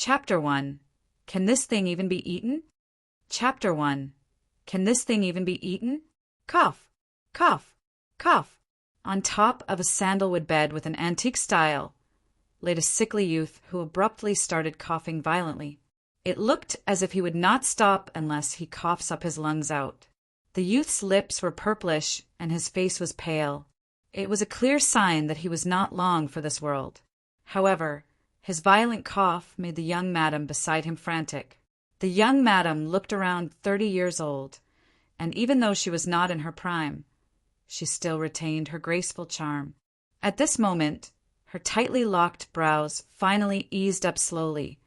Chapter 1. Can this thing even be eaten? Chapter 1. Can this thing even be eaten? Cough, cough, cough. On top of a sandalwood bed with an antique style laid a sickly youth who abruptly started coughing violently. It looked as if he would not stop unless he coughs up his lungs out. The youth's lips were purplish and his face was pale. It was a clear sign that he was not long for this world. However, his violent cough made the young madam beside him frantic. The young madam looked around 30 years old, and even though she was not in her prime, she still retained her graceful charm. At this moment, her tightly locked brows finally eased up slowly,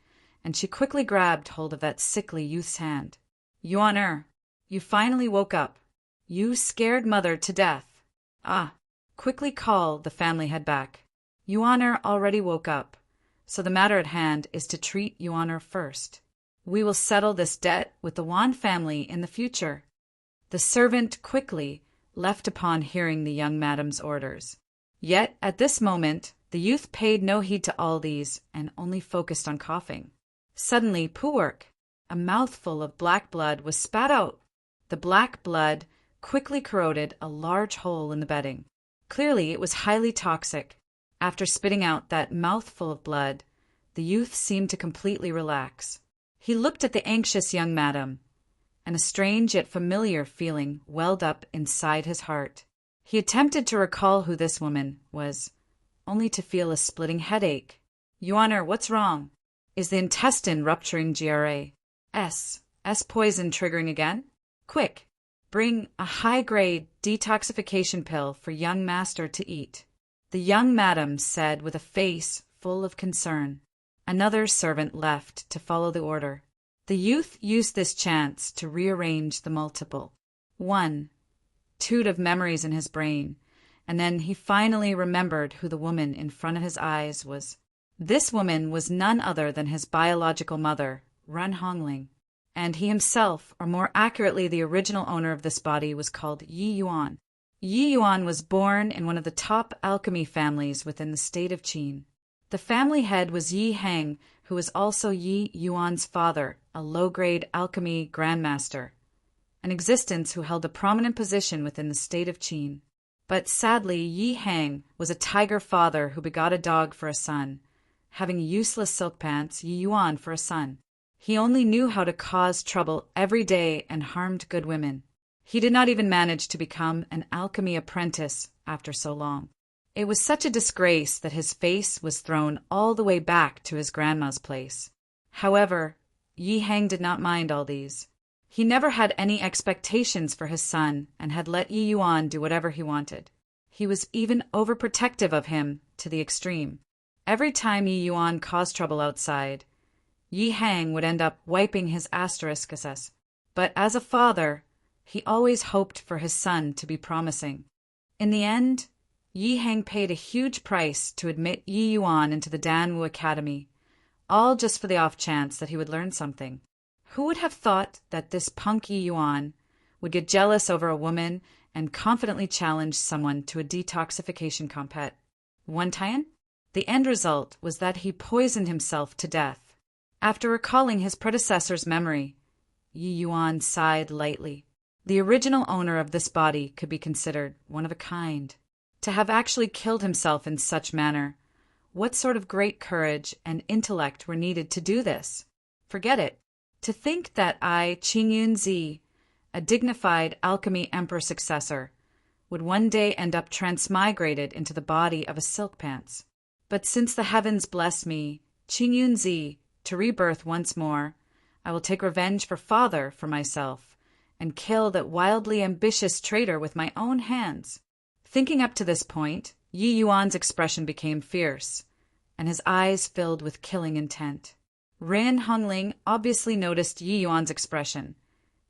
and she quickly grabbed hold of that sickly youth's hand. "Yuan, you finally woke up. You scared mother to death." "Ah, quickly call the family head back. Yuan already woke up, so the matter at hand is to treat Yuan first. We will settle this debt with the Wan family in the future." The servant quickly left upon hearing the young madam's orders. Yet at this moment the youth paid no heed to all these and only focused on coughing. Suddenly, Puwerk, a mouthful of black blood, was spat out. The black blood quickly corroded a large hole in the bedding. Clearly it was highly toxic. After spitting out that mouthful of blood, the youth seemed to completely relax. He looked at the anxious young madam, and a strange yet familiar feeling welled up inside his heart. He attempted to recall who this woman was, only to feel a splitting headache. "Yuan, what's wrong? Is the intestine rupturing S poison triggering again? Quick, bring a high-grade detoxification pill for young master to eat," the young madam said with a face full of concern. Another servant left to follow the order. The youth used this chance to rearrange the multiple tude of memories in his brain, and then he finally remembered who the woman in front of his eyes was. This woman was none other than his biological mother, Ren Hongling, and he himself, or more accurately the original owner of this body, was called Yi Yuan. Yi Yuan was born in one of the top alchemy families within the state of Qin. The family head was Yi Heng, who was also Yi Yuan's father, a low-grade alchemy grandmaster, an existence who held a prominent position within the state of Qin. But sadly, Yi Heng was a tiger father who begot a dog for a son, having useless silk pants Yi Yuan for a son. He only knew how to cause trouble every day and harmed good women. He did not even manage to become an alchemy apprentice after so long. It was such a disgrace that his face was thrown all the way back to his grandma's place. However, Yi Heng did not mind all these. He never had any expectations for his son and had let Yi Yuan do whatever he wanted. He was even overprotective of him to the extreme. Every time Yi Yuan caused trouble outside, Yi Heng would end up wiping his *SS. But as a father, he always hoped for his son to be promising. In the end, Yi Heng paid a huge price to admit Yi Yuan into the Danwu Academy, all just for the off chance that he would learn something. Who would have thought that this punk Yi Yuan would get jealous over a woman and confidently challenge someone to a detoxification compet? Tian? The end result was that he poisoned himself to death. After recalling his predecessor's memory, Yi Yuan sighed lightly. The original owner of this body could be considered one of a kind. To have actually killed himself in such manner, what sort of great courage and intellect were needed to do this? Forget it. To think that I, Qingyun Zi, a dignified alchemy emperor successor, would one day end up transmigrated into the body of a silk pants. But since the heavens bless me, Qingyun Zi, to rebirth once more, I will take revenge for father for myself, and kill that wildly ambitious traitor with my own hands. Thinking up to this point, Yi Yuan's expression became fierce, and his eyes filled with killing intent. Ren Hongling obviously noticed Yi Yuan's expression,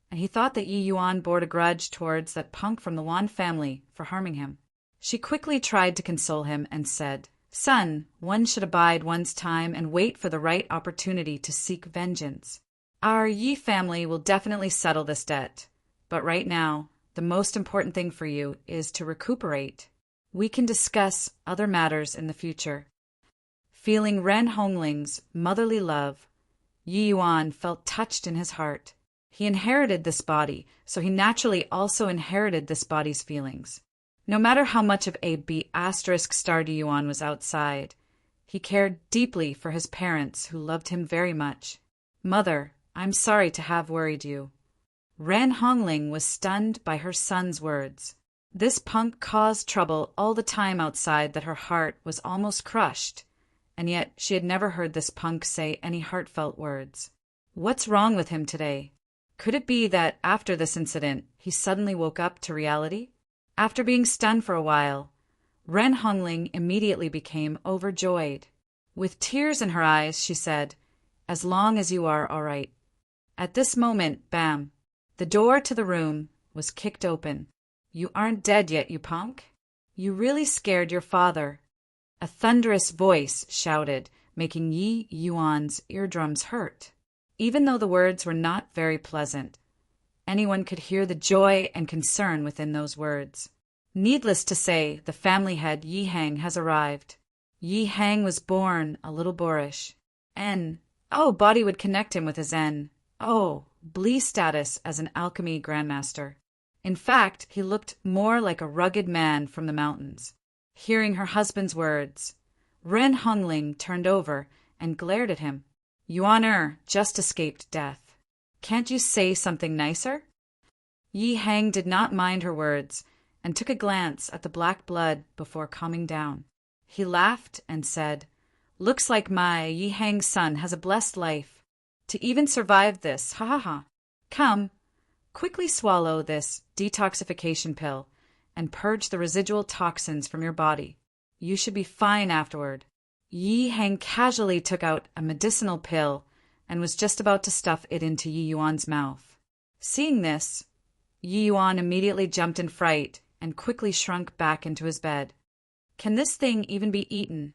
and he thought that Yi Yuan bore a grudge towards that punk from the Wan family for harming him. She quickly tried to console him and said, "Son, one should abide one's time and wait for the right opportunity to seek vengeance. Our Yi family will definitely settle this debt, but right now, the most important thing for you is to recuperate. We can discuss other matters in the future." Feeling Ren Hongling's motherly love, Yi Yuan felt touched in his heart. He inherited this body, so he naturally also inherited this body's feelings. No matter how much of a B***star Yi Yuan was outside, he cared deeply for his parents who loved him very much. Mother, I'm sorry to have worried you. Ren Hongling was stunned by her son's words. This punk caused trouble all the time outside that her heart was almost crushed, and yet she had never heard this punk say any heartfelt words. What's wrong with him today? Could it be that after this incident, he suddenly woke up to reality? After being stunned for a while, Ren Hongling immediately became overjoyed. With tears in her eyes, she said, "As long as you are all right." At this moment, bam, the door to the room was kicked open. "You aren't dead yet, you punk? You really scared your father," a thunderous voice shouted, making Yi Yuan's eardrums hurt. Even though the words were not very pleasant, anyone could hear the joy and concern within those words. Needless to say, the family head Yi Hang has arrived. Yi Hang was born a little boorish. Body would connect him with his Blee status as an alchemy grandmaster. In fact, he looked more like a rugged man from the mountains. Hearing her husband's words, Ren Hongling turned over and glared at him. "Yuan just escaped death. Can't you say something nicer?" Yi Hang did not mind her words and took a glance at the black blood before calming down. He laughed and said, "Looks like my Yi Hang's son has a blessed life. To even survive this, ha ha ha. Come, quickly swallow this detoxification pill and purge the residual toxins from your body. You should be fine afterward." Yi Hang casually took out a medicinal pill and was just about to stuff it into Yi Yuan's mouth. Seeing this, Yi Yuan immediately jumped in fright and quickly shrunk back into his bed. "Can this thing even be eaten?"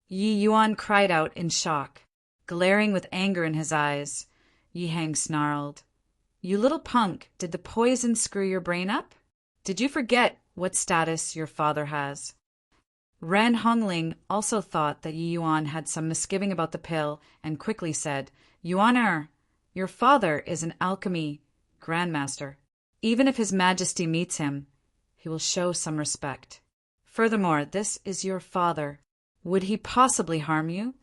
Yi Yuan cried out in shock. Glaring with anger in his eyes, Yi Hang snarled, "You little punk, did the poison screw your brain up? Did you forget what status your father has?" Ren Hongling also thought that Yi Yuan had some misgiving about the pill and quickly said, "Yuan, your father is an alchemy grandmaster. Even if His Majesty meets him, he will show some respect. Furthermore, this is your father. Would he possibly harm you?"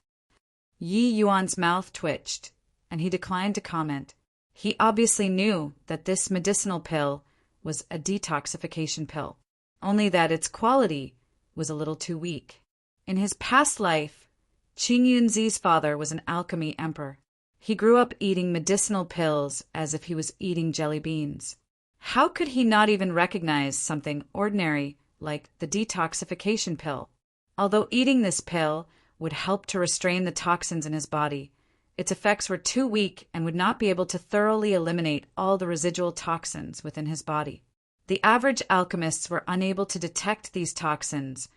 Yi Yuan's mouth twitched, and he declined to comment. He obviously knew that this medicinal pill was a detoxification pill, only that its quality was a little too weak. In his past life, Qing Yunzi's father was an alchemy emperor. He grew up eating medicinal pills as if he was eating jelly beans. How could he not even recognize something ordinary like the detoxification pill? Although eating this pill would help to restrain the toxins in his body, its effects were too weak and would not be able to thoroughly eliminate all the residual toxins within his body. The average alchemists were unable to detect these toxins,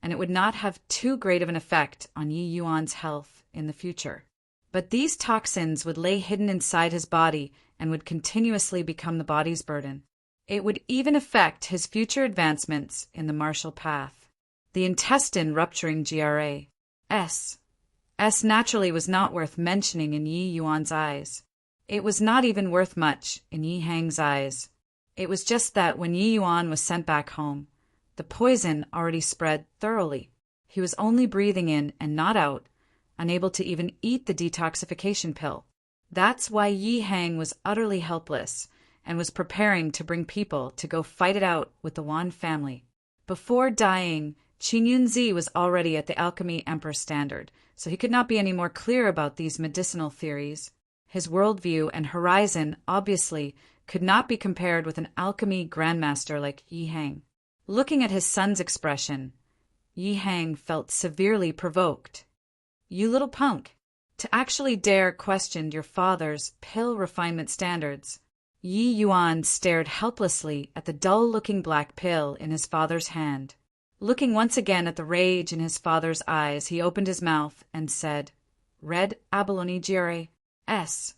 and it would not have too great of an effect on Yi Yuan's health in the future. But these toxins would lay hidden inside his body and would continuously become the body's burden. It would even affect his future advancements in the martial path. The intestine rupturing GRAS naturally was not worth mentioning in Yi Yuan's eyes. It was not even worth much in Yi Hang's eyes. It was just that when Yi Yuan was sent back home, the poison already spread thoroughly. He was only breathing in and not out, unable to even eat the detoxification pill. That's why Yi Hang was utterly helpless and was preparing to bring people to go fight it out with the Wan family. Before dying, Qin Yunzi was already at the Alchemy Emperor standard, so he could not be any more clear about these medicinal theories. His worldview and horizon obviously could not be compared with an alchemy grandmaster like Yi Hang. Looking at his son's expression, Yi Hang felt severely provoked. "You little punk, to actually dare question your father's pill refinement standards." Yi Yuan stared helplessly at the dull-looking black pill in his father's hand. Looking once again at the rage in his father's eyes, he opened his mouth and said, "Red abalone gire S.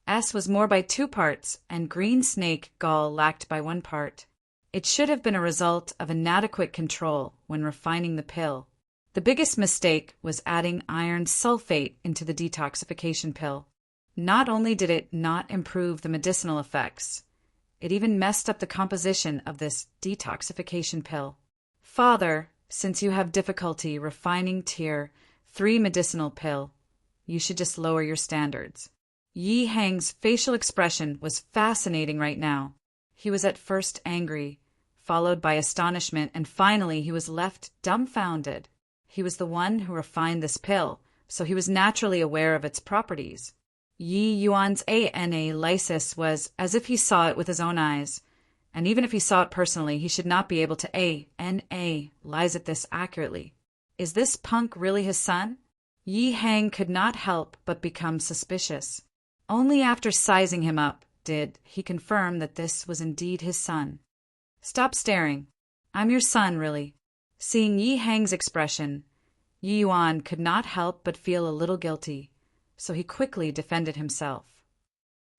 S was more by 2 parts, and green snake gall lacked by 1 part. It should have been a result of inadequate control when refining the pill. The biggest mistake was adding iron sulfate into the detoxification pill. Not only did it not improve the medicinal effects, it even messed up the composition of this detoxification pill. Father, since you have difficulty refining Tier 3 medicinal pill, you should just lower your standards. Yi Hang's facial expression was fascinating right now. He was at first angry, followed by astonishment, and finally he was left dumbfounded. He was the one who refined this pill, so he was naturally aware of its properties. Yi Yuan's analysis was as if he saw it with his own eyes, and even if he saw it personally, he should not be able to analyze it this accurately. Is this punk really his son? Yi Hang could not help but become suspicious. Only after sizing him up did he confirm that this was indeed his son. Stop staring. I'm your son, really. Seeing Yi Hang's expression, Yi Yuan could not help but feel a little guilty, so he quickly defended himself.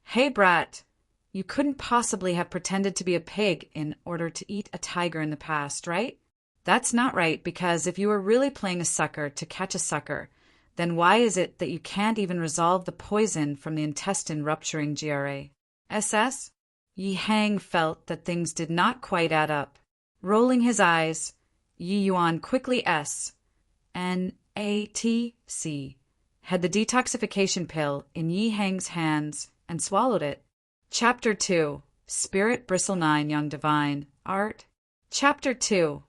Hey, brat, you couldn't possibly have pretended to be a pig in order to eat a tiger in the past, right? That's not right, because if you were really playing a sucker to catch a sucker, then why is it that you can't even resolve the poison from the intestine rupturing GRASS? Yi Hang felt that things did not quite add up. Rolling his eyes, Yi Yuan quickly SNATC had the detoxification pill in Yi Hang's hands and swallowed it. Chapter 2, Spirit Bristle 9 Young Divine Art. Chapter 2,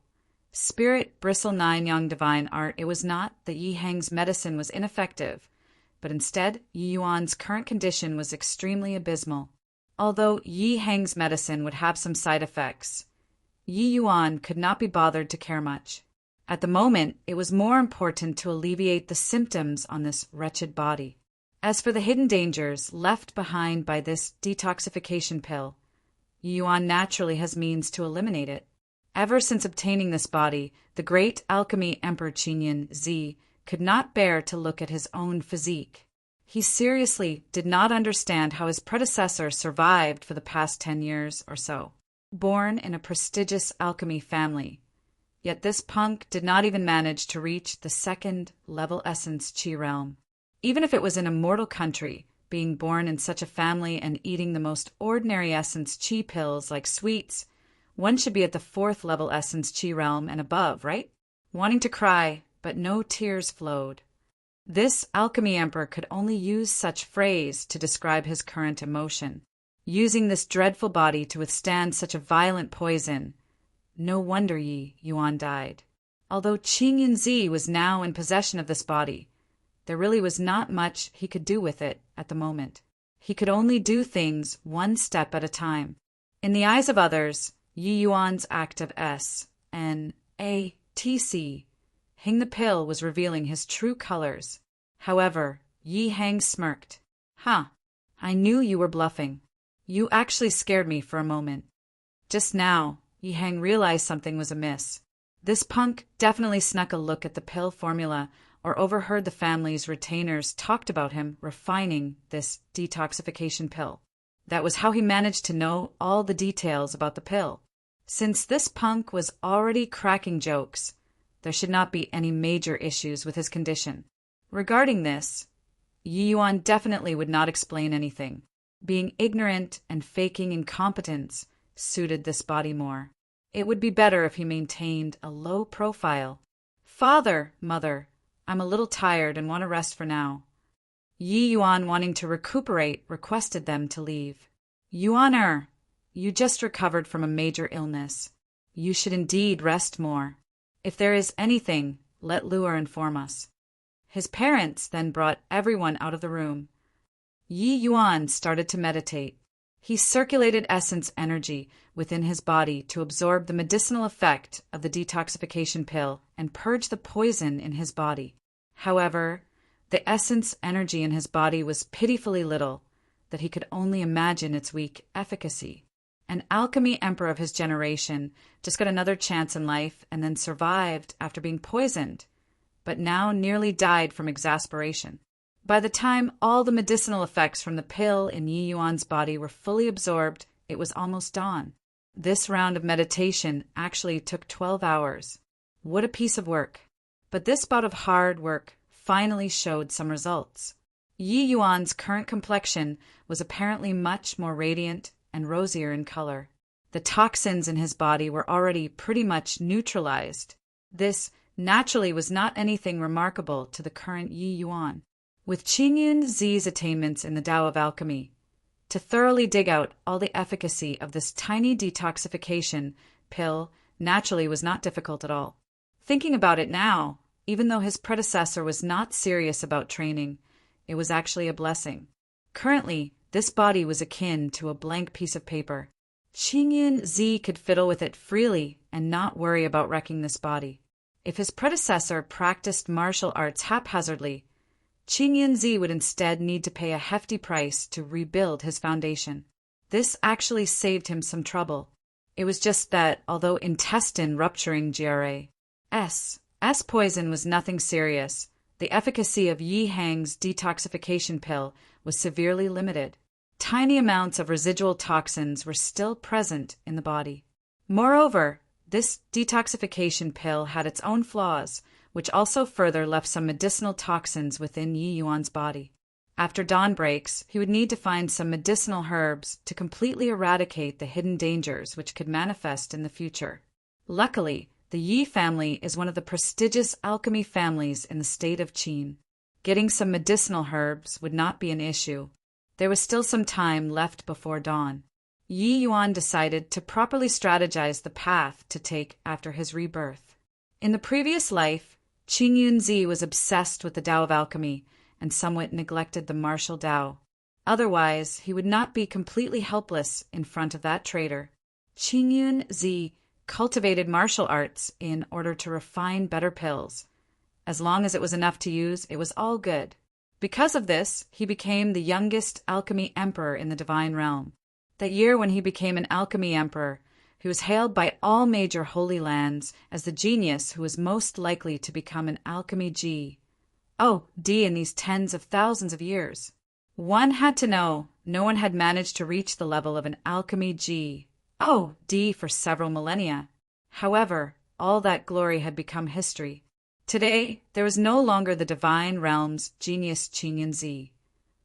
Spirit Bristle 9 Young Divine Art. It was not that Yi Hang's medicine was ineffective, but instead Yi Yuan's current condition was extremely abysmal. Although Yi Hang's medicine would have some side effects, Yi Yuan could not be bothered to care much. At the moment, it was more important to alleviate the symptoms on this wretched body. As for the hidden dangers left behind by this detoxification pill, Yi Yuan naturally has means to eliminate it. Ever since obtaining this body, the great alchemy Emperor Qinyan Zi could not bear to look at his own physique. He seriously did not understand how his predecessor survived for the past 10 years or so. Born in a prestigious alchemy family, yet this punk did not even manage to reach the second-level essence Qi realm. Even if it was in a mortal country, being born in such a family and eating the most ordinary essence Qi pills like sweets, one should be at the 4th-level essence Qi realm and above, right? Wanting to cry, but no tears flowed. This alchemy emperor could only use such phrase to describe his current emotion. Using this dreadful body to withstand such a violent poison, no wonder Yi Yuan died. Although Qinyan Zi was now in possession of this body, there really was not much he could do with it at the moment. He could only do things one step at a time. In the eyes of others, Yi Yuan's act of SNATC, Hing the pill was revealing his true colors. However, Yi Hang smirked. I knew you were bluffing. You actually scared me for a moment. Just now, Yi Hang realized something was amiss. This punk definitely snuck a look at the pill formula or overheard the family's retainers talked about him refining this detoxification pill. That was how he managed to know all the details about the pill. Since this punk was already cracking jokes, there should not be any major issues with his condition. Regarding this, Yi Yuan definitely would not explain anything. Being ignorant and faking incompetence suited this body more. It would be better if he maintained a low profile. Father, mother, I'm a little tired and want to rest for now. Yi Yuan, wanting to recuperate, requested them to leave. Yuan-er, you just recovered from a major illness. You should indeed rest more. If there is anything, let Luer inform us. His parents then brought everyone out of the room. Yi Yuan started to meditate. He circulated essence energy within his body to absorb the medicinal effect of the detoxification pill and purge the poison in his body. However, the essence energy in his body was pitifully little, that he could only imagine its weak efficacy. An alchemy emperor of his generation just got another chance in life and then survived after being poisoned, but now nearly died from exasperation. By the time all the medicinal effects from the pill in Yi Yuan's body were fully absorbed, it was almost dawn. This round of meditation actually took 12 hours. What a piece of work. But this bout of hard work finally showed some results. Yi Yuan's current complexion was apparently much more radiant and rosier in color. The toxins in his body were already pretty much neutralized. This, naturally, was not anything remarkable to the current Yi Yuan. With Qingyun Zi's attainments in the Tao of Alchemy, to thoroughly dig out all the efficacy of this tiny detoxification pill naturally was not difficult at all. Thinking about it now, even though his predecessor was not serious about training, it was actually a blessing. Currently, this body was akin to a blank piece of paper. Qingyun Zi could fiddle with it freely and not worry about wrecking this body. If his predecessor practiced martial arts haphazardly, Qingyun Zi would instead need to pay a hefty price to rebuild his foundation. This actually saved him some trouble. It was just that, although intestine-rupturing GRAS poison was nothing serious, the efficacy of Yi Hang's detoxification pill was severely limited. Tiny amounts of residual toxins were still present in the body. Moreover, this detoxification pill had its own flaws, which also further left some medicinal toxins within Yi Yuan's body. After dawn breaks, he would need to find some medicinal herbs to completely eradicate the hidden dangers which could manifest in the future. Luckily, the Yi family is one of the prestigious alchemy families in the state of Qin. Getting some medicinal herbs would not be an issue. There was still some time left before dawn. Yi Yuan decided to properly strategize the path to take after his rebirth. In the previous life, Qingyun Zi was obsessed with the Tao of Alchemy and somewhat neglected the martial Tao. Otherwise, he would not be completely helpless in front of that traitor. Qingyun Zi cultivated martial arts in order to refine better pills. As long as it was enough to use, it was all good. Because of this, he became the youngest alchemy emperor in the divine realm. That year when he became an alchemy emperor, he was hailed by all major holy lands as the genius who was most likely to become an alchemy D in these tens of thousands of years. One had to know no one had managed to reach the level of an alchemy D for several millennia. However, all that glory had become history. Today, there was no longer the divine realm's genius Qingyun Zi,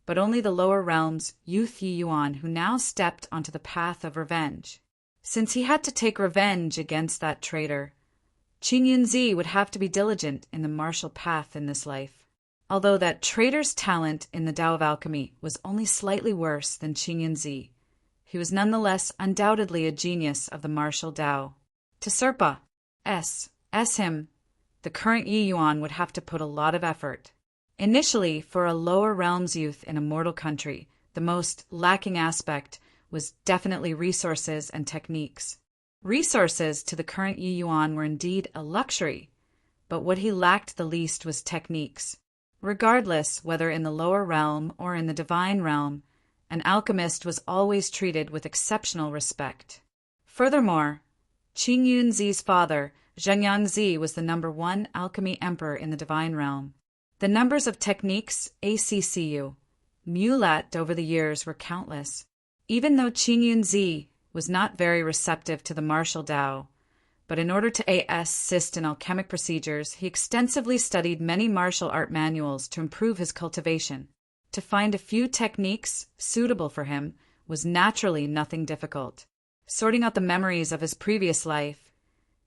but only the lower realm's youth Yi Yuan, who now stepped onto the path of revenge. Since he had to take revenge against that traitor, Qingyun Zi would have to be diligent in the martial path in this life. Although that traitor's talent in the Tao of Alchemy was only slightly worse than Qingyun Zi, he was nonetheless undoubtedly a genius of the martial Tao. To Serpa him, the current Yi Yuan would have to put a lot of effort. Initially, for a lower realms youth in a mortal country, the most lacking aspect was definitely resources and techniques. Resources to the current Yi Yuan were indeed a luxury, but what he lacked the least was techniques. Regardless whether in the lower realm or in the divine realm, an alchemist was always treated with exceptional respect. Furthermore, Qingyun Zi's father, Zhengyang Zi, was the #1 alchemy emperor in the divine realm. The numbers of techniques ACCU mulat over the years were countless. Even though Qingyun Zi was not very receptive to the martial Tao, but in order to assist in alchemic procedures, he extensively studied many martial art manuals to improve his cultivation. To find a few techniques suitable for him was naturally nothing difficult. Sorting out the memories of his previous life,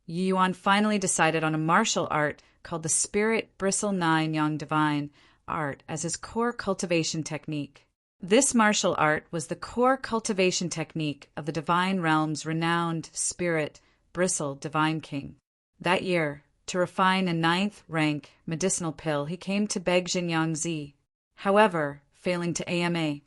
Yi Yuan finally decided on a martial art called the Spirit Bristle 9 Yang Divine art as his core cultivation technique. This martial art was the core cultivation technique of the divine realm's renowned Spirit Bristle Divine King. That year, to refine a 9th rank medicinal pill, he came to beg Zhengyang Zi. However, failing to AMA's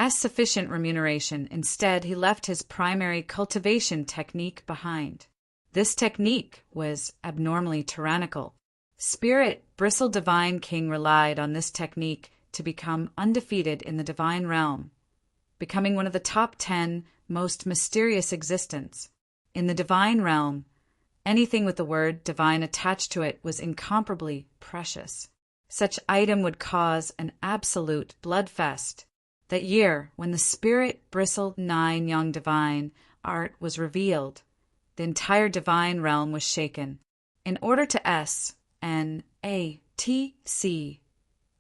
sufficient remuneration, instead he left his primary cultivation technique behind. This technique was abnormally tyrannical. Spirit Bristle Divine King relied on this technique to become undefeated in the divine realm, becoming one of the top 10 most mysterious existence. In the divine realm, anything with the word divine attached to it was incomparably precious. Such item would cause an absolute bloodfest. That year, when the Spirit Bristle 9 Yang Divine art was revealed, the entire divine realm was shaken. In order to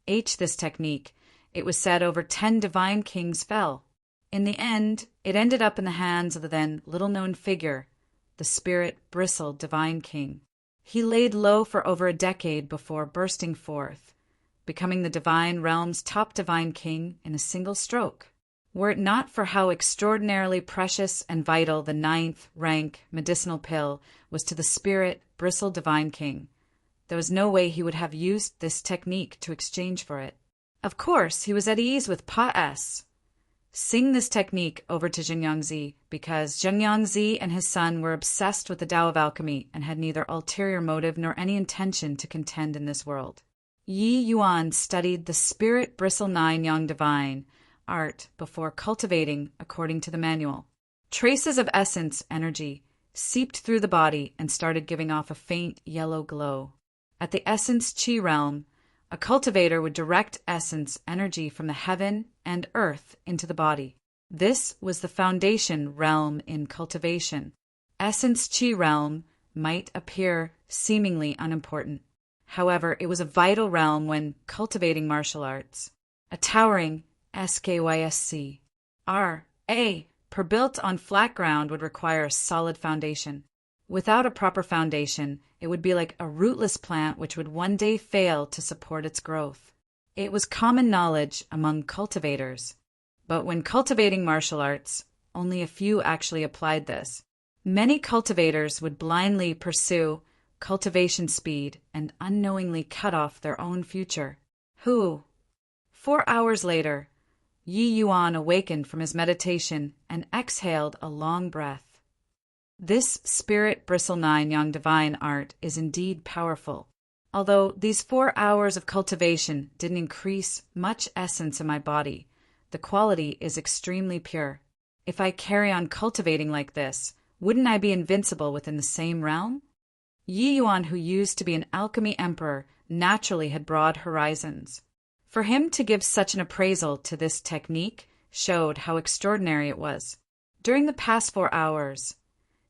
this technique, it was said over 10 divine kings fell. In the end, it ended up in the hands of the then little-known figure, the spirit-bristled divine king. He laid low for over a decade before bursting forth, becoming the divine realm's top divine king in a single stroke. Were it not for how extraordinarily precious and vital the 9th rank medicinal pill was to the spirit-bristled divine king, there was no way he would have used this technique to exchange for it. Of course, he was at ease with Pa S. Sing this technique over to Zhengyangzi because Zhengyangzi and his son were obsessed with the Tao of alchemy and had neither ulterior motive nor any intention to contend in this world. Yi Yuan studied the spirit bristle 9 yang divine art before cultivating according to the manual. Traces of essence energy seeped through the body and started giving off a faint yellow glow. At the essence chi realm, a cultivator would direct essence energy from the heaven and earth into the body. This was the foundation realm in cultivation. Essence chi realm might appear seemingly unimportant. However, it was a vital realm when cultivating martial arts. A towering SKYSC R.A. per built on flat ground would require a solid foundation. Without a proper foundation, it would be like a rootless plant which would one day fail to support its growth. It was common knowledge among cultivators, but when cultivating martial arts, only a few actually applied this. Many cultivators would blindly pursue cultivation speed and unknowingly cut off their own future. 4 hours later, Yi Yuan awakened from his meditation and exhaled a long breath. This spirit bristle 9 yang divine art is indeed powerful. Although these 4 hours of cultivation didn't increase much essence in my body, the quality is extremely pure. If I carry on cultivating like this, wouldn't I be invincible within the same realm? Yi Yuan, who used to be an alchemy emperor, naturally had broad horizons. For him to give such an appraisal to this technique showed how extraordinary it was. During the past 4 hours,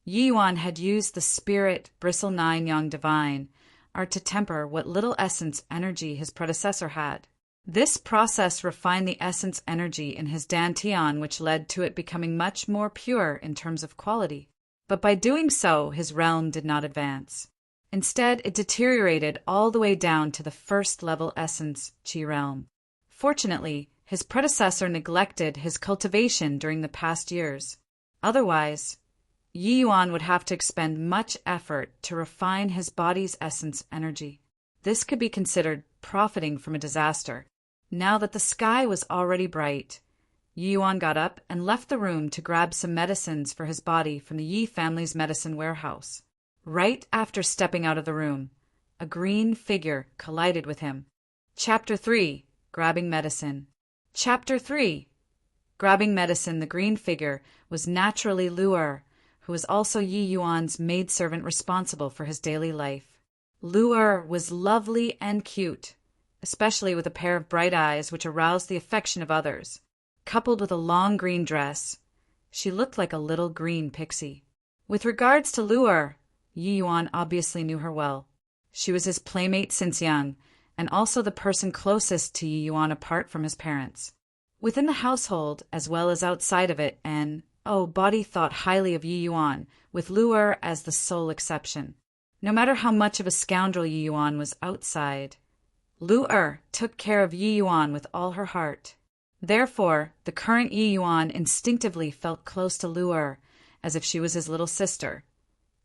Yi Yuan had used the spirit bristle 9 yang divine art to temper what little essence energy his predecessor had. This process refined the essence energy in his dantian, which led to it becoming much more pure in terms of quality. But by doing so, his realm did not advance. Instead, it deteriorated all the way down to the first level essence chi realm. Fortunately, his predecessor neglected his cultivation during the past years. Otherwise, Yi Yuan would have to expend much effort to refine his body's essence energy. This could be considered profiting from a disaster. Now that the sky was already bright, Yi Yuan got up and left the room to grab some medicines for his body from the Yi family's medicine warehouse. Right after stepping out of the room, a green figure collided with him. Chapter 3. Grabbing Medicine. Chapter 3. Grabbing medicine. The green figure was naturally Lu'er, who was also Yi Yuan's maidservant responsible for his daily life. Lu'er was lovely and cute, especially with a pair of bright eyes which aroused the affection of others. Coupled with a long green dress, she looked like a little green pixie. With regards to Lu'er, Yi Yuan obviously knew her well. She was his playmate since young, and also the person closest to Yi Yuan apart from his parents. Within the household, as well as outside of it, Body thought highly of Yi Yuan, with Lu'er as the sole exception. No matter how much of a scoundrel Yi Yuan was outside, Lu'er took care of Yi Yuan with all her heart. Therefore, the current Yi Yuan instinctively felt close to Lu'er, as if she was his little sister,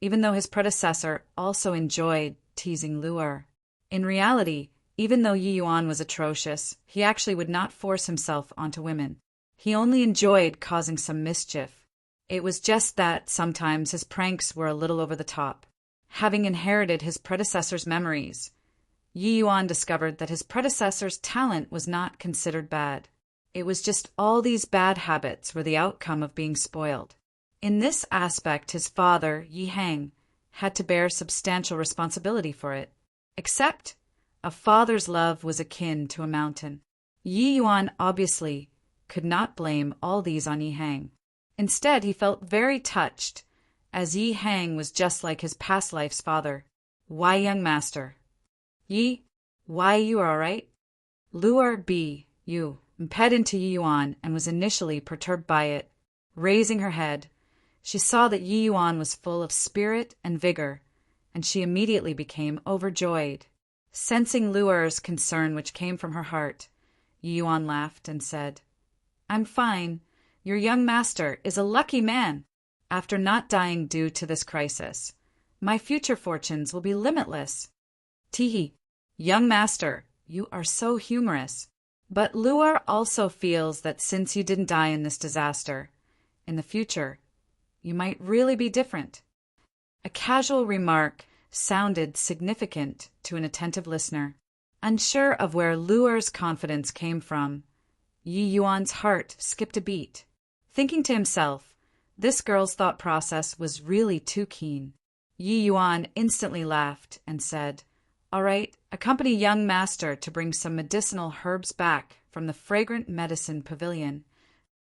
even though his predecessor also enjoyed teasing Lu'er. In reality, even though Yi Yuan was atrocious, he actually would not force himself onto women. He only enjoyed causing some mischief. It was just that sometimes his pranks were a little over the top. Having inherited his predecessor's memories, Yi Yuan discovered that his predecessor's talent was not considered bad. It was just all these bad habits were the outcome of being spoiled. In this aspect, his father, Yi Hang, had to bear substantial responsibility for it. Except, a father's love was akin to a mountain. Yi Yuan obviously could not blame all these on Yi Hang. Instead, he felt very touched, as Yi Hang was just like his past life's father. "Why, young master? Yi, why, you are all right?" Luer B. Yu imped into Yi Yuan and was initially perturbed by it. Raising her head, she saw that Yi Yuan was full of spirit and vigor, and she immediately became overjoyed. Sensing Luer's concern which came from her heart, Yi Yuan laughed and said, "I'm fine. Your young master is a lucky man. After not dying due to this crisis, my future fortunes will be limitless." Teehee, young master, you are so humorous. But Luer also feels that since you didn't die in this disaster, in the future, you might really be different. A casual remark sounded significant to an attentive listener. Unsure of where Luer's confidence came from, Yi Yuan's heart skipped a beat. Thinking to himself, this girl's thought process was really too keen. Yi Yuan instantly laughed and said, "All right, accompany young master to bring some medicinal herbs back from the fragrant medicine pavilion."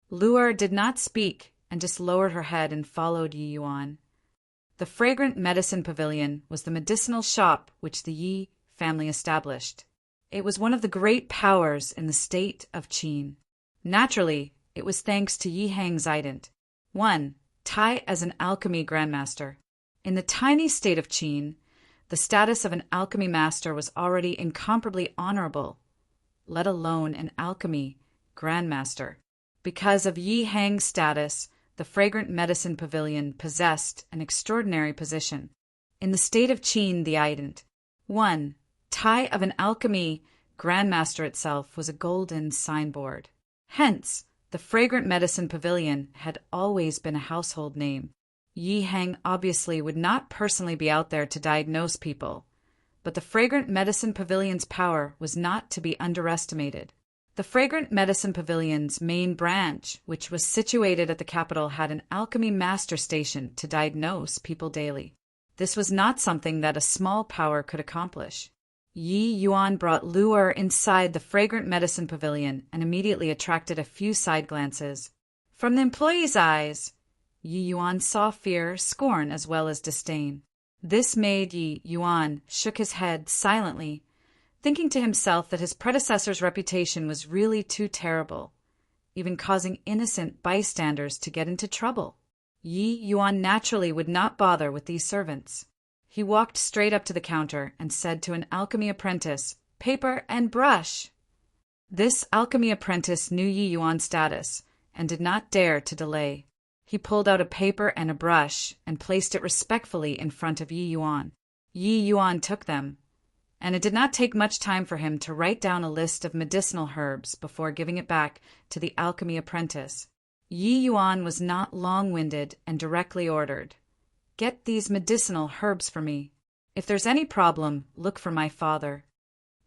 Luer did not speak and just lowered her head and followed Yi Yuan. The fragrant medicine pavilion was the medicinal shop which the Yi family established. It was one of the great powers in the state of Qin. Naturally, it was thanks to Yi Hang's ident. 1. Tai as an alchemy grandmaster. In the tiny state of Qin, the status of an alchemy master was already incomparably honorable, let alone an alchemy grandmaster. Because of Yi Hang's status, the fragrant medicine pavilion possessed an extraordinary position. In the state of Qin, the ident. 1. Tai of an alchemy grandmaster itself was a golden signboard. Hence, the fragrant medicine pavilion had always been a household name. Yi Hang obviously would not personally be out there to diagnose people, but the fragrant medicine pavilion's power was not to be underestimated. The fragrant medicine pavilion's main branch, which was situated at the capital, had an alchemy master station to diagnose people daily. This was not something that a small power could accomplish. Yi Yuan brought Luer inside the fragrant medicine pavilion and immediately attracted a few side glances. From the employees' eyes, Yi Yuan saw fear, scorn, as well as disdain. This made Yi Yuan shook his head silently, thinking to himself that his predecessor's reputation was really too terrible, even causing innocent bystanders to get into trouble. Yi Yuan naturally would not bother with these servants. He walked straight up to the counter and said to an alchemy apprentice, "Paper and brush." This alchemy apprentice knew Yi Yuan's status and did not dare to delay. He pulled out a paper and a brush and placed it respectfully in front of Yi Yuan. Yi Yuan took them, and it did not take much time for him to write down a list of medicinal herbs before giving it back to the alchemy apprentice. Yi Yuan was not long-winded and directly ordered, "Get these medicinal herbs for me. If there's any problem, look for my father."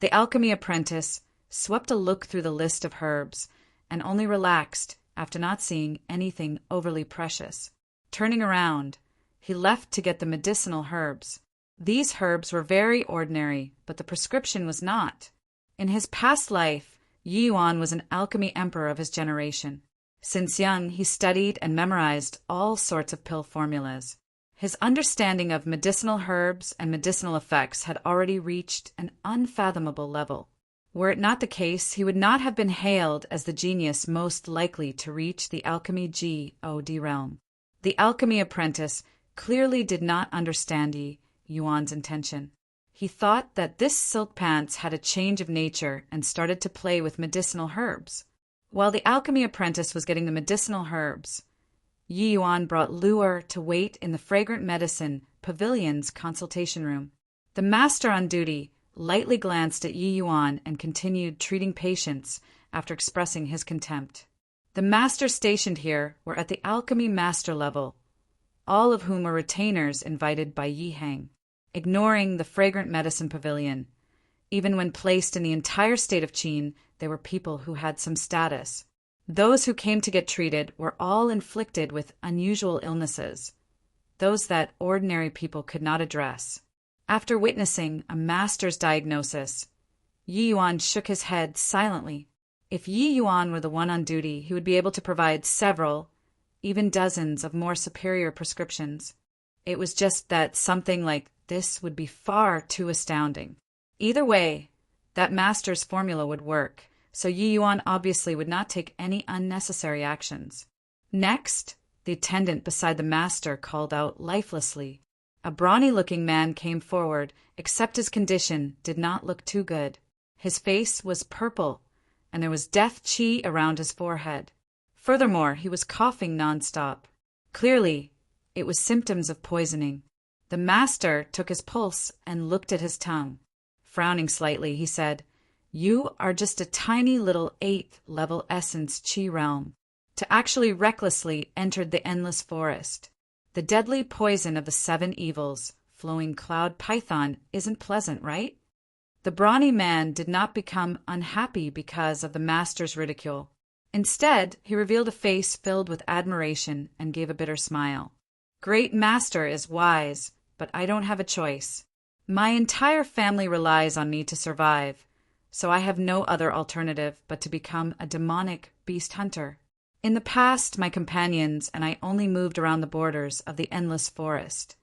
The alchemy apprentice swept a look through the list of herbs and only relaxed after not seeing anything overly precious. Turning around, he left to get the medicinal herbs. These herbs were very ordinary, but the prescription was not. In his past life, Yi Yuan was an alchemy emperor of his generation. Since young, he studied and memorized all sorts of pill formulas. His understanding of medicinal herbs and medicinal effects had already reached an unfathomable level. Were it not the case, he would not have been hailed as the genius most likely to reach the alchemy God realm. The alchemy apprentice clearly did not understand Yi Yuan's intention. He thought that this silk pants had a change of nature and started to play with medicinal herbs. While the alchemy apprentice was getting the medicinal herbs, Yi Yuan brought Luer to wait in the fragrant medicine pavilion's consultation room. The master on duty lightly glanced at Yi Yuan and continued treating patients after expressing his contempt. The masters stationed here were at the alchemy master level, all of whom were retainers invited by Yi Hang. Ignoring the fragrant medicine pavilion, even when placed in the entire state of Qin, there were people who had some status. Those who came to get treated were all inflicted with unusual illnesses, those that ordinary people could not address. After witnessing a master's diagnosis, Yi Yuan shook his head silently. If Yi Yuan were the one on duty, he would be able to provide several, even dozens of more superior prescriptions. It was just that something like this would be far too astounding. Either way, That master's formula would work, so Yi Yuan obviously would not take any unnecessary actions. Next, the attendant beside the master called out lifelessly. A brawny-looking man came forward, except his condition did not look too good. His face was purple, and there was death chi around his forehead. Furthermore, he was coughing nonstop. Clearly, it was symptoms of poisoning. The master took his pulse and looked at his tongue. Frowning slightly, he said, "You are just a tiny little 8th level essence chi realm, to actually recklessly enter the endless forest. The deadly poison of the 7 evils, flowing cloud python, isn't pleasant, right?" The brawny man did not become unhappy because of the master's ridicule. Instead, he revealed a face filled with admiration and gave a bitter smile. "Great master is wise, but I don't have a choice. My entire family relies on me to survive, so I have no other alternative but to become a demonic beast hunter. In the past, my companions and I only moved around the borders of the endless forest.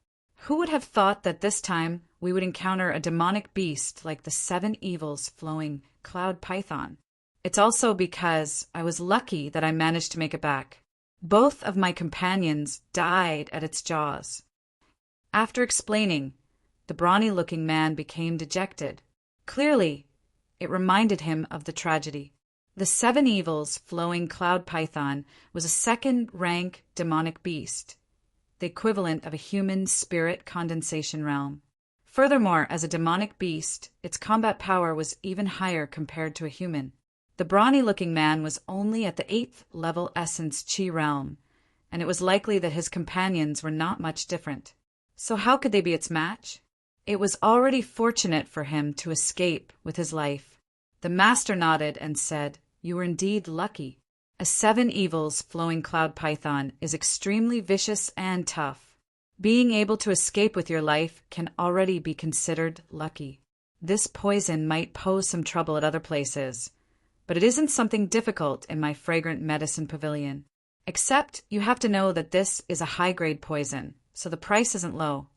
Who would have thought that this time we would encounter a demonic beast like the 7 evils flowing cloud python? It's also because I was lucky that I managed to make it back. Both of my companions died at its jaws." After explaining, the brawny-looking man became dejected. Clearly, it reminded him of the tragedy. The 7 evils flowing cloud python was a 2nd-rank demonic beast, the equivalent of a human spirit condensation realm. Furthermore, as a demonic beast, its combat power was even higher compared to a human. The brawny-looking man was only at the 8th level essence chi realm, and it was likely that his companions were not much different. So how could they be its match? It was already fortunate for him to escape with his life. The master nodded and said, "You were indeed lucky. A 7 evils flowing cloud python is extremely vicious and tough. Being able to escape with your life can already be considered lucky. This poison might pose some trouble at other places, but it isn't something difficult in my fragrant medicine pavilion. Except you have to know that this is a high-grade poison, so the price isn't low."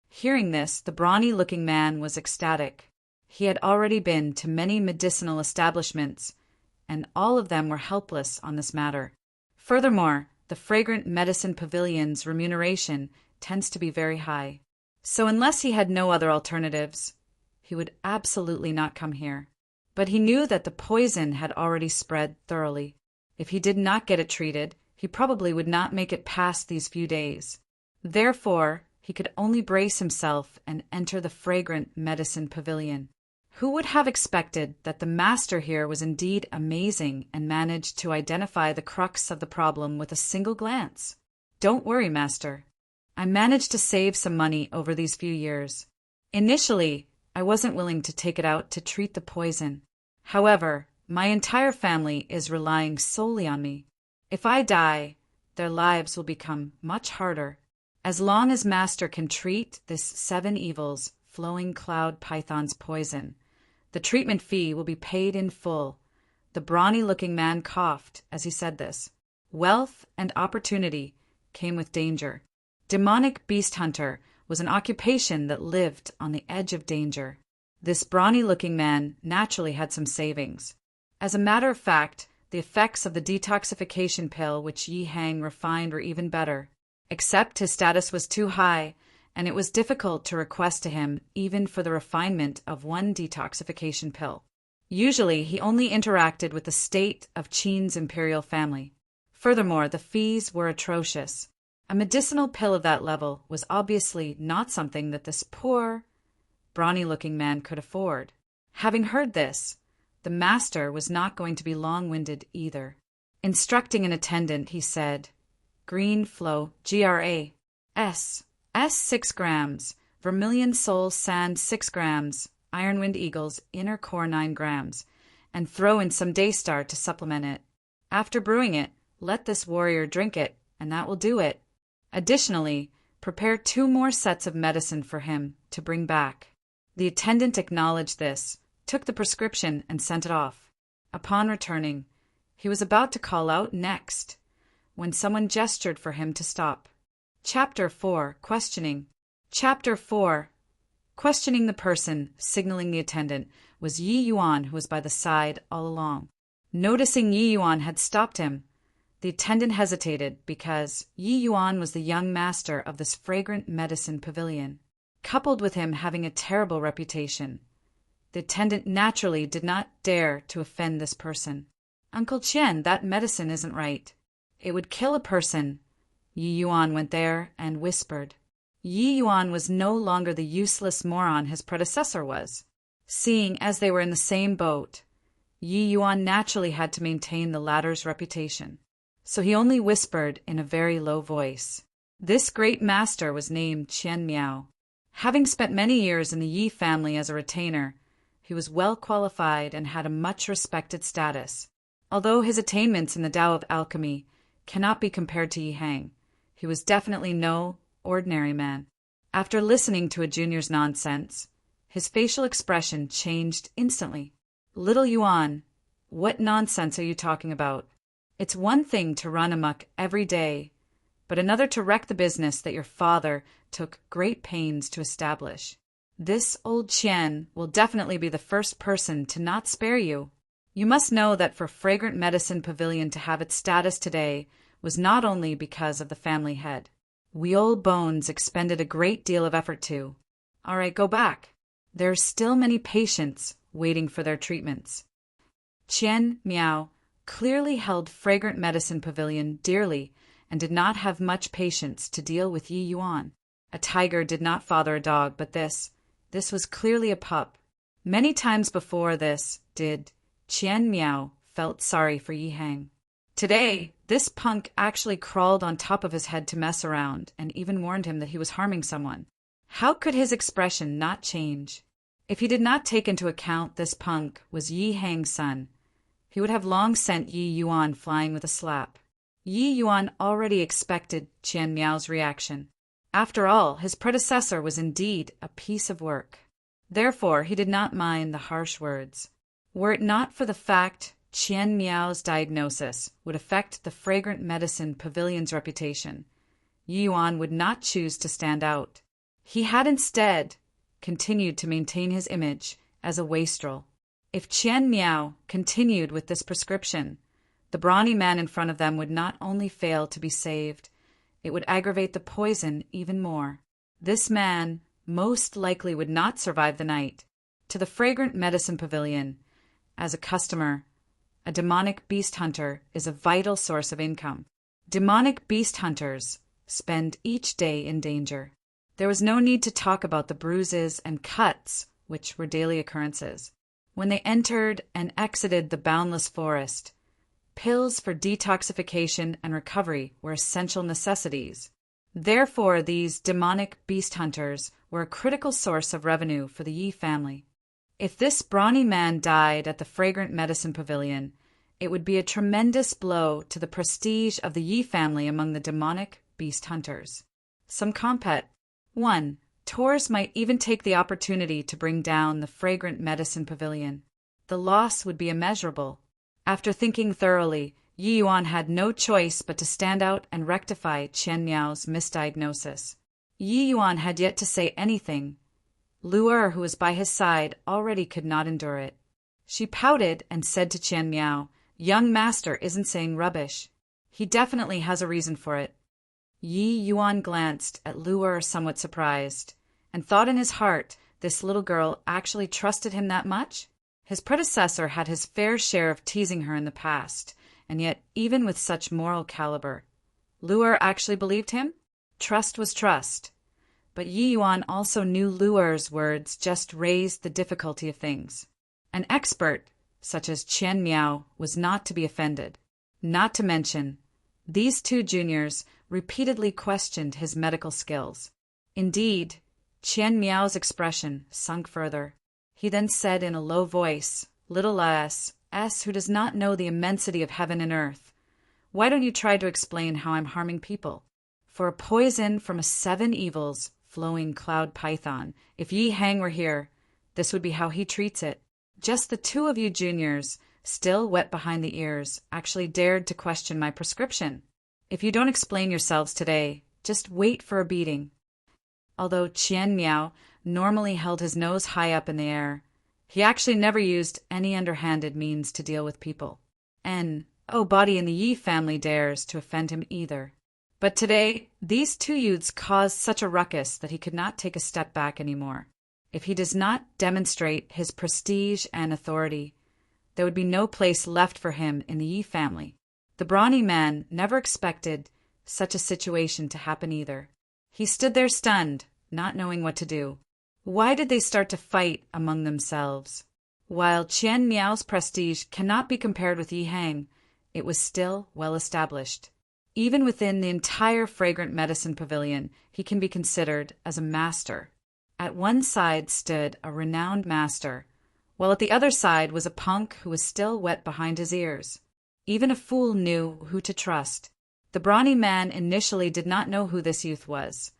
Hearing this, the brawny-looking man was ecstatic. He had already been to many medicinal establishments, and all of them were helpless on this matter. Furthermore, the fragrant medicine pavilion's remuneration tends to be very high. So unless he had no other alternatives, he would absolutely not come here. But he knew that the poison had already spread thoroughly. If he did not get it treated, he probably would not make it past these few days. Therefore, he could only brace himself and enter the fragrant medicine pavilion. Who would have expected that the master here was indeed amazing and managed to identify the crux of the problem with a single glance? "Don't worry, master. I managed to save some money over these few years. Initially, I wasn't willing to take it out to treat the poison. However, my entire family is relying solely on me. If I die, their lives will become much harder. As long as master can treat this 7 evils flowing cloud python's poison, the treatment fee will be paid in full." The brawny-looking man coughed as he said this. Wealth and opportunity came with danger. Demonic beast hunter was an occupation that lived on the edge of danger. This brawny-looking man naturally had some savings. As a matter of fact, the effects of the detoxification pill which Yi Hang refined were even better. Except his status was too high, and it was difficult to request to him even for the refinement of 1 detoxification pill. Usually, he only interacted with the state of Qin's imperial family. Furthermore, the fees were atrocious. A medicinal pill of that level was obviously not something that this poor, brawny-looking man could afford. Having heard this, the master was not going to be long-winded either. Instructing an attendant, he said, "Green flow, GRA, S 6 grams, Vermilion Soul Sand 6 grams, Ironwind Eagles Inner Core 9 grams, and throw in some Daystar to supplement it. After brewing it, let this warrior drink it, and that will do it. Additionally, prepare 2 more sets of medicine for him to bring back." The attendant acknowledged this, took the prescription, and sent it off. Upon returning, he was about to call out next, when someone gestured for him to stop. Chapter 4. Questioning. Chapter 4. Questioning the person, signaling the attendant, was Yi Yuan, who was by the side all along. Noticing Yi Yuan had stopped him, the attendant hesitated because Yi Yuan was the young master of this fragrant medicine pavilion, coupled with him having a terrible reputation. The attendant naturally did not dare to offend this person. "Uncle Qian, that medicine isn't right. It would kill a person." Yi Yuan went there and whispered. Yi Yuan was no longer the useless moron his predecessor was. Seeing as they were in the same boat, Yi Yuan naturally had to maintain the latter's reputation. So he only whispered in a very low voice. This great master was named Qian Miao. Having spent many years in the Yi family as a retainer, he was well qualified and had a much respected status. Although his attainments in the Tao of alchemy cannot be compared to Yi Hang, he was definitely no ordinary man. After listening to a junior's nonsense, his facial expression changed instantly. "Little Yuan, what nonsense are you talking about? It's one thing to run amok every day, but another to wreck the business that your father took great pains to establish. This old Qian will definitely be the first person to not spare you. You must know that for Fragrant Medicine Pavilion to have its status today was not only because of the family head. We old bones expended a great deal of effort too. All right, go back. There are still many patients waiting for their treatments." Qian Miao clearly held Fragrant Medicine Pavilion dearly and did not have much patience to deal with Yi Yuan. A tiger did not father a dog, but this was clearly a pup. Many times before this did Qian Miao felt sorry for Yi Hang. Today, this punk actually crawled on top of his head to mess around and even warned him that he was harming someone. How could his expression not change? If he did not take into account this punk was Yi Hang's son, he would have long sent Yi Yuan flying with a slap. Yi Yuan already expected Qian Miao's reaction. After all, his predecessor was indeed a piece of work. Therefore, he did not mind the harsh words. Were it not for the fact Qian Miao's diagnosis would affect the Fragrant Medicine Pavilion's reputation, Yi Yuan would not choose to stand out. He had instead continued to maintain his image as a wastrel. If Qian Miao continued with this prescription, the brawny man in front of them would not only fail to be saved, it would aggravate the poison even more. This man most likely would not survive the night. To the Fragrant Medicine Pavilion, as a customer, a demonic beast hunter is a vital source of income. Demonic beast hunters spend each day in danger. There was no need to talk about the bruises and cuts, which were daily occurrences. When they entered and exited the boundless forest, pills for detoxification and recovery were essential necessities. Therefore, these demonic beast hunters were a critical source of revenue for the Yi family. If this brawny man died at the Fragrant Medicine Pavilion, it would be a tremendous blow to the prestige of the Yi family among the demonic beast hunters. Some compet. 1. Tours might even take the opportunity to bring down the Fragrant Medicine Pavilion. The loss would be immeasurable. After thinking thoroughly, Yi Yuan had no choice but to stand out and rectify Qian Miao's misdiagnosis. Yi Yuan had yet to say anything. Lu Er, who was by his side, already could not endure it. She pouted and said to Qian Miao, "Young master isn't saying rubbish. He definitely has a reason for it." Yi Yuan glanced at Lu Er somewhat surprised, and thought in his heart this little girl actually trusted him that much? His predecessor had his fair share of teasing her in the past, and yet even with such moral caliber, Lu Er actually believed him? Trust was trust. But Yi Yuan also knew Lu Er's words just raised the difficulty of things. An expert, such as Qian Miao, was not to be offended. Not to mention, these two juniors repeatedly questioned his medical skills. Indeed, Qian Miao's expression sunk further. He then said in a low voice, "Little S, who does not know the immensity of heaven and earth, why don't you try to explain how I'm harming people? For a poison from a 7 evils flowing cloud python, if Yi Hang were here, this would be how he treats it." Just the two of you juniors, still wet behind the ears, actually dared to question my prescription. If you don't explain yourselves today, just wait for a beating. Although Qian Miao normally held his nose high up in the air, he actually never used any underhanded means to deal with people. And nobody in the Yi family dares to offend him either. But today, these two youths caused such a ruckus that he could not take a step back anymore. If he does not demonstrate his prestige and authority, there would be no place left for him in the Yi family. The brawny man never expected such a situation to happen either. He stood there stunned, not knowing what to do. Why did they start to fight among themselves? While Qian Miao's prestige cannot be compared with Yi Hang, it was still well established. Even within the entire fragrant medicine pavilion, he can be considered as a master. At one side stood a renowned master, while at the other side was a punk who was still wet behind his ears. Even a fool knew who to trust. The brawny man initially did not know who this youth was,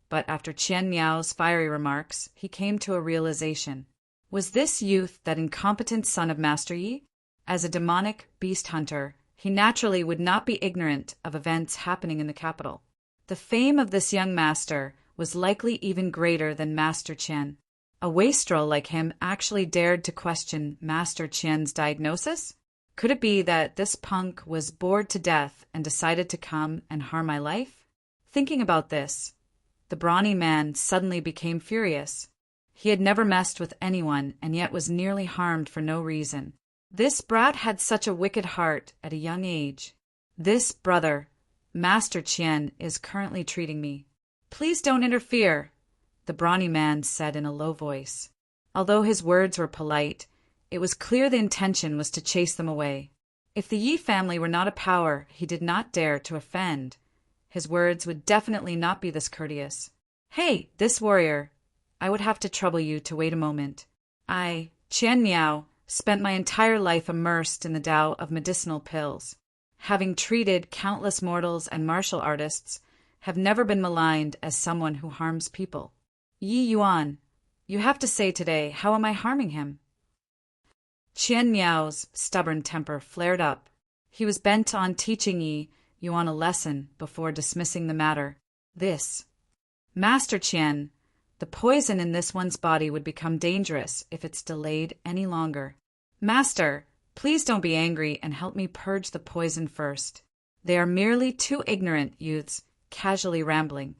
but after Qian Miao's fiery remarks, he came to a realization. Was this youth that incompetent son of Master Yi? As a demonic beast hunter, he naturally would not be ignorant of events happening in the capital. The fame of this young master was likely even greater than Master Qian. A wastrel like him actually dared to question Master Qian's diagnosis? Could it be that this punk was bored to death and decided to come and harm my life? Thinking about this, the brawny man suddenly became furious. He had never messed with anyone and yet was nearly harmed for no reason. This brat had such a wicked heart at a young age. This brother, Master Qian, is currently treating me. Please don't interfere, the brawny man said in a low voice. Although his words were polite, it was clear the intention was to chase them away. If the Yi family were not a power he did not dare to offend, his words would definitely not be this courteous. Hey, this warrior, I would have to trouble you to wait a moment. I, Qian Miao, spent my entire life immersed in the Tao of medicinal pills. Having treated countless mortals and martial artists, have never been maligned as someone who harms people. Yi Yuan, you have to say today, how am I harming him? Qian Miao's stubborn temper flared up. He was bent on teaching Yi Yuan a lesson before dismissing the matter. This, Master Qian, the poison in this one's body would become dangerous if it's delayed any longer. Master, please don't be angry and help me purge the poison first. They are merely two ignorant youths casually rambling.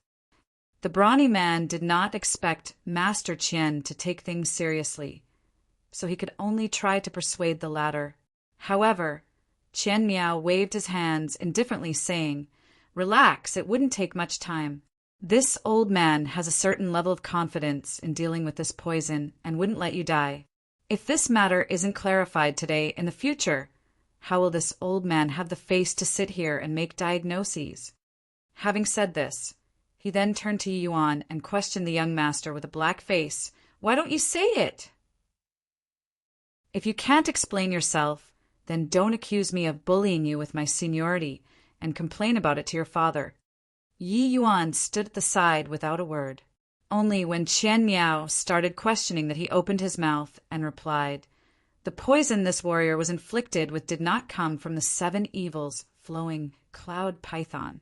The brawny man did not expect Master Qian to take things seriously, so he could only try to persuade the latter. However, Qian Miao waved his hands indifferently, saying, "Relax, it wouldn't take much time. This old man has a certain level of confidence in dealing with this poison and wouldn't let you die. If this matter isn't clarified today, in the future, how will this old man have the face to sit here and make diagnoses?" Having said this, he then turned to Yi Yuan and questioned the young master with a black face. "Why don't you say it? If you can't explain yourself, then don't accuse me of bullying you with my seniority and complain about it to your father." Yi Yuan stood at the side without a word. Only when Qian Miao started questioning that he opened his mouth and replied, "The poison this warrior was inflicted with did not come from the 7 evils flowing cloud python.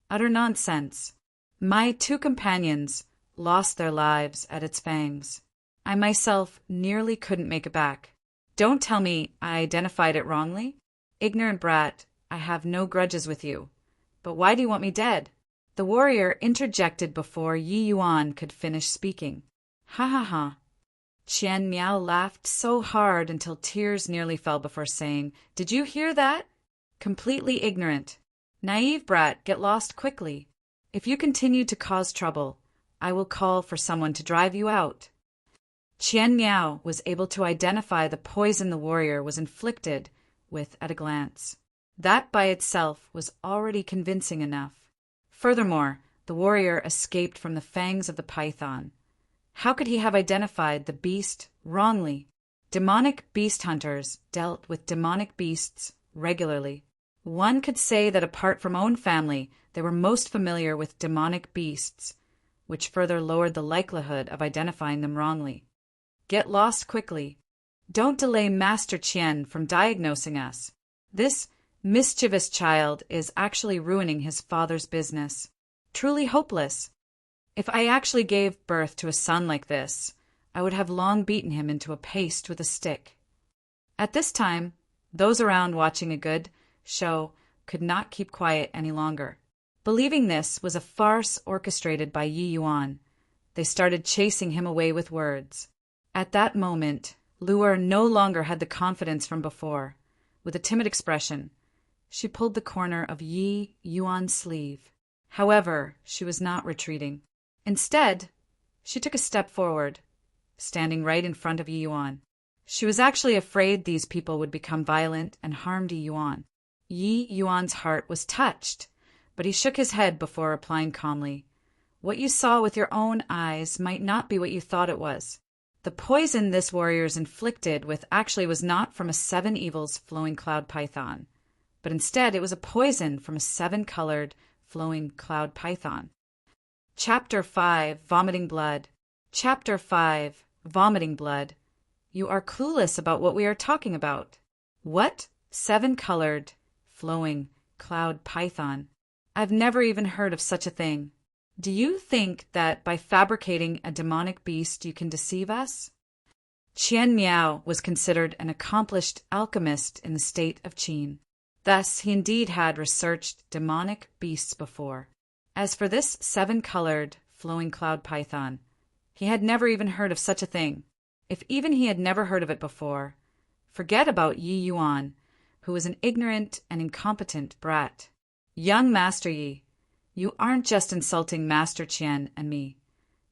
Utter nonsense. My 2 companions lost their lives at its fangs. I myself nearly couldn't make it back. Don't tell me I identified it wrongly. Ignorant brat, I have no grudges with you. But why do you want me dead?" The warrior interjected before Yi Yuan could finish speaking. "Ha ha ha." Qian Miao laughed so hard until tears nearly fell before saying, "Did you hear that? Completely ignorant. Naive brat, get lost quickly. If you continue to cause trouble, I will call for someone to drive you out." Qian Miao was able to identify the poison the warrior was inflicted with at a glance. That by itself was already convincing enough. Furthermore, the warrior escaped from the fangs of the python. How could he have identified the beast wrongly? Demonic beast hunters dealt with demonic beasts regularly. One could say that apart from own family, they were most familiar with demonic beasts, which further lowered the likelihood of identifying them wrongly. Get lost quickly. Don't delay Master Qian from diagnosing us. This mischievous child is actually ruining his father's business. Truly hopeless. If I actually gave birth to a son like this, I would have long beaten him into a paste with a stick." At this time, those around watching a good show could not keep quiet any longer. Believing this was a farce orchestrated by Yi Yuan, they started chasing him away with words. At that moment, Luer no longer had the confidence from before. With a timid expression, she pulled the corner of Yi Yuan's sleeve. However, she was not retreating. Instead, she took a step forward, standing right in front of Yi Yuan. She was actually afraid these people would become violent and harm Yi Yuan. Yi Yuan's heart was touched, but he shook his head before replying calmly, "What you saw with your own eyes might not be what you thought it was. The poison this warrior's inflicted with actually was not from a 7 evils flowing cloud python, but instead it was a poison from a 7-colored flowing cloud python." Chapter 5, Vomiting Blood. Chapter 5, Vomiting Blood. You are clueless about what we are talking about. What? 7-colored flowing cloud python? I've never even heard of such a thing. Do you think that by fabricating a demonic beast you can deceive us? Qian Miao was considered an accomplished alchemist in the state of Qin. Thus, he indeed had researched demonic beasts before. As for this 7-colored flowing cloud python, he had never even heard of such a thing. If even he had never heard of it before, forget about Yi Yuan, who was an ignorant and incompetent brat. Young Master Yi, you aren't just insulting Master Qian and me.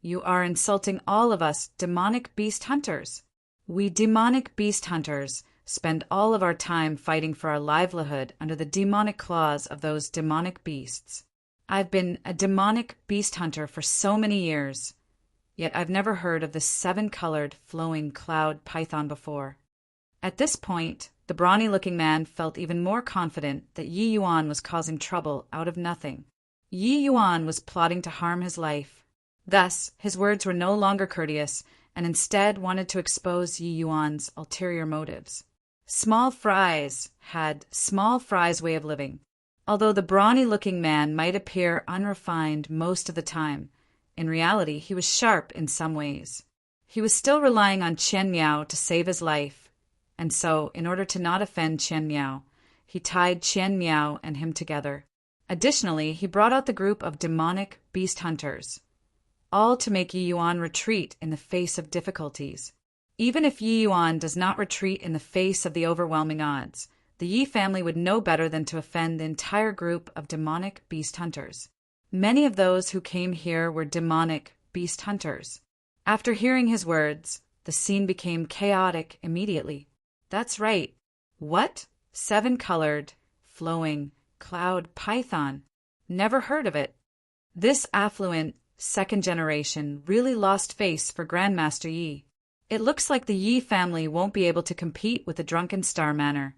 You are insulting all of us demonic beast hunters. We demonic beast hunters spend all of our time fighting for our livelihood under the demonic claws of those demonic beasts. I've been a demonic beast hunter for so many years, yet I've never heard of this 7-colored flowing cloud python before. At this point, the brawny-looking man felt even more confident that Yi Yuan was causing trouble out of nothing. Yi Yuan was plotting to harm his life. Thus, his words were no longer courteous, and instead wanted to expose Yi Yuan's ulterior motives. Small Fry's had Small Fry's way of living. Although the brawny-looking man might appear unrefined most of the time, in reality he was sharp in some ways. He was still relying on Qian Miao to save his life, and so, in order to not offend Qian Miao, he tied Qian Miao and him together. Additionally, he brought out the group of demonic beast hunters, all to make Yi Yuan retreat in the face of difficulties. Even if Yi Yuan does not retreat in the face of the overwhelming odds, the Yi family would know better than to offend the entire group of demonic beast hunters. Many of those who came here were demonic beast hunters. After hearing his words, the scene became chaotic immediately. That's right. What? 7-colored, flowing, cloud python. Never heard of it. This affluent second generation really lost face for Grandmaster Yi. It looks like the Yi family won't be able to compete with the drunken Star Manor,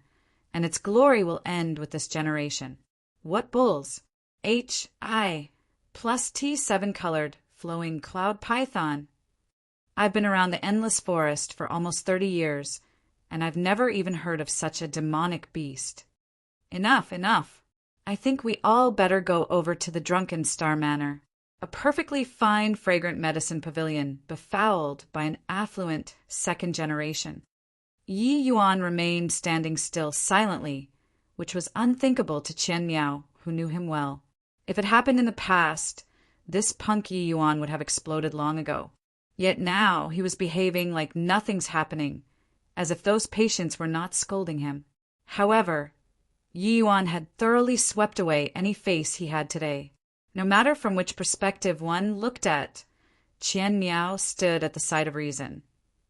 and its glory will end with this generation. What bulls? HI plus T 7-colored, flowing cloud python. I've been around the endless forest for almost 30 years, and I've never even heard of such a demonic beast. Enough, enough. I think we all better go over to the drunken Star Manor, a perfectly fine, fragrant medicine pavilion befouled by an affluent second generation. Yi Yuan remained standing still silently, which was unthinkable to Qian Miao, who knew him well. If it happened in the past, this punk Yi Yuan would have exploded long ago. Yet now he was behaving like nothing's happening, as if those patients were not scolding him. However, Yi Yuan had thoroughly swept away any face he had today. No matter from which perspective one looked at, Qian Miao stood at the side of reason,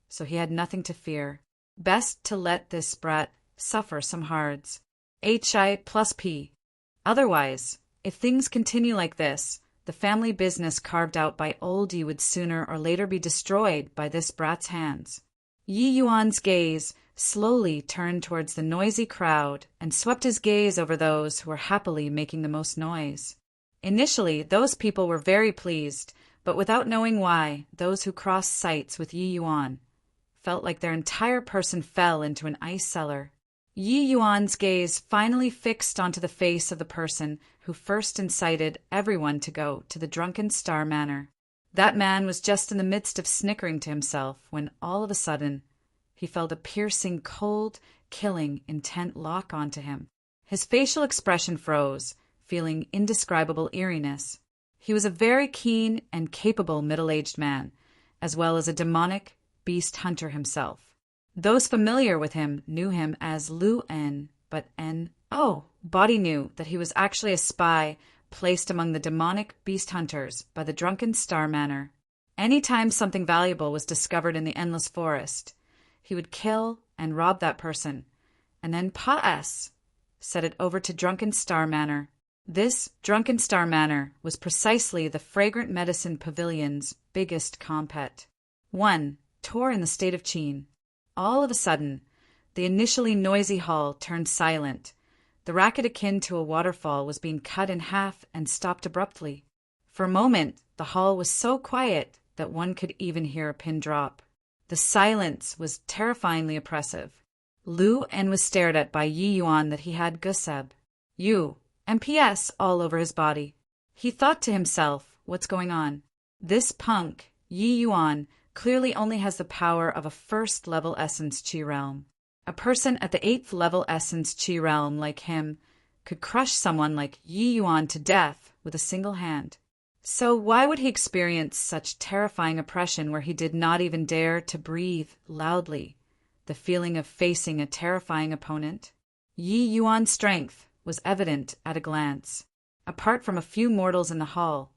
so he had nothing to fear. Best to let this brat suffer some hards. HI plus P. Otherwise, if things continue like this, the family business carved out by old Yi would sooner or later be destroyed by this brat's hands. Yi Yuan's gaze slowly turned towards the noisy crowd and swept his gaze over those who were happily making the most noise. Initially, those people were very pleased, but without knowing why, those who crossed sights with Yi Yuan felt like their entire person fell into an ice cellar. Yi Yuan's gaze finally fixed onto the face of the person who first incited everyone to go to the drunken Star Manor. That man was just in the midst of snickering to himself when all of a sudden he felt a piercing, cold, killing, intent lock onto him. His facial expression froze, feeling indescribable eeriness. He was a very keen and capable middle-aged man, as well as a demonic beast hunter himself. Those familiar with him knew him as Lu En, but Body knew that he was actually a spy placed among the demonic beast hunters by the Drunken Star Manor. Any time something valuable was discovered in the Endless Forest, he would kill and rob that person, and then set it over to Drunken Star Manor. This Drunken Star Manor was precisely the Fragrant Medicine Pavilion's biggest compet. 1. Tor in the state of Qin. All of a sudden, the initially noisy hall turned silent. The racket akin to a waterfall was being cut in half and stopped abruptly. For a moment, the hall was so quiet that one could even hear a pin drop. The silence was terrifyingly oppressive. Lu En was stared at by Yi Yuan that he had Guseb, MPS all over his body. He thought to himself, what's going on? This punk, Yi Yuan, clearly only has the power of a first-level Essence Qi realm. A person at the 8th level Essence Qi realm like him could crush someone like Yi Yuan to death with a single hand. So why would he experience such terrifying oppression where he did not even dare to breathe loudly? The feeling of facing a terrifying opponent? Yi Yuan's strength was evident at a glance. Apart from a few mortals in the hall,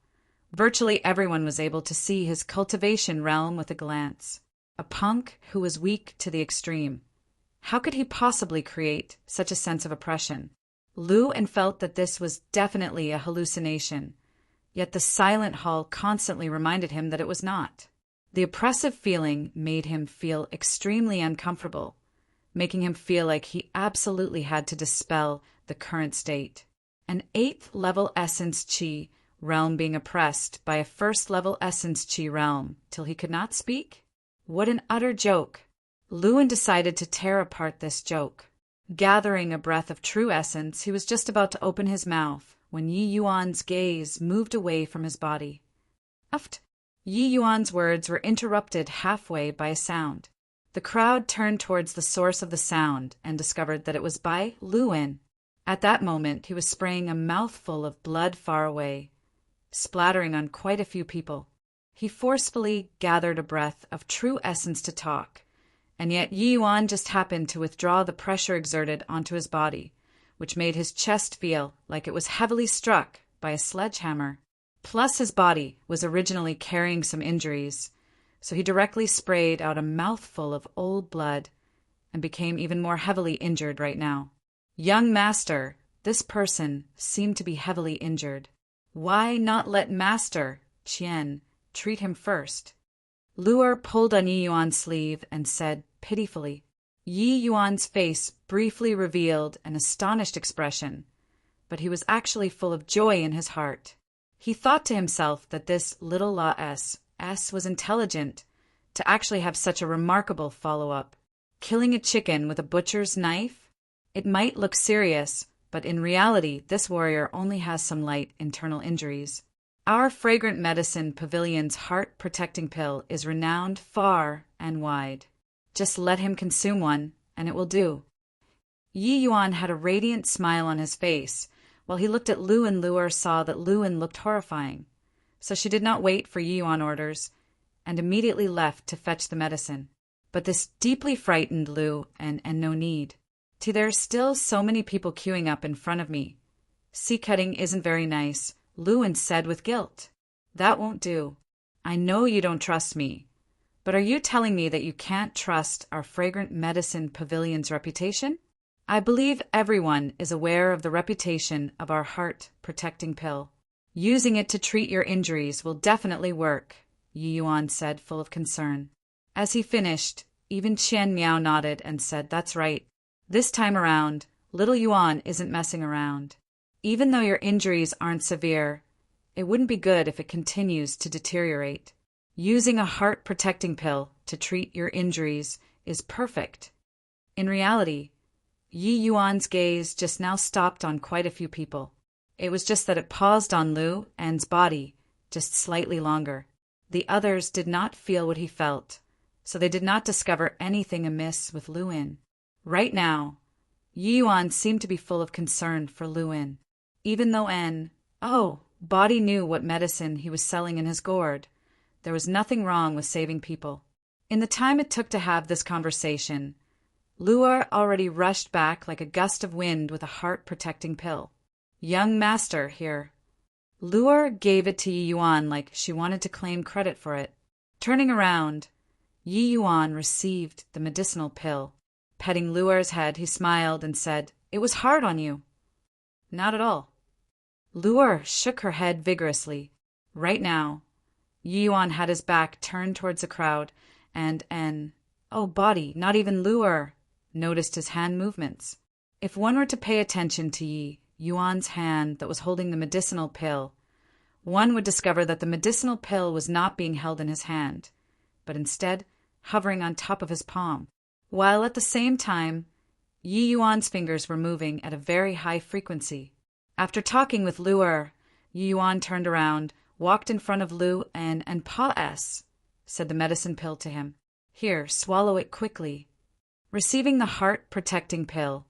virtually everyone was able to see his cultivation realm with a glance. A punk who was weak to the extreme. How could he possibly create such a sense of oppression? Lu En felt that this was definitely a hallucination, yet the silent hall constantly reminded him that it was not. The oppressive feeling made him feel extremely uncomfortable, making him feel like he absolutely had to dispel the current state. An 8th level Essence Qi realm being oppressed by a 1st level Essence Qi realm till he could not speak? What an utter joke! Lu En decided to tear apart this joke. Gathering a breath of true essence, he was just about to open his mouth when Yi Yuan's gaze moved away from his body. Uft! Yi Yuan's words were interrupted halfway by a sound. The crowd turned towards the source of the sound and discovered that it was by Lu En. At that moment, he was spraying a mouthful of blood far away, splattering on quite a few people. He forcefully gathered a breath of true essence to talk, and yet Yi Yuan just happened to withdraw the pressure exerted onto his body, which made his chest feel like it was heavily struck by a sledgehammer. Plus his body was originally carrying some injuries, so he directly sprayed out a mouthful of old blood and became even more heavily injured right now. Young Master, this person seemed to be heavily injured. Why not let Master, Qian, treat him first? Luer pulled on Yi Yuan's sleeve and said pitifully. Yi Yuan's face briefly revealed an astonished expression, but he was actually full of joy in his heart. He thought to himself that this little La S was intelligent to actually have such a remarkable follow-up. Killing a chicken with a butcher's knife? It might look serious, but in reality this warrior only has some light internal injuries. Our Fragrant Medicine Pavilion's heart-protecting pill is renowned far and wide. Just let him consume one, and it will do. Yi Yuan had a radiant smile on his face, while he looked at Lu En. Luer saw that Lu En looked horrifying, so she did not wait for Yi Yuan orders, and immediately left to fetch the medicine. But this deeply frightened Lu En, and no need. There are still so many people queuing up in front of me. Sea cutting isn't very nice, Lu En said with guilt. That won't do. I know you don't trust me, but are you telling me that you can't trust our Fragrant Medicine Pavilion's reputation? I believe everyone is aware of the reputation of our heart-protecting pill. Using it to treat your injuries will definitely work, Yi Yuan said, full of concern. As he finished, even Qian Miao nodded and said, that's right. This time around, little Yuan isn't messing around. Even though your injuries aren't severe, it wouldn't be good if it continues to deteriorate. Using a heart-protecting pill to treat your injuries is perfect. In reality, Yi Yuan's gaze just now stopped on quite a few people. It was just that it paused on Lu En's body just slightly longer. The others did not feel what he felt, so they did not discover anything amiss with Luin. Right now, Yi Yuan seemed to be full of concern for Luin, even though body knew what medicine he was selling in his gourd. There was nothing wrong with saving people. In the time it took to have this conversation, Luer already rushed back like a gust of wind with a heart-protecting pill. "Young master, here." Luer gave it to Yi Yuan like she wanted to claim credit for it. Turning around, Yi Yuan received the medicinal pill. Petting Luer's head, he smiled and said, "It was hard on you." "Not at all." Luer shook her head vigorously. Right now, Yi Yuan had his back turned towards the crowd, and body, not even Luer, noticed his hand movements. If one were to pay attention to Yi Yuan's hand that was holding the medicinal pill, one would discover that the medicinal pill was not being held in his hand, but instead hovering on top of his palm, while at the same time, Yi Yuan's fingers were moving at a very high frequency. After talking with Luer, Yi Yuan turned around, walked in front of Lu and Pa-S, said the medicine pill to him. "Here, swallow it quickly." Receiving the heart-protecting pill,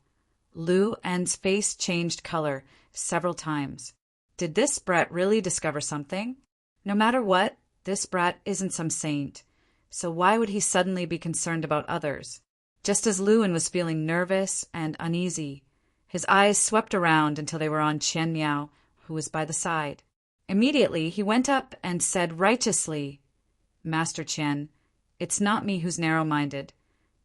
Lu En's face changed color several times. Did this brat really discover something? No matter what, this brat isn't some saint, so why would he suddenly be concerned about others? Just as Luin was feeling nervous and uneasy, his eyes swept around until they were on Qian Miao, who was by the side. Immediately, he went up and said righteously, "Master Qian, it's not me who's narrow-minded,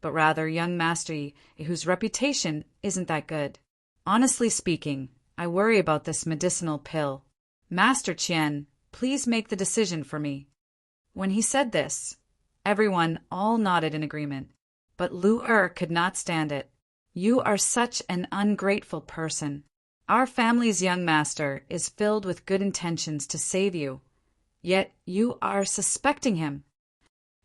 but rather young Master Yi, whose reputation isn't that good. Honestly speaking, I worry about this medicinal pill. Master Qian, please make the decision for me." When he said this, everyone all nodded in agreement, but Luer could not stand it. "You are such an ungrateful person. Our family's young master is filled with good intentions to save you, yet you are suspecting him."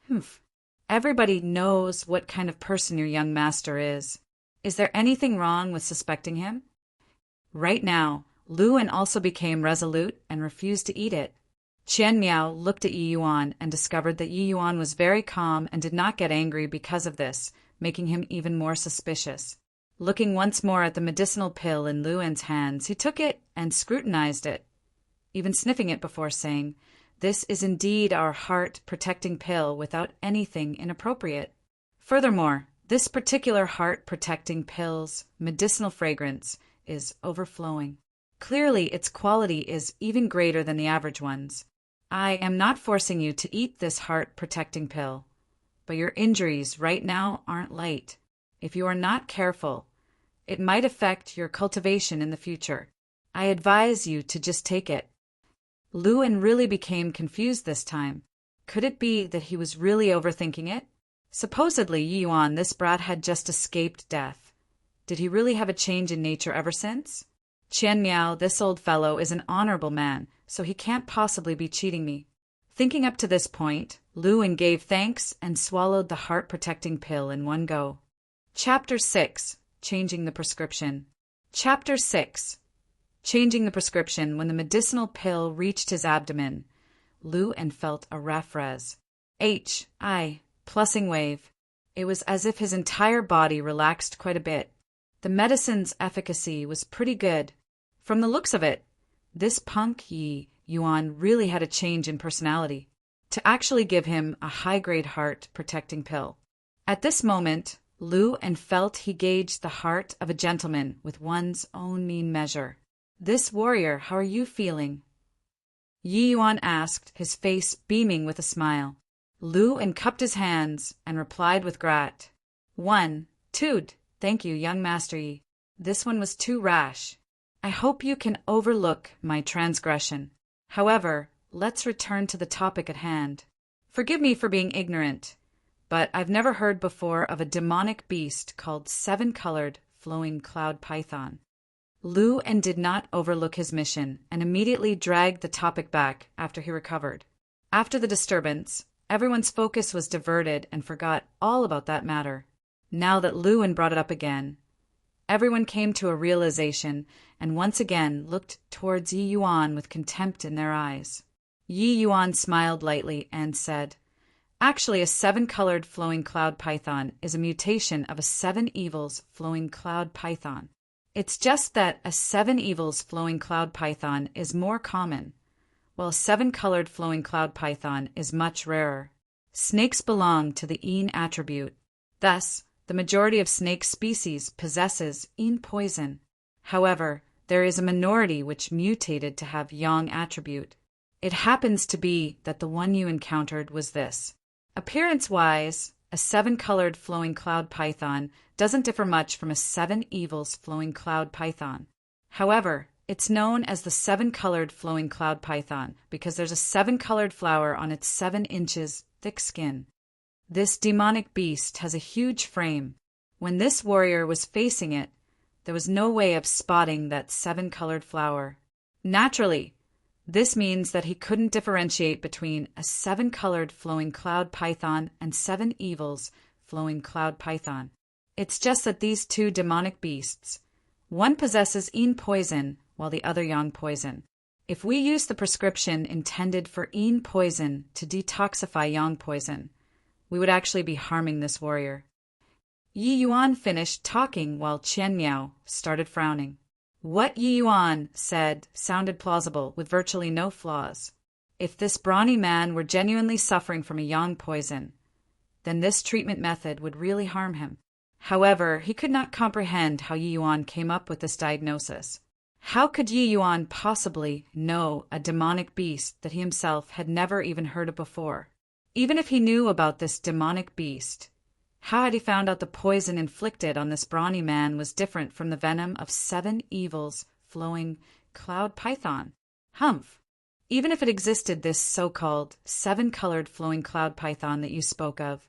"Humph. Everybody knows what kind of person your young master is. Is there anything wrong with suspecting him?" Right now, Luin also became resolute and refused to eat it. Qian Miao looked at Yi Yuan and discovered that Yi Yuan was very calm and did not get angry because of this, making him even more suspicious. Looking once more at the medicinal pill in Luin's hands, he took it and scrutinized it, even sniffing it before saying, "This is indeed our heart-protecting pill without anything inappropriate." Furthermore, this particular heart-protecting pill's medicinal fragrance is overflowing. Clearly, its quality is even greater than the average ones. I am not forcing you to eat this heart-protecting pill, but your injuries right now aren't light. If you are not careful, it might affect your cultivation in the future. I advise you to just take it. Luin really became confused this time. Could it be that he was really overthinking it? Supposedly, Yi Yuan, this brat, had just escaped death. Did he really have a change in nature ever since? Qian Miao, this old fellow, is an honorable man, so he can't possibly be cheating me. Thinking up to this point, Luin gave thanks and swallowed the heart-protecting pill in one go. Chapter 6. Changing the Prescription. Chapter 6. Changing the prescription. When the medicinal pill reached his abdomen, Luin felt a raphrez. Plussing wave. It was as if his entire body relaxed quite a bit. The medicine's efficacy was pretty good. From the looks of it, this punk Yi Yuan really had a change in personality to actually give him a high-grade heart-protecting pill. At this moment, Luin felt he gauged the heart of a gentleman with one's own mean measure. "This warrior, how are you feeling?" Yi Yuan asked, his face beaming with a smile. Luin cupped his hands and replied with grat. Thank you, young Master Yi. This one was too rash. I hope you can overlook my transgression. However, let's return to the topic at hand. Forgive me for being ignorant, but I've never heard before of a demonic beast called seven-colored flowing cloud python. Luin did not overlook his mission and immediately dragged the topic back after he recovered. After the disturbance, everyone's focus was diverted and forgot all about that matter. Now that Luin brought it up again, everyone came to a realization and once again looked towards Yi Yuan with contempt in their eyes. Yi Yuan smiled lightly and said, "Actually, a seven-colored flowing cloud python is a mutation of a seven evils flowing cloud python. It's just that a seven evils flowing cloud python is more common, while a seven-colored flowing cloud python is much rarer. Snakes belong to the Yin attribute. Thus, the majority of snake species possesses Yin poison. However, there is a minority which mutated to have Yang attribute. It happens to be that the one you encountered was this. Appearance-wise, a seven-colored flowing cloud python doesn't differ much from a seven evils flowing cloud python. However, it's known as the seven-colored flowing cloud python because there's a seven-colored flower on its 7 inches thick skin. This demonic beast has a huge frame. When this warrior was facing it, there was no way of spotting that seven-colored flower. Naturally, this means that he couldn't differentiate between a seven-colored flowing cloud python and seven evils flowing cloud python. It's just that these two demonic beasts, one possesses Yin poison while the other Yang poison. If we use the prescription intended for Yin poison to detoxify Yang poison, we would actually be harming this warrior." Yi Yuan finished talking while Qian Miao started frowning. What Yi Yuan said sounded plausible with virtually no flaws. If this brawny man were genuinely suffering from a Yang poison, then this treatment method would really harm him. However, he could not comprehend how Yi Yuan came up with this diagnosis. How could Yi Yuan possibly know a demonic beast that he himself had never even heard of before? Even if he knew about this demonic beast, how had he found out the poison inflicted on this brawny man was different from the venom of seven evils flowing cloud python? Humph! Even if it existed, this so-called seven-colored flowing cloud python that you spoke of,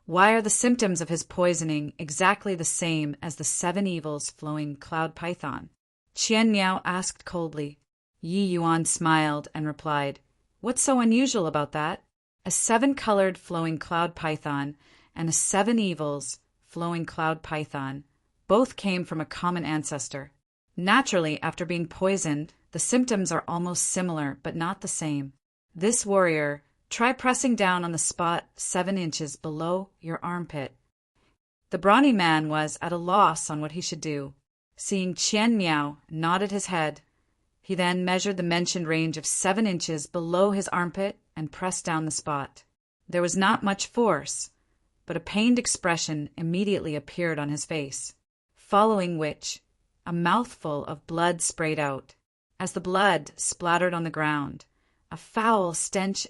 why are the symptoms of his poisoning exactly the same as the seven evils flowing cloud python? Qian Miao asked coldly. Yi Yuan smiled and replied, "What's so unusual about that? A seven-colored flowing cloud python and a seven evils flowing cloud python both came from a common ancestor. Naturally, after being poisoned, the symptoms are almost similar but not the same. This warrior, try pressing down on the spot 7 inches below your armpit." The brawny man was at a loss on what he should do. Seeing Qian Miao nodded his head, he then measured the mentioned range of 7 inches below his armpit and pressed down the spot. There was not much force, but a pained expression immediately appeared on his face, following which a mouthful of blood sprayed out. As the blood splattered on the ground, a foul stench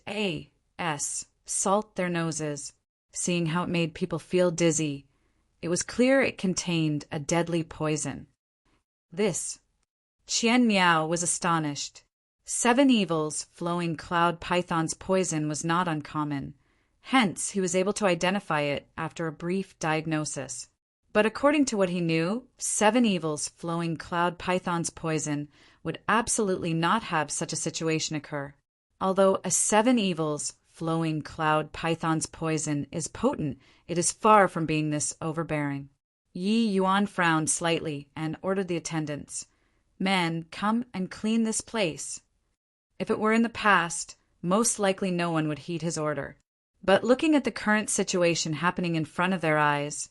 salt their noses. Seeing how it made people feel dizzy, it was clear it contained a deadly poison. This. Qian Miao was astonished. Seven evils flowing cloud python's poison was not uncommon. Hence, he was able to identify it after a brief diagnosis. But according to what he knew, seven evils flowing cloud python's poison would absolutely not have such a situation occur. Although a seven evils flowing cloud python's poison is potent, it is far from being this overbearing. Yi Yuan frowned slightly and ordered the attendants, "Men, come and clean this place." If it were in the past, most likely no one would heed his order. But looking at the current situation happening in front of their eyes,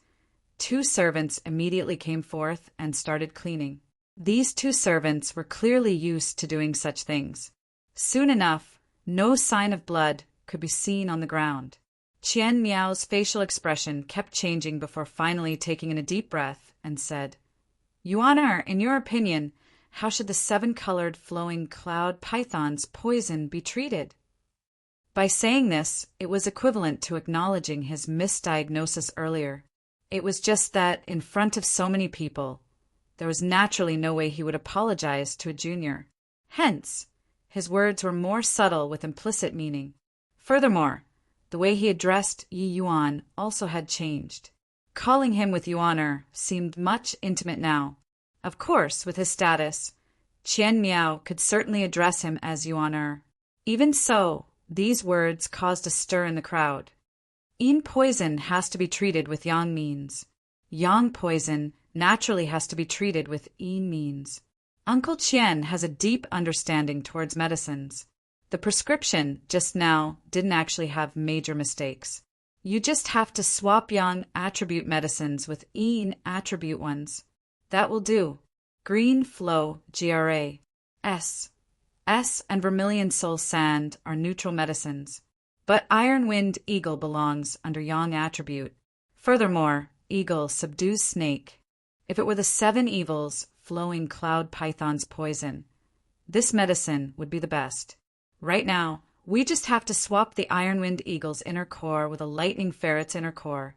2 servants immediately came forth and started cleaning. These 2 servants were clearly used to doing such things. Soon enough, no sign of blood could be seen on the ground. Qian Miao's facial expression kept changing before finally taking in a deep breath and said, "Yuan, in your opinion, how should the 7-colored flowing cloud python's poison be treated?" By saying this, it was equivalent to acknowledging his misdiagnosis earlier. It was just that, in front of so many people, there was naturally no way he would apologize to a junior. Hence, his words were more subtle with implicit meaning. Furthermore, the way he addressed Yi Yuan also had changed. Calling him with Yuaner seemed much intimate now. Of course, with his status, Qian Miao could certainly address him as Yuaner. Even so, these words caused a stir in the crowd. Yin poison has to be treated with Yang means. Yang poison naturally has to be treated with Yin means. Uncle Qian has a deep understanding towards medicines. The prescription just now didn't actually have major mistakes. You just have to swap yang attribute medicines with yin attribute ones. That will do. Green Flow GRA. S and Vermilion Soul Sand are neutral medicines. But Iron Wind Eagle belongs under yang attribute. Furthermore, Eagle subdues Snake. If it were the 7 evils, Flowing Cloud Python's poison, this medicine would be the best. Right now, we just have to swap the Iron Wind Eagle's inner core with a Lightning Ferret's inner core,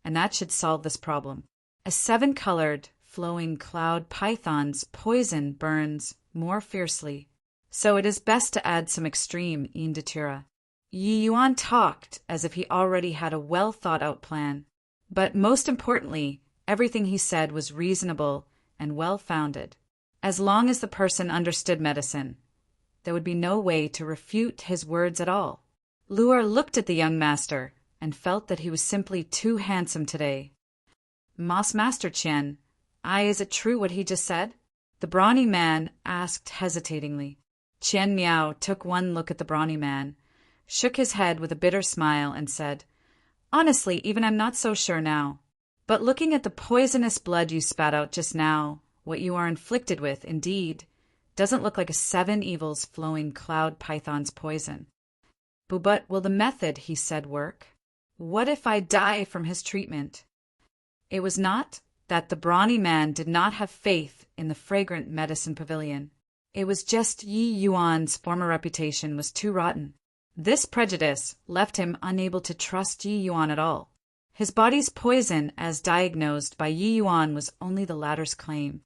and that should solve this problem. A 7-colored, Flowing Cloud Python's poison burns more fiercely, so it is best to add some extreme yin datura. Yi Yuan talked as if he already had a well-thought-out plan, but most importantly, everything he said was reasonable and well-founded. As long as the person understood medicine, there would be no way to refute his words at all. Luer looked at the young master and felt that he was simply too handsome today. Master Chen, is it true what he just said? The brawny man asked hesitatingly. Chen Miao took one look at the brawny man, shook his head with a bitter smile, and said, Honestly, even I'm not so sure now. But looking at the poisonous blood you spat out just now, what you are inflicted with, indeed, doesn't look like a 7 evils Flowing Cloud Python's poison. But will the method, he said, work? What if I die from his treatment? It was not that the brawny man did not have faith in the fragrant medicine pavilion. It was just Yi Yuan's former reputation was too rotten. This prejudice left him unable to trust Yi Yuan at all. His body's poison, as diagnosed by Yi Yuan, was only the latter's claim.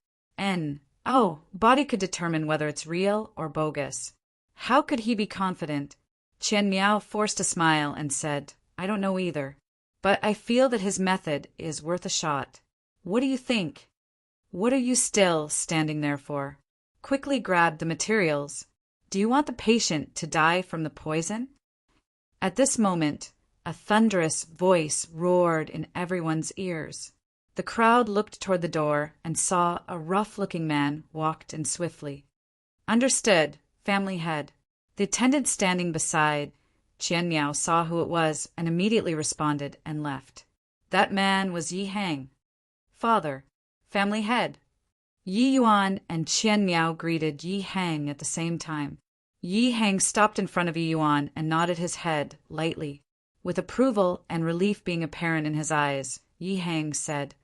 Body could determine whether it's real or bogus. How could he be confident? Chen Miao forced a smile and said, I don't know either, but I feel that his method is worth a shot. What do you think? What are you still standing there for? Quickly grab the materials. Do you want the patient to die from the poison? At this moment, a thunderous voice roared in everyone's ears. The crowd looked toward the door and saw a rough-looking man walked in swiftly. Understood, family head. The attendant standing beside Qian Miao saw who it was and immediately responded and left. That man was Yi Hang. Father, family head. Yi Yuan and Qian Miao greeted Yi Hang at the same time. Yi Hang stopped in front of Yi Yuan and nodded his head lightly. With approval and relief being apparent in his eyes, Yi Hang said,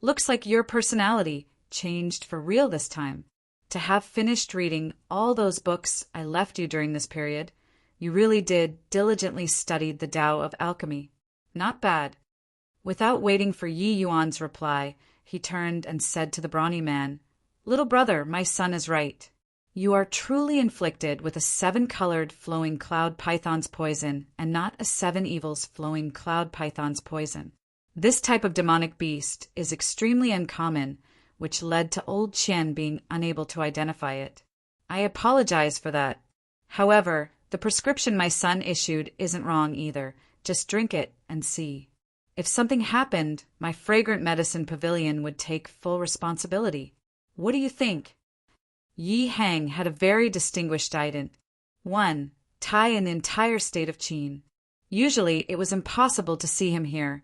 Looks like your personality changed for real this time. To have finished reading all those books I left you during this period, you really did diligently study the Tao of alchemy. Not bad. Without waiting for Yi Yuan's reply, he turned and said to the brawny man, Little brother, my son is right. You are truly inflicted with a 7-colored Flowing Cloud Python's poison and not a 7 evils Flowing Cloud Python's poison. This type of demonic beast is extremely uncommon, which led to old Qian being unable to identify it. I apologize for that. However, the prescription my son issued isn't wrong either. Just drink it and see. If something happened, my fragrant medicine pavilion would take full responsibility. What do you think? Yi Hang had a very distinguished ident. 1. Tai in the entire state of Qin. Usually it was impossible to see him here,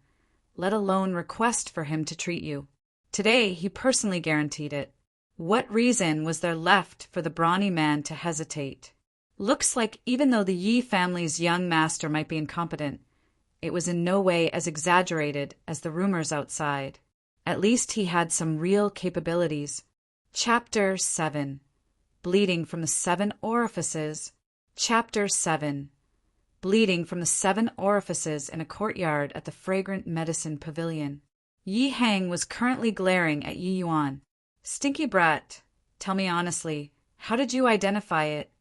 let alone request for him to treat you. Today he personally guaranteed it. What reason was there left for the brawny man to hesitate? Looks like even though the Yi family's young master might be incompetent, it was in no way as exaggerated as the rumors outside. At least he had some real capabilities. Chapter 7. Bleeding from the 7 orifices. Chapter 7. Bleeding from the 7 orifices in a courtyard at the fragrant medicine pavilion. Yi Hang was currently glaring at Yi Yuan. Stinky brat, tell me honestly, how did you identify it?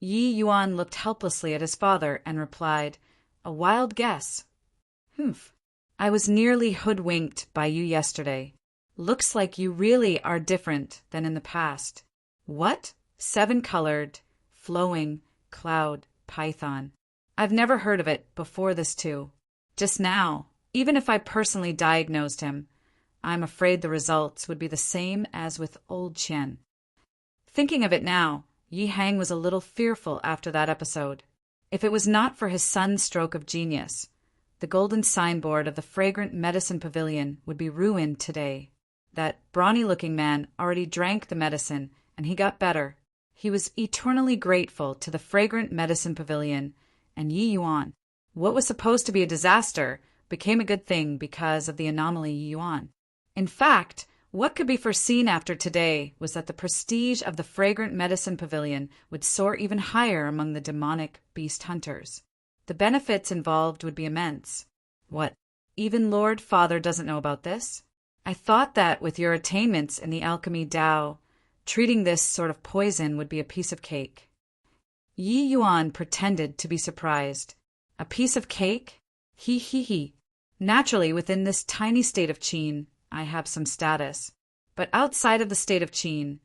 Yi Yuan looked helplessly at his father and replied, A wild guess. I was nearly hoodwinked by you yesterday. Looks like you really are different than in the past. What? 7-colored, flowing, cloud, python. I've never heard of it before this too. Just now, even if I personally diagnosed him, I'm afraid the results would be the same as with old Qian. Thinking of it now, Yi Hang was a little fearful after that episode. If it was not for his son's stroke of genius, the golden signboard of the fragrant medicine pavilion would be ruined today. That brawny-looking man already drank the medicine, and he got better. He was eternally grateful to the fragrant medicine pavilion, and Yi Yuan. What was supposed to be a disaster became a good thing because of the anomaly Yi Yuan. In fact, what could be foreseen after today was that the prestige of the fragrant medicine pavilion would soar even higher among the demonic beast hunters. The benefits involved would be immense. What, even Lord Father doesn't know about this? I thought that with your attainments in the alchemy Tao, treating this sort of poison would be a piece of cake. Yi Yuan pretended to be surprised. A piece of cake? He. Naturally, within this tiny state of Qin, I have some status. But outside of the state of Qin,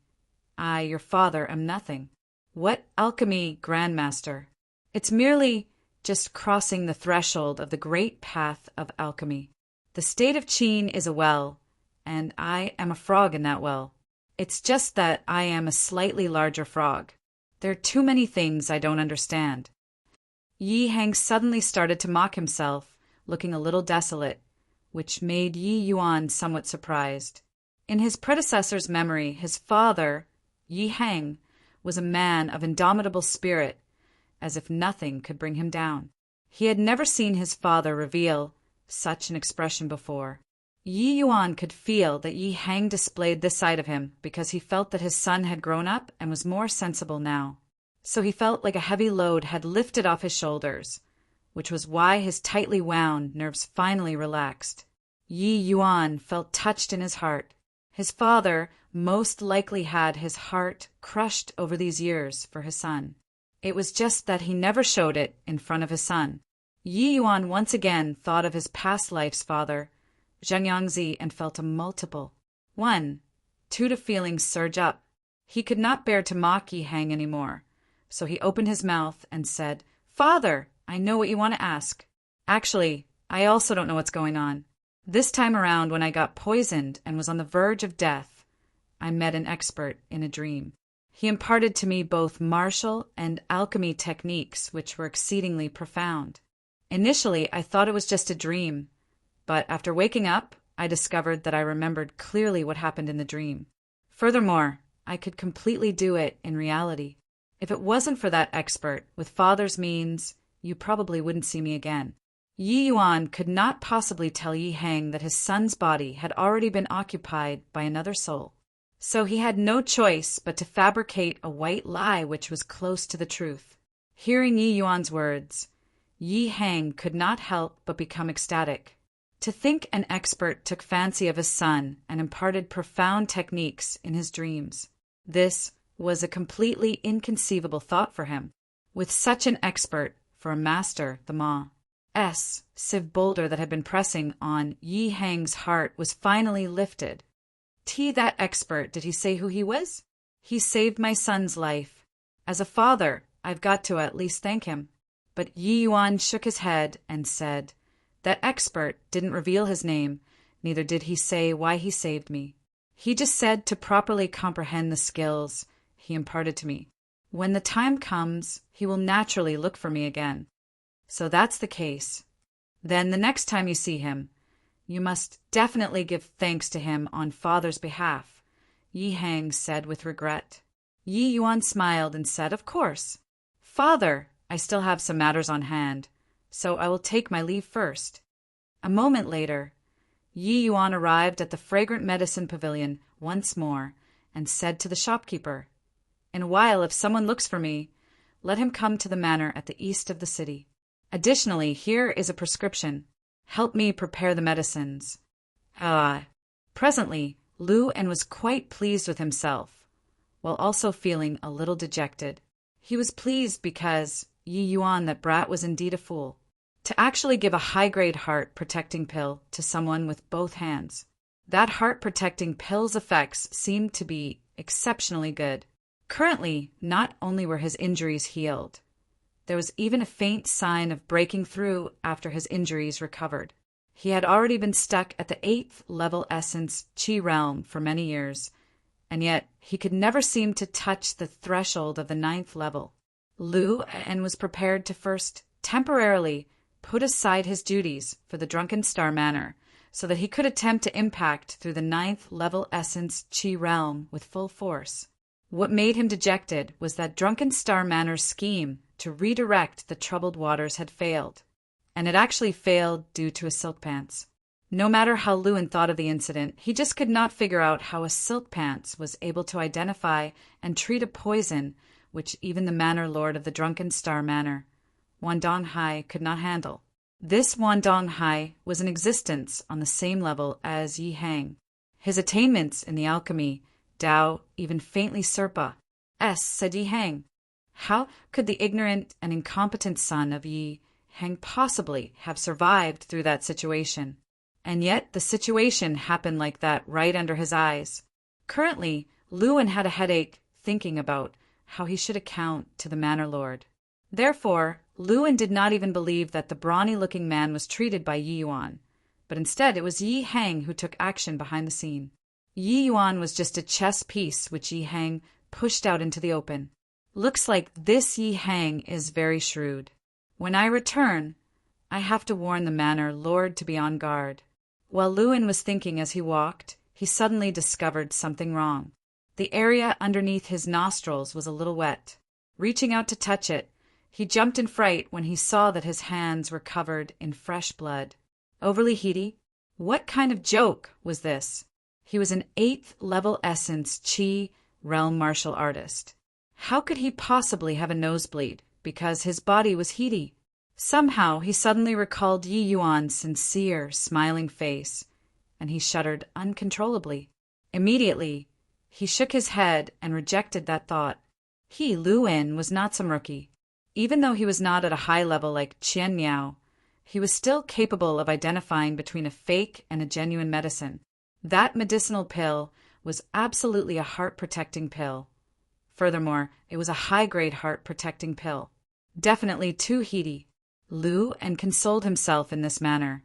I, your father, am nothing. What alchemy, Grandmaster? It's merely just crossing the threshold of the great path of alchemy. The state of Qin is a well, and I am a frog in that well. It's just that I am a slightly larger frog. There are too many things I don't understand. Yi Hang suddenly started to mock himself, looking a little desolate, which made Yi Yuan somewhat surprised. In his predecessor's memory, his father, Yi Hang, was a man of indomitable spirit, as if nothing could bring him down. He had never seen his father reveal such an expression before. Yi Yuan could feel that Yi Hang displayed this side of him because he felt that his son had grown up and was more sensible now. So he felt like a heavy load had lifted off his shoulders, which was why his tightly wound nerves finally relaxed. Yi Yuan felt touched in his heart. His father most likely had his heart crushed over these years for his son. It was just that he never showed it in front of his son. Yi Yuan once again thought of his past life's father, Zheng Yangzi, and felt a multiple. 1, 2 to feelings surge up. He could not bear to mock Yi Hang anymore, so he opened his mouth and said, "Father, I know what you want to ask. Actually, I also don't know what's going on. This time around, when I got poisoned and was on the verge of death, I met an expert in a dream. He imparted to me both martial and alchemy techniques, which were exceedingly profound. Initially, I thought it was just a dream, but after waking up, I discovered that I remembered clearly what happened in the dream. Furthermore, I could completely do it in reality. If it wasn't for that expert, with father's means, you probably wouldn't see me again." Yi Yuan could not possibly tell Yi Hang that his son's body had already been occupied by another soul. So he had no choice but to fabricate a white lie which was close to the truth. Hearing Yi Yuan's words, Yi Hang could not help but become ecstatic. To think an expert took fancy of his son and imparted profound techniques in his dreams. This was a completely inconceivable thought for him. With such an expert for a master, the Ma's sieve boulder that had been pressing on Yi Hang's heart was finally lifted. That expert, did he say who he was? He saved my son's life. As a father, I've got to at least thank him. But Yi Yuan shook his head and said, "That expert didn't reveal his name, neither did he say why he saved me. He just said to properly comprehend the skills he imparted to me. When the time comes, he will naturally look for me again. So that's the case. Then the next time you see him, you must definitely give thanks to him on father's behalf," Yi Hang said with regret. Yi Yuan smiled and said, "Of course. Father, I still have some matters on hand, so I will take my leave first." A moment later, Yi Yuan arrived at the fragrant medicine pavilion once more and said to the shopkeeper, "In a while, if someone looks for me, let him come to the manor at the east of the city. Additionally, here is a prescription. Help me prepare the medicines." Presently, Lu En was quite pleased with himself, while also feeling a little dejected. He was pleased because Yi Yuan, that brat, was indeed a fool. To actually give a high-grade heart-protecting pill to someone with both hands. That heart-protecting pill's effects seemed to be exceptionally good. Currently, not only were his injuries healed, there was even a faint sign of breaking through after his injuries recovered. He had already been stuck at the 8th level essence Qi realm for many years, and yet he could never seem to touch the threshold of the 9th level. Lu En was prepared to first temporarily put aside his duties for the Drunken Star Manor so that he could attempt to impact through the 9th level essence Qi realm with full force. What made him dejected was that Drunken Star Manor's scheme to redirect the troubled waters had failed, and it actually failed due to his silk pants. No matter how Lewin thought of the incident, he just could not figure out how a silk pants was able to identify and treat a poison which even the Manor Lord of the Drunken Star Manor, Wandong Hai, could not handle. This Wandong Hai was in existence on the same level as Yi Hang. His attainments in the alchemy, Tao, even faintly Serpa, said Yi Hang. How could the ignorant and incompetent son of Yi Hang possibly have survived through that situation? And yet the situation happened like that right under his eyes. Currently, Lewin had a headache thinking about how he should account to the Manor Lord. Therefore, Lewin did not even believe that the brawny-looking man was treated by Yi Yuan, but instead it was Yi Hang who took action behind the scene. Yi Yuan was just a chess piece which Yi Hang pushed out into the open. Looks like this Yi Hang is very shrewd. When I return, I have to warn the Manor Lord to be on guard. While Lewin was thinking as he walked, he suddenly discovered something wrong. The area underneath his nostrils was a little wet. Reaching out to touch it, he jumped in fright when he saw that his hands were covered in fresh blood. Overly heaty? What kind of joke was this? He was an 8th level essence Qi realm martial artist. How could he possibly have a nosebleed because his body was heaty? Somehow he suddenly recalled Yi Yuan's sincere, smiling face, and he shuddered uncontrollably. Immediately, he shook his head and rejected that thought. He, Lewin, was not some rookie. Even though he was not at a high level like Qian Miao, he was still capable of identifying between a fake and a genuine medicine. That medicinal pill was absolutely a heart-protecting pill. Furthermore, it was a high-grade heart-protecting pill. Definitely too heaty. Lu En consoled himself in this manner,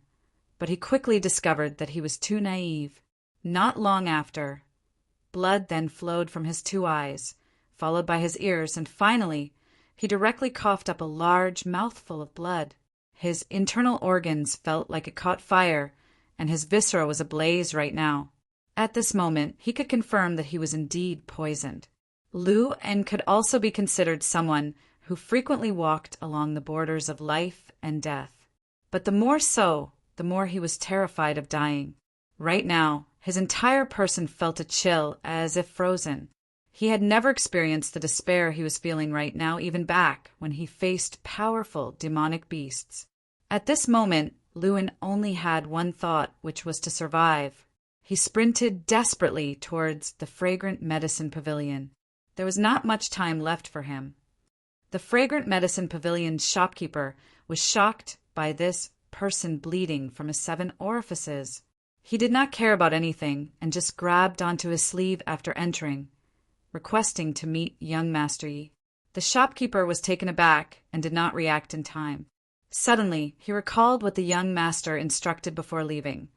but he quickly discovered that he was too naive. Not long after, blood then flowed from his 2 eyes, followed by his ears, and finally, he directly coughed up a large mouthful of blood. His internal organs felt like it caught fire, and his viscera was ablaze right now. At this moment, he could confirm that he was indeed poisoned. Lu En could also be considered someone who frequently walked along the borders of life and death. But the more so, the more he was terrified of dying. Right now, his entire person felt a chill as if frozen. He had never experienced the despair he was feeling right now, even back when he faced powerful demonic beasts. At this moment, Lewin only had one thought, which was to survive. He sprinted desperately towards the Fragrant Medicine Pavilion. There was not much time left for him. The Fragrant Medicine Pavilion's shopkeeper was shocked by this person bleeding from his 7 orifices. He did not care about anything and just grabbed onto his sleeve after entering, requesting to meet young Master Yi. The shopkeeper was taken aback and did not react in time. Suddenly, he recalled what the young master instructed before leaving,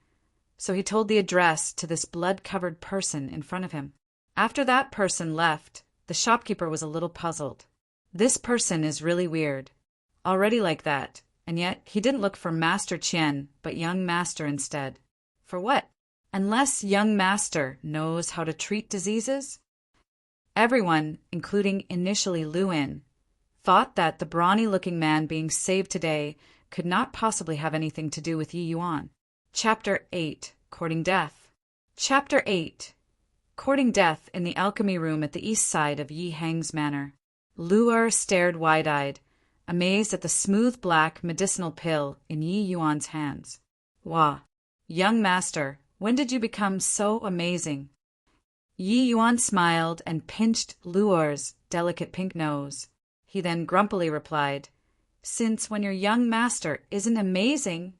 so he told the address to this blood-covered person in front of him. After that person left, the shopkeeper was a little puzzled. This person is really weird. Already like that, and yet he didn't look for Master Qian, but young master instead. For what? Unless young master knows how to treat diseases? Everyone, including initially Lewin, thought that the brawny-looking man being saved today could not possibly have anything to do with Yi Yuan. Chapter 8. Courting Death. Chapter 8. Courting Death in the alchemy room at the east side of Yi Hang's manor. Lu'er stared wide-eyed, amazed at the smooth black medicinal pill in Yi Yuan's hands. Wah, young master, when did you become so amazing? Yi Yuan smiled and pinched Lu'er's delicate pink nose. He then grumpily replied, "Since when your young master isn't amazing?"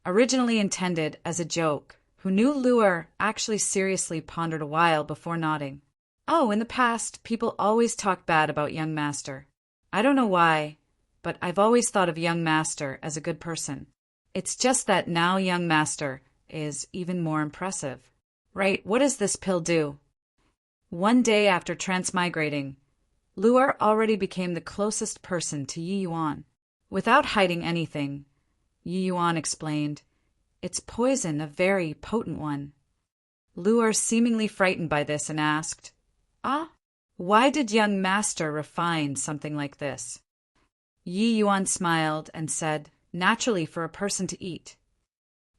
Originally intended as a joke, who knew Lu'er actually seriously pondered a while before nodding. Oh, in the past, people always talk bad about young master. I don't know why, but I've always thought of young master as a good person. It's just that now young master is even more impressive. Right, what does this pill do? One day after transmigrating, Luer already became the closest person to Yi Yuan. Without hiding anything, Yi Yuan explained, "It's poison, a very potent one." Luer seemingly frightened by this and asked, "Ah, why did young master refine something like this?" Yi Yuan smiled and said, "Naturally for a person to eat."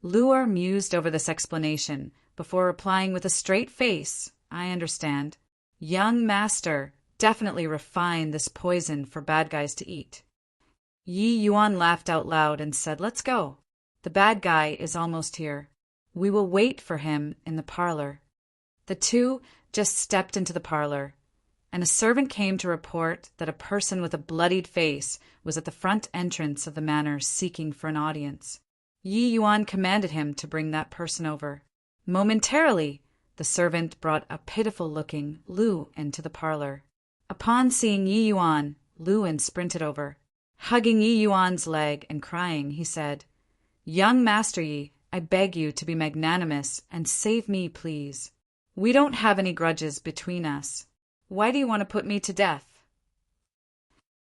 Luer mused over this explanation before replying with a straight face, "I understand. Young master definitely refined this poison for bad guys to eat." Yi Yuan laughed out loud and said, "Let's go. The bad guy is almost here. We will wait for him in the parlor." The two just stepped into the parlor, and a servant came to report that a person with a bloodied face was at the front entrance of the manor seeking for an audience. Yi Yuan commanded him to bring that person over. Momentarily, the servant brought a pitiful-looking Lu into the parlor. Upon seeing Yi Yuan, Luin sprinted over. Hugging Yi Yuan's leg and crying, he said, "Young Master Yi, I beg you to be magnanimous and save me, please. We don't have any grudges between us. Why do you want to put me to death?"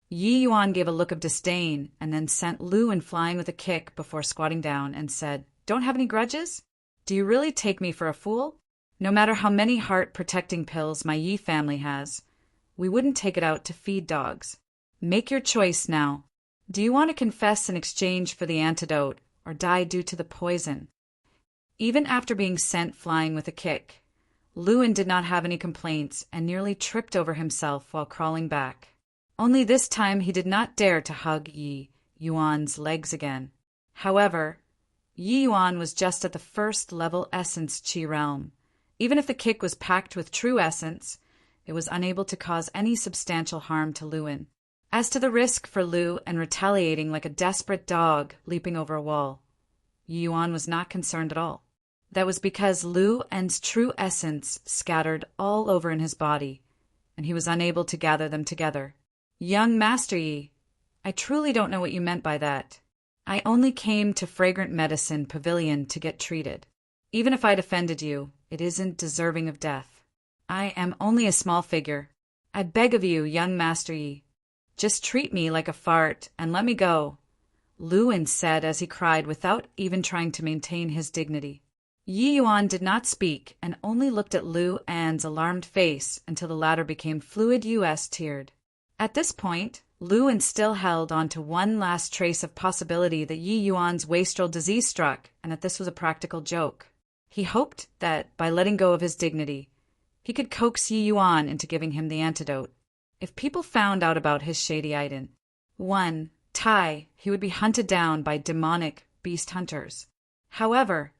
Yi Yuan gave a look of disdain and then sent Luin flying with a kick before squatting down and said, "Don't have any grudges? Do you really take me for a fool? No matter how many heart-protecting pills my Yi family has, we wouldn't take it out to feed dogs. Make your choice now. Do you want to confess in exchange for the antidote or die due to the poison?" Even after being sent flying with a kick, Luin did not have any complaints and nearly tripped over himself while crawling back. Only this time he did not dare to hug Yi Yuan's legs again. However, Yi Yuan was just at the first level essence Qi realm. Even if the kick was packed with true essence, it was unable to cause any substantial harm to Luin. As to the risk for Lu and retaliating like a desperate dog leaping over a wall, Yi Yuan was not concerned at all. That was because Lu En's true essence scattered all over in his body, and he was unable to gather them together. "Young Master Yi, I truly don't know what you meant by that. I only came to Fragrant Medicine Pavilion to get treated. Even if I'd offended you, it isn't deserving of death. I am only a small figure. I beg of you, young Master Yi, just treat me like a fart and let me go," Luin said as he cried without even trying to maintain his dignity. Yi Yuan did not speak and only looked at Lu An's alarmed face until the latter became fluid teared. At this point, Luin still held on to one last trace of possibility that Yi Yuan's wastrel disease struck and that this was a practical joke. He hoped that, by letting go of his dignity, he could coax Yi Yuan into giving him the antidote. If people found out about his shady item, he would be hunted down by demonic beast hunters. However,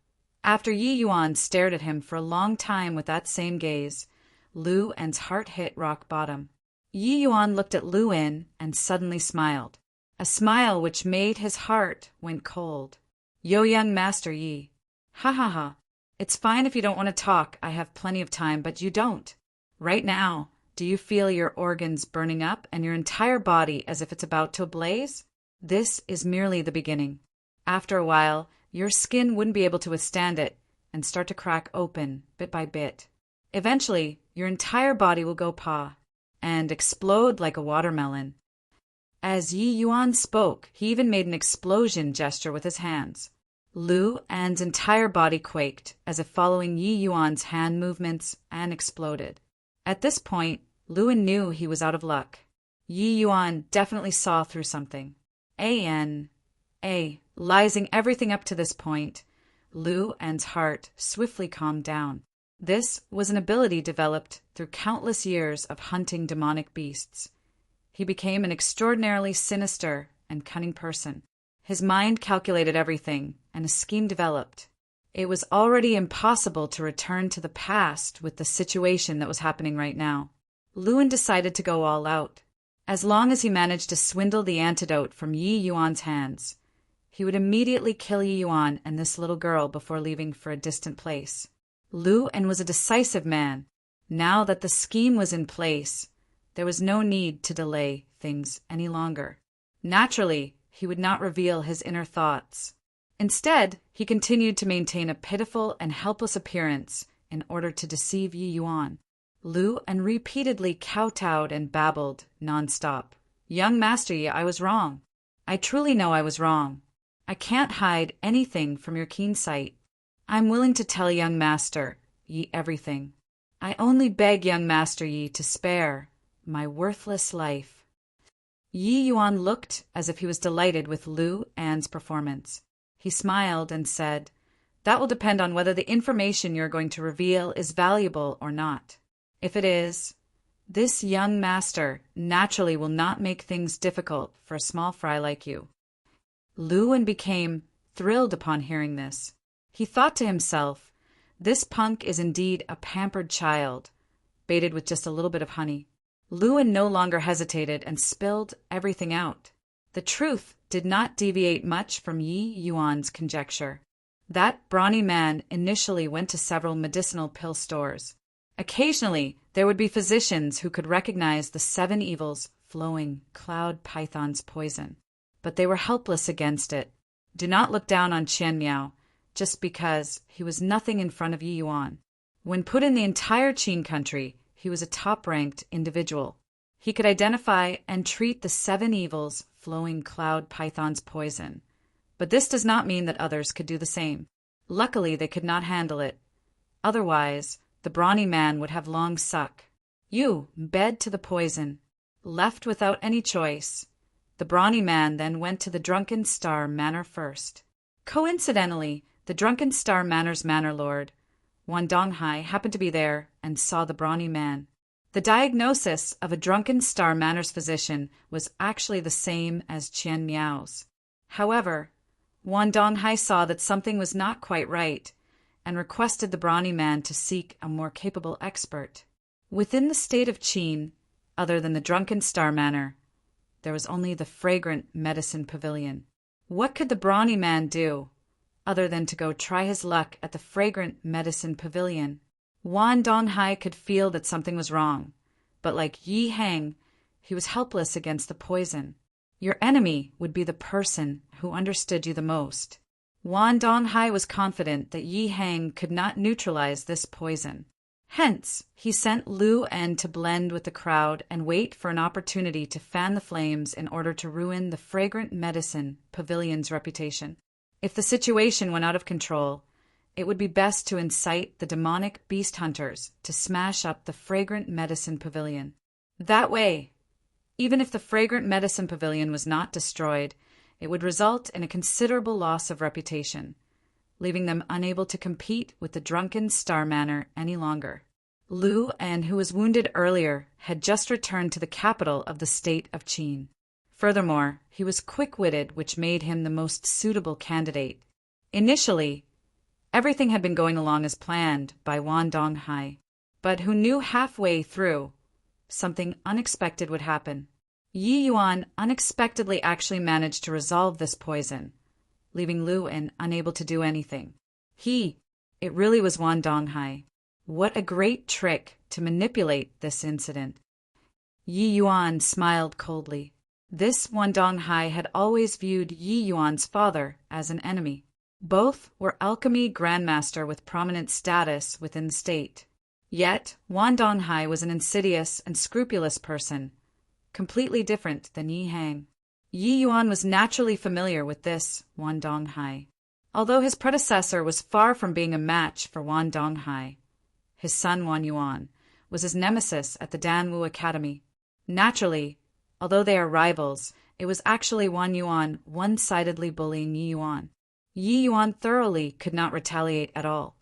after Yi Yuan stared at him for a long time with that same gaze, Lu En's heart hit rock bottom. Yi Yuan looked at Luin and suddenly smiled, a smile which made his heart went cold. "Yo, young Master Yi. Ha ha ha. It's fine if you don't want to talk, I have plenty of time, but you don't. Right now, do you feel your organs burning up and your entire body as if it's about to ablaze? This is merely the beginning. After a while, your skin wouldn't be able to withstand it and start to crack open bit by bit. Eventually, your entire body will go and explode like a watermelon." As Yi Yuan spoke, he even made an explosion gesture with his hands. Lu An's entire body quaked, as if following Yi Yuan's hand movements, and exploded. At this point, Luin knew he was out of luck. Yi Yuan definitely saw through something. Realizing everything up to this point, Lu En's heart swiftly calmed down. This was an ability developed through countless years of hunting demonic beasts. He became an extraordinarily sinister and cunning person. His mind calculated everything, and a scheme developed. It was already impossible to return to the past with the situation that was happening right now. Luin decided to go all out. As long as he managed to swindle the antidote from Yi Yuan's hands, he would immediately kill Yi Yuan and this little girl before leaving for a distant place. Luin was a decisive man. Now that the scheme was in place, there was no need to delay things any longer. Naturally, he would not reveal his inner thoughts. Instead, he continued to maintain a pitiful and helpless appearance in order to deceive Yi Yuan. Lu and repeatedly kowtowed and babbled nonstop. Young Master Yi, I was wrong. I truly know I was wrong. I can't hide anything from your keen sight. I'm willing to tell young Master Yi everything. I only beg young Master Yi to spare my worthless life. Yi Yuan looked as if he was delighted with Lu An's performance. He smiled and said, "That will depend on whether the information you're going to reveal is valuable or not. If it is, this young master naturally will not make things difficult for a small fry like you." Lu An became thrilled upon hearing this. He thought to himself, this punk is indeed a pampered child, baited with just a little bit of honey. Lu An no longer hesitated and spilled everything out. The truth did not deviate much from Yi Yuan's conjecture. That brawny man initially went to several medicinal pill stores. Occasionally, there would be physicians who could recognize the 7 evils flowing cloud python's poison, but they were helpless against it. Do not look down on Qian Miao just because he was nothing in front of Yi Yuan. When put in the entire Qin country, he was a top-ranked individual. He could identify and treat the 7 evils flowing cloud python's poison, but this does not mean that others could do the same. Luckily, they could not handle it. Otherwise, the brawny man would have long suck. You bed to the poison. Left without any choice, the brawny man then went to the Drunken Star Manor first. Coincidentally, the Drunken Star Manor's manor lord, Wan Donghai, happened to be there and saw the brawny man. The diagnosis of a Drunken Star Manor's physician was actually the same as Qian Miao's. However, Wan Donghai saw that something was not quite right and requested the brawny man to seek a more capable expert. Within the state of Qin, other than the Drunken Star Manor, there was only the Fragrant Medicine Pavilion. What could the brawny man do, other than to go try his luck at the Fragrant Medicine Pavilion? Wan Donghai could feel that something was wrong, but like Yi Hang, he was helpless against the poison. Your enemy would be the person who understood you the most. Wan Donghai was confident that Yi Hang could not neutralize this poison. Hence, he sent Lu En to blend with the crowd and wait for an opportunity to fan the flames in order to ruin the Fragrant Medicine Pavilion's reputation. If the situation went out of control, it would be best to incite the demonic beast hunters to smash up the Fragrant Medicine Pavilion. That way, even if the Fragrant Medicine Pavilion was not destroyed, it would result in a considerable loss of reputation, leaving them unable to compete with the Drunken Star Manor any longer. Lu En, who was wounded earlier, had just returned to the capital of the state of Qin. Furthermore, he was quick-witted, which made him the most suitable candidate. Initially, everything had been going along as planned by Wan Donghai, but who knew halfway through something unexpected would happen. Yi Yuan unexpectedly actually managed to resolve this poison, leaving Lu En unable to do anything. It really was Wan Donghai. What a great trick to manipulate this incident. Yi Yuan smiled coldly. This Wan Donghai had always viewed Yi Yuan's father as an enemy. Both were alchemy grandmaster with prominent status within the state. Yet, Wan Donghai was an insidious and scrupulous person, completely different than Yi Hang. Yi Yuan was naturally familiar with this Wan Donghai. Although his predecessor was far from being a match for Wan Donghai, his son Wan Yuan was his nemesis at the Danwu Academy. Naturally, although they are rivals, it was actually Wan Yuan one-sidedly bullying Yi Yuan. Yi Yuan thoroughly could not retaliate at all.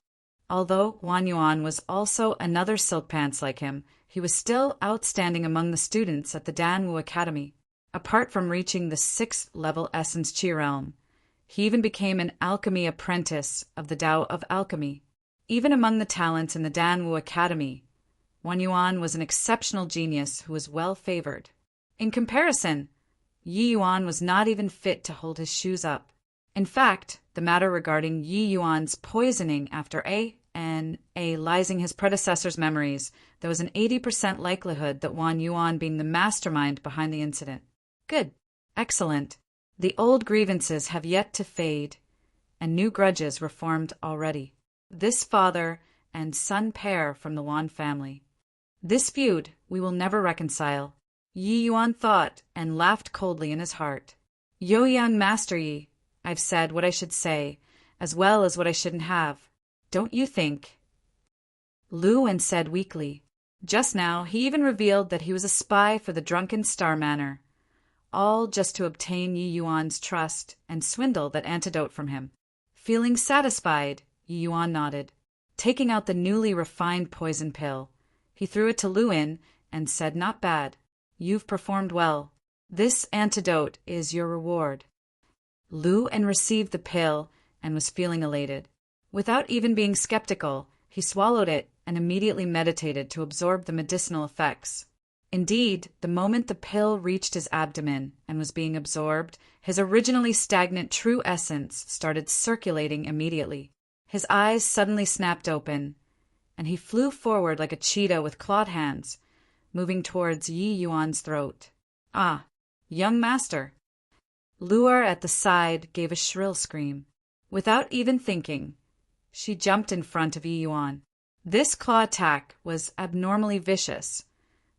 Although Wan Yuan was also another silk pants like him, he was still outstanding among the students at the Danwu Academy. Apart from reaching the 6th level Essence Qi realm, he even became an alchemy apprentice of the Tao of Alchemy. Even among the talents in the Danwu Academy, Wan Yuan was an exceptional genius who was well favored. In comparison, Yi Yuan was not even fit to hold his shoes up. In fact, the matter regarding Yi Yuan's poisoning after analyzing his predecessor's memories, there was an 80% likelihood that Wan Yuan being the mastermind behind the incident. Good. Excellent. The old grievances have yet to fade, and new grudges were formed already. This father and son pair from the Wan family. This feud we will never reconcile. Yi Yuan thought and laughed coldly in his heart. Yo young master Yi, I've said what I should say, as well as what I shouldn't have. Don't you think? Lu Wen said weakly. Just now he even revealed that he was a spy for the drunken Star Manor, all just to obtain Yi Yuan's trust and swindle that antidote from him. Feeling satisfied, Yi Yuan nodded. Taking out the newly refined poison pill, he threw it to Lu Wen and said, "Not bad. You've performed well. This antidote is your reward." Lu Wen received the pill and was feeling elated. Without even being skeptical, he swallowed it and immediately meditated to absorb the medicinal effects. Indeed, the moment the pill reached his abdomen and was being absorbed, his originally stagnant true essence started circulating immediately. His eyes suddenly snapped open, and he flew forward like a cheetah with clawed hands, moving towards Yi Yuan's throat. "Ah, young master!" Luar at the side gave a shrill scream. Without even thinking, she jumped in front of Yi Yuan. This claw attack was abnormally vicious,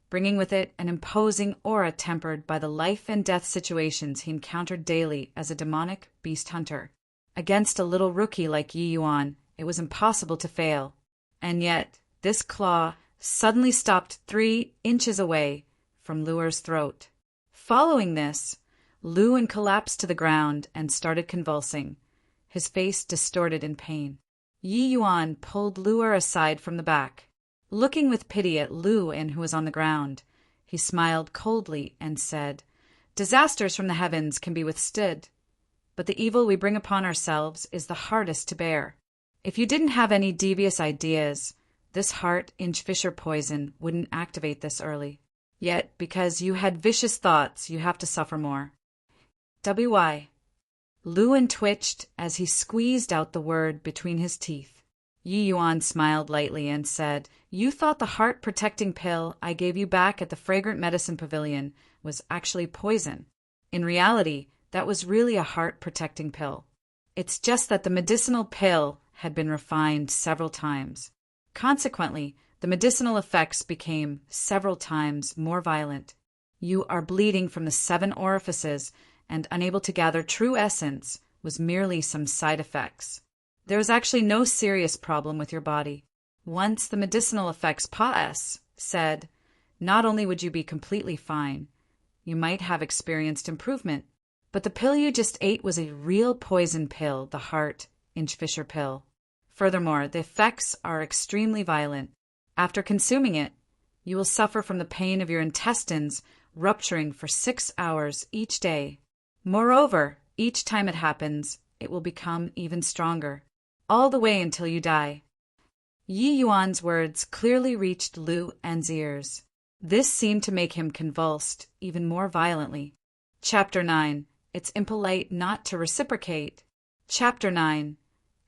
bringing with it an imposing aura tempered by the life-and-death situations he encountered daily as a demonic beast hunter. Against a little rookie like Yi Yuan, it was impossible to fail. And yet, this claw suddenly stopped 3 inches away from Luar's throat. Following this, Lu Wen collapsed to the ground and started convulsing, his face distorted in pain. Yi Yuan pulled Luar aside from the back. Looking with pity at Lu Wen, who was on the ground, he smiled coldly and said, "Disasters from the heavens can be withstood, but the evil we bring upon ourselves is the hardest to bear. If you didn't have any devious ideas, this heart-inch-fisher poison wouldn't activate this early. Yet, because you had vicious thoughts, you have to suffer more." W.I. Lu Wen twitched as he squeezed out the word between his teeth. Yi Yuan smiled lightly and said, "You thought the heart-protecting pill I gave you back at the Fragrant Medicine Pavilion was actually poison. In reality, that was really a heart-protecting pill. It's just that the medicinal pill had been refined several times. Consequently, the medicinal effects became several times more violent. You are bleeding from the 7 orifices and unable to gather true essence was merely some side effects. There is actually no serious problem with your body. Once the medicinal effects said, not only would you be completely fine, you might have experienced improvement, but the pill you just ate was a real poison pill, the heart-inch-fisher pill. Furthermore, the effects are extremely violent. After consuming it, you will suffer from the pain of your intestines rupturing for 6 hours each day. Moreover, each time it happens, it will become even stronger, all the way until you die." Yi Yuan's words clearly reached Lu Wen's ears. This seemed to make him convulsed even more violently. Chapter 9. It's impolite not to reciprocate. Chapter 9.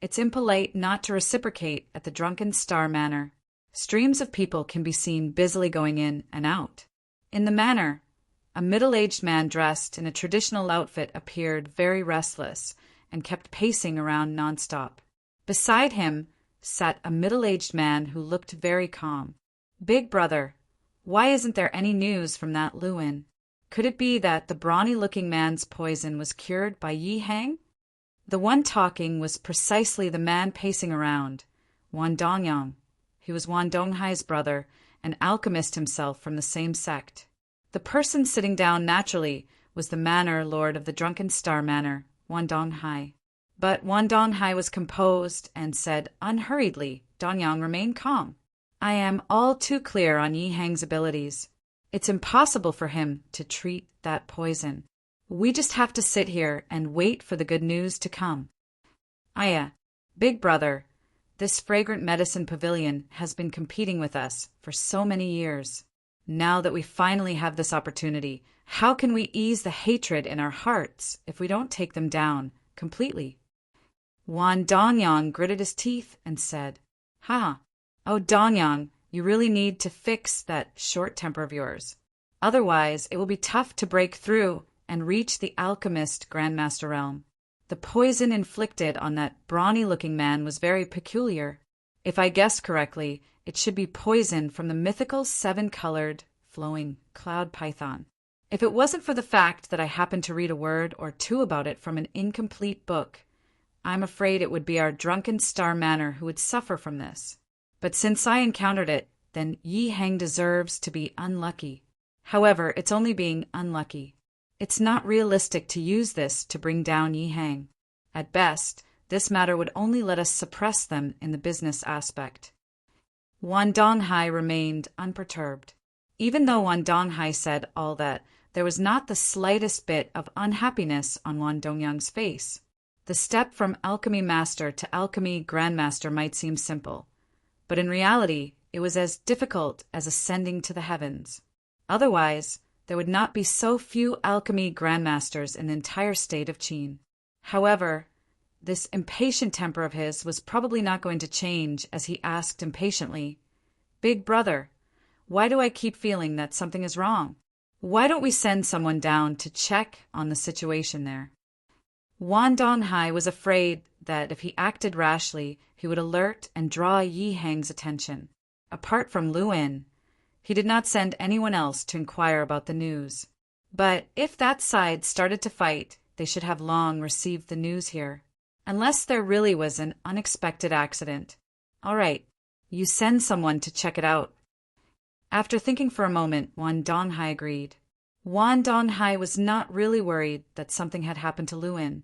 It's impolite not to reciprocate at the drunken Star Manor. Streams of people can be seen busily going in and out. In the manor, a middle-aged man dressed in a traditional outfit appeared very restless and kept pacing around nonstop. Beside him sat a middle-aged man who looked very calm. "Big brother, why isn't there any news from that Lu Wen? Could it be that the brawny-looking man's poison was cured by Yi Hang?" The one talking was precisely the man pacing around, Wan Dongyang. He was Wan Donghai's brother, an alchemist himself from the same sect. The person sitting down naturally was the manor lord of the Drunken Star Manor, Wan Donghai. But Wan Donghai was composed and said unhurriedly, "Dongyang, remain calm. I am all too clear on Yi Hang's abilities. It's impossible for him to treat that poison. We just have to sit here and wait for the good news to come." "Aya, big brother, this Fragrant Medicine Pavilion has been competing with us for so many years. Now that we finally have this opportunity, how can we ease the hatred in our hearts if we don't take them down completely?" Wan Dongyang gritted his teeth and said, "Ha! Oh, Dongyang, you really need to fix that short temper of yours. Otherwise, it will be tough to break through and reach the Alchemist Grandmaster realm. The poison inflicted on that brawny-looking man was very peculiar. If I guessed correctly, it should be poison from the mythical seven-colored, flowing cloud python. If it wasn't for the fact that I happened to read a word or two about it from an incomplete book, I'm afraid it would be our drunken Star Manor who would suffer from this. But since I encountered it, then Yi Hang deserves to be unlucky. However, it's only being unlucky. It's not realistic to use this to bring down Yi Hang. At best, this matter would only let us suppress them in the business aspect. Wan Donghai remained unperturbed. Even though Wan Donghai said all that, there was not the slightest bit of unhappiness on Wan Dongyang's face. The step from alchemy master to alchemy grandmaster might seem simple, but in reality, it was as difficult as ascending to the heavens. Otherwise, there would not be so few alchemy grandmasters in the entire state of Qin. However, this impatient temper of his was probably not going to change as he asked impatiently, "Big brother, why do I keep feeling that something is wrong? Why don't we send someone down to check on the situation there?" Wan Donghai was afraid that if he acted rashly, he would alert and draw Yi Hang's attention. Apart from Luin, he did not send anyone else to inquire about the news. But if that side started to fight, they should have long received the news here. Unless there really was an unexpected accident. All right, you send someone to check it out. After thinking for a moment, Wan Donghai agreed. Wan Donghai was not really worried that something had happened to Luin.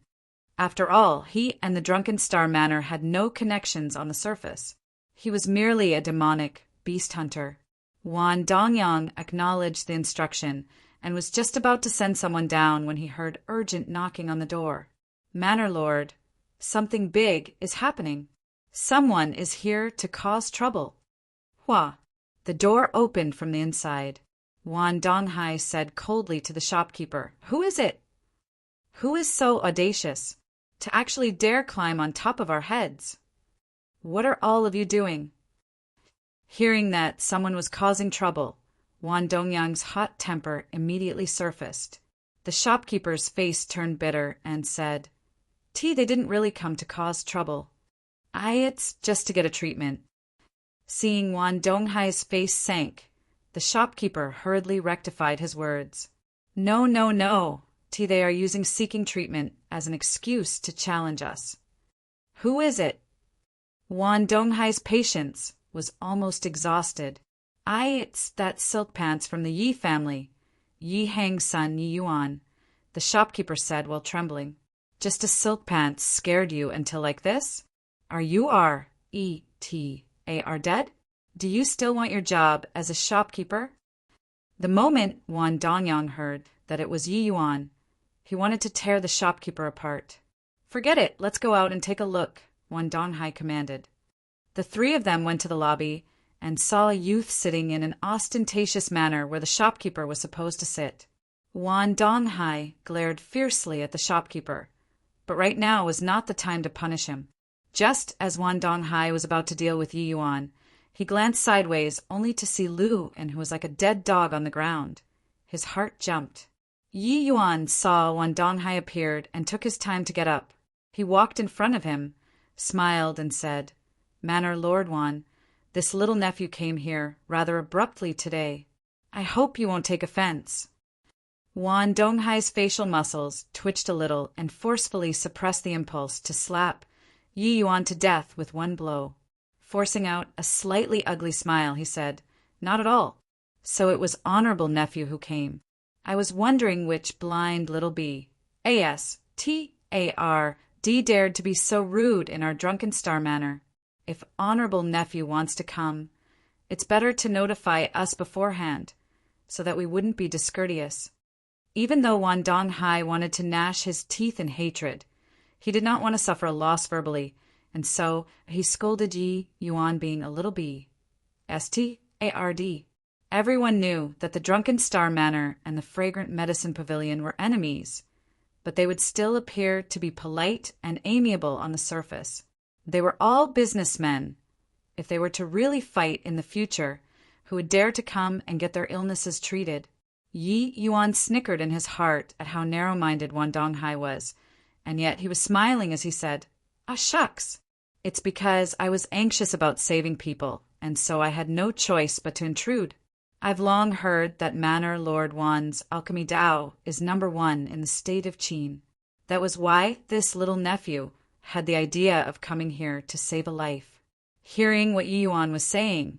After all, he and the Drunken Star Manor had no connections on the surface. He was merely a demonic beast hunter. Wan Dongyang acknowledged the instruction and was just about to send someone down when he heard urgent knocking on the door. "Manor Lord, something big is happening. Someone is here to cause trouble." Hua! The door opened from the inside. Wan Donghai said coldly to the shopkeeper, "Who is it? Who is so audacious to actually dare climb on top of our heads? What are all of you doing?" Hearing that someone was causing trouble, Wan Dongyang's hot temper immediately surfaced. The shopkeeper's face turned bitter and said, "They didn't really come to cause trouble. It's just to get a treatment." Seeing Wan Donghai's face sank, the shopkeeper hurriedly rectified his words. "No, no, no. They are using seeking treatment as an excuse to challenge us." "Who is it?" Wan Donghai's patience was almost exhausted. It's that silk pants from the Yi family, Yi Hang's son Yi Yuan," the shopkeeper said while trembling. "Just a silk pants scared you until like this? Are you dead? Do you still want your job as a shopkeeper?" The moment Wan Dongyang heard that it was Yi Yuan, he wanted to tear the shopkeeper apart. "Forget it, let's go out and take a look," Wan Donghai commanded. The three of them went to the lobby and saw a youth sitting in an ostentatious manner where the shopkeeper was supposed to sit. Wan Donghai glared fiercely at the shopkeeper, but right now was not the time to punish him. Just as Wan Donghai was about to deal with Yi Yuan, he glanced sideways only to see Lu, who was like a dead dog on the ground. His heart jumped. Yi Yuan saw Wan Donghai appeared and took his time to get up. He walked in front of him, smiled, and said, "Manor Lord Wan, this little nephew came here rather abruptly today. I hope you won't take offense." Wan Donghai's facial muscles twitched a little and forcefully suppressed the impulse to slap Yi Yuan to death with one blow. Forcing out a slightly ugly smile, he said, "Not at all. So it was honorable nephew who came. I was wondering which blind little bee, Astard, dared to be so rude in our Drunken Star Manor. If honorable nephew wants to come, it's better to notify us beforehand, so that we wouldn't be discourteous." Even though Wan Donghai wanted to gnash his teeth in hatred, he did not want to suffer a loss verbally, and so he scolded Yi Yuan being a little bee. Stard. Everyone knew that the Drunken Star Manor and the Fragrant Medicine Pavilion were enemies, but they would still appear to be polite and amiable on the surface. They were all businessmen. If they were to really fight in the future, who would dare to come and get their illnesses treated? Yi Yuan snickered in his heart at how narrow-minded Wan Donghai was, and yet he was smiling as he said, "Ah, shucks! It's because I was anxious about saving people, and so I had no choice but to intrude. I've long heard that Manor Lord Wan's alchemy Dao is #1 in the state of Qin. That was why this little nephew had the idea of coming here to save a life. Hearing what Yi Yuan was saying,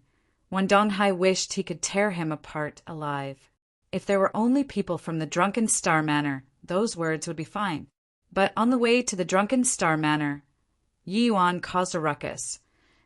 Wan Donghai wished he could tear him apart alive. If there were only people from the Drunken Star Manor, those words would be fine. But on the way to the Drunken Star Manor, Yi Yuan caused a ruckus,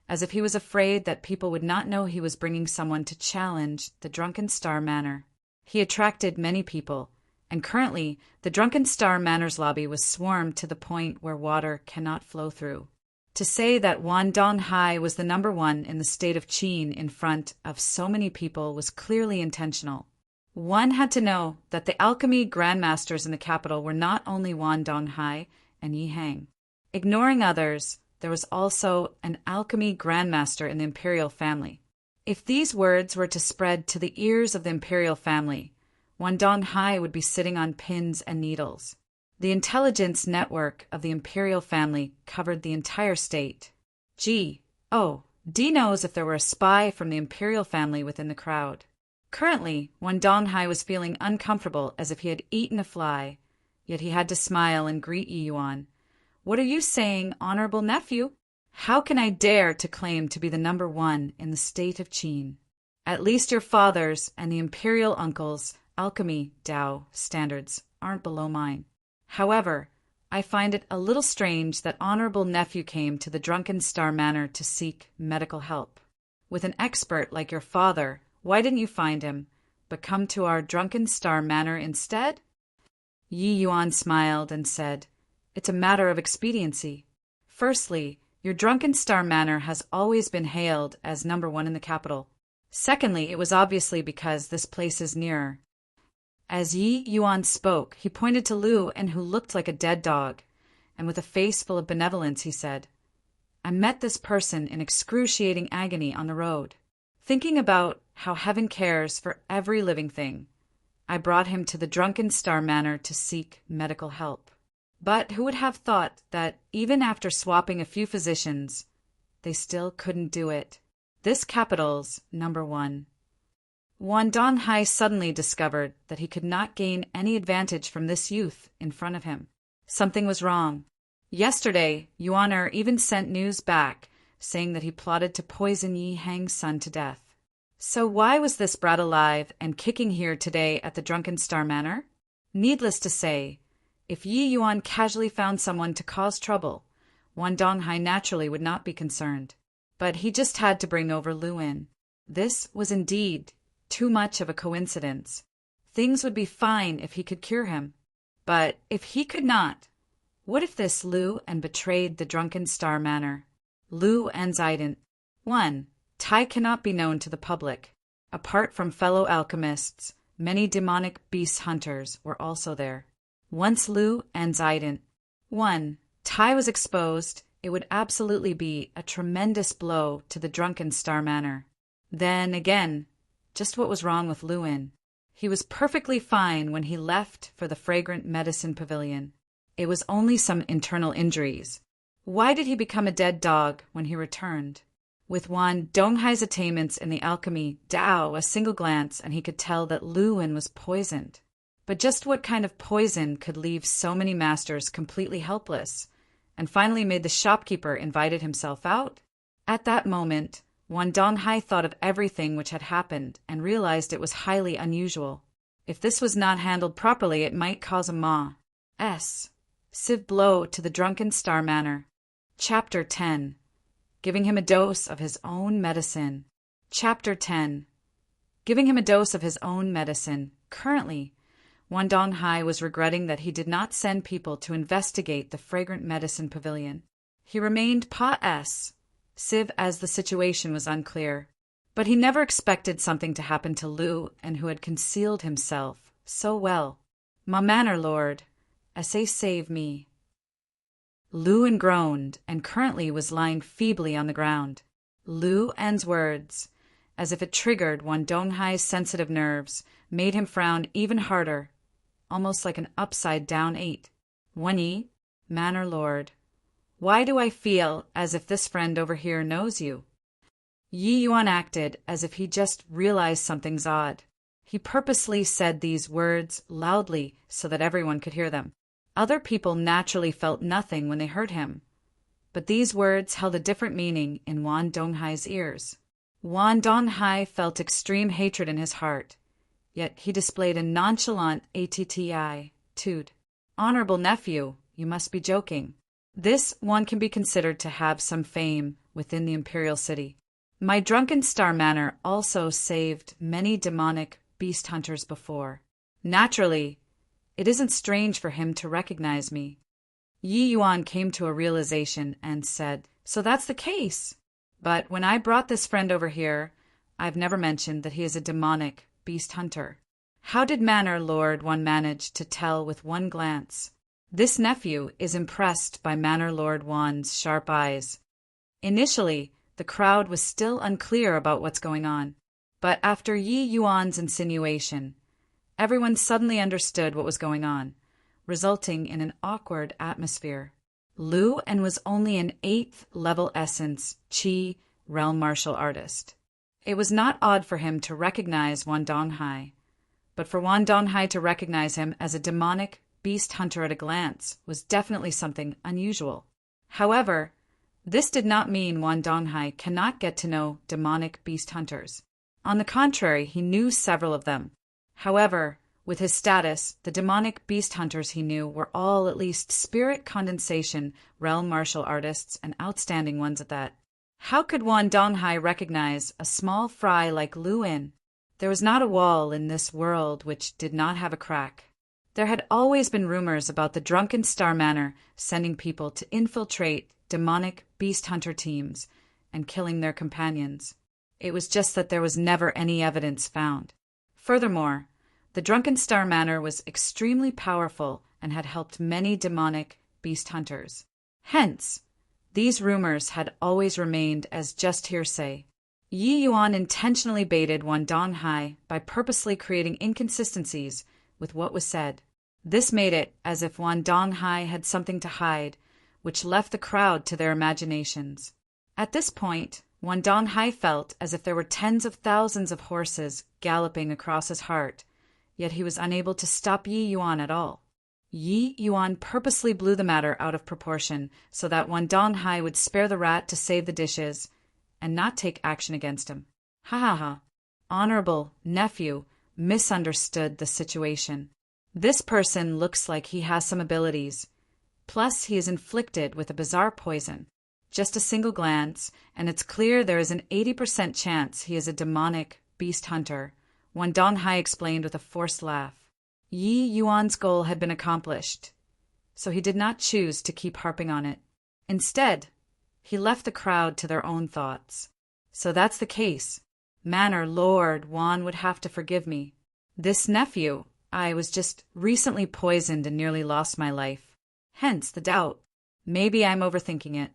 as if he was afraid that people would not know he was bringing someone to challenge the Drunken Star Manor. He attracted many people, and currently the Drunken Star Manor's lobby was swarmed to the point where water cannot flow through. To say that Wan Donghai was the #1 in the state of Qin in front of so many people was clearly intentional. One had to know that the alchemy grandmasters in the capital were not only Wan Donghai and Yi Hang. Ignoring others, there was also an alchemy grandmaster in the imperial family. If these words were to spread to the ears of the imperial family, Wan Donghai would be sitting on pins and needles. The intelligence network of the imperial family covered the entire state. D knows if there were a spy from the imperial family within the crowd. Currently, Wan Donghai was feeling uncomfortable as if he had eaten a fly, yet he had to smile and greet Yi Yuan. "What are you saying, honorable nephew? How can I dare to claim to be the #1 in the state of Qin? At least your father's and the imperial uncle's alchemy Dao standards aren't below mine. However, I find it a little strange that honorable nephew came to the Drunken Star Manor to seek medical help. With an expert like your father, why didn't you find him, but come to our Drunken Star Manor instead?" Yi Yuan smiled and said, "It's a matter of expediency. Firstly, your Drunken Star Manor has always been hailed as #1 in the capital. Secondly, it was obviously because this place is nearer." As Yi Yuan spoke, he pointed to Lu and who looked like a dead dog, and with a face full of benevolence he said, "I met this person in excruciating agony on the road. Thinking about how heaven cares for every living thing, I brought him to the Drunken Star Manor to seek medical help. But who would have thought that even after swapping a few physicians, they still couldn't do it. This capital's #1. Wan Donghai suddenly discovered that he could not gain any advantage from this youth in front of him. Something was wrong. Yesterday, Yuaner even sent news back saying that he plotted to poison Yi Hang's son to death. So why was this brat alive and kicking here today at the Drunken Star Manor? Needless to say, if Yi Yuan casually found someone to cause trouble, Wan Donghai naturally would not be concerned. But he just had to bring over Luin. This was indeed too much of a coincidence. Things would be fine if he could cure him. But if he could not, what if this Lu and betrayed the Drunken Star Manor? Lu and Zident. 1. Tai cannot be known to the public. Apart from fellow alchemists, many demonic beast hunters were also there. Once Lu and Zident. 1. Tai was exposed, it would absolutely be a tremendous blow to the Drunken Star Manor. Then again, just what was wrong with Luin? He was perfectly fine when he left for the Fragrant Medicine Pavilion. It was only some internal injuries. Why did he become a dead dog when he returned? With Wan Donghai's attainments in the alchemy Dao, a single glance and he could tell that Luin was poisoned. But just what kind of poison could leave so many masters completely helpless, and finally made the shopkeeper invited himself out? At that moment, Wan Donghai thought of everything which had happened and realized it was highly unusual. If this was not handled properly, it might cause a sieve blow to the Drunken Star Manor. Chapter 10. Giving him a dose of his own medicine. Chapter 10. Giving him a dose of his own medicine. Currently, Wan Donghai was regretting that he did not send people to investigate the Fragrant Medicine Pavilion. He remained sieve as the situation was unclear. But he never expected something to happen to Lu and who had concealed himself so well. "Ma Manor Lord, essay save me." Luin groaned and currently was lying feebly on the ground. Lu En's words, as if it triggered Wan Donghai's sensitive nerves, made him frown even harder, almost like an upside-down 8. "Wenyi, Manor Lord, Why do I feel as if this friend over here knows you? Yi Yuan acted as if he just realized something's odd. He purposely said these words loudly so that everyone could hear them. Other people naturally felt nothing when they heard him, but these words held a different meaning in Wan Donghai's ears. Wan Donghai felt extreme hatred in his heart, yet he displayed a nonchalant attitude. Honorable nephew, you must be joking. This one can be considered to have some fame within the imperial city. My drunken star manor also saved many demonic beast hunters before. Naturally, it isn't strange for him to recognize me. Yi Yuan came to a realization and said, so that's the case. But when I brought this friend over here, I've never mentioned that he is a demonic beast hunter. How did Manor Lord Wan manage to tell with one glance? This nephew is impressed by Manor Lord Wan's sharp eyes. Initially, the crowd was still unclear about what's going on, but after Yi Yuan's insinuation, everyone suddenly understood what was going on, resulting in an awkward atmosphere. Lu En was only an 8th level essence Qi realm martial artist. It was not odd for him to recognize Wan Donghai, but for Wan Donghai to recognize him as a demonic beast hunter at a glance was definitely something unusual. However, this did not mean Wan Donghai cannot get to know demonic beast hunters. On the contrary, he knew several of them. However, with his status, the demonic beast hunters he knew were all at least spirit condensation realm martial artists and outstanding ones at that. How could Wan Donghai recognize a small fry like Lu En? There was not a wall in this world which did not have a crack. There had always been rumors about the Drunken Star Manor sending people to infiltrate demonic beast hunter teams and killing their companions. It was just that there was never any evidence found. Furthermore, the Drunken Star Manor was extremely powerful and had helped many demonic beast hunters. Hence, these rumors had always remained as just hearsay. Yi Yuan intentionally baited Wan Donghai by purposely creating inconsistencies with what was said. This made it as if Wan Donghai had something to hide, which left the crowd to their imaginations. At this point, Wan Donghai felt as if there were tens of thousands of horses galloping across his heart, yet he was unable to stop Yi Yuan at all. Yi Yuan purposely blew the matter out of proportion so that Wan Donghai would spare the rat to save the dishes and not take action against him. Ha ha ha. Honorable nephew misunderstood the situation. This person looks like he has some abilities. Plus, he is inflicted with a bizarre poison. Just a single glance, and it's clear there is an 80% chance he is a demonic beast hunter, Wan Donghai explained with a forced laugh. Yi Yuan's goal had been accomplished, so he did not choose to keep harping on it. Instead, he left the crowd to their own thoughts. So that's the case. Manor Lord Wan would have to forgive me. This nephew, I was just recently poisoned and nearly lost my life. Hence the doubt. Maybe I'm overthinking it.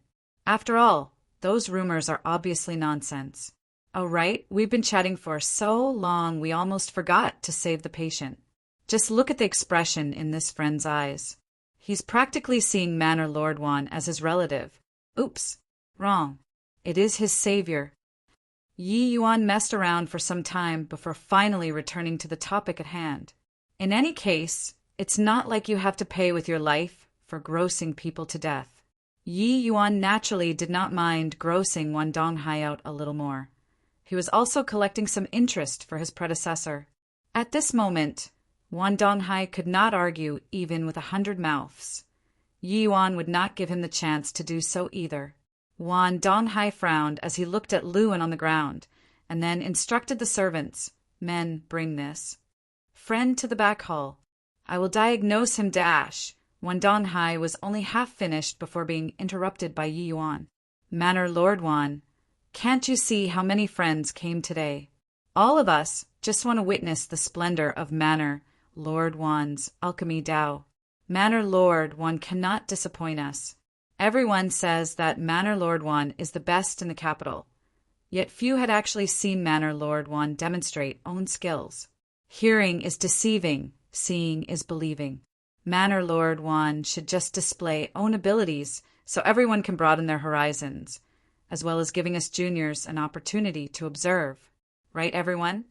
After all, those rumors are obviously nonsense. Oh, right, we've been chatting for so long we almost forgot to save the patient. Just look at the expression in this friend's eyes. He's practically seeing Manor Lord Wan as his relative. Oops, wrong. It is his savior. Yi Yuan messed around for some time before finally returning to the topic at hand. In any case, it's not like you have to pay with your life for grossing people to death. Yi Yuan naturally did not mind grossing Wan Donghai out a little more. He was also collecting some interest for his predecessor. At this moment, Wan Donghai could not argue even with 100 mouths. Yi Yuan would not give him the chance to do so either. Wan Donghai frowned as he looked at Lu En on the ground, and then instructed the servants, "Men, bring this. Friend to the back hall. I will diagnose him dash." Wan Donghai was only half finished before being interrupted by Yi Yuan. "Manor Lord Wan, can't you see how many friends came today? All of us just want to witness the splendor of Manor Lord Wan's alchemy Dao. Manor Lord Wan cannot disappoint us. Everyone says that Manor Lord Wan is the best in the capital, yet few had actually seen Manor Lord Wan demonstrate own skills. Hearing is deceiving, seeing is believing. Manor Lord Wan should just display own abilities so everyone can broaden their horizons, as well as giving us juniors an opportunity to observe. Right, everyone?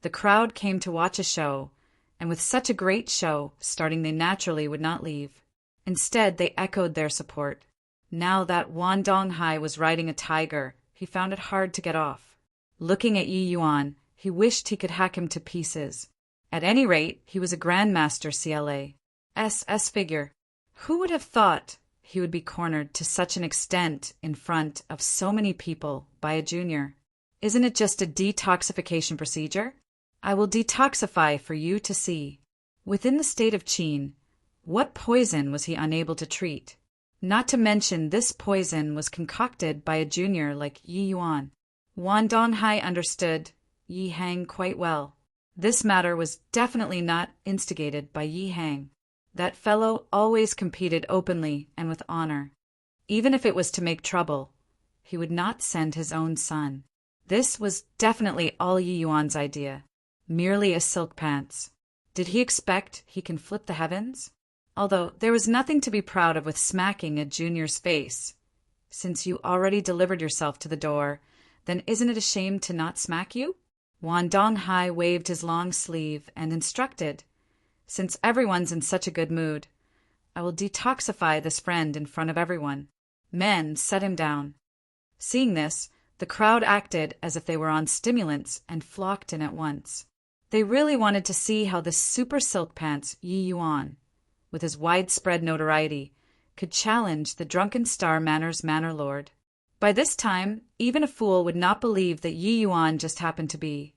The crowd came to watch a show, and with such a great show starting, they naturally would not leave. Instead, they echoed their support. Now that Wan Donghai was riding a tiger, he found it hard to get off. Looking at Yi Yuan, he wished he could hack him to pieces. At any rate, he was a Grandmaster CLA. SS figure. Who would have thought he would be cornered to such an extent in front of so many people by a junior? Isn't it just a detoxification procedure? I will detoxify for you to see. Within the state of Qin, what poison was he unable to treat? Not to mention this poison was concocted by a junior like Yi Yuan. Wan Donghai understood Yi Hang quite well. This matter was definitely not instigated by Yi Hang. That fellow always competed openly and with honor. Even if it was to make trouble, he would not send his own son. This was definitely all Yi Yuan's idea. Merely a silk pants. Did he expect he can flip the heavens? Although there was nothing to be proud of with smacking a junior's face. Since you already delivered yourself to the door, then isn't it a shame to not smack you? Wan Donghai waved his long sleeve and instructed, "Since everyone's in such a good mood, I will detoxify this friend in front of everyone." Men set him down. Seeing this, the crowd acted as if they were on stimulants and flocked in at once. They really wanted to see how this super silk pants Yi Yuan, with his widespread notoriety, could challenge the drunken Star Manor's Manor Lord. By this time, even a fool would not believe that Yi Yuan just happened to be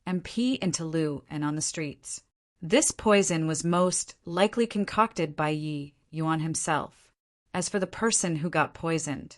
MP into Lu and on the streets. This poison was most likely concocted by Yi Yuan himself. As for the person who got poisoned,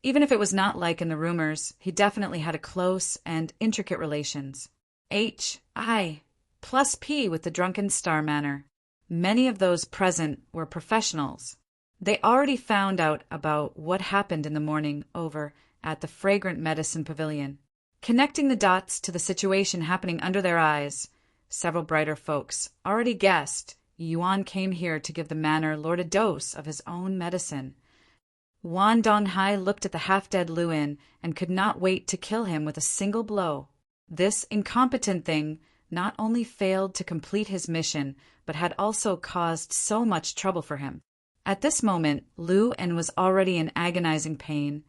even if it was not like in the rumors, he definitely had a close and intricate relations. HI plus P with the drunken Star Manor. Many of those present were professionals. They already found out about what happened in the morning over at the Fragrant Medicine Pavilion. Connecting the dots to the situation happening under their eyes, several brighter folks already guessed Yuan came here to give the Manor Lord a dose of his own medicine. Wan Donghai looked at the half-dead Luin and could not wait to kill him with a single blow. This incompetent thing not only failed to complete his mission, but had also caused so much trouble for him. At this moment, Luin was already in agonizing pain,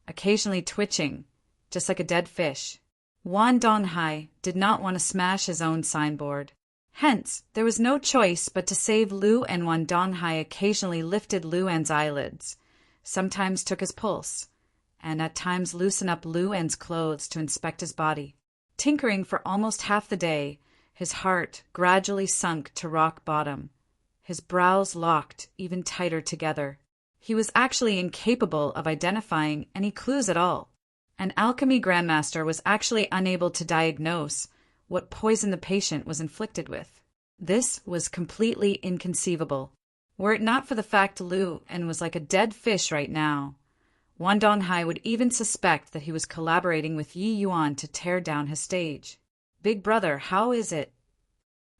occasionally twitching, just like a dead fish. Wan Donghai did not want to smash his own signboard. Hence, there was no choice but to save Lu, and Wan Donghai occasionally lifted Luin's eyelids, sometimes took his pulse, and at times loosened up Luin's clothes to inspect his body. Tinkering for almost half the day, his heart gradually sunk to rock bottom. His brows locked even tighter together. He was actually incapable of identifying any clues at all. An alchemy grandmaster was actually unable to diagnose what poison the patient was inflicted with. This was completely inconceivable. Were it not for the fact Luin was like a dead fish right now, Wan Donghai would even suspect that he was collaborating with Yi Yuan to tear down his stage. "Big brother, how is it?"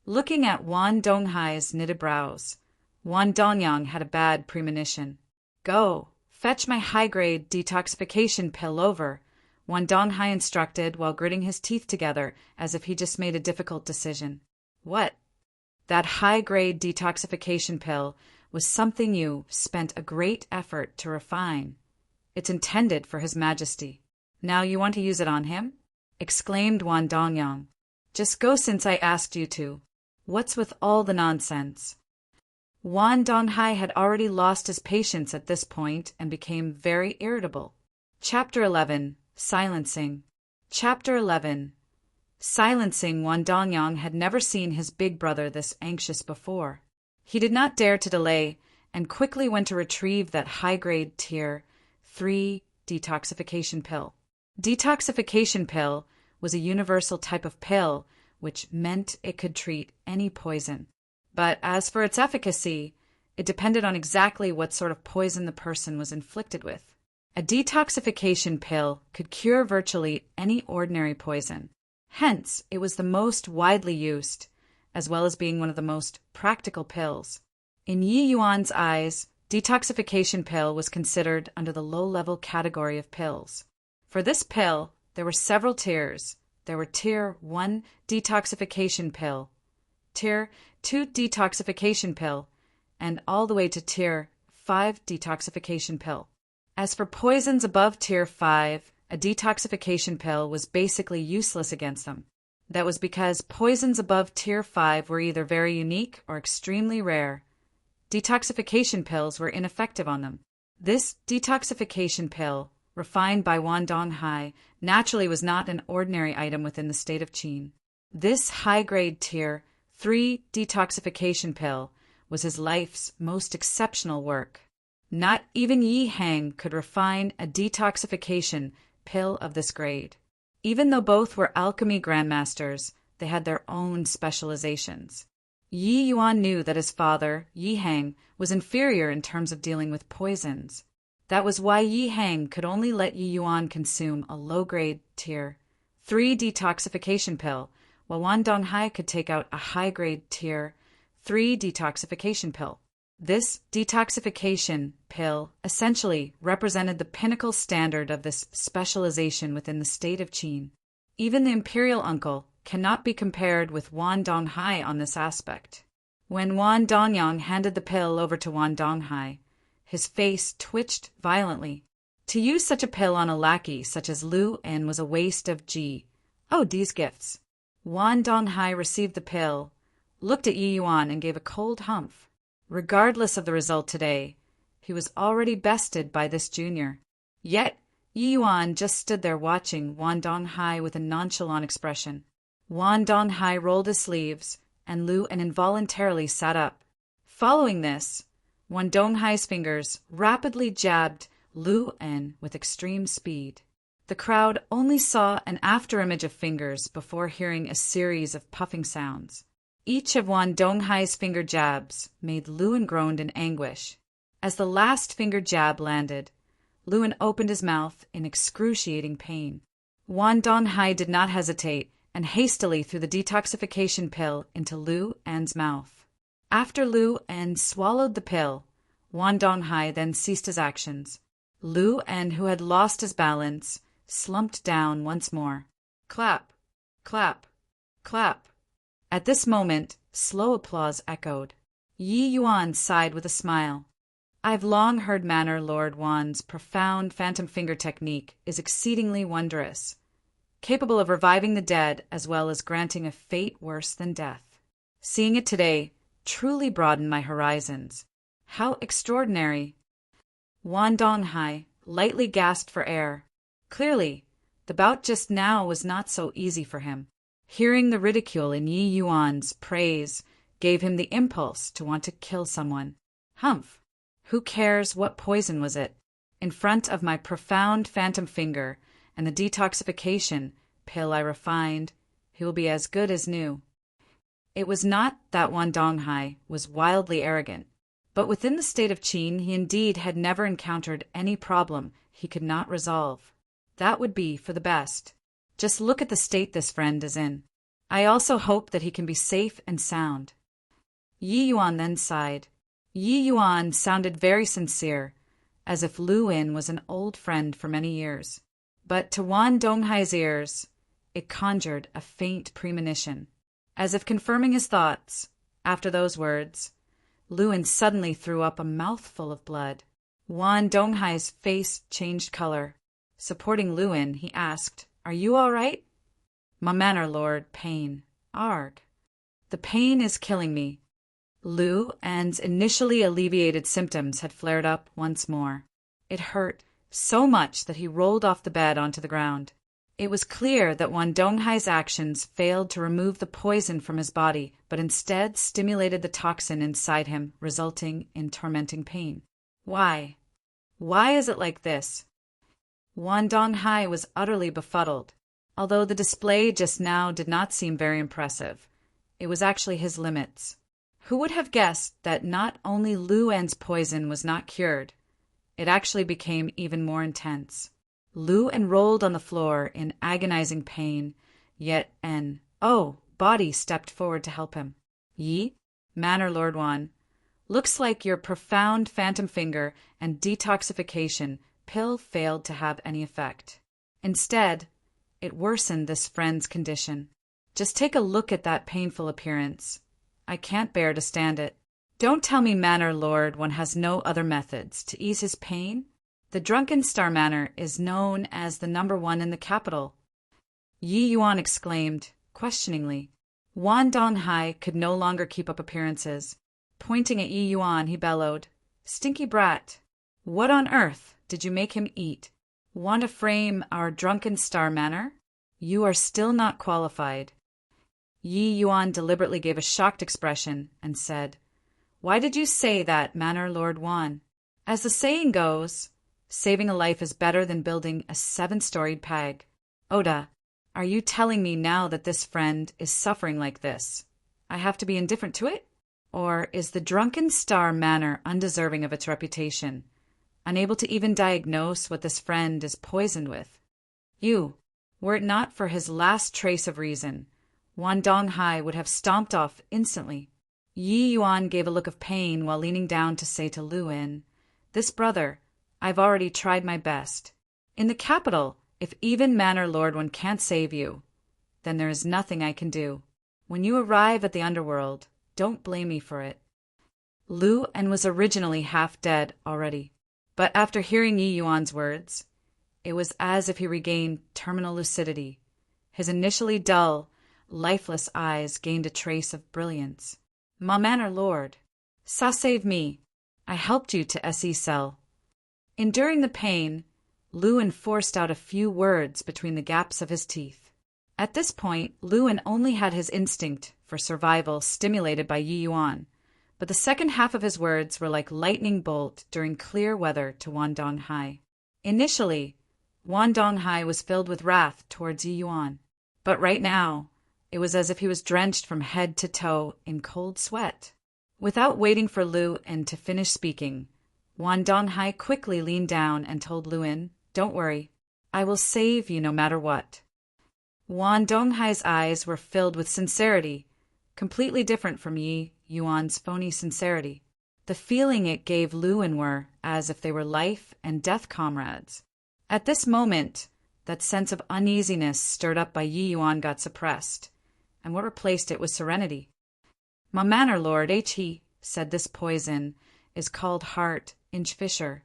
Looking at Wan Donghai's knitted brows, Wan Dongyang had a bad premonition. "Go, fetch my high-grade detoxification pill over," Wan Donghai instructed while gritting his teeth together as if he just made a difficult decision. "What?" "That high-grade detoxification pill was something you spent a great effort to refine. It's intended for His Majesty. Now you want to use it on him?" exclaimed Wan Dongyang. "Just go since I asked you to. What's with all the nonsense?" Wan Donghai had already lost his patience at this point and became very irritable. Chapter 11. Silencing. Chapter 11. Silencing. Wan Dongyang had never seen his big brother this anxious before. He did not dare to delay and quickly went to retrieve that high-grade Tier 3 detoxification pill. Detoxification pill was a universal type of pill, which meant it could treat any poison. But as for its efficacy, it depended on exactly what sort of poison the person was inflicted with. A detoxification pill could cure virtually any ordinary poison. Hence, it was the most widely used, as well as being one of the most practical pills. In Yi Yuan's eyes, detoxification pill was considered under the low-level category of pills. For this pill, there were several tiers. There were Tier 1 detoxification pill, Tier 2 detoxification pill, and all the way to Tier 5 detoxification pill. As for poisons above Tier 5, a detoxification pill was basically useless against them. That was because poisons above Tier 5 were either very unique or extremely rare. Detoxification pills were ineffective on them. This detoxification pill, refined by Wan Donghai, naturally was not an ordinary item within the state of Qin. This high-grade Tier 3 detoxification pill was his life's most exceptional work. Not even Yi Hang could refine a detoxification pill of this grade. Even though both were alchemy grandmasters, they had their own specializations. Yi Yuan knew that his father, Yi Hang, was inferior in terms of dealing with poisons. That was why Yi Hang could only let Yi Yuan consume a low-grade Tier 3 detoxification pill, while Wan Donghai could take out a high-grade Tier 3 detoxification pill. This detoxification pill essentially represented the pinnacle standard of this specialization within the state of Qin. Even the imperial uncle cannot be compared with Wan Donghai on this aspect. When Wan Dongyang handed the pill over to Wan Donghai, his face twitched violently. To use such a pill on a lackey such as Lu En was a waste of Ji. Oh, these gifts. Wan Donghai received the pill, looked at Yi Yuan, and gave a cold humph. Regardless of the result today, he was already bested by this junior. Yet, Yi Yuan just stood there watching Wan Donghai with a nonchalant expression. Wan Donghai rolled his sleeves, and Lu En involuntarily sat up. Following this, Wan Donghai's fingers rapidly jabbed Lu En with extreme speed. The crowd only saw an afterimage of fingers before hearing a series of puffing sounds. Each of Wan Donghai's finger jabs made Lu En groan in anguish. As the last finger jab landed, Lu En opened his mouth in excruciating pain. Wan Donghai did not hesitate and hastily threw the detoxification pill into Lu En's mouth. After Lu En swallowed the pill, Wan Donghai then ceased his actions. Lu En, who had lost his balance, slumped down once more. Clap, clap, clap. At this moment, slow applause echoed. Yi Yuan sighed with a smile. I've long heard Manor Lord Wan's profound phantom finger technique is exceedingly wondrous, capable of reviving the dead as well as granting a fate worse than death. Seeing it today truly broadened my horizons. How extraordinary! Wan Donghai lightly gasped for air. Clearly, the bout just now was not so easy for him. Hearing the ridicule in Yi Yuan's praise gave him the impulse to want to kill someone. Humph! Who cares what poison was it? In front of my profound phantom finger and the detoxification pill I refined, he will be as good as new. It was not that Wan Donghai was wildly arrogant, but within the state of Qin he indeed had never encountered any problem he could not resolve. That would be for the best. Just look at the state this friend is in. I also hope that he can be safe and sound. Yi Yuan then sighed. Yi Yuan sounded very sincere, as if Lu En was an old friend for many years. But to Wan Donghai's ears, it conjured a faint premonition. As if confirming his thoughts, after those words, Lu En suddenly threw up a mouthful of blood. Wan Donghai's face changed color. Supporting Lu En, he asked, "Are you all right?" "My manor lord, pain. Arg. The pain is killing me." Lu En's initially alleviated symptoms had flared up once more. It hurt so much that he rolled off the bed onto the ground. It was clear that Wan Donghai's actions failed to remove the poison from his body, but instead stimulated the toxin inside him, resulting in tormenting pain. Why? Why is it like this? Wan Donghai was utterly befuddled. Although the display just now did not seem very impressive, it was actually his limits. Who would have guessed that not only Lu En's poison was not cured, it actually became even more intense. Lu En rolled on the floor in agonizing pain, yet body stepped forward to help him. Yi, Manor Lord Wan, Looks like your profound phantom finger and detoxification pill failed to have any effect. Instead, it worsened this friend's condition. Just take a look at that painful appearance. I can't bear to stand it. Don't tell me, Manor Lord, one has no other methods to ease his pain? The Drunken Star Manor is known as the #1 in the capital. Yi Yuan exclaimed, questioningly. Wan Donghai could no longer keep up appearances. Pointing at Yi Yuan, he bellowed, Stinky brat! What on earth did you make him eat? Want to frame our Drunken Star Manor? You are still not qualified. Yi Yuan deliberately gave a shocked expression and said, Why did you say that, Manor Lord Wan? As the saying goes, saving a life is better than building a 7-storied pag. Oda, are you telling me now that this friend is suffering like this? I have to be indifferent to it? Or is the Drunken Star Manor undeserving of its reputation, unable to even diagnose what this friend is poisoned with? Were it not for his last trace of reason, Wan Donghai would have stomped off instantly. Yi Yuan gave a look of pain while leaning down to say to Lu In, This brother, I've already tried my best. In the capital, if even Manor Lord One can't save you, then there is nothing I can do. When you arrive at the underworld, don't blame me for it. Lu En was originally half dead already, but after hearing Yi Yuan's words, it was as if he regained terminal lucidity. His initially dull, lifeless eyes gained a trace of brilliance. Ma Manor Lord, ça save me. I helped you to SE cell. Enduring the pain, Lu En forced out a few words between the gaps of his teeth. At this point, Lu En only had his instinct for survival stimulated by Yi Yuan, but the second half of his words were like lightning bolt during clear weather to Wan Donghai. Initially, Wan Donghai was filled with wrath towards Yi Yuan, but right now, it was as if he was drenched from head to toe in cold sweat. Without waiting for Lu En to finish speaking, Wan Donghai quickly leaned down and told Lu En, Don't worry, I will save you no matter what. Wan Donghai's eyes were filled with sincerity, completely different from Yi Yuan's phony sincerity. The feeling it gave Lu En were as if they were life and death comrades. At this moment, that sense of uneasiness stirred up by Yi Yuan got suppressed, and what replaced it was serenity. My Manor Lord He said this poison is called Heart Inch Fisher.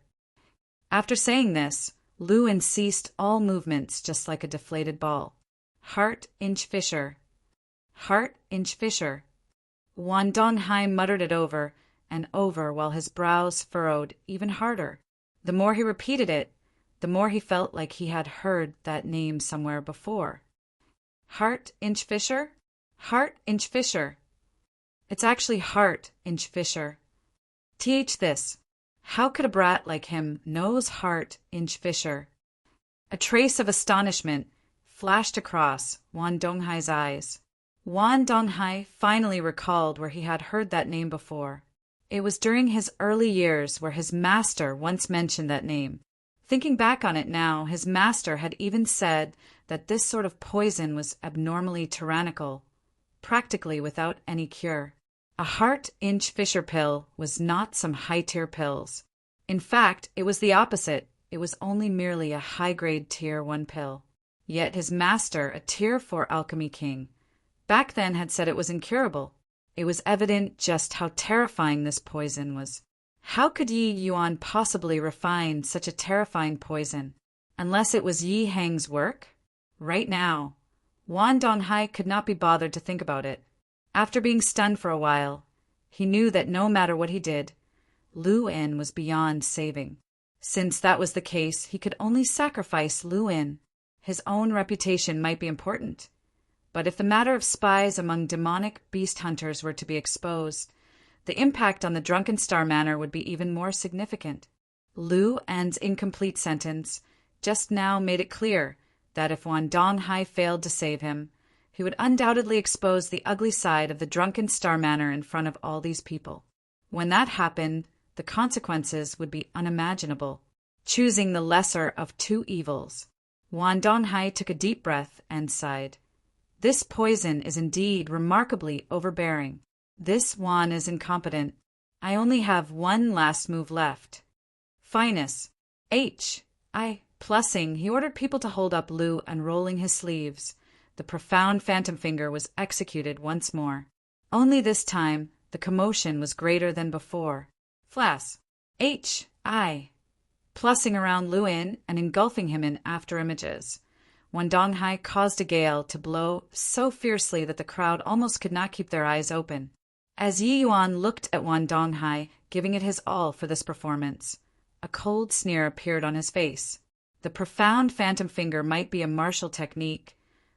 After saying this, Lu En ceased all movements just like a deflated ball. Heart Inch Fisher. Heart Inch Fisher. Wan Donghai muttered it over and over while his brows furrowed even harder. The more he repeated it, the more he felt like he had heard that name somewhere before. Heart Inch Fisher? Heart Inch Fisher. It's actually Heart Inch Fisher. This. How could a brat like him knows Heart Inch Fisher? A trace of astonishment flashed across Wan Donghai's eyes. Wan Donghai finally recalled where he had heard that name before. It was during his early years where his master once mentioned that name. Thinking back on it now, his master had even said that this sort of poison was abnormally tyrannical, practically without any cure. A Heart Inch Fisher pill was not some high-tier pills. In fact, it was the opposite. It was only merely a high-grade Tier 1 pill. Yet his master, a Tier 4 alchemy king, back then had said it was incurable. It was evident just how terrifying this poison was. How could Yi Yuan possibly refine such a terrifying poison? Unless it was Yi Hang's work? Right now, Wan Donghai could not be bothered to think about it. After being stunned for a while, he knew that no matter what he did, Lu En was beyond saving. Since that was the case, he could only sacrifice Lu En. His own reputation might be important, but if the matter of spies among demonic beast hunters were to be exposed, the impact on the Drunken Star Manor would be even more significant. Lu En's incomplete sentence just now made it clear that if Wan Donghai failed to save him, he would undoubtedly expose the ugly side of the Drunken Star Manor in front of all these people. When that happened, the consequences would be unimaginable. Choosing the lesser of two evils, Wan Donghai took a deep breath and sighed. This poison is indeed remarkably overbearing. This Wan is incompetent. I only have one last move left. Finus. Plussing, he ordered people to hold up Lu, unrolling his sleeves. The profound phantom finger was executed once more. Only this time, the commotion was greater than before. Flas. Plussing around Lu in and engulfing him in after-images. Wandonghai caused a gale to blow so fiercely that the crowd almost could not keep their eyes open. As Yi Yuan looked at Wandonghai, giving it his all for this performance, a cold sneer appeared on his face. The profound phantom finger might be a martial technique,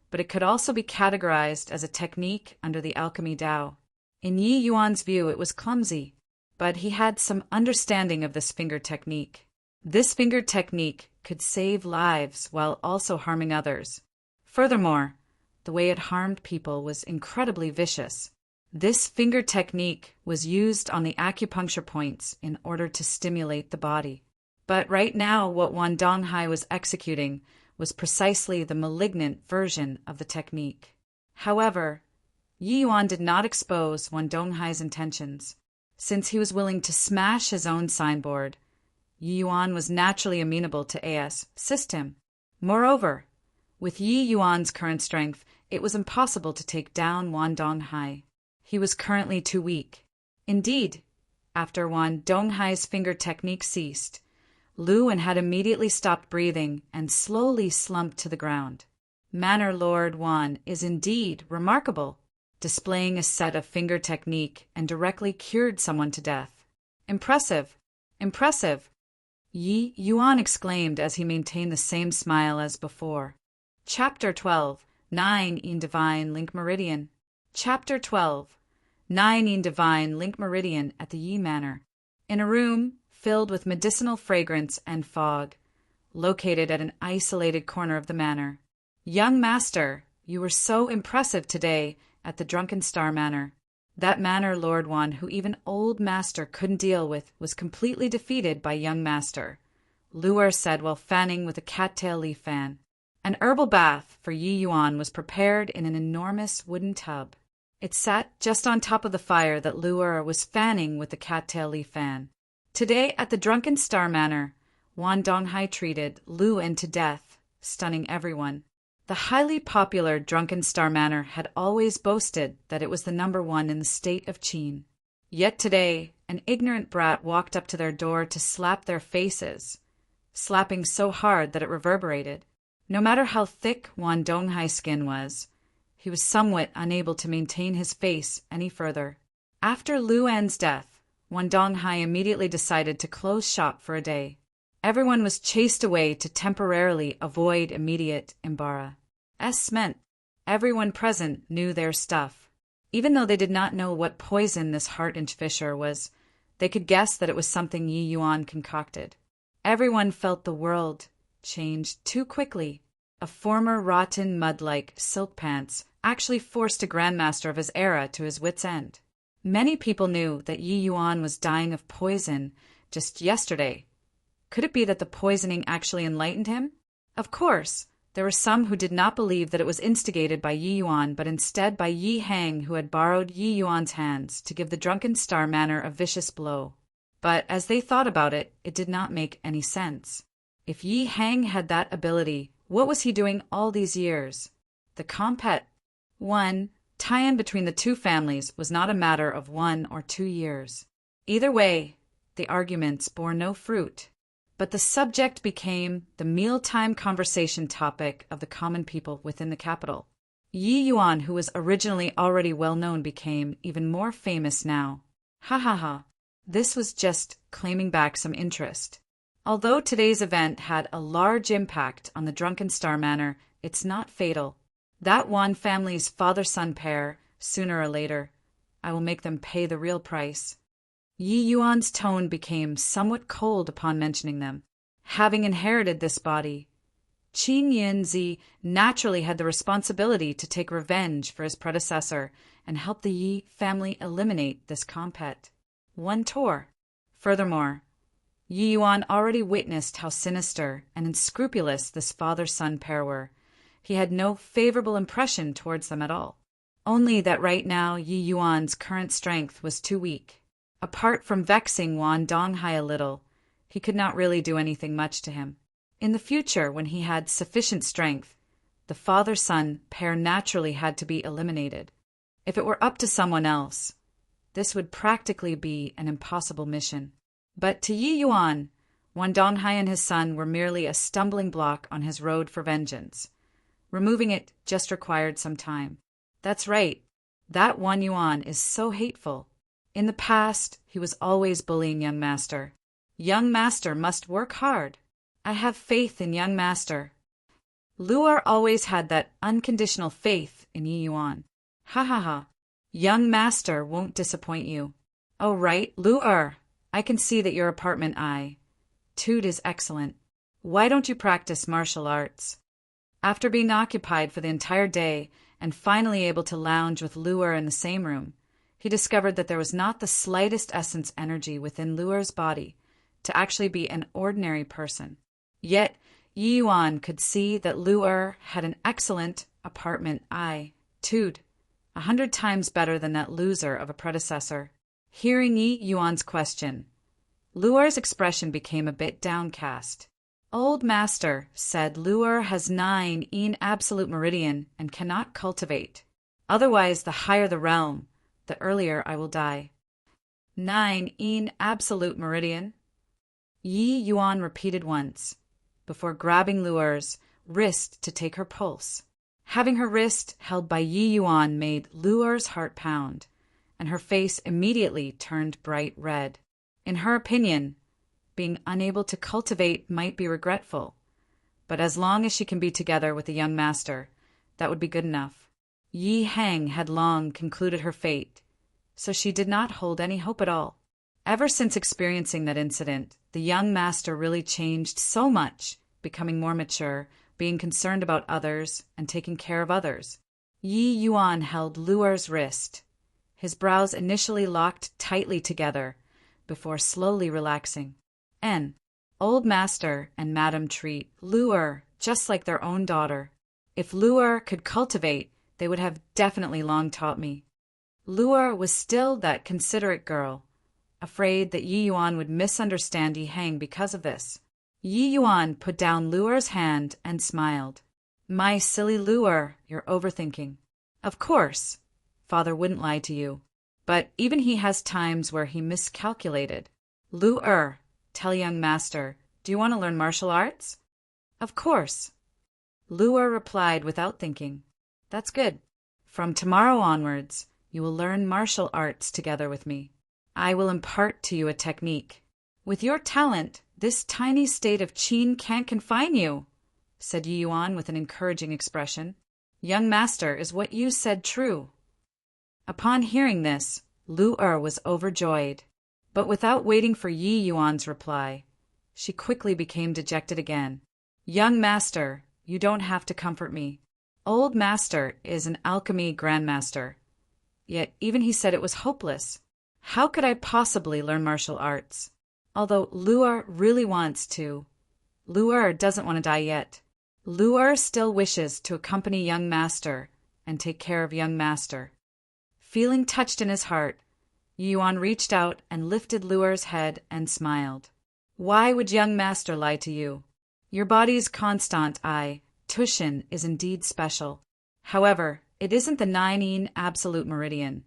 but it could also be categorized as a technique under the alchemy Tao. In Yi Yuan's view, it was clumsy, but he had some understanding of this finger technique. This finger technique could save lives while also harming others. Furthermore, the way it harmed people was incredibly vicious. This finger technique was used on the acupuncture points in order to stimulate the body. But right now, what Wandonghai was executing was precisely the malignant version of the technique. However, Yi Yuan did not expose Wandonghai's intentions. Since he was willing to smash his own signboard, Yi Yuan was naturally amenable to A.S. system. Moreover, with Yi Yuan's current strength, it was impossible to take down Wandonghai. He was currently too weak. Indeed, after Wandonghai's finger technique ceased, Lu En had immediately stopped breathing and slowly slumped to the ground. Manor Lord Wan is indeed remarkable, displaying a set of finger technique and directly cured someone to death. Impressive! Impressive! Yi Yuan exclaimed as he maintained the same smile as before. Chapter 12. 9 in Divine Link Meridian. Chapter 12. 9 in Divine Link Meridian at the Yi Manor. In a room filled with medicinal fragrance and fog, located at an isolated corner of the manor. Young Master, you were so impressive today at the Drunken Star Manor. That Manor Lord Wan, who even Old Master couldn't deal with, was completely defeated by Young Master, Luer said while fanning with a cattail leaf fan. An herbal bath for Yi Yuan was prepared in an enormous wooden tub. It sat just on top of the fire that Luer was fanning with the cattail leaf fan. Today at the Drunken Star Manor, Wandonghai treated Lu En to death, stunning everyone. The highly popular Drunken Star Manor had always boasted that it was the #1 in the state of Qin. Yet today, an ignorant brat walked up to their door to slap their faces, slapping so hard that it reverberated. No matter how thick Wandonghai's skin was, he was somewhat unable to maintain his face any further. After Lu En's death, Wandonghai immediately decided to close shop for a day. Everyone was chased away to temporarily avoid immediate embarrassment. Everyone present knew their stuff. Even though they did not know what poison this heart-inch fisher was, they could guess that it was something Yi Yuan concocted. Everyone felt the world changed too quickly. A former rotten mud-like silk pants actually forced a grandmaster of his era to his wits' end. Many people knew that Yi Yuan was dying of poison just yesterday. Could it be that the poisoning actually enlightened him? Of course, there were some who did not believe that it was instigated by Yi Yuan, but instead by Yi Hang, who had borrowed Yi Yuan's hands to give the Drunken Star Manor a vicious blow. But as they thought about it, it did not make any sense. If Yi Hang had that ability, what was he doing all these years? The tie-in between the two families was not a matter of 1 or 2 years. Either way, the arguments bore no fruit. But the subject became the mealtime conversation topic of the common people within the capital. Yi Yuan, who was originally already well known, became even more famous now. Ha ha ha. This was just claiming back some interest. Although today's event had a large impact on the Drunken Star Manor, it's not fatal. That Wan family's father-son pair, sooner or later, I will make them pay the real price. Yi Yuan's tone became somewhat cold upon mentioning them. Having inherited this body, Qin Yinzi naturally had the responsibility to take revenge for his predecessor and help the Yi family eliminate this compet. One tour. Furthermore, Yi Yuan already witnessed how sinister and unscrupulous this father-son pair were. He had no favorable impression towards them at all. Only that right now Yi Yuan's current strength was too weak. Apart from vexing Wan Donghai a little, he could not really do anything much to him. In the future, when he had sufficient strength, the father-son pair naturally had to be eliminated. If it were up to someone else, this would practically be an impossible mission. But to Yi Yuan, Wan Donghai and his son were merely a stumbling block on his road for vengeance. Removing it just required some time. That's right, that Wan Yuan is so hateful. In the past, he was always bullying young master. Young master must work hard. I have faith in young master. Lu'er always had that unconditional faith in Yi Yuan. Ha ha ha. Young master won't disappoint you. Oh right, Lu'er. I can see that your apartment Tude is excellent. Why don't you practice martial arts? After being occupied for the entire day and finally able to lounge with Lu'er in the same room, he discovered that there was not the slightest essence energy within Lu'er's body to actually be an ordinary person. Yet, Yi Yuan could see that Lu'er had an excellent apartment Tude, 100 times better than that loser of a predecessor. Hearing Yi Yuan's question, Lu'er's expression became a bit downcast. Old master said Lu'er has 9 in absolute meridian and cannot cultivate. Otherwise, the higher the realm, the earlier I will die. 9 in absolute meridian? Yi Yuan repeated once, before grabbing Lu'er's wrist to take her pulse. Having her wrist held by Yi Yuan made Lu'er's heart pound, and her face immediately turned bright red. In her opinion, being unable to cultivate might be regretful, but as long as she can be together with the young master, that would be good enough. Yi Heng had long concluded her fate, so she did not hold any hope at all. Ever since experiencing that incident, the young master really changed so much, becoming more mature, being concerned about others, and taking care of others. Yi Yuan held Lu'er's wrist. His brows initially locked tightly together, before slowly relaxing. Old master and madam treat Lu'er just like their own daughter. If Lu'er could cultivate, they would have definitely long taught me. Lu'er was still that considerate girl, afraid that Yi Yuan would misunderstand Yi Heng because of this. Yi Yuan put down Lu'er's hand and smiled. My silly Lu'er, you're overthinking. Of course, father wouldn't lie to you, but even he has times where he miscalculated. Lu'er, tell young master, do you want to learn martial arts? Of course. Lu'er replied without thinking. That's good. From tomorrow onwards, you will learn martial arts together with me. I will impart to you a technique. With your talent, this tiny state of Qin can't confine you, said Yi Yuan with an encouraging expression. Young master, is what you said true? Upon hearing this, Lu'er was overjoyed. But without waiting for Yi Yuan's reply, she quickly became dejected again. Young master, you don't have to comfort me. Old master is an alchemy grandmaster. Yet even he said it was hopeless. How could I possibly learn martial arts? Although Lu'er really wants to. Lu'er doesn't want to die yet. Lu'er still wishes to accompany young master and take care of young master. Feeling touched in his heart, Yi Yuan reached out and lifted Lu'er's head and smiled. Why would young master lie to you? Your body's constant Tushin is indeed special. However, it isn't the 9 in absolute meridian,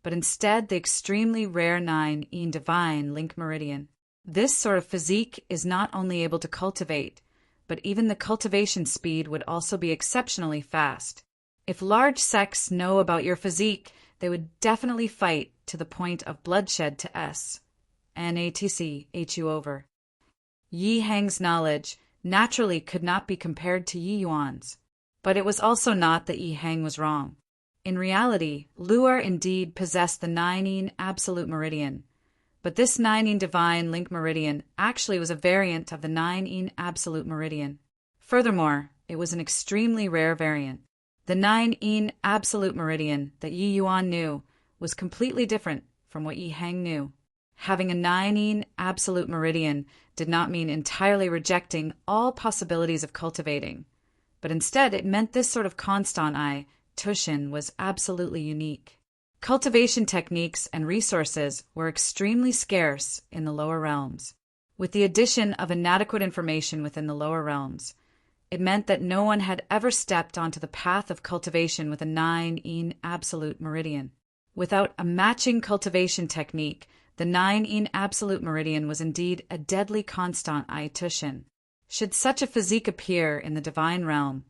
but instead the extremely rare 9 in divine link meridian. This sort of physique is not only able to cultivate, but even the cultivation speed would also be exceptionally fast. If large sects know about your physique, they would definitely fight to the point of bloodshed to S. NATCHU over. Yi Heng's knowledge naturally could not be compared to Yi Yuan's, but it was also not that Yi Heng was wrong. In reality, Lu'er indeed possessed the 9 in absolute meridian, but this 9 in divine link meridian actually was a variant of the 9 in absolute meridian. Furthermore, it was an extremely rare variant. The 9 in absolute meridian that Yi Yuan knew was completely different from what Yi Heng knew. Having a 9 in absolute meridian did not mean entirely rejecting all possibilities of cultivating, but instead it meant this sort of constant Tushin was absolutely unique. Cultivation techniques and resources were extremely scarce in the lower realms. With the addition of inadequate information within the lower realms, it meant that no one had ever stepped onto the path of cultivation with a 9-yin absolute meridian. Without a matching cultivation technique, the 9-yin absolute meridian was indeed a deadly constitution. Should such a physique appear in the divine realm,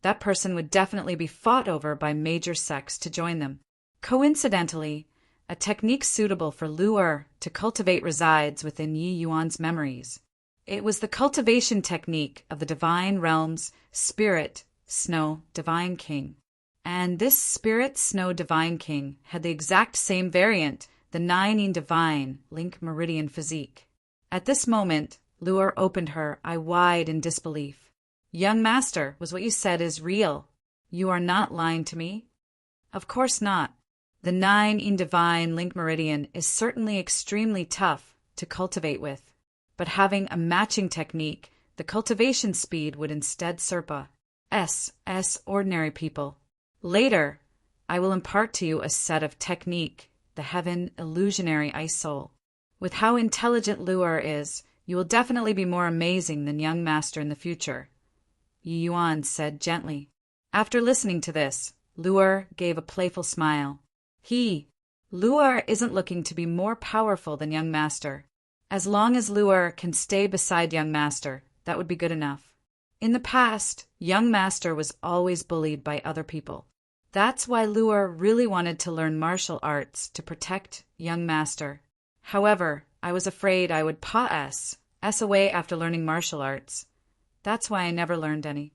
that person would definitely be fought over by major sects to join them. Coincidentally, a technique suitable for Lu'er to cultivate resides within Yi Yuan's memories. It was the cultivation technique of the divine realm's spirit, snow, divine king. And this spirit, snow, divine king had the exact same variant, the 9-yin divine link meridian physique. At this moment, Lu'er opened her eye wide in disbelief. Young master, was what you said is real? You are not lying to me? Of course not. The 9-yin divine link meridian is certainly extremely tough to cultivate with, but having a matching technique, the cultivation speed would instead surpass ordinary people. Later, I will impart to you a set of technique, the heaven illusionary ice soul. With how intelligent Lu'er is, you will definitely be more amazing than young master in the future, Yi Yuan said gently. After listening to this, Lu'er gave a playful smile. Lu'er isn't looking to be more powerful than young master. As long as Lu'er can stay beside young master, that would be good enough. In the past, young master was always bullied by other people. That's why Lu'er really wanted to learn martial arts to protect young master. However, I was afraid I would pass away after learning martial arts. That's why I never learned any.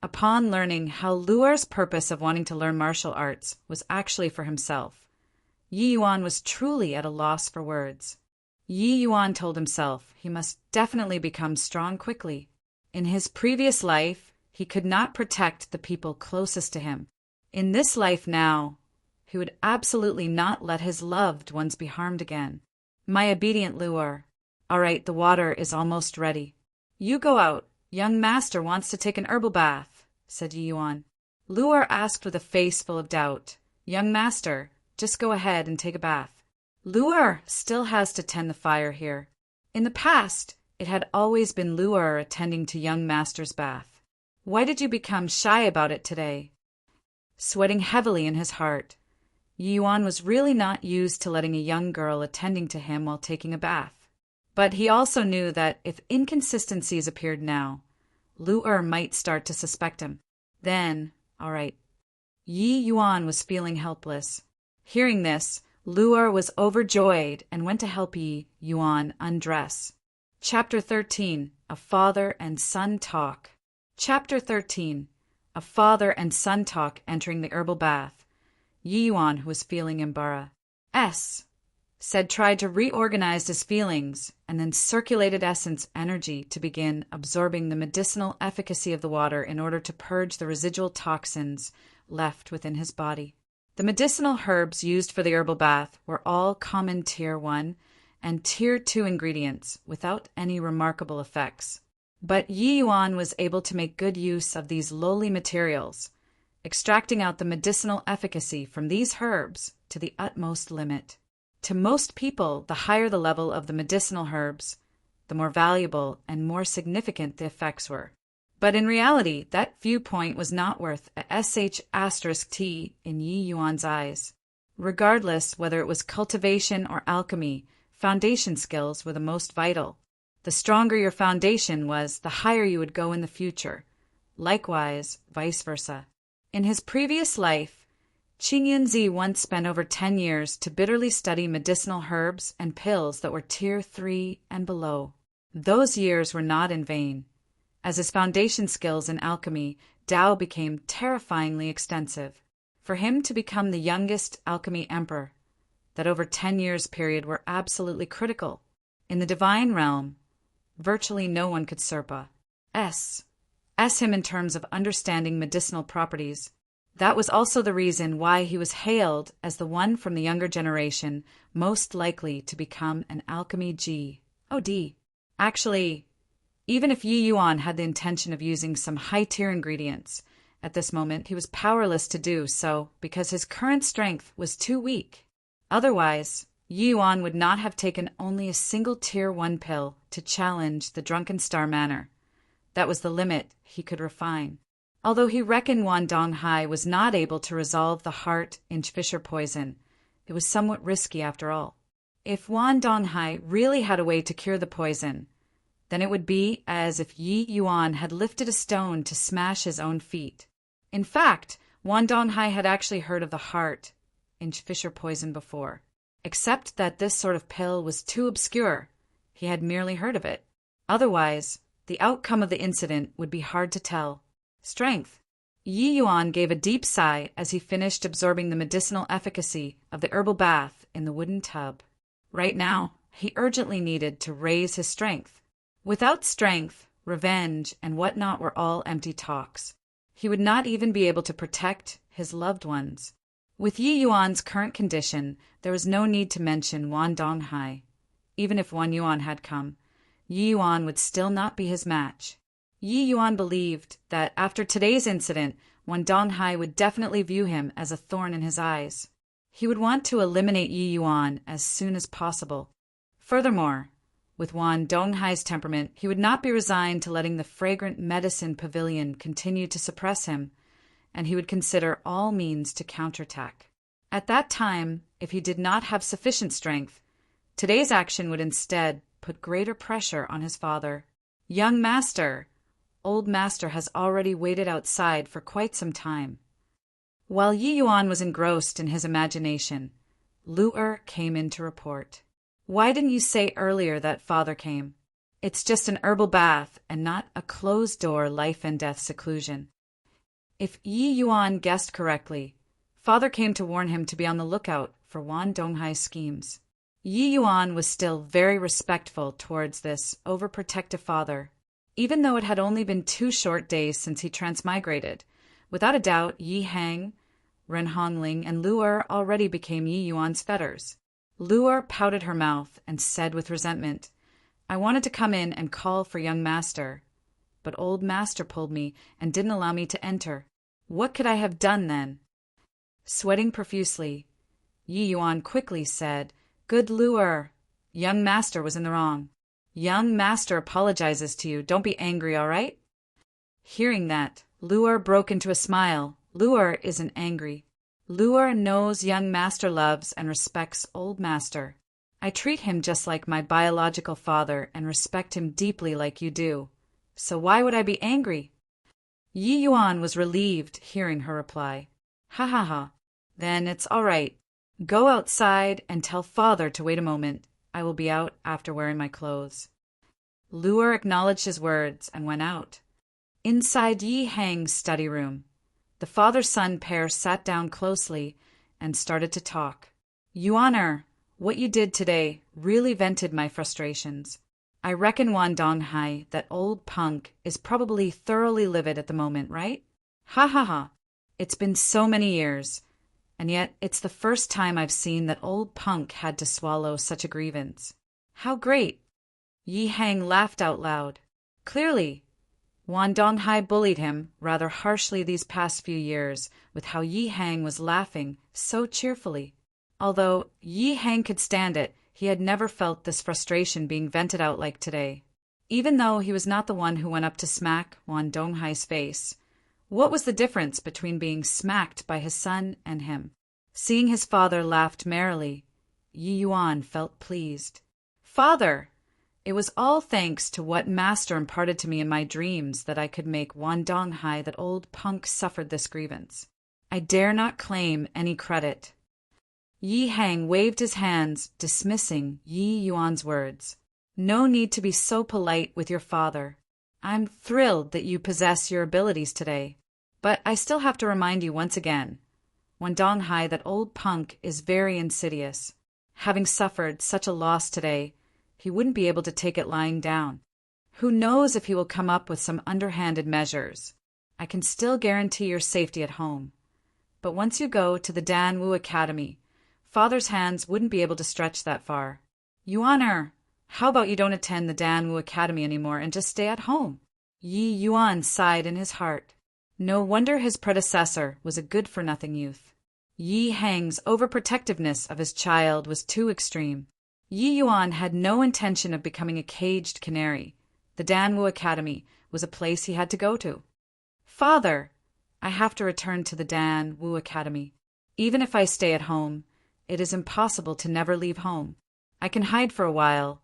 Upon learning how Lu'er's purpose of wanting to learn martial arts was actually for himself, Yi Yuan was truly at a loss for words. Yi Yuan told himself he must definitely become strong quickly. In his previous life, he could not protect the people closest to him. In this life now, he would absolutely not let his loved ones be harmed again. My obedient Lu'er. All right, the water is almost ready. You go out. Young master wants to take an herbal bath, said Yi Yuan. Lu'er asked with a face full of doubt. Young master, just go ahead and take a bath. Lu'er still has to tend the fire here. In the past, it had always been Lu'er attending to young master's bath. Why did you become shy about it today? Sweating heavily in his heart, Yi Yuan was really not used to letting a young girl attending to him while taking a bath. But he also knew that if inconsistencies appeared now, Lu'er might start to suspect him. Then, all right. Yi Yuan was feeling helpless. Hearing this, Lu'er was overjoyed and went to help Yi Yuan undress. Chapter 13. A Father and Son Talk. Chapter 13. A father and son talk entering the herbal bath. Yi Yuan, who was feeling embarrassed, tried to reorganize his feelings and then circulated essence energy to begin absorbing the medicinal efficacy of the water in order to purge the residual toxins left within his body. The medicinal herbs used for the herbal bath were all common Tier 1 and Tier 2 ingredients without any remarkable effects. But Yi Yuan was able to make good use of these lowly materials, extracting out the medicinal efficacy from these herbs to the utmost limit. To most people, the higher the level of the medicinal herbs, the more valuable and more significant the effects were. But in reality, that viewpoint was not worth a *T in Yi Yuan's eyes. Regardless whether it was cultivation or alchemy, foundation skills were the most vital. The stronger your foundation was, the higher you would go in the future. Likewise, vice versa. In his previous life, Qing Yunzi once spent over 10 years to bitterly study medicinal herbs and pills that were Tier 3 and below. Those years were not in vain. As his foundation skills in alchemy, Tao became terrifyingly extensive. For him to become the youngest alchemy emperor, that over 10 years period were absolutely critical. In the divine realm, virtually no one could surpass him in terms of understanding medicinal properties. That was also the reason why he was hailed as the one from the younger generation most likely to become an alchemy God. Actually, even if Yi Yuan had the intention of using some high-tier ingredients at this moment, he was powerless to do so because his current strength was too weak. Otherwise, Yi Yuan would not have taken only a single Tier 1 pill to challenge the Drunken Star Manor. That was the limit he could refine. Although he reckoned Wan Donghai was not able to resolve the heart-inch-fisher poison, it was somewhat risky after all. If Wan Donghai really had a way to cure the poison, then it would be as if Yi Yuan had lifted a stone to smash his own feet. In fact, Wan Donghai had actually heard of the heart-inch-fisher poison before, except that this sort of pill was too obscure. He had merely heard of it. Otherwise, the outcome of the incident would be hard to tell. Strength. Yi Yuan gave a deep sigh as he finished absorbing the medicinal efficacy of the herbal bath in the wooden tub. Right now, he urgently needed to raise his strength. Without strength, revenge and whatnot were all empty talks. He would not even be able to protect his loved ones. With Yi Yuan's current condition, there was no need to mention Wan Donghai. Even if Wan Yuan had come, Yi Yuan would still not be his match. Yi Yuan believed that after today's incident, Wan Donghai would definitely view him as a thorn in his eyes. He would want to eliminate Yi Yuan as soon as possible. Furthermore, with Wan Donghai's temperament, he would not be resigned to letting the fragrant medicine pavilion continue to suppress him, and he would consider all means to counterattack. At that time, if he did not have sufficient strength, today's action would instead put greater pressure on his father. Young master! Old master has already waited outside for quite some time. While Yi Yuan was engrossed in his imagination, Lu came in to report. Why didn't you say earlier that father came? It's just an herbal bath and not a closed-door life and death seclusion. If Yi Yuan guessed correctly, father came to warn him to be on the lookout for Wan Donghai's schemes. Yi Yuan was still very respectful towards this overprotective father, even though it had only been 2 short days since he transmigrated. Without a doubt, Yi Hang, Ren Hongling, and Lu already became Yi Yuan's fetters. Lu pouted her mouth and said with resentment, I wanted to come in and call for young master, but old master pulled me and didn't allow me to enter. What could I have done then? Sweating profusely, Yi Yuan quickly said, Good Lu, young master was in the wrong. Young master apologizes to you. Don't be angry, all right? Hearing that, Lu broke into a smile. Lu isn't angry. Lu knows young master loves and respects old master. I treat him just like my biological father and respect him deeply like you do. So why would I be angry? Yi Yuan was relieved hearing her reply. Ha ha ha. Then it's all right. Go outside and tell father to wait a moment. I will be out after wearing my clothes. Lu acknowledged his words and went out. Inside Yi Hang's study room, the father-son pair sat down closely and started to talk. Yuan, what you did today really vented my frustrations. I reckon Wan Donghai, that old punk, is probably thoroughly livid at the moment, right? Ha ha ha. It's been so many years. And yet it's the first time I've seen that old punk had to swallow such a grievance. How great! Yi Hang laughed out loud. Clearly, Wan Donghai bullied him rather harshly these past few years with how Yi Hang was laughing so cheerfully. Although Yi Hang could stand it, he had never felt this frustration being vented out like today. Even though he was not the one who went up to smack Wan Donghai's face, what was the difference between being smacked by his son and him? Seeing his father laughed merrily, Yi Yuan felt pleased. Father! It was all thanks to what master imparted to me in my dreams that I could make Wan Donghai, that old punk, suffered this grievance. I dare not claim any credit. Yi Hang waved his hands, dismissing Yi Yuan's words. No need to be so polite with your father. I'm thrilled that you possess your abilities today. But I still have to remind you once again, Wan Donghai, that old punk, is very insidious. Having suffered such a loss today, he wouldn't be able to take it lying down. Who knows if he will come up with some underhanded measures. I can still guarantee your safety at home. But once you go to the Dan Wu Academy, father's hands wouldn't be able to stretch that far. Yuan, how about you don't attend the Dan Wu Academy anymore and just stay at home? Yi Yuan sighed in his heart. No wonder his predecessor was a good-for-nothing youth. Yi Hang's overprotectiveness of his child was too extreme. Yi Yuan had no intention of becoming a caged canary. The Danwu Academy was a place he had to go to. "Father, I have to return to the Danwu Academy. Even if I stay at home, it is impossible to never leave home. I can hide for a while,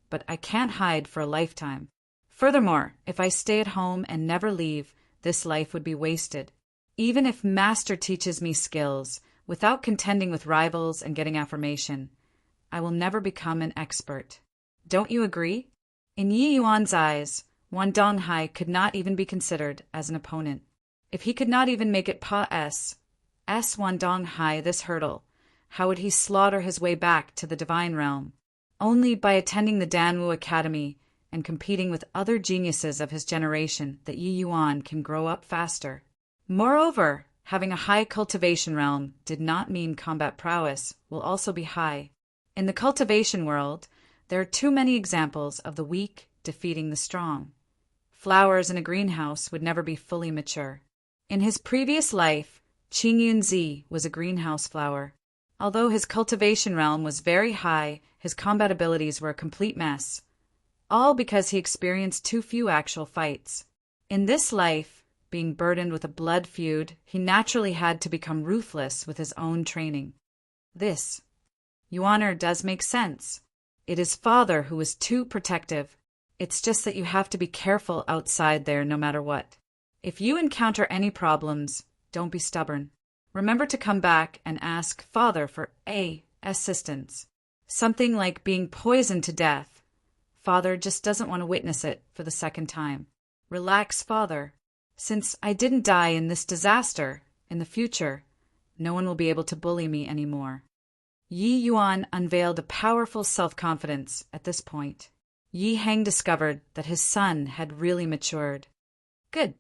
but I can't hide for a lifetime. Furthermore, if I stay at home and never leave, this life would be wasted. Even if Master teaches me skills, without contending with rivals and getting affirmation, I will never become an expert. Don't you agree?" In Yi Yuan's eyes, Wan Donghai could not even be considered as an opponent. If he could not even make it past Wan Donghai this hurdle, how would he slaughter his way back to the divine realm? Only by attending the Danwu Academy and competing with other geniuses of his generation that Yi Yuan can grow up faster. Moreover, having a high cultivation realm did not mean combat prowess will also be high. In the cultivation world, there are too many examples of the weak defeating the strong. Flowers in a greenhouse would never be fully mature. In his previous life, Qing Yunzi was a greenhouse flower. Although his cultivation realm was very high, his combat abilities were a complete mess. All because he experienced too few actual fights. In this life, being burdened with a blood feud, he naturally had to become ruthless with his own training. This, Yuaner, does make sense. It is father who is too protective. It's just that you have to be careful outside there no matter what. If you encounter any problems, don't be stubborn. Remember to come back and ask father for assistance. Something like being poisoned to death. Father just doesn't want to witness it for the second time. Relax, father. Since I didn't die in this disaster, in the future, no one will be able to bully me anymore. Yi Yuan unveiled a powerful self-confidence at this point. Yi Hang discovered that his son had really matured. Good,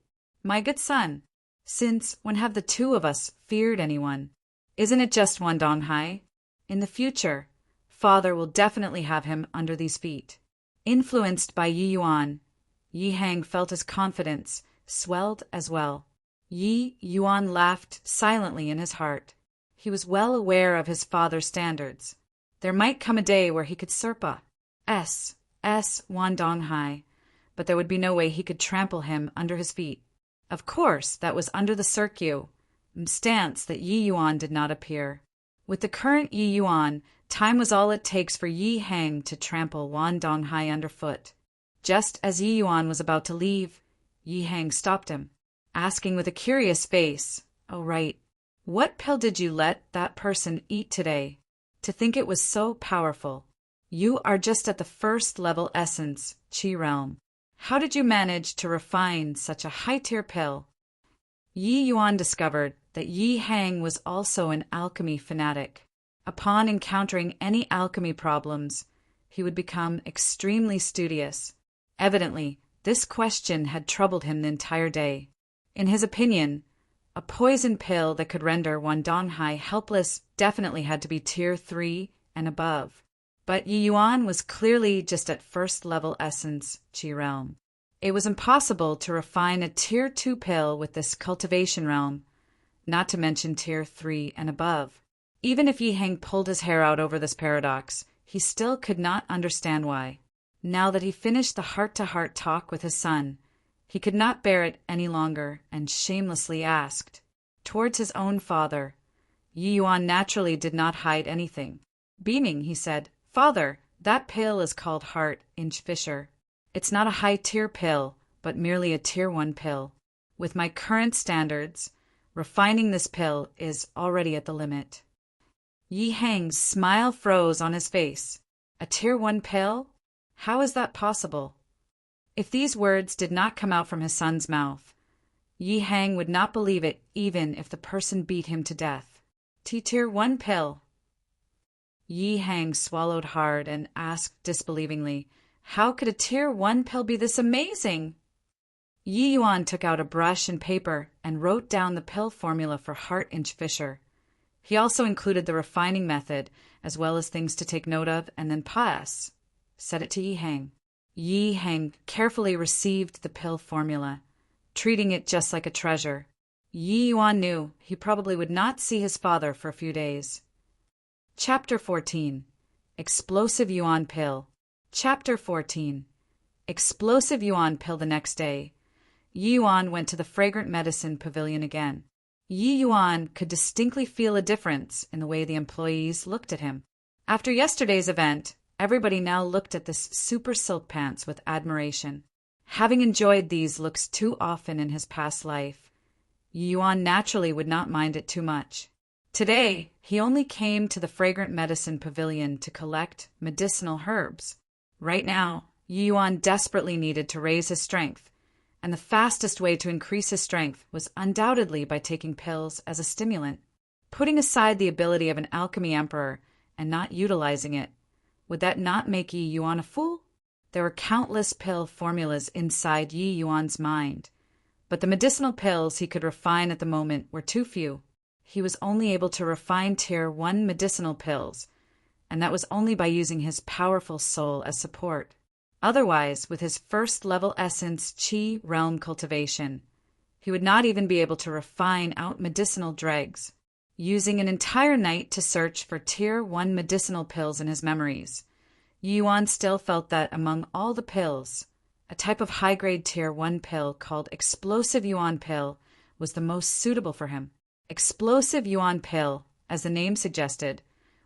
my good son. Since when have the two of us feared anyone? Isn't it just Wan Donghai? In the future, father will definitely have him under these feet. Influenced by Yi Yuan, Yi Hang felt his confidence swelled as well. Yi Yuan laughed silently in his heart. He was well aware of his father's standards. There might come a day where he could surpass Wan Donghai, but there would be no way he could trample him under his feet. Of course, that was under the circumstance that Yi Yuan did not appear. With the current Yi Yuan, time was all it takes for Yi Hang to trample Wan Donghai underfoot. Just as Yi Yuan was about to leave, Yi Hang stopped him, asking with a curious face, "Oh, right. What pill did you let that person eat today? To think it was so powerful. You are just at the first level essence, Qi realm. How did you manage to refine such a high-tier pill?" Yi Yuan discovered that Yi Hang was also an alchemy fanatic. Upon encountering any alchemy problems, he would become extremely studious. Evidently, this question had troubled him the entire day. In his opinion, a poison pill that could render Wan Donghai helpless definitely had to be tier 3 and above. But Yi Yuan was clearly just at first level essence, Qi realm. It was impossible to refine a tier 2 pill with this cultivation realm, not to mention tier 3 and above. Even if Yi Hang pulled his hair out over this paradox, he still could not understand why. Now that he finished the heart-to-heart talk with his son, he could not bear it any longer and shamelessly asked. Towards his own father, Yi Yuan naturally did not hide anything. Beaming, he said, "Father, that pill is called Heart Inch Fisher. It's not a high-tier pill, but merely a tier 1 pill. With my current standards, refining this pill is already at the limit." Yi Hang's smile froze on his face. A tier 1 pill? How is that possible? If these words did not come out from his son's mouth, Yi Hang would not believe it even if the person beat him to death. Tier 1 pill. Yi Hang swallowed hard and asked disbelievingly, "How could a tier 1 pill be this amazing?" Yi Yuan took out a brush and paper and wrote down the pill formula for Heart Inch Fisher. He also included the refining method, as well as things to take note of, and then said it to Yi Hang. Yi Hang carefully received the pill formula, treating it just like a treasure. Yi Yuan knew he probably would not see his father for a few days. Chapter 14. Explosive Yuan Pill. Chapter 14. Explosive Yuan Pill. The next day, Yi Yuan went to the fragrant medicine pavilion again. Yi Yuan could distinctly feel a difference in the way the employees looked at him. After yesterday's event, everybody now looked at this super silk pants with admiration. Having enjoyed these looks too often in his past life, Yi Yuan naturally would not mind it too much. Today, he only came to the fragrant medicine pavilion to collect medicinal herbs. Right now, Yi Yuan desperately needed to raise his strength, and the fastest way to increase his strength was undoubtedly by taking pills as a stimulant. Putting aside the ability of an alchemy emperor and not utilizing it, would that not make Yi Yuan a fool? There were countless pill formulas inside Yi Yuan's mind, but the medicinal pills he could refine at the moment were too few. He was only able to refine Tier 1 medicinal pills, and that was only by using his powerful soul as support. Otherwise, with his first-level essence Qi realm cultivation, he would not even be able to refine out medicinal dregs. Using an entire night to search for Tier 1 medicinal pills in his memories, Yi Yuan still felt that among all the pills, a type of high-grade Tier 1 pill called Explosive Yuan Pill was the most suitable for him. Explosive Yuan Pill, as the name suggested,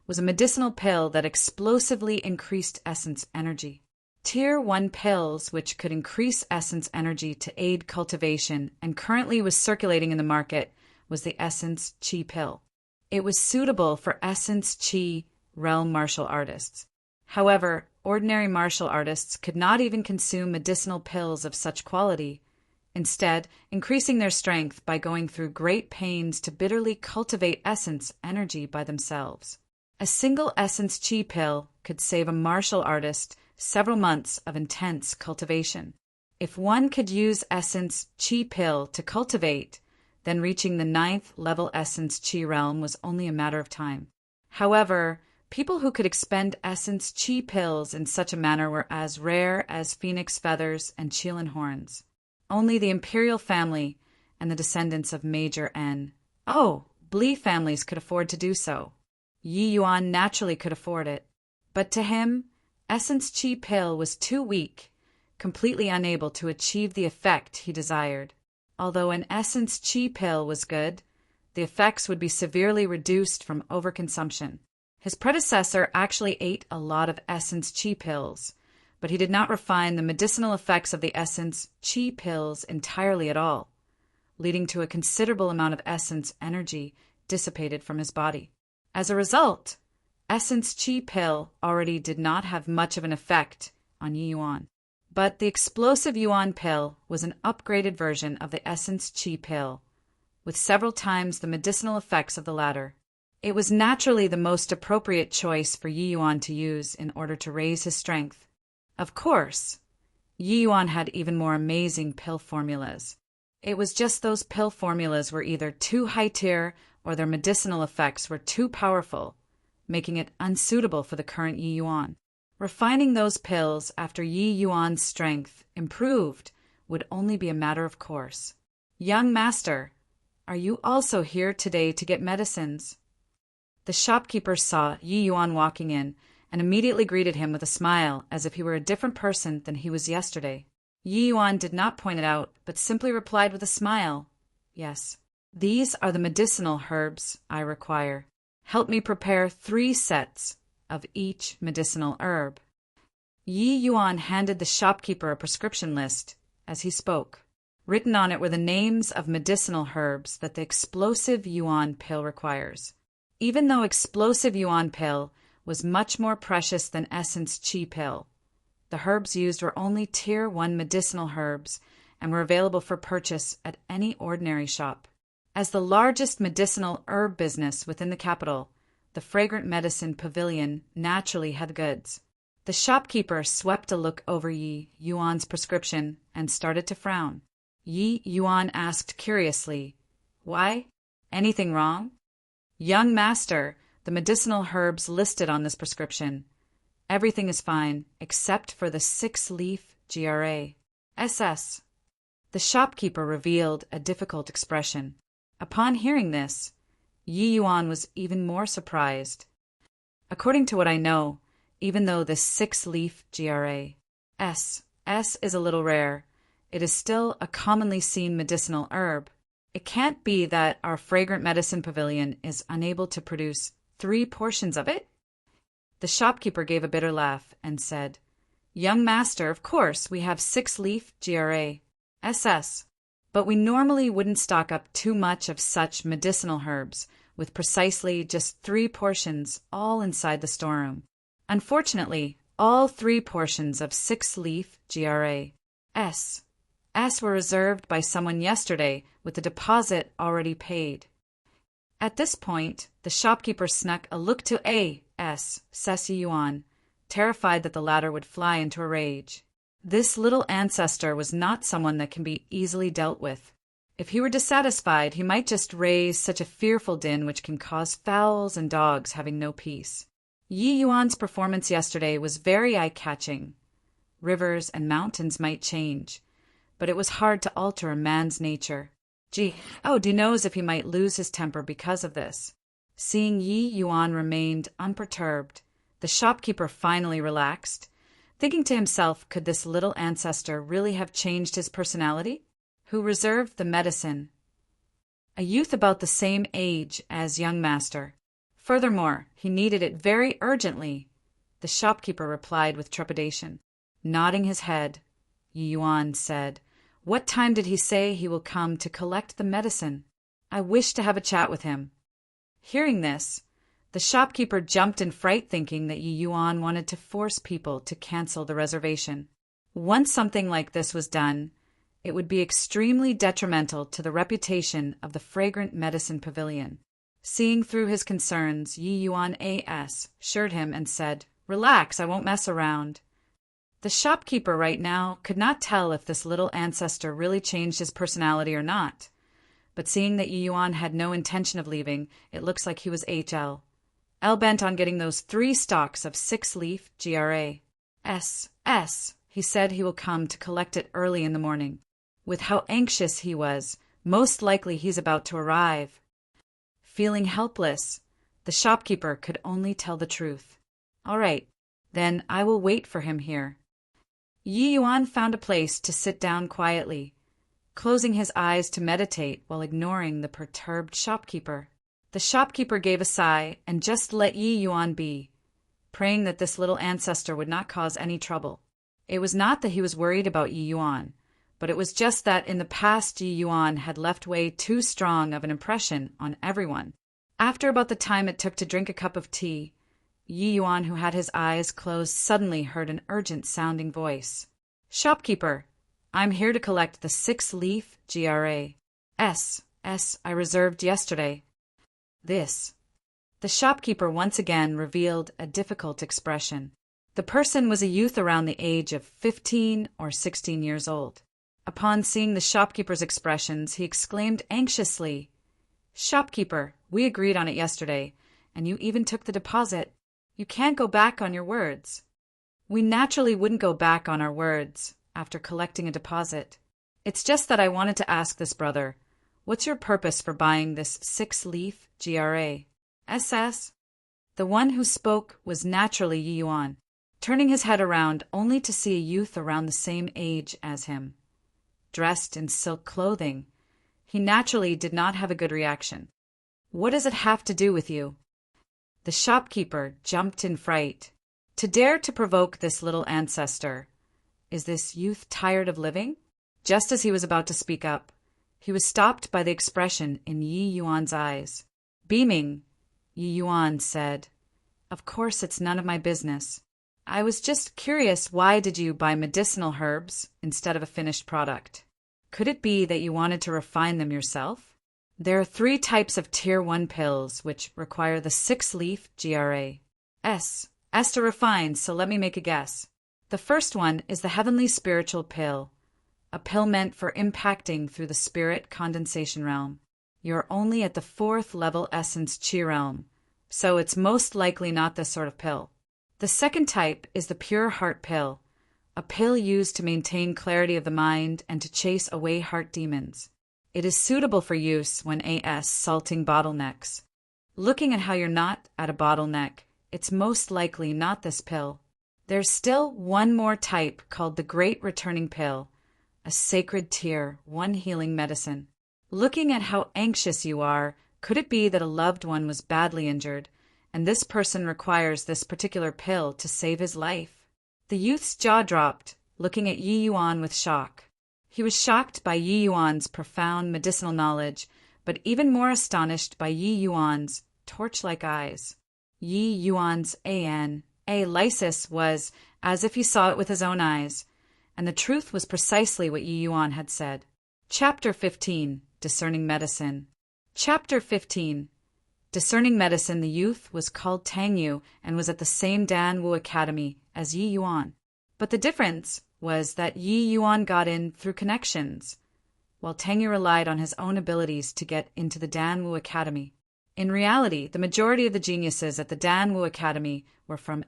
was a medicinal pill that explosively increased essence energy. Tier 1 pills which could increase essence energy to aid cultivation and currently was circulating in the market was the Essence Qi Pill. It was suitable for Essence Qi realm martial artists. However, ordinary martial artists could not even consume medicinal pills of such quality, instead increasing their strength by going through great pains to bitterly cultivate essence energy by themselves. A single Essence Qi Pill could save a martial artist several months of intense cultivation. If one could use Essence Qi Pill to cultivate, then reaching the 9th level Essence Qi realm was only a matter of time. However, people who could expend Essence Qi pills in such a manner were as rare as phoenix feathers and Qilin horns. Only the imperial family and the descendants of Major Bli families could afford to do so. Yi Yuan naturally could afford it, but to him, Essence Qi Pill was too weak, completely unable to achieve the effect he desired. Although an Essence Qi Pill was good, the effects would be severely reduced from overconsumption. His predecessor actually ate a lot of Essence Qi Pills, but he did not refine the medicinal effects of the Essence Qi Pills entirely at all, leading to a considerable amount of essence energy dissipated from his body. As a result, Essence Qi Pill already did not have much of an effect on Yi Yuan. But the Explosive Yuan Pill was an upgraded version of the Essence Qi Pill, with several times the medicinal effects of the latter. It was naturally the most appropriate choice for Yi Yuan to use in order to raise his strength. Of course, Yi Yuan had even more amazing pill formulas. It was just those pill formulas were either too high tier or their medicinal effects were too powerful, making it unsuitable for the current Yi Yuan. Refining those pills after Yi Yuan's strength improved would only be a matter of course. Young master, are you also here today to get medicines? The shopkeeper saw Yi Yuan walking in and immediately greeted him with a smile as if he were a different person than he was yesterday. Yi Yuan did not point it out, but simply replied with a smile, "Yes, these are the medicinal herbs I require. Help me prepare 3 sets of each medicinal herb." Yi Yuan handed the shopkeeper a prescription list as he spoke. Written on it were the names of medicinal herbs that the Explosive Yuan Pill requires. Even though Explosive Yuan Pill was much more precious than Essence Qi Pill, the herbs used were only Tier 1 medicinal herbs and were available for purchase at any ordinary shop. As the largest medicinal herb business within the capital, the Fragrant Medicine Pavilion naturally had goods. The shopkeeper swept a look over Yi Yuan's prescription and started to frown. Yi Yuan asked curiously, "Why? Anything wrong?" "Young master, the medicinal herbs listed on this prescription. Everything is fine, except for the 6-leaf GRA. SS. The shopkeeper revealed a difficult expression. Upon hearing this, Yi Yuan was even more surprised. According to what I know, even though this 6-leaf GRAS is a little rare, it is still a commonly seen medicinal herb. It can't be that our fragrant medicine pavilion is unable to produce 3 portions of it? The shopkeeper gave a bitter laugh and said, "Young master, of course we have 6-leaf GRAS, but we normally wouldn't stock up too much of such medicinal herbs with precisely just 3 portions all inside the storeroom. Unfortunately, all 3 portions of 6-leaf GRAS were reserved by someone yesterday with the deposit already paid." At this point, the shopkeeper snuck a look to Yi Yuan, terrified that the latter would fly into a rage. This little ancestor was not someone that can be easily dealt with. If he were dissatisfied, he might just raise such a fearful din which can cause fowls and dogs having no peace. Yi Yuan's performance yesterday was very eye-catching. Rivers and mountains might change, but it was hard to alter a man's nature. Who knows if he might lose his temper because of this. Seeing Yi Yuan remained unperturbed, the shopkeeper finally relaxed, thinking to himself, could this little ancestor really have changed his personality? Who reserved the medicine? A youth about the same age as young master. Furthermore, he needed it very urgently, the shopkeeper replied with trepidation. Nodding his head, Yi Yuan said, "What time did he say he will come to collect the medicine? I wish to have a chat with him." Hearing this, the shopkeeper jumped in fright, thinking that Yi Yuan wanted to force people to cancel the reservation. Once something like this was done, it would be extremely detrimental to the reputation of the fragrant medicine pavilion. Seeing through his concerns, Yi Yuan assured him and said, "Relax, I won't mess around." The shopkeeper right now could not tell if this little ancestor really changed his personality or not, but seeing that Yi Yuan had no intention of leaving, it looks like he was bent on getting those 3 stalks of 6-leaf GRAS. He said he will come to collect it early in the morning. With how anxious he was, most likely he's about to arrive. Feeling helpless, the shopkeeper could only tell the truth. "All right, then I will wait for him here." Yi Yuan found a place to sit down quietly, closing his eyes to meditate while ignoring the perturbed shopkeeper. The shopkeeper gave a sigh and just let Yi Yuan be, praying that this little ancestor would not cause any trouble. It was not that he was worried about Yi Yuan, but it was just that in the past Yi Yuan had left way too strong of an impression on everyone. After about the time it took to drink a cup of tea, Yi Yuan, who had his eyes closed, suddenly heard an urgent-sounding voice. "Shopkeeper, I'm here to collect the 6-leaf GRAS I reserved yesterday." The shopkeeper once again revealed a difficult expression. The person was a youth around the age of 15 or 16 years old. Upon seeing the shopkeeper's expressions, he exclaimed anxiously, "Shopkeeper, we agreed on it yesterday, and you even took the deposit. You can't go back on your words." "We naturally wouldn't go back on our words after collecting a deposit. It's just that I wanted to ask this brother, what's your purpose for buying this 6-leaf GRAS? The one who spoke was naturally Yi Yuan, turning his head around only to see a youth around the same age as him. Dressed in silk clothing, he naturally did not have a good reaction. "What does it have to do with you?" The shopkeeper jumped in fright. To dare to provoke this little ancestor. Is this youth tired of living? Just as he was about to speak up, he was stopped by the expression in Yi Yuan's eyes. Beaming, Yi Yuan said, "Of course it's none of my business. I was just curious, why did you buy medicinal herbs instead of a finished product? Could it be that you wanted to refine them yourself? There are 3 types of Tier 1 pills which require the 6-leaf GRAS to refine, so let me make a guess. The first one is the Heavenly Spiritual Pill, a pill meant for impacting through the spirit condensation realm. You're only at the 4th level essence Chi realm, so it's most likely not this sort of pill. The second type is the Pure Heart Pill, a pill used to maintain clarity of the mind and to chase away heart demons. It is suitable for use when salting bottlenecks. Looking at how you're not at a bottleneck, it's most likely not this pill. There's still one more type called the Great Returning Pill, a sacred tear, one healing medicine. Looking at how anxious you are, could it be that a loved one was badly injured, and this person requires this particular pill to save his life? The youth's jaw dropped, looking at Yi Yuan with shock. He was shocked by Yi Yuan's profound medicinal knowledge, but even more astonished by Yi Yuan's torch-like eyes. Yi Yuan's lysis was as if he saw it with his own eyes, and the truth was precisely what Yi Yuan had said. Chapter 15. Discerning Medicine. Chapter 15. Discerning Medicine. The youth was called Tang Yu and was at the same Dan Wu Academy as Yi Yuan. But the difference was that Yi Yuan got in through connections, while Tang Yu relied on his own abilities to get into the Dan Wu Academy. In reality, the majority of the geniuses at the Dan Wu Academy were from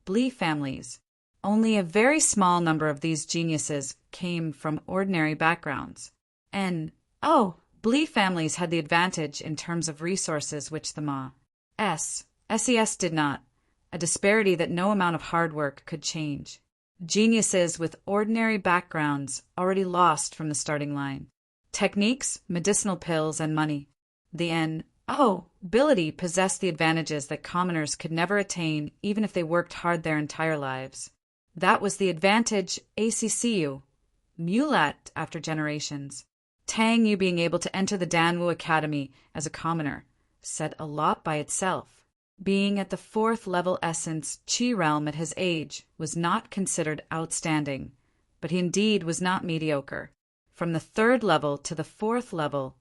Blee families. Only a very small number of these geniuses came from ordinary backgrounds. Blee families had the advantage in terms of resources which the SES did not, a disparity that no amount of hard work could change. Geniuses with ordinary backgrounds already lost from the starting line. Techniques, medicinal pills, and money. The ability possessed the advantages that commoners could never attain even if they worked hard their entire lives. That was the advantage ACCU, Mulat after generations. Tang Yu being able to enter the Dan Wu Academy as a commoner said a lot by itself. Being at the 4th level essence Qi realm at his age was not considered outstanding, but he indeed was not mediocre. From the 3rd level to the 4th level,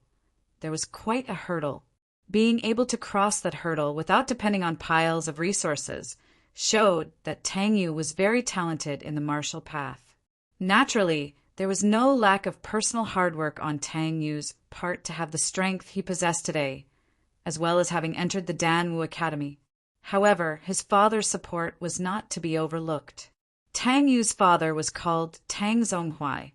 there was quite a hurdle. Being able to cross that hurdle without depending on piles of resources showed that Tang Yu was very talented in the martial path. Naturally, there was no lack of personal hard work on Tang Yu's part to have the strength he possessed today, as well as having entered the Dan Wu Academy. However, his father's support was not to be overlooked. Tang Yu's father was called Tang Zhonghuai,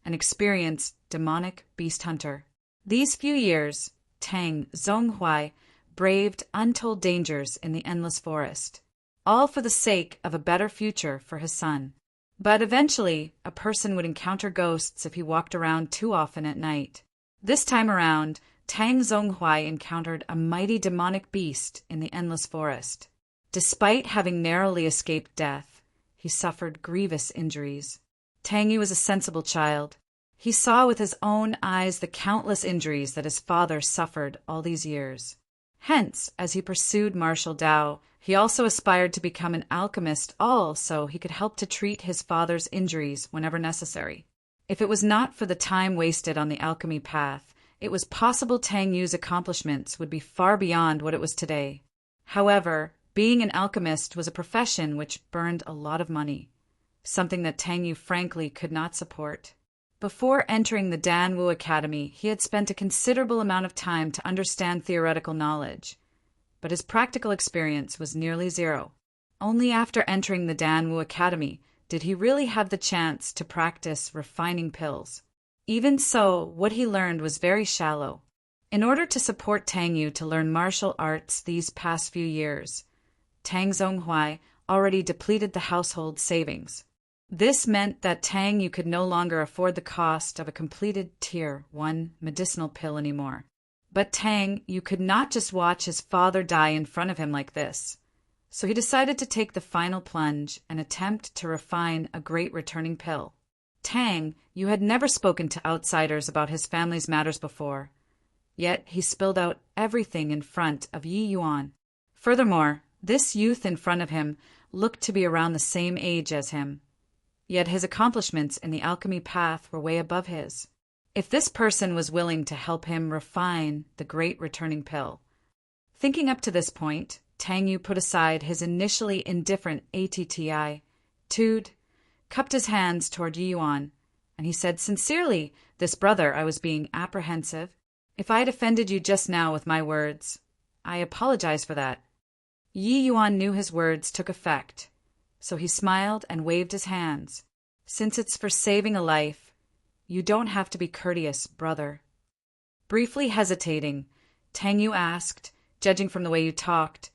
an experienced demonic beast hunter. These few years, Tang Zhonghuai braved untold dangers in the endless forest, all for the sake of a better future for his son. But eventually, a person would encounter ghosts if he walked around too often at night. This time around, Tang Zhonghuai encountered a mighty demonic beast in the endless forest. Despite having narrowly escaped death, he suffered grievous injuries. Tang Yu was a sensible child. He saw with his own eyes the countless injuries that his father suffered all these years. Hence, as he pursued martial Tao, he also aspired to become an alchemist, all so he could help to treat his father's injuries whenever necessary. If it was not for the time wasted on the alchemy path, it was possible Tang Yu's accomplishments would be far beyond what it was today. However, being an alchemist was a profession which burned a lot of money, something that Tang Yu frankly could not support. Before entering the Dan Wu Academy, he had spent a considerable amount of time to understand theoretical knowledge, but his practical experience was nearly zero. Only after entering the Dan Wu Academy did he really have the chance to practice refining pills. Even so, what he learned was very shallow. In order to support Tang Yu to learn martial arts these past few years, Tang Zhonghuai already depleted the household savings. This meant that Tang Yu could no longer afford the cost of a completed Tier 1 medicinal pill anymore. But Tang Yu could not just watch his father die in front of him like this, so he decided to take the final plunge and attempt to refine a great returning pill. Tang Yu had never spoken to outsiders about his family's matters before, yet he spilled out everything in front of Yi Yuan. Furthermore, this youth in front of him looked to be around the same age as him, yet his accomplishments in the alchemy path were way above his. If this person was willing to help him refine the great returning pill. Thinking up to this point, Tang Yu put aside his initially indifferent attitude, cupped his hands toward Yi Yuan, and he said sincerely, "This brother, I was being apprehensive. If I had offended you just now with my words, I apologize for that." Yi Yuan knew his words took effect, so he smiled and waved his hands. Since it's for saving a life, you don't have to be courteous, brother. Briefly hesitating, Tang Yu asked, judging from the way you talked,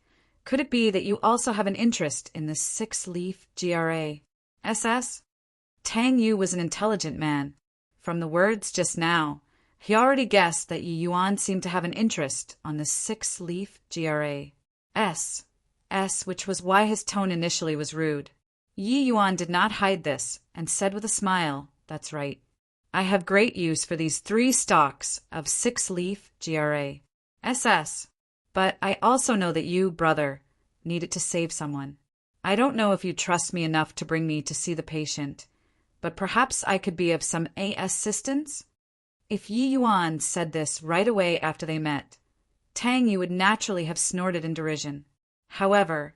could it be that you also have an interest in the 6-leaf GRA? SS? Tang Yu was an intelligent man. From the words just now, he already guessed that Yi Yuan seemed to have an interest on the 6-leaf GRA. S, which was why his tone initially was rude. Yi Yuan did not hide this and said with a smile, "That's right. I have great use for these 3 stalks of 6-leaf GRA. SS. But I also know that you, brother, need it to save someone. I don't know if you trust me enough to bring me to see the patient, but perhaps I could be of some assistance?" If Yi Yuan said this right away after they met, Tang Yu would naturally have snorted in derision. However,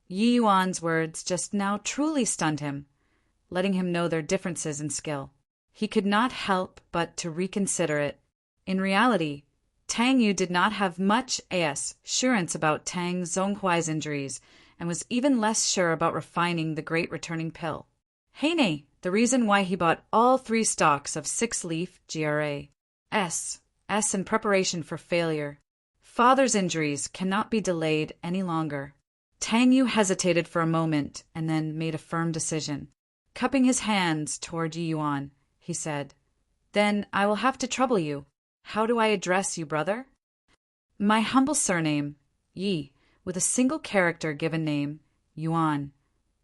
Yi Yuan's words just now truly stunned him, letting him know their differences in skill. He could not help but to reconsider it. In reality, Tang Yu did not have much assurance about Tang Zhonghuai's injuries and was even less sure about refining the great returning pill. Heine, the reason why he bought all 3 stalks of 6-leaf GRA. S in preparation for failure. Father's injuries cannot be delayed any longer. Tang Yu hesitated for a moment and then made a firm decision. Cupping his hands toward Yi Yuan, he said, "Then I will have to trouble you. How do I address you, brother?" "My humble surname, Yi, with a single character given name, Yuan."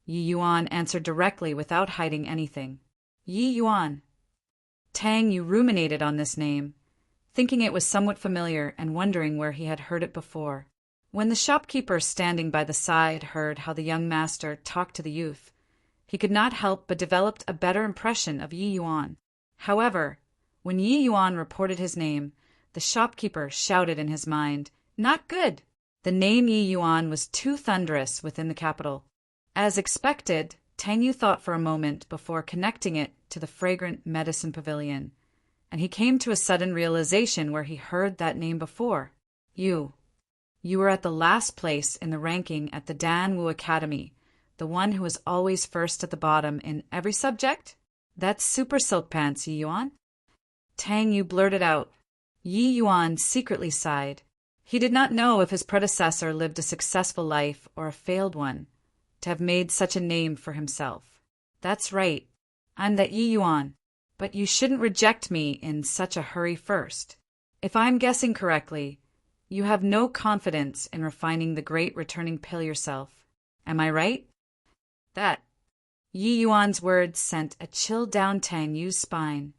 Yi Yuan answered directly without hiding anything. "Yi Yuan." Tang Yu ruminated on this name, thinking it was somewhat familiar and wondering where he had heard it before. When the shopkeeper standing by the side heard how the young master talked to the youth, he could not help but developed a better impression of Yi Yuan. However, when Yi Yuan reported his name, the shopkeeper shouted in his mind, "Not good!" The name Yi Yuan was too thunderous within the capital. As expected, Tang Yu thought for a moment before connecting it to the fragrant medicine pavilion, and he came to a sudden realization where he heard that name before. You were at the last place in the ranking at the Dan Wu Academy, the one who was always first at the bottom in every subject? That's super silk pants, Yi Yuan." Tang Yu blurted out. Yi Yuan secretly sighed. He did not know if his predecessor lived a successful life or a failed one, to have made such a name for himself. "That's right. I'm that Yi Yuan. But you shouldn't reject me in such a hurry first. If I'm guessing correctly, you have no confidence in refining the great returning pill yourself. Am I right?" That Yi Yuan's words sent a chill down Tang Yu's spine.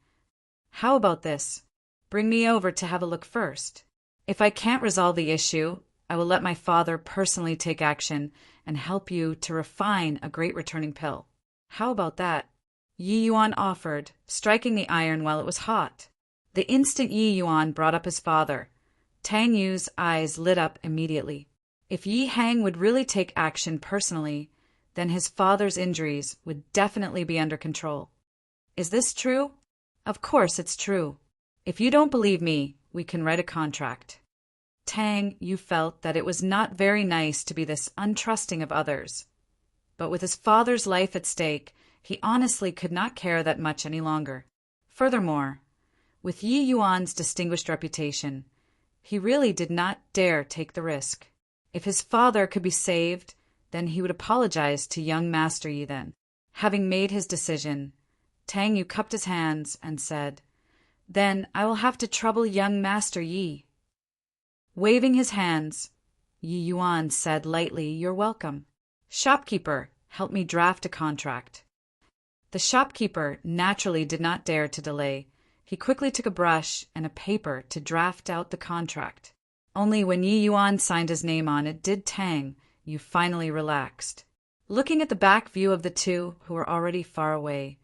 "How about this? Bring me over to have a look first. If I can't resolve the issue, I will let my father personally take action and help you to refine a great returning pill. How about that?" Yi Yuan offered, striking the iron while it was hot. The instant Yi Yuan brought up his father, Tang Yu's eyes lit up immediately. If Yi Hang would really take action personally, then his father's injuries would definitely be under control. Is this true? Of course it's true. If you don't believe me, we can write a contract. Tang Yu felt that it was not very nice to be this untrusting of others. But with his father's life at stake, he honestly could not care that much any longer. Furthermore, with Yi Yuan's distinguished reputation, he really did not dare take the risk. If his father could be saved, then he would apologize to young Master Yi then. Having made his decision, Tang Yu cupped his hands and said, "Then I will have to trouble young Master Yi." Waving his hands, Yi Yuan said lightly, "You're welcome. Shopkeeper, help me draft a contract." The shopkeeper naturally did not dare to delay. He quickly took a brush and a paper to draft out the contract. Only when Yi Yuan signed his name on it did Tang Yu finally relaxed. Looking at the back view of the two who were already far away,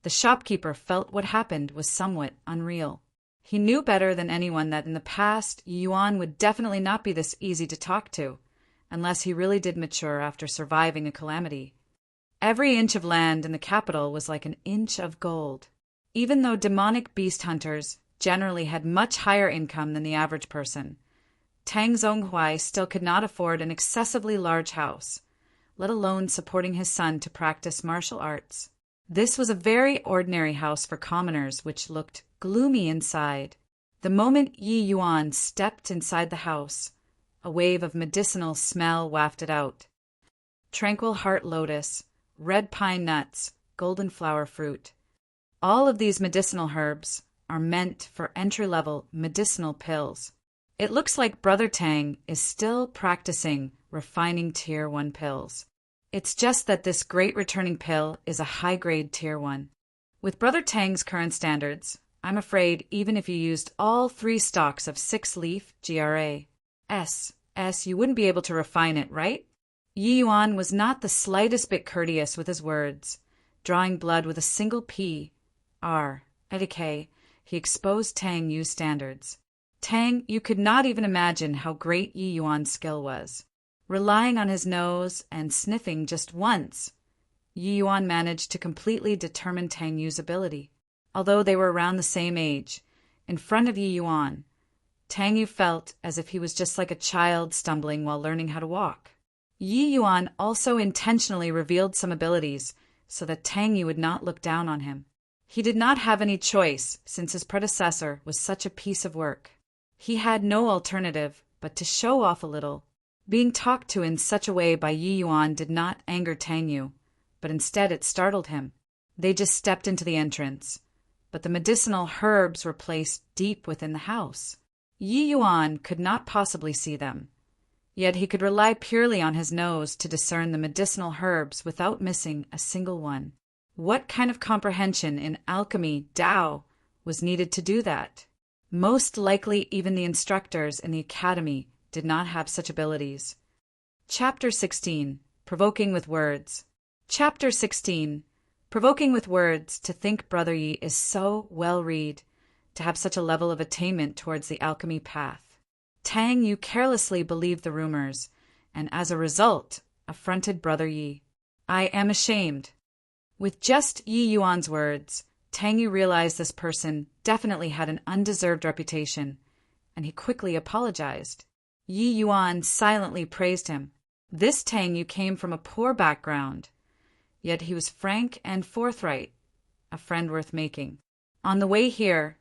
the shopkeeper felt what happened was somewhat unreal. He knew better than anyone that in the past Yi Yuan would definitely not be this easy to talk to, unless he really did mature after surviving a calamity. Every inch of land in the capital was like an inch of gold. Even though demonic beast hunters generally had much higher income than the average person, Tang Zhonghuai still could not afford an excessively large house, let alone supporting his son to practice martial arts. This was a very ordinary house for commoners, which looked gloomy inside. The moment Yi Yuan stepped inside the house, a wave of medicinal smell wafted out. Tranquil heart lotus, red pine nuts, golden flower fruit. All of these medicinal herbs are meant for entry-level medicinal pills. It looks like Brother Tang is still practicing refining Tier 1 pills. It's just that this great returning pill is a high-grade Tier 1. With Brother Tang's current standards, I'm afraid even if you used all 3 stalks of 6-leaf GRAS, you wouldn't be able to refine it, right? Yi Yuan was not the slightest bit courteous with his words. Drawing blood with a single P, R, K, he exposed Tang Yu's standards. Tang Yu could not even imagine how great Yi Yuan's skill was. Relying on his nose and sniffing just once, Yi Yuan managed to completely determine Tang Yu's ability. Although they were around the same age, in front of Yi Yuan, Tang Yu felt as if he was just like a child stumbling while learning how to walk. Yi Yuan also intentionally revealed some abilities so that Tang Yu would not look down on him. He did not have any choice since his predecessor was such a piece of work. He had no alternative but to show off a little. Being talked to in such a way by Yi Yuan did not anger Tang Yu, but instead it startled him. They just stepped into the entrance, but the medicinal herbs were placed deep within the house. Yi Yuan could not possibly see them, yet he could rely purely on his nose to discern the medicinal herbs without missing a single one. What kind of comprehension in alchemy Tao was needed to do that? Most likely even the instructors in the academy did not have such abilities. Chapter 16. Provoking with Words. Chapter 16. Provoking with words. To think Brother Yi is so well-read, to have such a level of attainment towards the alchemy path. Tang Yu carelessly believed the rumors, and as a result, affronted Brother Yi. I am ashamed. With just Yi Yuan's words, Tang Yu realized this person definitely had an undeserved reputation, and he quickly apologized. Yi Yuan silently praised him. This Tang Yu came from a poor background, yet he was frank and forthright, a friend worth making. On the way here,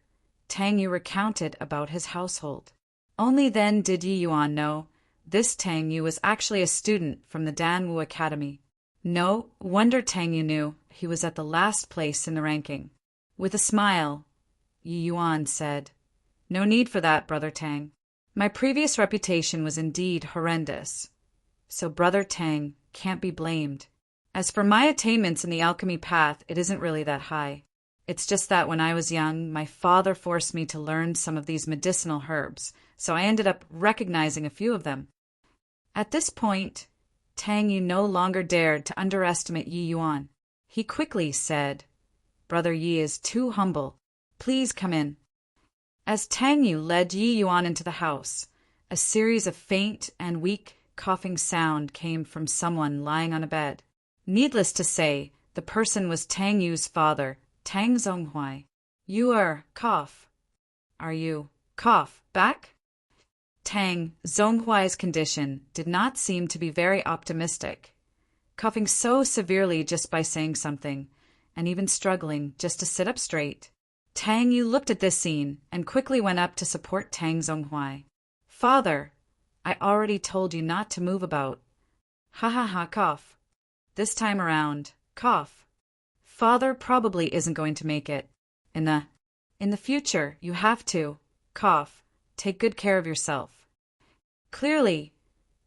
Tang Yu recounted about his household. Only then did Yi Yuan know this Tang Yu was actually a student from the Danwu Academy. No wonder Tang Yu knew he was at the last place in the ranking. With a smile, Yi Yuan said, "No need for that, Brother Tang. My previous reputation was indeed horrendous, so Brother Tang can't be blamed. As for my attainments in the alchemy path, it isn't really that high. It's just that when I was young, my father forced me to learn some of these medicinal herbs, so I ended up recognizing a few of them." At this point, Tang Yu no longer dared to underestimate Yi Yuan. He quickly said, "Brother Yi is too humble. Please come in." As Tang Yu led Yi Yuan into the house, a series of faint and weak coughing sound came from someone lying on a bed. Needless to say, the person was Tang Yu's father, Tang Zhonghuai. "You are you back?" Tang Zhonghuai's condition did not seem to be very optimistic, coughing so severely just by saying something, and even struggling just to sit up straight. Tang Yu looked at this scene and quickly went up to support Tang Zhonghuai. "Father, I already told you not to move about." "Ha ha ha, cough. This time around, cough. Father probably isn't going to make it. In the future, you have to, cough, take good care of yourself." Clearly,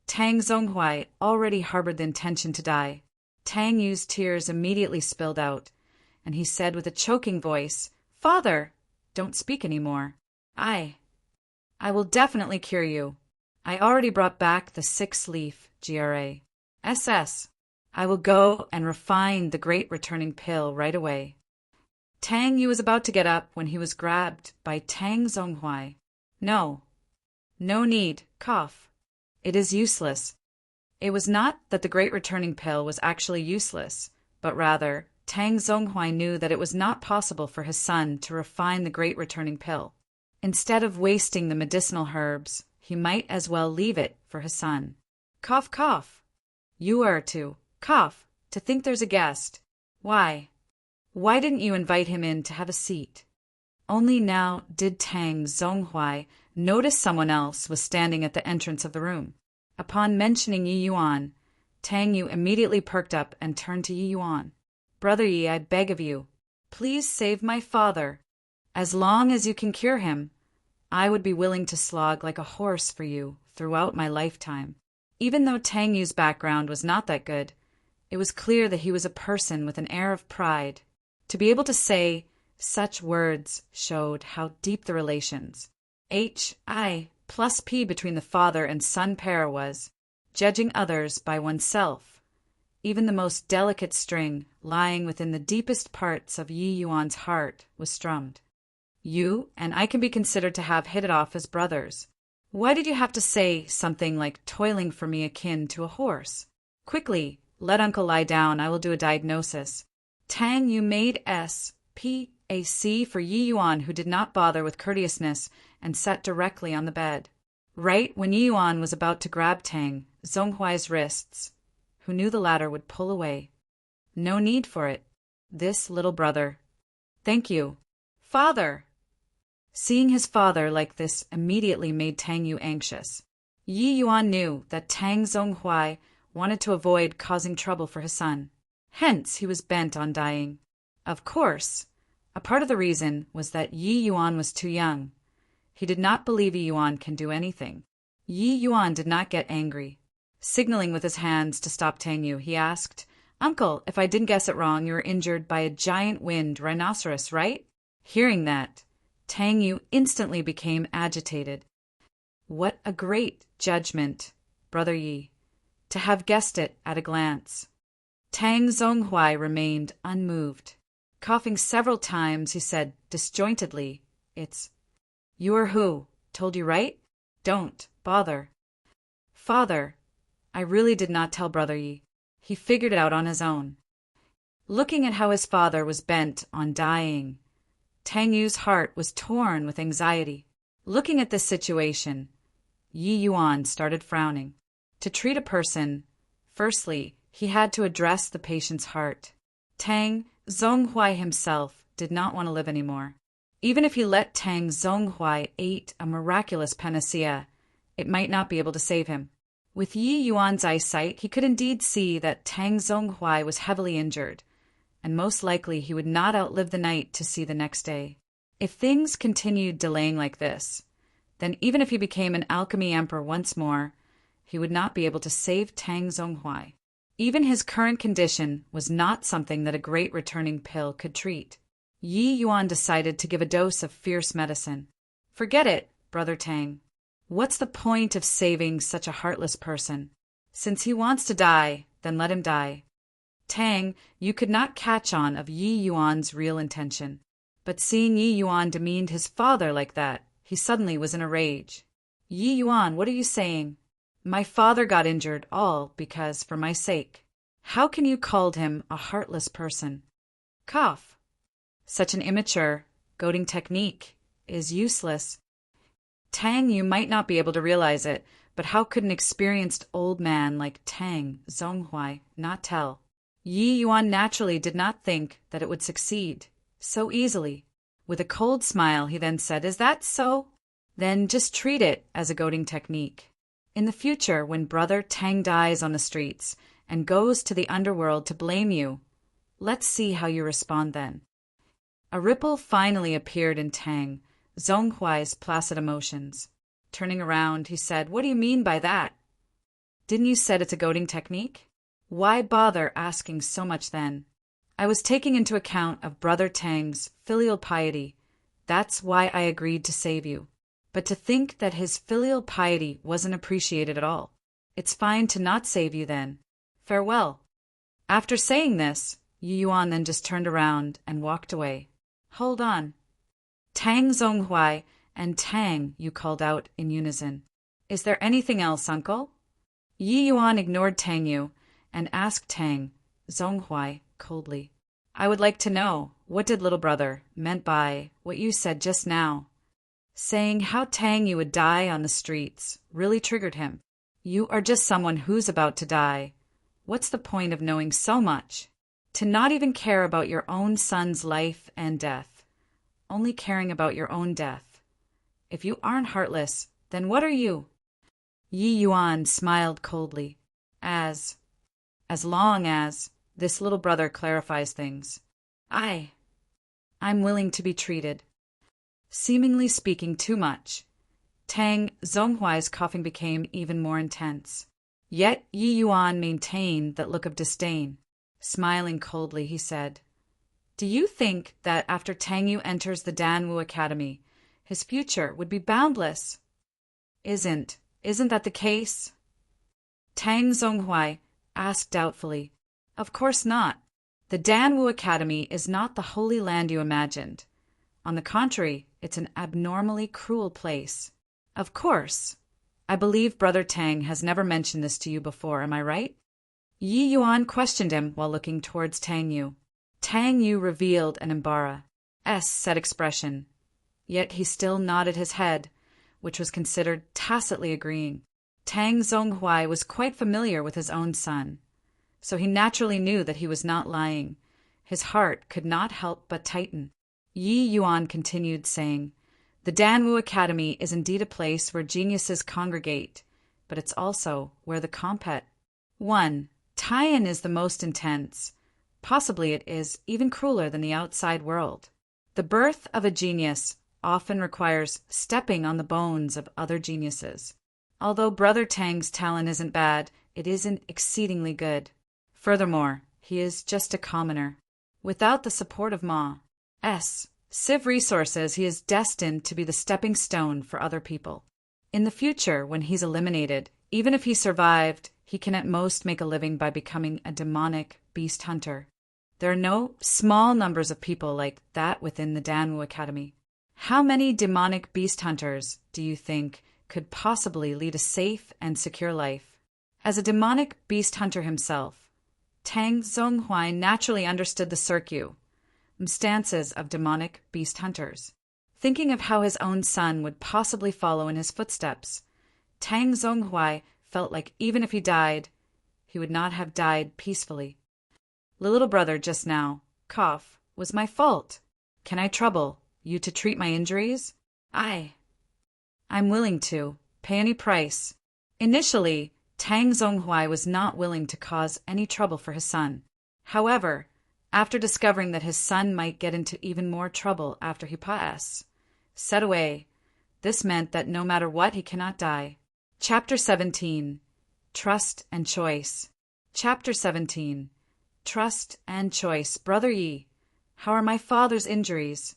Tang Zhonghuai already harbored the intention to die. Tang Yu's tears immediately spilled out, and he said with a choking voice, "Father, don't speak anymore. I will definitely cure you. I already brought back the 6-leaf GRAS. I will go and refine the great returning pill right away." Tang Yu was about to get up when he was grabbed by Tang Zhonghuai. No need, cough. It is useless." It was not that the great returning pill was actually useless, but rather Tang Zhonghuai knew that it was not possible for his son to refine the great returning pill. Instead of wasting the medicinal herbs, he might as well leave it for his son. "Cough, cough. You are to think there's a guest. Why? Why didn't you invite him in to have a seat? Only now did Tang Zhonghuai notice someone else was standing at the entrance of the room. Upon mentioning Yi Yuan, Tang Yu immediately perked up and turned to Yi Yuan. Brother Yi, I beg of you, please save my father. As long as you can cure him, I would be willing to slog like a horse for you throughout my lifetime. Even though Tang Yu's background was not that good, it was clear that he was a person with an air of pride. To be able to say such words showed how deep the relations H.I.+P. between the father and son pair was. Judging others by oneself, even the most delicate string lying within the deepest parts of Yi Yuan's heart was strummed. You and I can be considered to have hit it off as brothers. Why did you have to say something like toiling for me akin to a horse? Quickly, let uncle lie down, I will do a diagnosis. Tang Yu made S.P.A.C. for Yi Yuan, who did not bother with courteousness and sat directly on the bed. Right when Yi Yuan was about to grab Tang Zhonghuai's wrists, who knew the latter would pull away. No need for it. This little brother. Thank you, father. Seeing his father like this immediately made Tang Yu anxious. Yi Yuan knew that Tang Zhonghuai wanted to avoid causing trouble for his son. Hence, he was bent on dying. Of course, a part of the reason was that Yi Yuan was too young. He did not believe Yi Yuan can do anything. Yi Yuan did not get angry. Signaling with his hands to stop Tang Yu, he asked, Uncle, if I didn't guess it wrong, you were injured by a giant winged rhinoceros, right? Hearing that, Tang Yu instantly became agitated. What a great judgment, Brother Yi, to have guessed it at a glance. Tang Zhonghuai remained unmoved. Coughing several times, he said disjointedly, You are who? Told you right? Don't bother. Father, I really did not tell Brother Yi. He figured it out on his own. Looking at how his father was bent on dying, Tang Yu's heart was torn with anxiety. Looking at this situation, Yi Yuan started frowning. To treat a person, firstly, he had to address the patient's heart. Tang Zhonghuai himself did not want to live anymore. Even if he let Tang Zhonghuai eat a miraculous panacea, it might not be able to save him. With Yi Yuan's eyesight, he could indeed see that Tang Zhonghuai was heavily injured, and most likely he would not outlive the night to see the next day. If things continued delaying like this, then even if he became an alchemy emperor once more, he would not be able to save Tang Zhonghuai. Even his current condition was not something that a great returning pill could treat. Yi Yuan decided to give a dose of fierce medicine. Forget it, Brother Tang. What's the point of saving such a heartless person? Since he wants to die, then let him die. Tang, you could not catch on of Yi Yuan's real intention. But seeing Yi Yuan demeaned his father like that, he suddenly was in a rage. Yi Yuan, what are you saying? My father got injured all because for my sake. How can you call him a heartless person? Cough. Such an immature, goading technique is useless. Tang, you might not be able to realize it, but how could an experienced old man like Tang Zhonghuai not tell? Yi Yuan naturally did not think that it would succeed so easily. With a cold smile, he then said, Is that so? Then just treat it as a goading technique. In the future, when Brother Tang dies on the streets and goes to the underworld to blame you, let's see how you respond then. A ripple finally appeared in Tang Zhonghuai's placid emotions. Turning around, he said, What do you mean by that? Didn't you said it's a goading technique? Why bother asking so much then? I was taking into account of Brother Tang's filial piety. That's why I agreed to save you. But to think that his filial piety wasn't appreciated at all. It's fine to not save you then. Farewell. After saying this, Yi Yuan then just turned around and walked away. Hold on. Tang Zhonghuai and Tang, you called out in unison. Is there anything else, uncle? Yi Yuan ignored Tang Yu and asked Tang Zhonghuai coldly. I would like to know, what did little brother meant by what you said just now? Saying how Tang Yu would die on the streets really triggered him. You are just someone who's about to die. What's the point of knowing so much? To not even care about your own son's life and death, only caring about your own death. If you aren't heartless, then what are you? Yi Yuan smiled coldly. As long as this little brother clarifies things, I'm willing to be treated. Seemingly speaking too much, Tang Zhonghuai's coughing became even more intense. Yet Yi Yuan maintained that look of disdain. Smiling coldly, he said, "Do you think that after Tang Yu enters the Danwu Academy, his future would be boundless? Isn't that the case?" Tang Zhonghuai asked doubtfully. "Of course not. The Danwu Academy is not the holy land you imagined. On the contrary, it's an abnormally cruel place. Of course. I believe Brother Tang has never mentioned this to you before, am I right?" Yi Yuan questioned him while looking towards Tang Yu. Tang Yu revealed an set expression, yet he still nodded his head, which was considered tacitly agreeing. Tang Zhonghuai was quite familiar with his own son, so he naturally knew that he was not lying. His heart could not help but tighten. Yi Yuan continued, saying, "The Danwu Academy is indeed a place where geniuses congregate, but it's also where the compet. 1. Tie-in is the most intense. Possibly it is even crueler than the outside world. The birth of a genius often requires stepping on the bones of other geniuses. Although Brother Tang's talent isn't bad, it isn't exceedingly good. Furthermore, he is just a commoner. Without the support of Ma's Civ resources, he is destined to be the stepping stone for other people. In the future, when he's eliminated, even if he survived, he can at most make a living by becoming a demonic beast hunter. There are no small numbers of people like that within the Danwu Academy. How many demonic beast hunters, do you think, could possibly lead a safe and secure life?" As a demonic beast hunter himself, Tang Zhonghuai naturally understood the circumstances of demonic beast hunters. Thinking of how his own son would possibly follow in his footsteps, Tang Zhonghuai felt like even if he died, he would not have died peacefully. "The little brother just now, was my fault. Can I trouble you to treat my injuries? I'm willing to pay any price." Initially, Tang Zhonghuai was not willing to cause any trouble for his son. However, after discovering that his son might get into even more trouble after he set away, this meant that no matter what, he cannot die. Chapter 17. Trust and Choice. Chapter 17. Trust and Choice. "Brother Yi, how are my father's injuries?"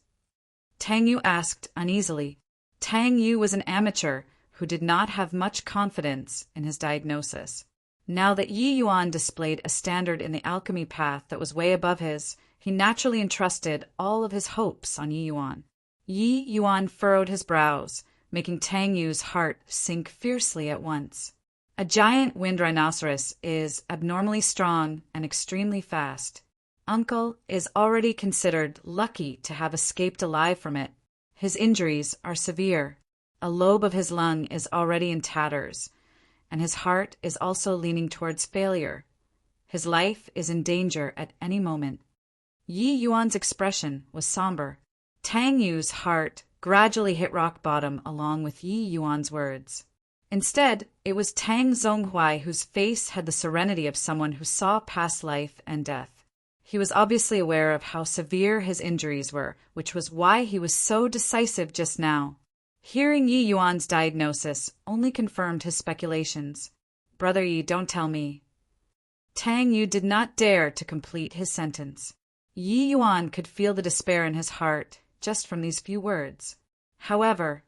Tang Yu asked uneasily. Tang Yu was an amateur who did not have much confidence in his diagnosis. Now that Yi Yuan displayed a standard in the alchemy path that was way above his, he naturally entrusted all of his hopes on Yi Yuan. Yi Yuan furrowed his brows, making Tang Yu's heart sink fiercely at once. A giant wind rhinoceros is abnormally strong and extremely fast. Uncle is already considered lucky to have escaped alive from it. His injuries are severe. A lobe of his lung is already in tatters, and his heart is also leaning towards failure. His life is in danger at any moment. Yi Yuan's expression was somber. Tang Yu's heart gradually hit rock bottom along with Yi Yuan's words. Instead, it was Tang Zhonghuai whose face had the serenity of someone who saw past life and death. He was obviously aware of how severe his injuries were, which was why he was so decisive just now. Hearing Yi Yuan's diagnosis only confirmed his speculations. "Brother Yi, don't tell me." Tang Yu did not dare to complete his sentence. Yi Yuan could feel the despair in his heart just from these few words. However,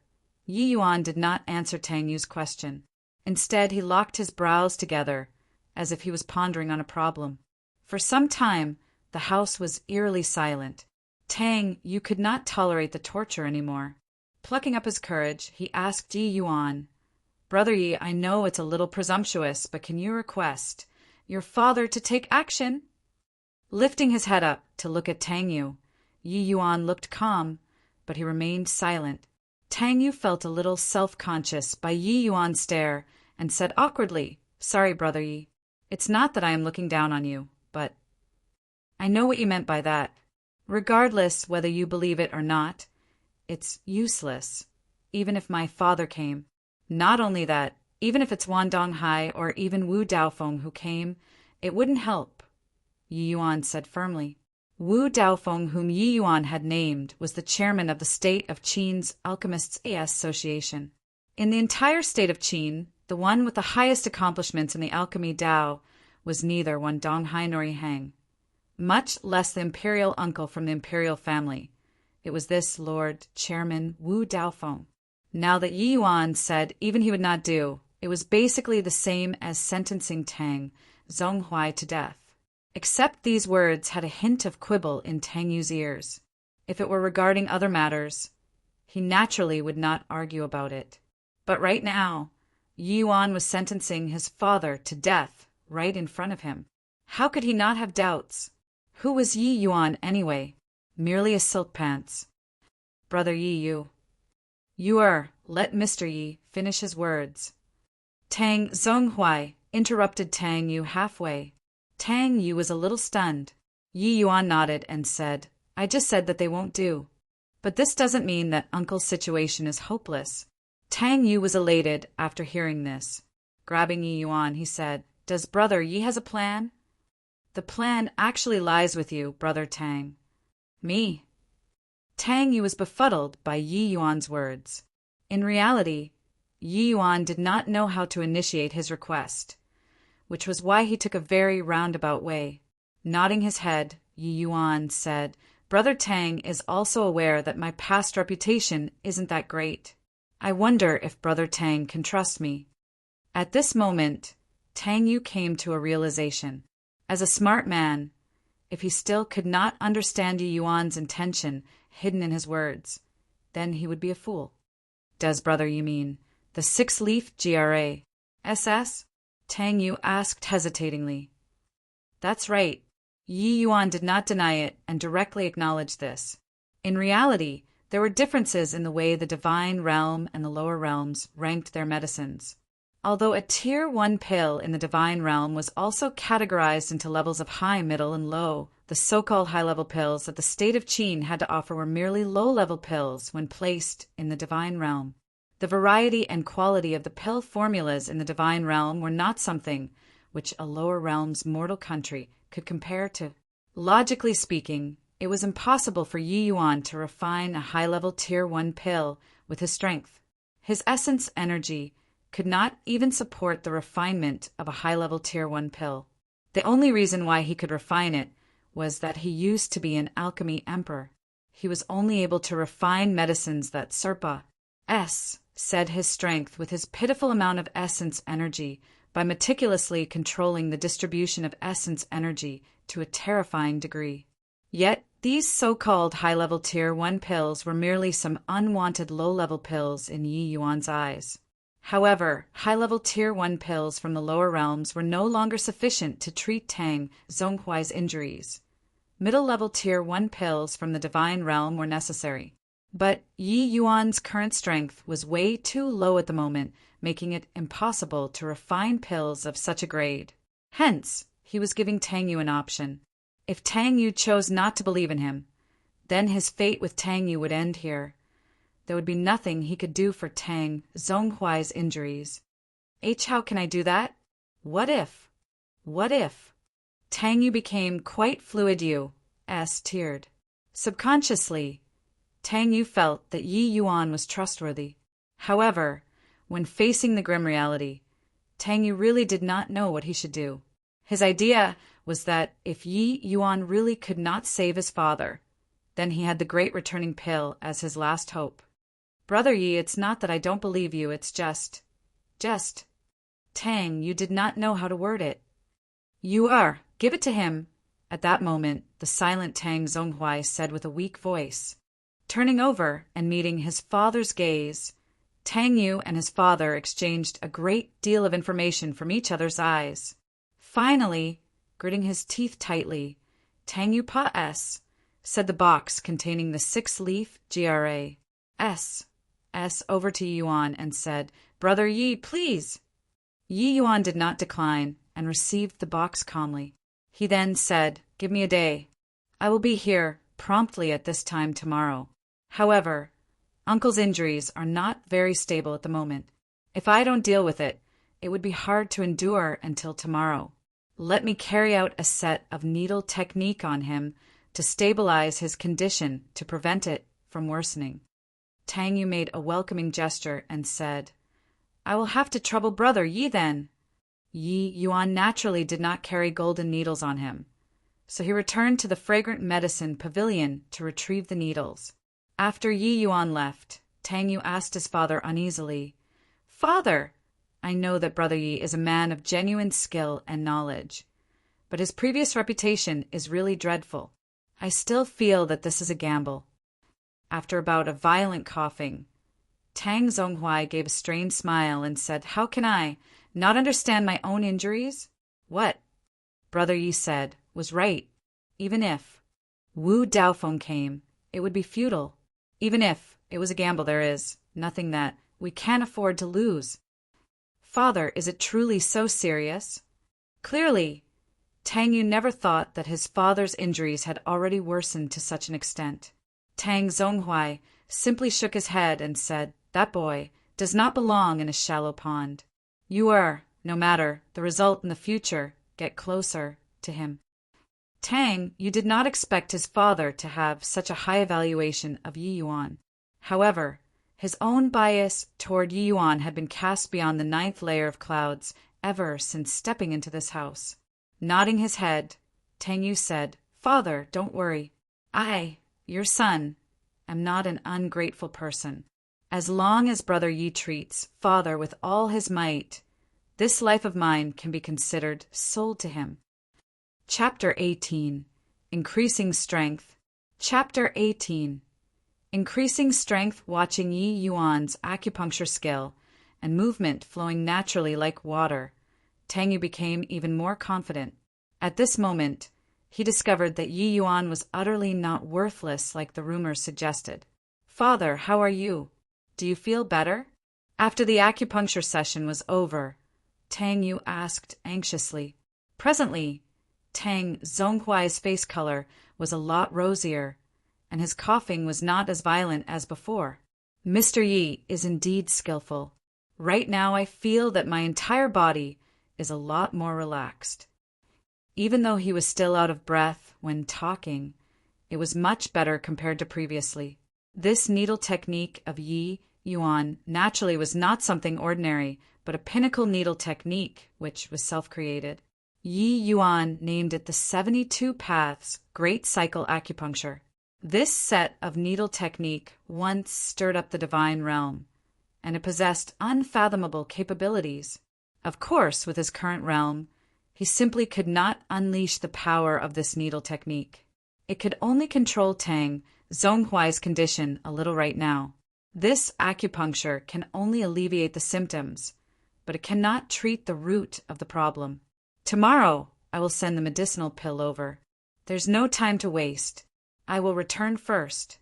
Yi Yuan did not answer Tang Yu's question. Instead, he locked his brows together, as if he was pondering on a problem. For some time, the house was eerily silent. Tang Yu could not tolerate the torture anymore. Plucking up his courage, he asked Yi Yuan, "Brother Yi, I know it's a little presumptuous, but can you request your father to take action?" Lifting his head up to look at Tang Yu, Yi Yuan looked calm, but he remained silent. Tang Yu felt a little self-conscious by Yi Yuan's stare and said awkwardly, "Sorry, Brother Yi. It's not that I am looking down on you, but I know what you meant by that. Regardless whether you believe it or not, it's useless, even if my father came. Not only that, even if it's Wan Donghai or even Wu Daofeng who came, it wouldn't help, Yi Yuan said firmly. Wu Daofeng, whom Yi Yuan had named, was the chairman of the state of Qin's Alchemists Association. In the entire state of Qin, the one with the highest accomplishments in the alchemy Dao was neither Wan Donghai nor Hang, much less the imperial uncle from the imperial family. It was this Lord Chairman Wu Daofeng. Now that Yi Yuan said even he would not do, it was basically the same as sentencing Tang Zhonghuai to death. Except these words had a hint of quibble in Tang Yu's ears. If it were regarding other matters, he naturally would not argue about it. But right now, Yi Yuan was sentencing his father to death right in front of him. How could he not have doubts? Who was Yi Yuan anyway? Merely a silk pants. Brother Yi Yu. Let Mr. Yi finish his words. Tang Zhonghuai interrupted Tang Yu halfway. Tang Yu was a little stunned. Yi Yuan nodded and said, I just said that they won't do. But this doesn't mean that Uncle's situation is hopeless. Tang Yu was elated after hearing this. Grabbing Yi Yuan, he said, Does Brother Yi has a plan? The plan actually lies with you, Brother Tang. Me? Tang Yu was befuddled by Yi Yuan's words. In reality, Yi Yuan did not know how to initiate his request, which was why he took a very roundabout way. Nodding his head, Yi Yuan said, Brother Tang is also aware that my past reputation isn't that great. I wonder if Brother Tang can trust me. At this moment, Tang Yu came to a realization. As a smart man, if he still could not understand Yi Yuan's intention hidden in his words, then he would be a fool. Does Brother Yu mean the 6-leaf GRA SS? Tang Yu asked hesitatingly. That's right. Yi Yuan did not deny it and directly acknowledged this. In reality, there were differences in the way the divine realm and the lower realms ranked their medicines. Although a Tier 1 pill in the divine realm was also categorized into levels of high, middle, and low, the so-called high-level pills that the state of Qin had to offer were merely low-level pills when placed in the divine realm. The variety and quality of the pill formulas in the divine realm were not something which a lower realm's mortal country could compare to. Logically speaking, it was impossible for Yi Yuan to refine a high-level Tier 1 pill with his strength. His essence energy could not even support the refinement of a high-level Tier 1 pill. The only reason why he could refine it was that he used to be an alchemy emperor. He was only able to refine medicines that Serpa said his strength with his pitiful amount of essence energy by meticulously controlling the distribution of essence energy to a terrifying degree. Yet, these so-called high-level Tier 1 pills were merely some unwanted low-level pills in Yi Yuan's eyes. However, high-level Tier 1 pills from the lower realms were no longer sufficient to treat Tang Zhonghuai's injuries. Middle-level Tier 1 pills from the divine realm were necessary. But Yi Yuan's current strength was way too low at the moment, making it impossible to refine pills of such a grade. Hence, he was giving Tang Yu an option. If Tang Yu chose not to believe in him, then his fate with Tang Yu would end here. There would be nothing he could do for Tang Zhonghuai's injuries. How can I do that? What if? Tang Yu became quite fluid. Teared. Subconsciously, Tang Yu felt that Yi Yuan was trustworthy. However, when facing the grim reality, Tang Yu really did not know what he should do. His idea was that if Yi Yuan really could not save his father, then he had the great returning pill as his last hope. Brother Yi, it's not that I don't believe you, it's just. Tang Yu did not know how to word it. Give it to him. At that moment, the silent Tang Zhonghuai said with a weak voice. Turning over and meeting his father's gaze, Tang Yu and his father exchanged a great deal of information from each other's eyes. Finally, gritting his teeth tightly, Tang Yu said the box containing the 6-leaf GRA over to Yuan and said, Brother Yi, please. Yi Yuan did not decline, and received the box calmly. He then said, "Give me a day. I will be here promptly at this time tomorrow. However, Uncle's injuries are not very stable at the moment. If I don't deal with it, it would be hard to endure until tomorrow. Let me carry out a set of needle technique on him to stabilize his condition to prevent it from worsening." Tang Yu made a welcoming gesture and said, "I will have to trouble Brother Yi then." Yi Yuan naturally did not carry golden needles on him, so he returned to the fragrant medicine pavilion to retrieve the needles. After Yi Yuan left, Tang Yu asked his father uneasily, "Father, I know that Brother Yi is a man of genuine skill and knowledge, but his previous reputation is really dreadful. I still feel that this is a gamble." After a bout of violent coughing, Tang Zhonghuai gave a strained smile and said, "How can I not understand my own injuries?" "What?" Brother Yi said, "was right. Even if Wu Daofeng came, it would be futile. Even if it was a gamble, there is nothing that we can't afford to lose." "Father, is it truly so serious?" Clearly, Tang Yu never thought that his father's injuries had already worsened to such an extent. Tang Zhonghuai simply shook his head and said, "That boy does not belong in a shallow pond. You are, no matter the result in the future, get closer to him." Tang Yu did not expect his father to have such a high evaluation of Yi Yuan. However, his own bias toward Yi Yuan had been cast beyond the 9th layer of clouds ever since stepping into this house. Nodding his head, Tang Yu said, "Father, don't worry. I, your son, am not an ungrateful person. As long as Brother Yi treats Father with all his might, this life of mine can be considered sold to him." Chapter 18. Increasing Strength. Chapter 18. Increasing strength. Watching Yi Yuan's acupuncture skill and movement flowing naturally like water, Tang Yu became even more confident. At this moment, he discovered that Yi Yuan was utterly not worthless like the rumors suggested. "Father, how are you? Do you feel better?" After the acupuncture session was over, Tang Yu asked anxiously. Presently, Tang Zhonghuai's face color was a lot rosier, and his coughing was not as violent as before. "Mr. Yi is indeed skillful. Right now I feel that my entire body is a lot more relaxed." Even though he was still out of breath when talking, it was much better compared to previously. This needle technique of Yi Yuan naturally was not something ordinary, but a pinnacle needle technique which was self-created. Yi Yuan named it the 72 Paths Great Cycle Acupuncture. This set of needle technique once stirred up the divine realm, and it possessed unfathomable capabilities. Of course, with his current realm, he simply could not unleash the power of this needle technique. It could only control Tang Zhonghuai's condition a little right now. This acupuncture can only alleviate the symptoms, but it cannot treat the root of the problem. Tomorrow, I will send the medicinal pill over. There's no time to waste. I will return first.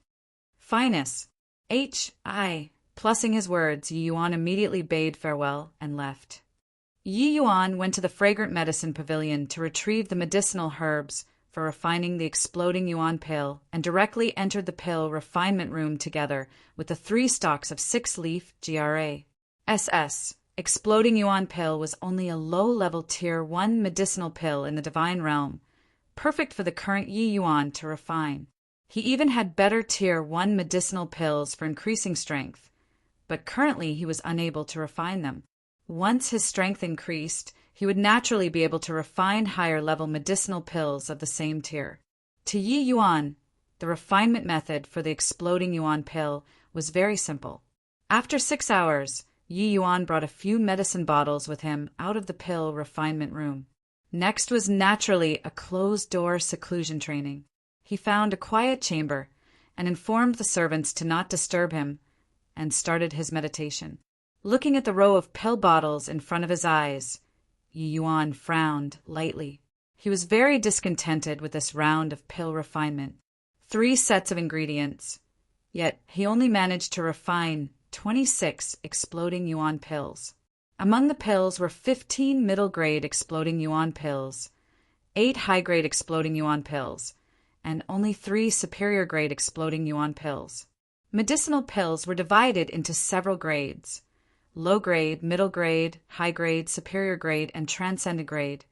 Finus. H.I. Plussing his words, Yi Yuan immediately bade farewell and left. Yi Yuan went to the fragrant medicine pavilion to retrieve the medicinal herbs for refining the exploding yuan pill and directly entered the pill refinement room together with the 3 stalks of 6-leaf GRA. SS. Exploding yuan pill was only a low-level tier 1 medicinal pill in the divine realm, perfect for the current Yi Yuan to refine. He even had better tier 1 medicinal pills for increasing strength, but currently he was unable to refine them. Once his strength increased, he would naturally be able to refine higher-level medicinal pills of the same tier. To Yi Yuan, the refinement method for the exploding yuan pill was very simple. After 6 hours, Yi Yuan brought a few medicine bottles with him out of the pill refinement room. Next was naturally a closed-door seclusion training. He found a quiet chamber and informed the servants to not disturb him, and started his meditation. Looking at the row of pill bottles in front of his eyes, Yi Yuan frowned lightly. He was very discontented with this round of pill refinement. 3 sets of ingredients, yet he only managed to refine 26 exploding yuan pills. Among the pills were 15 middle-grade exploding yuan pills, 8 high-grade exploding yuan pills, and only 3 superior-grade exploding yuan pills. Medicinal pills were divided into several grades: low grade, middle grade, high grade, superior grade, and transcendent grade.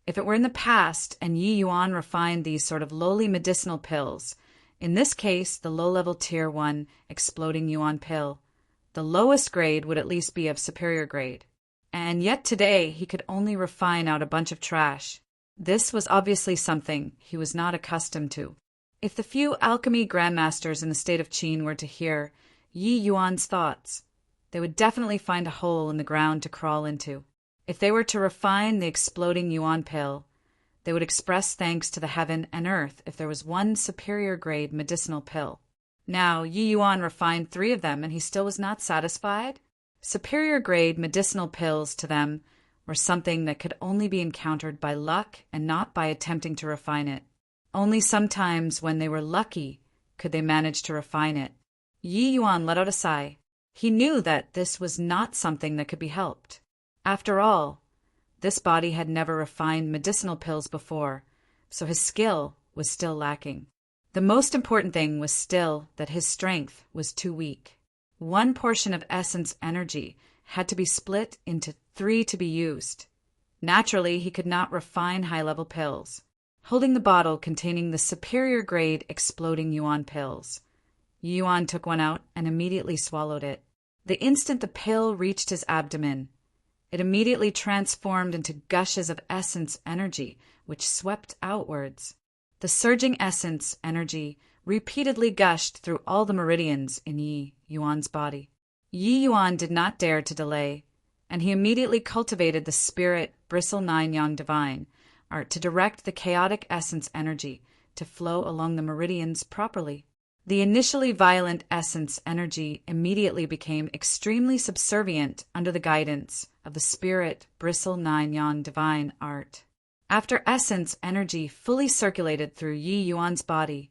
If it were in the past and Yi Yuan refined these sort of lowly medicinal pills, in this case the low-level tier 1 exploding yuan pill, the lowest grade would at least be of superior grade. And yet today he could only refine out a bunch of trash. This was obviously something he was not accustomed to. If the few alchemy grandmasters in the state of Qin were to hear Yi Yuan's thoughts, they would definitely find a hole in the ground to crawl into. If they were to refine the exploding yuan pill, they would express thanks to the heaven and earth if there was one superior grade medicinal pill. Now, Yi Yuan refined 3 of them and he still was not satisfied. Superior grade medicinal pills to them were something that could only be encountered by luck and not by attempting to refine it. Only sometimes when they were lucky could they manage to refine it. Yi Yuan let out a sigh. He knew that this was not something that could be helped. After all, this body had never refined medicinal pills before, so his skill was still lacking. The most important thing was still that his strength was too weak. 1 portion of essence energy had to be split into 3 to be used. Naturally, he could not refine high-level pills. Holding the bottle containing the superior grade exploding yuan pills, Yi Yuan took one out and immediately swallowed it. The instant the pill reached his abdomen, it immediately transformed into gushes of essence energy, which swept outwards. The surging essence energy repeatedly gushed through all the meridians in Yi Yuan's body. Yi Yuan did not dare to delay, and he immediately cultivated the spirit bristle 9 yang divine art to direct the chaotic essence energy to flow along the meridians properly. The initially violent essence energy immediately became extremely subservient under the guidance of the spirit bristle 9 yang divine art. After essence energy fully circulated through Yi Yuan's body,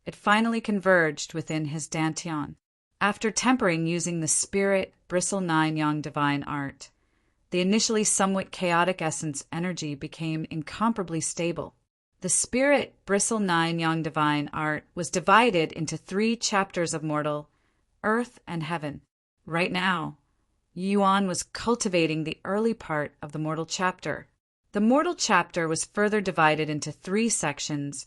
it finally converged within his dantian. After tempering using the spirit bristle 9 yang divine art, the initially somewhat chaotic essence energy became incomparably stable. The spirit bristle 9 yang divine art was divided into 3 chapters of mortal, earth, and heaven. Right now, Yuan was cultivating the early part of the mortal chapter. The mortal chapter was further divided into 3 sections,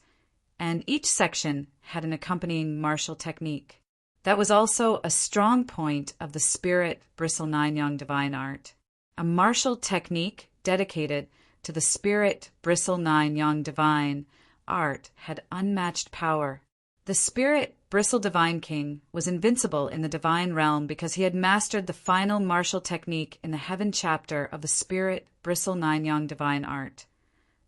and each section had an accompanying martial technique. That was also a strong point of the spirit bristle 9 yang divine art. A martial technique dedicated to the spirit bristle 9 yang divine art had unmatched power. The spirit bristle divine king was invincible in the divine realm because he had mastered the final martial technique in the heaven chapter of the spirit bristle 9 yang divine art.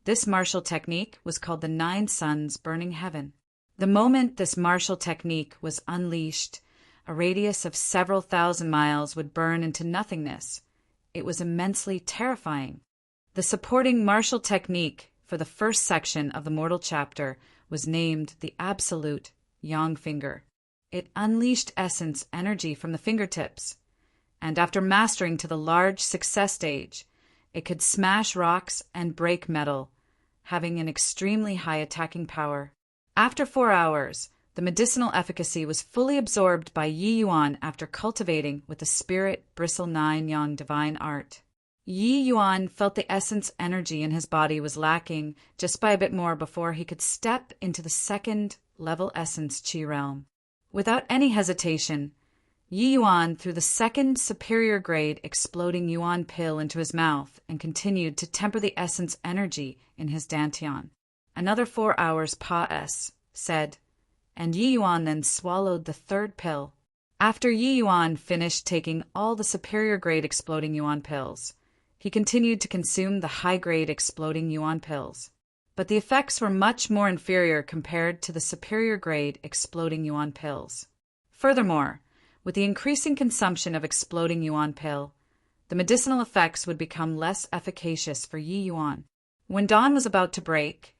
This martial technique was called the 9 suns burning heaven. The moment this martial technique was unleashed, a radius of several thousand miles would burn into nothingness. It was immensely terrifying. The supporting martial technique for the first section of the mortal chapter was named the Absolute Yang Finger. It unleashed essence energy from the fingertips, and after mastering to the large success stage, it could smash rocks and break metal, having an extremely high attacking power. After 4 hours, the medicinal efficacy was fully absorbed by Yi Yuan after cultivating with the spirit bristle 9 yang divine art. Yi Yuan felt the essence energy in his body was lacking just by a bit more before he could step into the second level essence chi realm. Without any hesitation, Yi Yuan threw the second superior grade exploding yuan pill into his mouth and continued to temper the essence energy in his dantian. Another 4 hours said, and Yi Yuan then swallowed the third pill. After Yi Yuan finished taking all the superior grade exploding yuan pills, he continued to consume the high-grade exploding yuan pills. But the effects were much more inferior compared to the superior-grade exploding yuan pills. Furthermore, with the increasing consumption of exploding yuan pill, the medicinal effects would become less efficacious for Yi Yuan. When dawn was about to break,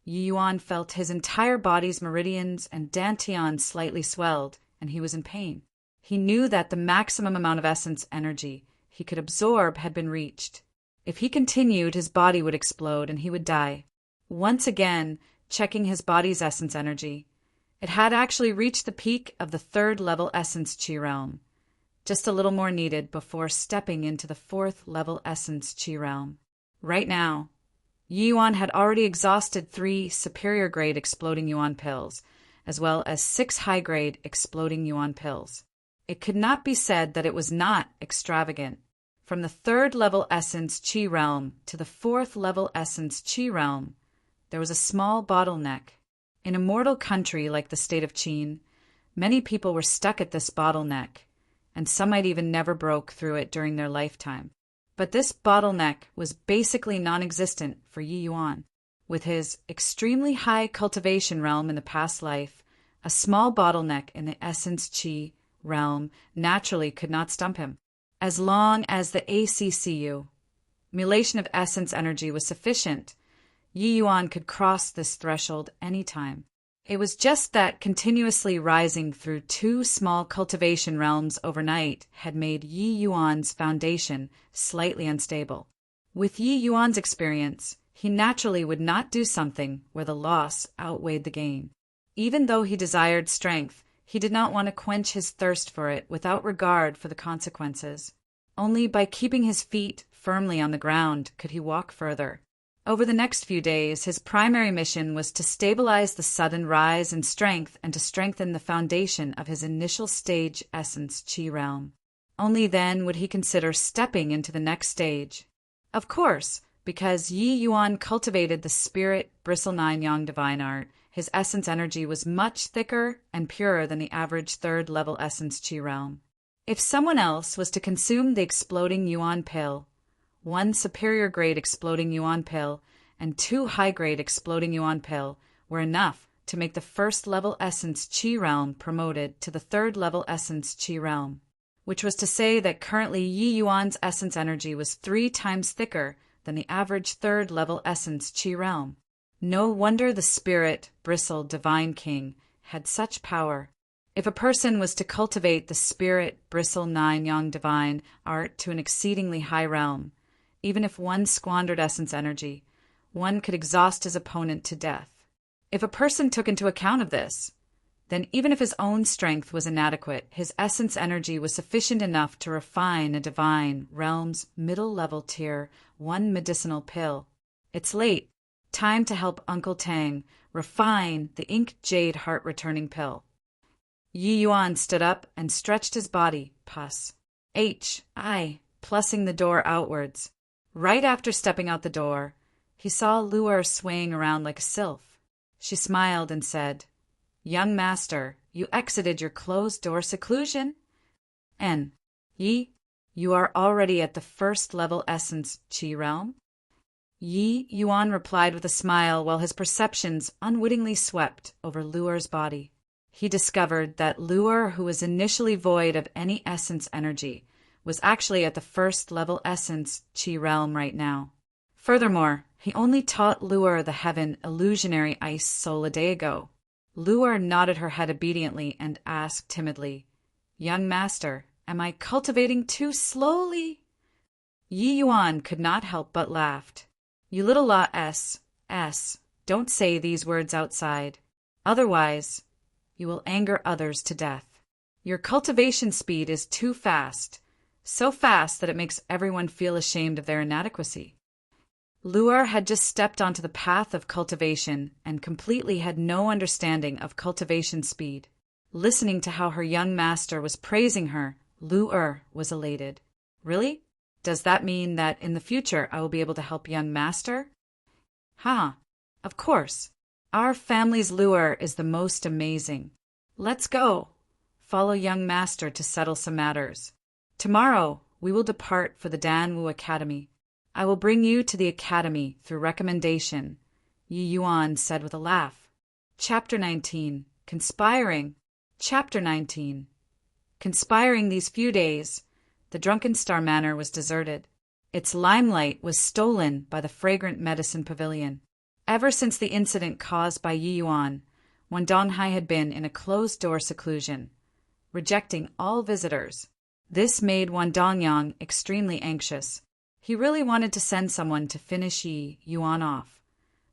Yi Yuan felt his entire body's meridians and dantian slightly swelled, and he was in pain. He knew that the maximum amount of essence energy he could absorb had been reached. If he continued, his body would explode and he would die. Once again, checking his body's essence energy, it had actually reached the peak of the 3rd level essence chi realm. Just a little more needed before stepping into the 4th level essence chi realm. Right now, Yi Yuan had already exhausted 3 superior grade exploding yuan pills, as well as 6 high grade exploding yuan pills. It could not be said that it was not extravagant. From the 3rd level essence chi realm to the 4th level essence chi realm, there was a small bottleneck. In a mortal country like the state of Qin, many people were stuck at this bottleneck, and some might even never broke through it during their lifetime. But this bottleneck was basically non-existent for Yi Yuan. With his extremely high cultivation realm in the past life, a small bottleneck in the essence chi realm naturally could not stump him. As long as the ACCU, mulation of essence energy, was sufficient, Yi Yuan could cross this threshold anytime. It was just that continuously rising through 2 small cultivation realms overnight had made Yi Yuan's foundation slightly unstable. With Yi Yuan's experience, he naturally would not do something where the loss outweighed the gain. Even though he desired strength, he did not want to quench his thirst for it without regard for the consequences. Only by keeping his feet firmly on the ground could he walk further. Over the next few days, his primary mission was to stabilize the sudden rise in strength and to strengthen the foundation of his initial stage essence chi realm. Only then would he consider stepping into the next stage. Of course, because Yi Yuan cultivated the spirit bristle 9 yang divine art, his essence energy was much thicker and purer than the average 3rd level essence chi realm. If someone else was to consume the exploding yuan pill, 1 superior grade exploding yuan pill and 2 high grade exploding yuan pill were enough to make the 1st level essence chi realm promoted to the 3rd level essence chi realm, which was to say that currently Yi Yuan's essence energy was 3 times thicker than the average 3rd level essence chi realm. No wonder the spirit bristle divine king had such power. If a person was to cultivate the spirit bristle 9 yang divine art to an exceedingly high realm, even if one squandered essence energy, one could exhaust his opponent to death. If a person took into account of this, then even if his own strength was inadequate, his essence energy was sufficient enough to refine a divine realm's middle-level tier 1 medicinal pill. It's late. Time to help Uncle Tang refine the ink jade heart-returning pill. Yi Yuan stood up and stretched his body, pus. Plussing the door outwards. Right after stepping out the door, he saw Luer swaying around like a sylph. She smiled and said, "Young master, you exited your closed-door seclusion. And, Yi, you are already at the 1st level essence chi realm?" Yi Yuan replied with a smile while his perceptions unwittingly swept over Luer's body. He discovered that Luer, who was initially void of any essence energy, was actually at the 1st level essence chi realm right now. Furthermore, he only taught Luer the heaven illusionary ice soul a day ago. Luer nodded her head obediently and asked timidly, "Young master, am I cultivating too slowly?" Yi Yuan could not help but laughed. "You little don't say these words outside. Otherwise, you will anger others to death. Your cultivation speed is too fast, so fast that it makes everyone feel ashamed of their inadequacy." Luer had just stepped onto the path of cultivation and completely had no understanding of cultivation speed. Listening to how her young master was praising her, Luer was elated. "Really? Does that mean that in the future I will be able to help young master?" Of course. Our family's Luer is the most amazing. Let's go. Follow young master to settle some matters. Tomorrow we will depart for the Danwu Academy. I will bring you to the academy through recommendation," Yi Yuan said with a laugh. Chapter 19. Conspiring. Chapter 19. Conspiring these few days, the Drunken Star Manor was deserted. Its limelight was stolen by the Fragrant Medicine Pavilion. Ever since the incident caused by Yi Yuan, Wang Donghai had been in a closed-door seclusion, rejecting all visitors. This made Wan Dongyang extremely anxious. He really wanted to send someone to finish Yi Yuan off,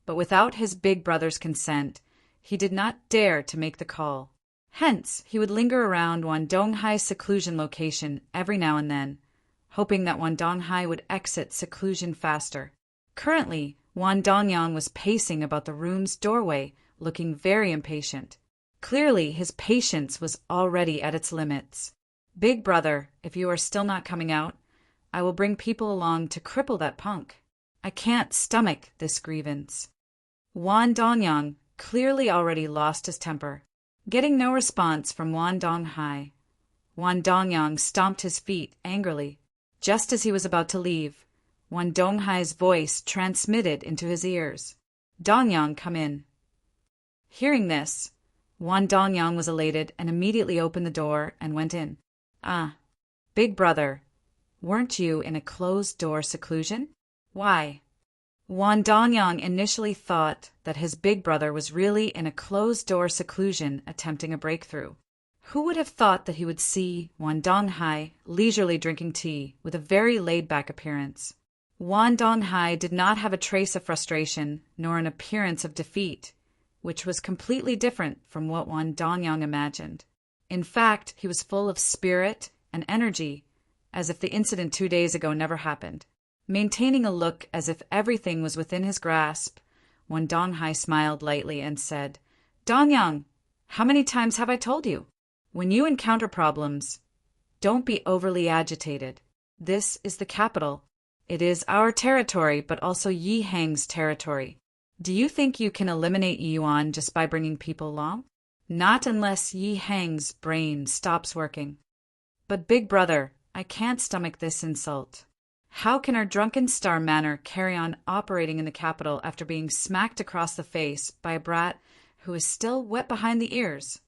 but without his big brother's consent, he did not dare to make the call. Hence, he would linger around Wan Donghai's seclusion location every now and then, hoping that Wan Donghai would exit seclusion faster. Currently, Wan Dongyang was pacing about the room's doorway, looking very impatient. Clearly, his patience was already at its limits. Big brother, if you are still not coming out, I will bring people along to cripple that punk. I can't stomach this grievance. Wan Dongyang clearly already lost his temper. Getting no response from Wan Donghai, Wan Dongyang stomped his feet angrily. Just as he was about to leave, Wan Donghai's voice transmitted into his ears. Dongyang, come in. Hearing this, Wan Dongyang was elated and immediately opened the door and went in. Ah, big brother, weren't you in a closed-door seclusion? Why? Wan Dongyang initially thought that his big brother was really in a closed-door seclusion attempting a breakthrough. Who would have thought that he would see Wan Donghai leisurely drinking tea with a very laid-back appearance? Wan Donghai did not have a trace of frustration nor an appearance of defeat, which was completely different from what Wan Dongyang imagined. In fact, he was full of spirit and energy, as if the incident 2 days ago never happened. Maintaining a look as if everything was within his grasp, Wan Donghai smiled lightly and said, Dongyang, how many times have I told you? When you encounter problems, don't be overly agitated. This is the capital. It is our territory, but also Yi Hang's territory. Do you think you can eliminate Yi Yuan just by bringing people along? Not unless Yi Hang's brain stops working. But big brother, I can't stomach this insult. How can our drunken star manor carry on operating in the capital after being smacked across the face by a brat who is still wet behind the ears?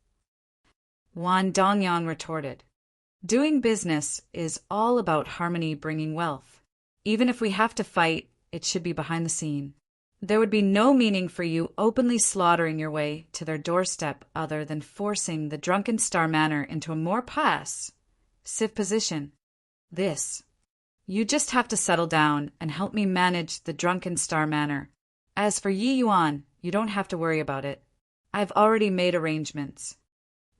Wan Dongyang retorted, doing business is all about harmony bringing wealth. Even if we have to fight, it should be behind the scene. There would be no meaning for you openly slaughtering your way to their doorstep other than forcing the drunken star manor into a more passive position. You just have to settle down and help me manage the drunken star manor. As for Yi Yuan, you don't have to worry about it. I've already made arrangements.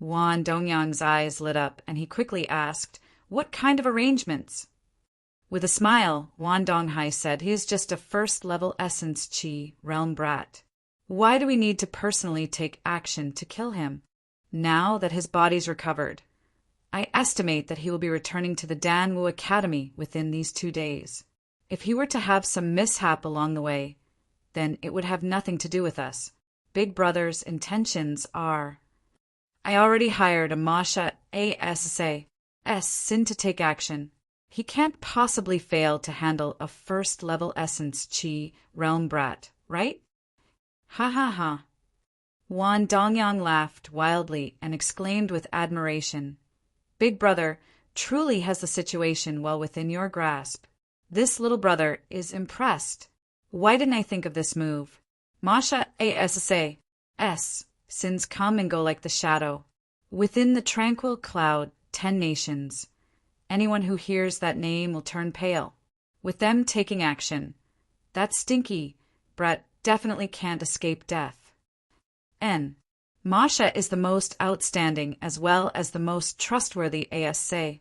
Wan Dongyang's eyes lit up, and he quickly asked, what kind of arrangements? With a smile, Wan Donghai said he is just a first-level essence Qi realm brat. Why do we need to personally take action to kill him? Now that his body's recovered, I estimate that he will be returning to the Danwu Academy within these 2 days. If he were to have some mishap along the way, then it would have nothing to do with us. Big brother's intentions are... I already hired a Masha ASA Sin to take action. He can't possibly fail to handle a first-level essence Qi realm brat, right? Ha ha ha. Wan Dongyang laughed wildly and exclaimed with admiration, Big brother truly has the situation well within your grasp. This little brother is impressed. Why didn't I think of this move? Masha ASA Sins come and go like the shadow. Within the tranquil cloud, 10 nations. Anyone who hears that name will turn pale. With them taking action, that stinky brat definitely can't escape death. Masha is the most outstanding as well as the most trustworthy ASA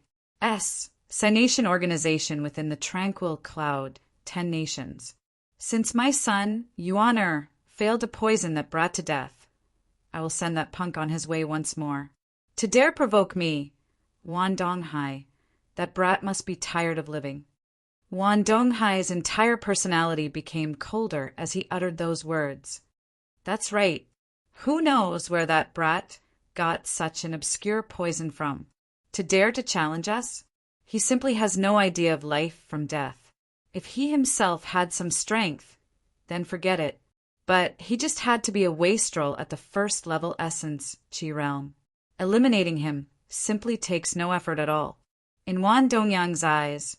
Nation organization within the tranquil cloud, 10 nations. Since my son, Yuan failed to poison that brat to death, I will send that punk on his way once more. To dare provoke me, Wan Donghai, that brat must be tired of living. Wan Donghai's entire personality became colder as he uttered those words. That's right. Who knows where that brat got such an obscure poison from? To dare to challenge us? He simply has no idea of life from death. If he himself had some strength, then forget it. But he just had to be a wastrel at the first-level essence Qi realm. Eliminating him simply takes no effort at all. In Wan Dongyang's eyes,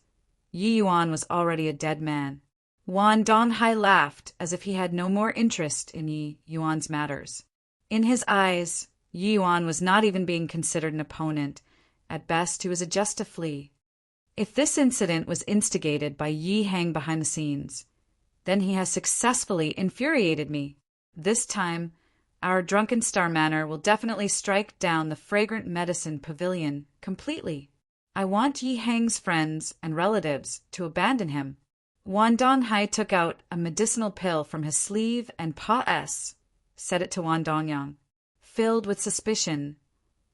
Yi Yuan was already a dead man. Wan Donghai laughed as if he had no more interest in Yi Yuan's matters. In his eyes, Yi Yuan was not even being considered an opponent, At best, he was just a flea. If this incident was instigated by Yi Hang behind the scenes, then he has successfully infuriated me. This time, our drunken star manor will definitely strike down the fragrant medicine pavilion completely. I want Yi Hang's friends and relatives to abandon him. Wan Donghai took out a medicinal pill from his sleeve and said it to Wan Dongyang. Filled with suspicion,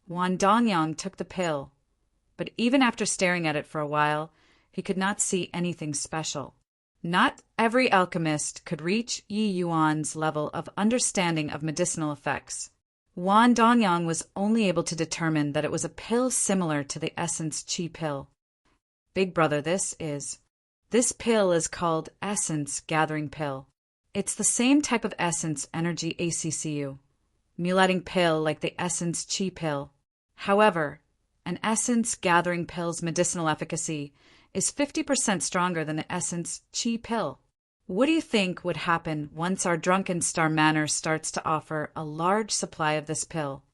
Wan Dongyang took the pill, but even after staring at it for a while, he could not see anything special. Not every alchemist could reach Yi Yuan's level of understanding of medicinal effects. Wan Dongyang was only able to determine that it was a pill similar to the Essence Qi pill. Big brother, this pill is called Essence Gathering Pill. It's the same type of essence energy ACCU, mulating pill like the Essence Qi pill. However, an essence gathering pill's medicinal efficacy is 50% stronger than the Essence Qi pill. What do you think would happen once our drunken star manor starts to offer a large supply of this pill?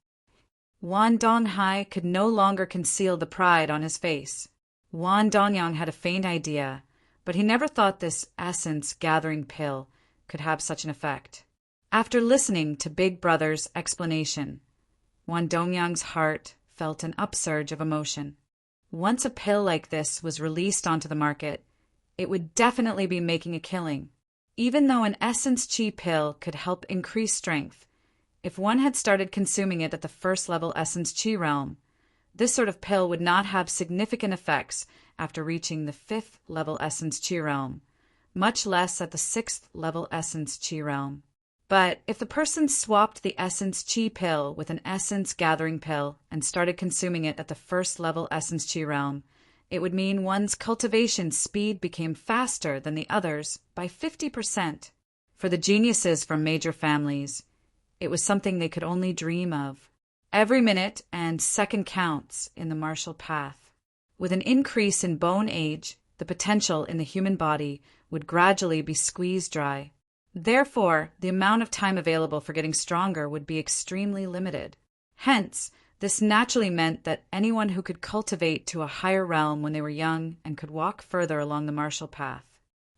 Wan Donghai could no longer conceal the pride on his face. Wan Dongyang had a faint idea, but he never thought this essence gathering pill could have such an effect. After listening to Big Brother's explanation, Wan Dongyang's heart felt an upsurge of emotion. Once a pill like this was released onto the market, it would definitely be making a killing. Even though an Essence Qi pill could help increase strength, if one had started consuming it at the first level Essence Qi realm, this sort of pill would not have significant effects after reaching the 5th level Essence Qi realm, much less at the 6th level Essence Qi realm. But if the person swapped the Essence Qi pill with an Essence Gathering pill and started consuming it at the 1st level Essence Qi realm, it would mean one's cultivation speed became faster than the others by 50%. For the geniuses from major families, it was something they could only dream of. Every minute and second counts in the martial path. With an increase in bone age, the potential in the human body would gradually be squeezed dry. Therefore, the amount of time available for getting stronger would be extremely limited. Hence, this naturally meant that anyone who could cultivate to a higher realm when they were young and could walk further along the martial path.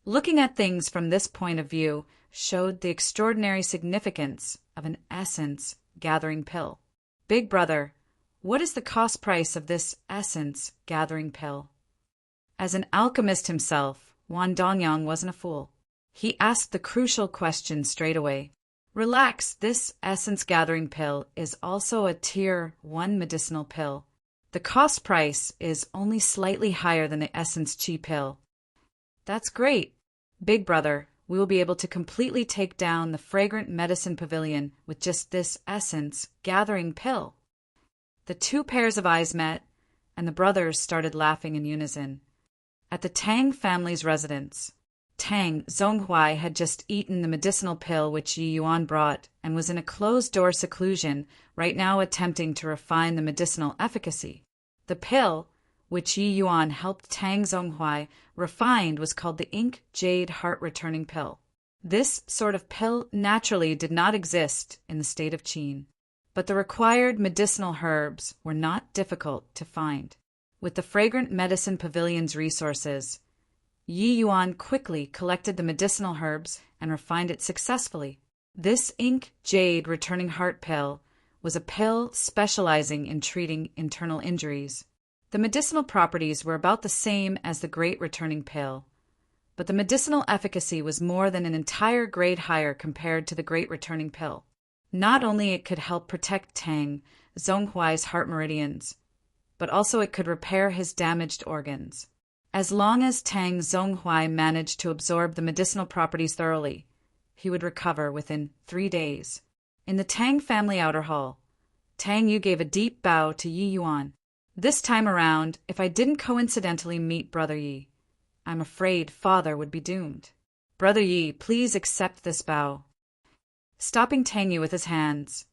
Looking at things from this point of view showed the extraordinary significance of an essence gathering pill. Big brother, what is the cost price of this essence gathering pill? As an alchemist himself, Wan Dongyang wasn't a fool. He asked the crucial question straight away. Relax, this essence gathering pill is also a tier 1 medicinal pill. The cost price is only slightly higher than the Essence Qi pill. That's great. Big brother, we will be able to completely take down the fragrant medicine pavilion with just this essence gathering pill. The two pairs of eyes met, and the brothers started laughing in unison. At the Tang family's residence, Tang Zhonghuai had just eaten the medicinal pill which Yi Yuan brought and was in a closed-door seclusion, right now attempting to refine the medicinal efficacy. The pill, which Yi Yuan helped Tang Zhonghuai refine, was called the Ink Jade Heart-Returning Pill. This sort of pill naturally did not exist in the state of Qin, but the required medicinal herbs were not difficult to find. With the fragrant medicine pavilion's resources, Yi Yuan quickly collected the medicinal herbs and refined it successfully. This Ink Jade Returning Heart Pill was a pill specializing in treating internal injuries. The medicinal properties were about the same as the Great Returning Pill, but the medicinal efficacy was more than an entire grade higher compared to the Great Returning Pill. Not only it could help protect Tang Zhonghuai's heart meridians, but also it could repair his damaged organs. As long as Tang Zhonghuai managed to absorb the medicinal properties thoroughly, he would recover within 3 days. In the Tang family outer hall, Tang Yu gave a deep bow to Yi Yuan. This time around, if I didn't coincidentally meet Brother Yi, I'm afraid Father would be doomed. Brother Yi, please accept this bow. Stopping Tang Yu with his hands,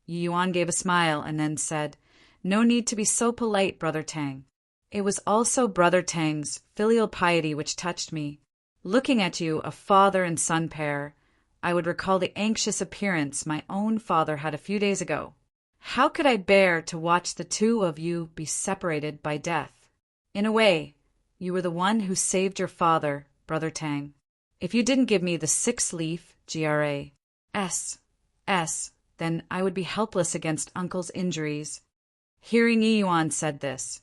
Yi Yuan gave a smile and then said, No need to be so polite, Brother Tang. It was also Brother Tang's filial piety which touched me. Looking at you, a father and son pair, I would recall the anxious appearance my own father had a few days ago. How could I bear to watch the two of you be separated by death? In a way, you were the one who saved your father, Brother Tang. If you didn't give me the 6-leaf GRAS, then I would be helpless against Uncle's injuries. Hearing Yi Yuan said this,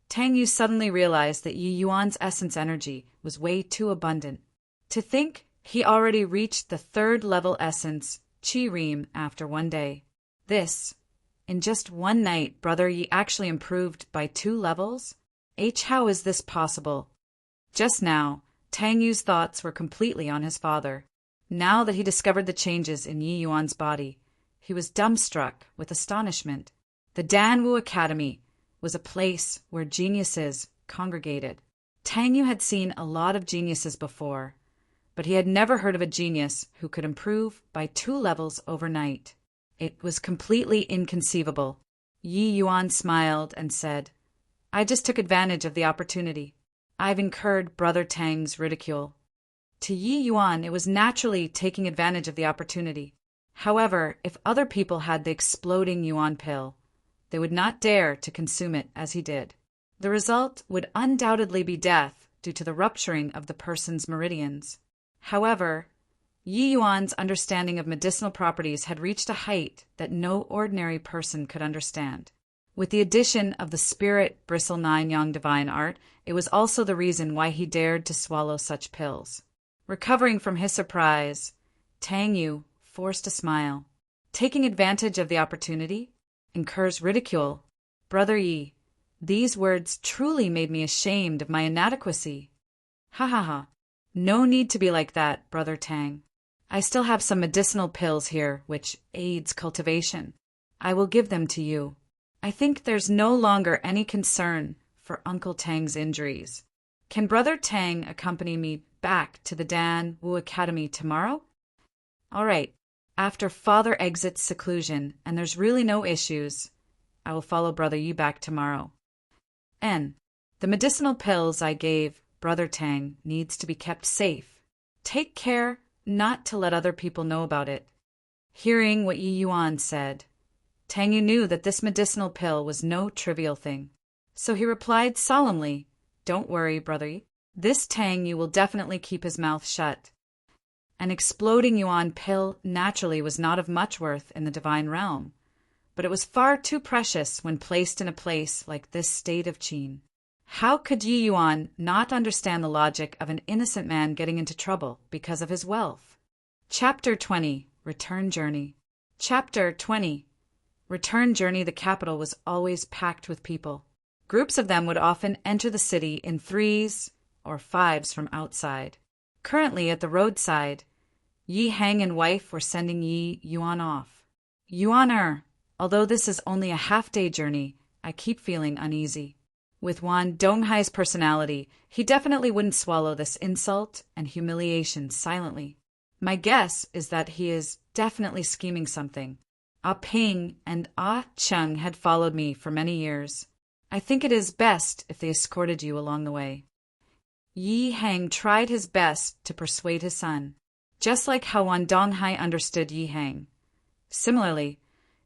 Tang Yu suddenly realized that Yi Yuan's essence energy was way too abundant. To think he already reached the 3rd-level essence Qi Ream after one day. In just one night, Brother Yi actually improved by 2 levels? How is this possible? Just now, Tang Yu's thoughts were completely on his father. Now that he discovered the changes in Yi Yuan's body, he was dumbstruck with astonishment. The Danwu Academy was a place where geniuses congregated. Tang Yu had seen a lot of geniuses before, but he had never heard of a genius who could improve by 2 levels overnight. It was completely inconceivable. Yi Yuan smiled and said, I just took advantage of the opportunity. I've incurred Brother Tang's ridicule. To Yi Yuan, it was naturally taking advantage of the opportunity. However, if other people had the exploding Yuan pill, they would not dare to consume it as he did. The result would undoubtedly be death due to the rupturing of the person's meridians. However, Yi Yuan's understanding of medicinal properties had reached a height that no ordinary person could understand. With the addition of the spirit bristle 9 yang divine art, it was also the reason why he dared to swallow such pills. Recovering from his surprise, Tang Yu forced a smile. Taking advantage of the opportunity? Incurs ridicule. Brother Yi, these words truly made me ashamed of my inadequacy. Ha ha ha. No need to be like that, Brother Tang. I still have some medicinal pills here which aids cultivation. I will give them to you. I think there's no longer any concern for Uncle Tang's injuries. Can Brother Tang accompany me back to the Danwu Academy tomorrow? All right. After Father exits seclusion and there's really no issues, I will follow Brother Yi back tomorrow. The medicinal pills I gave Brother Tang needs to be kept safe. Take care not to let other people know about it. Hearing what Yi Yuan said, Tang Yu knew that this medicinal pill was no trivial thing. So he replied solemnly, Don't worry, Brother Yi. This Tang Yu will definitely keep his mouth shut. An exploding Yuan pill naturally was not of much worth in the divine realm, but it was far too precious when placed in a place like this state of Qin. How could Yi Yuan not understand the logic of an innocent man getting into trouble because of his wealth? Chapter 20. Return Journey. Chapter 20. Return journey. The capital was always packed with people. Groups of them would often enter the city in 3s or 5s from outside. Currently at the roadside, Yi Heng and wife were sending Yi Yuan off. Yuan, although this is only a half-day journey, I keep feeling uneasy. With Wan Donghai's personality, he definitely wouldn't swallow this insult and humiliation silently. My guess is that he is definitely scheming something. Ah Ping and Ah Cheng had followed me for many years. I think it is best if they escorted you along the way. Yi Heng tried his best to persuade his son, just like how Wan Donghai understood Yi Heng. Similarly,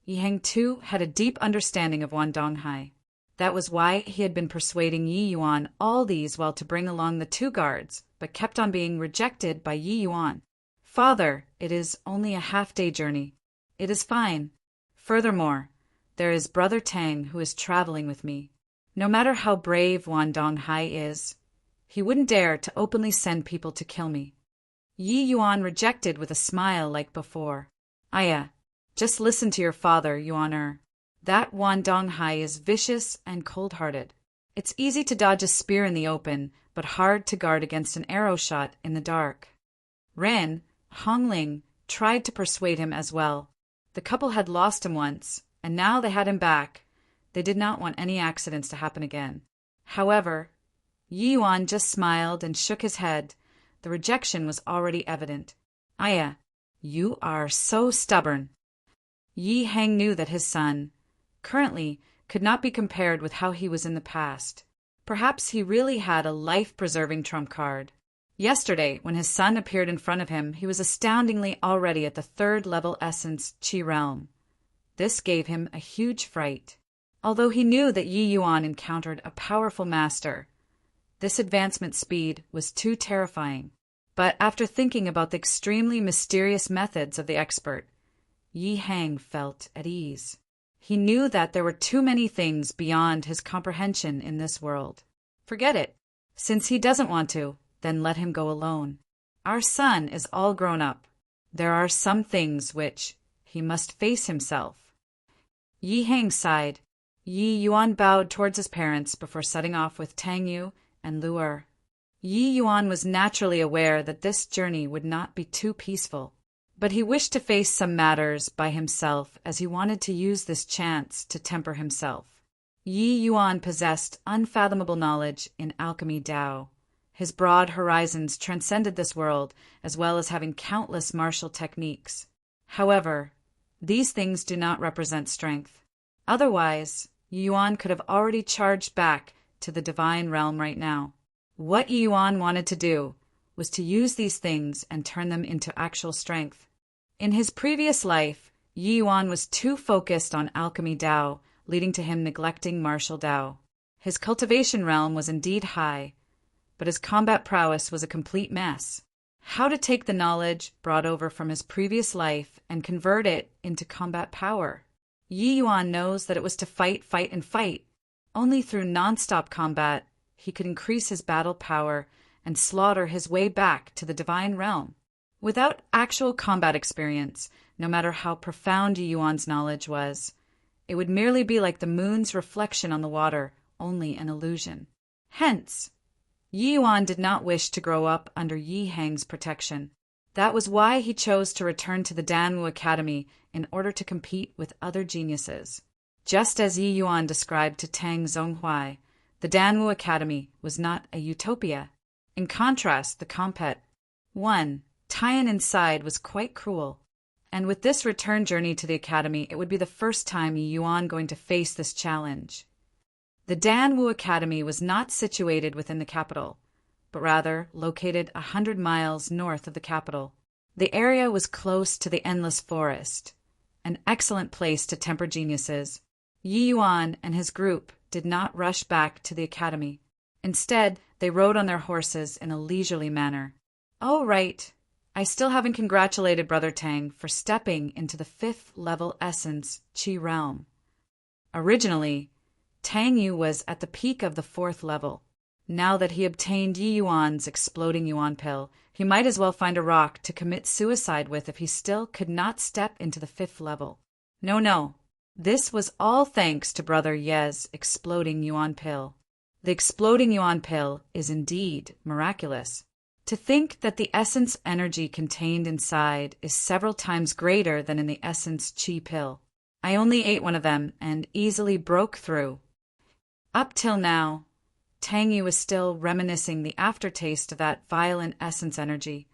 Yi Heng too had a deep understanding of Wan Donghai. That was why he had been persuading Yi Yuan all these while to bring along the 2 guards, but kept on being rejected by Yi Yuan. Father, it is only a half-day journey. It is fine. Furthermore, there is Brother Tang who is traveling with me. No matter how brave Wan Donghai is, he wouldn't dare to openly send people to kill me. Yi Yuan rejected with a smile like before. Aya, just listen to your father, Yuan. That Wan Donghai is vicious and cold-hearted. It's easy to dodge a spear in the open, but hard to guard against an arrow shot in the dark. Ren, Hongling, tried to persuade him as well. The couple had lost him once, and now they had him back. They did not want any accidents to happen again. However, Yi Yuan just smiled and shook his head. The rejection was already evident. Aya, you are so stubborn. Yi Heng knew that his son, currently, could not be compared with how he was in the past. Perhaps he really had a life-preserving trump card. Yesterday, when his son appeared in front of him, he was astoundingly already at the 3rd-level essence Qi realm. This gave him a huge fright. Although he knew that Yi Yuan encountered a powerful master, this advancement speed was too terrifying. But after thinking about the extremely mysterious methods of the expert, Yi Hang felt at ease. He knew that there were too many things beyond his comprehension in this world. Forget it. Since he doesn't want to, then let him go alone. Our son is all grown up. There are some things which he must face himself. Yi Hang sighed. Yi Yuan bowed towards his parents before setting off with Tang Yu and Lu Er. Yi Yuan was naturally aware that this journey would not be too peaceful, but he wished to face some matters by himself as he wanted to use this chance to temper himself. Yi Yuan possessed unfathomable knowledge in alchemy Tao. His broad horizons transcended this world, as well as having countless martial techniques. However, these things do not represent strength. Otherwise, Yi Yuan could have already charged back to the divine realm right now. What Yi Yuan wanted to do was to use these things and turn them into actual strength. In his previous life, Yi Yuan was too focused on alchemy Tao, leading to him neglecting martial Tao. His cultivation realm was indeed high, but his combat prowess was a complete mess. How to take the knowledge brought over from his previous life and convert it into combat power? Yi Yuan knows that it was to fight, fight, and fight. Only through non-stop combat he could increase his battle power and slaughter his way back to the divine realm. Without actual combat experience, no matter how profound Yi Yuan's knowledge was, it would merely be like the moon's reflection on the water, only an illusion. Hence, Yi Yuan did not wish to grow up under Yi Hang's protection. That was why he chose to return to the Danwu Academy in order to compete with other geniuses. Just as Yi Yuan described to Tang Zhonghuai, the Danwu Academy was not a utopia. In contrast, the Compet 1 tie-in inside was quite cruel. And with this return journey to the academy, it would be the first time Yi Yuan going to face this challenge. The Danwu Academy was not situated within the capital, but rather located 100 miles north of the capital. The area was close to the endless forest, an excellent place to temper geniuses. Yi Yuan and his group did not rush back to the academy. Instead, they rode on their horses in a leisurely manner. Oh, right. I still haven't congratulated Brother Tang for stepping into the 5th level essence Qi realm. Originally, Tang Yu was at the peak of the 4th level. Now that he obtained Yi Yuan's exploding yuan pill, he might as well find a rock to commit suicide with if he still could not step into the 5th level. No. This was all thanks to Brother Ye's exploding yuan pill. The exploding yuan pill is indeed miraculous. To think that the essence energy contained inside is several times greater than in the essence Qi pill. I only ate one of them and easily broke through. Up till now, Tang Yu was still reminiscing the aftertaste of that violent essence energy,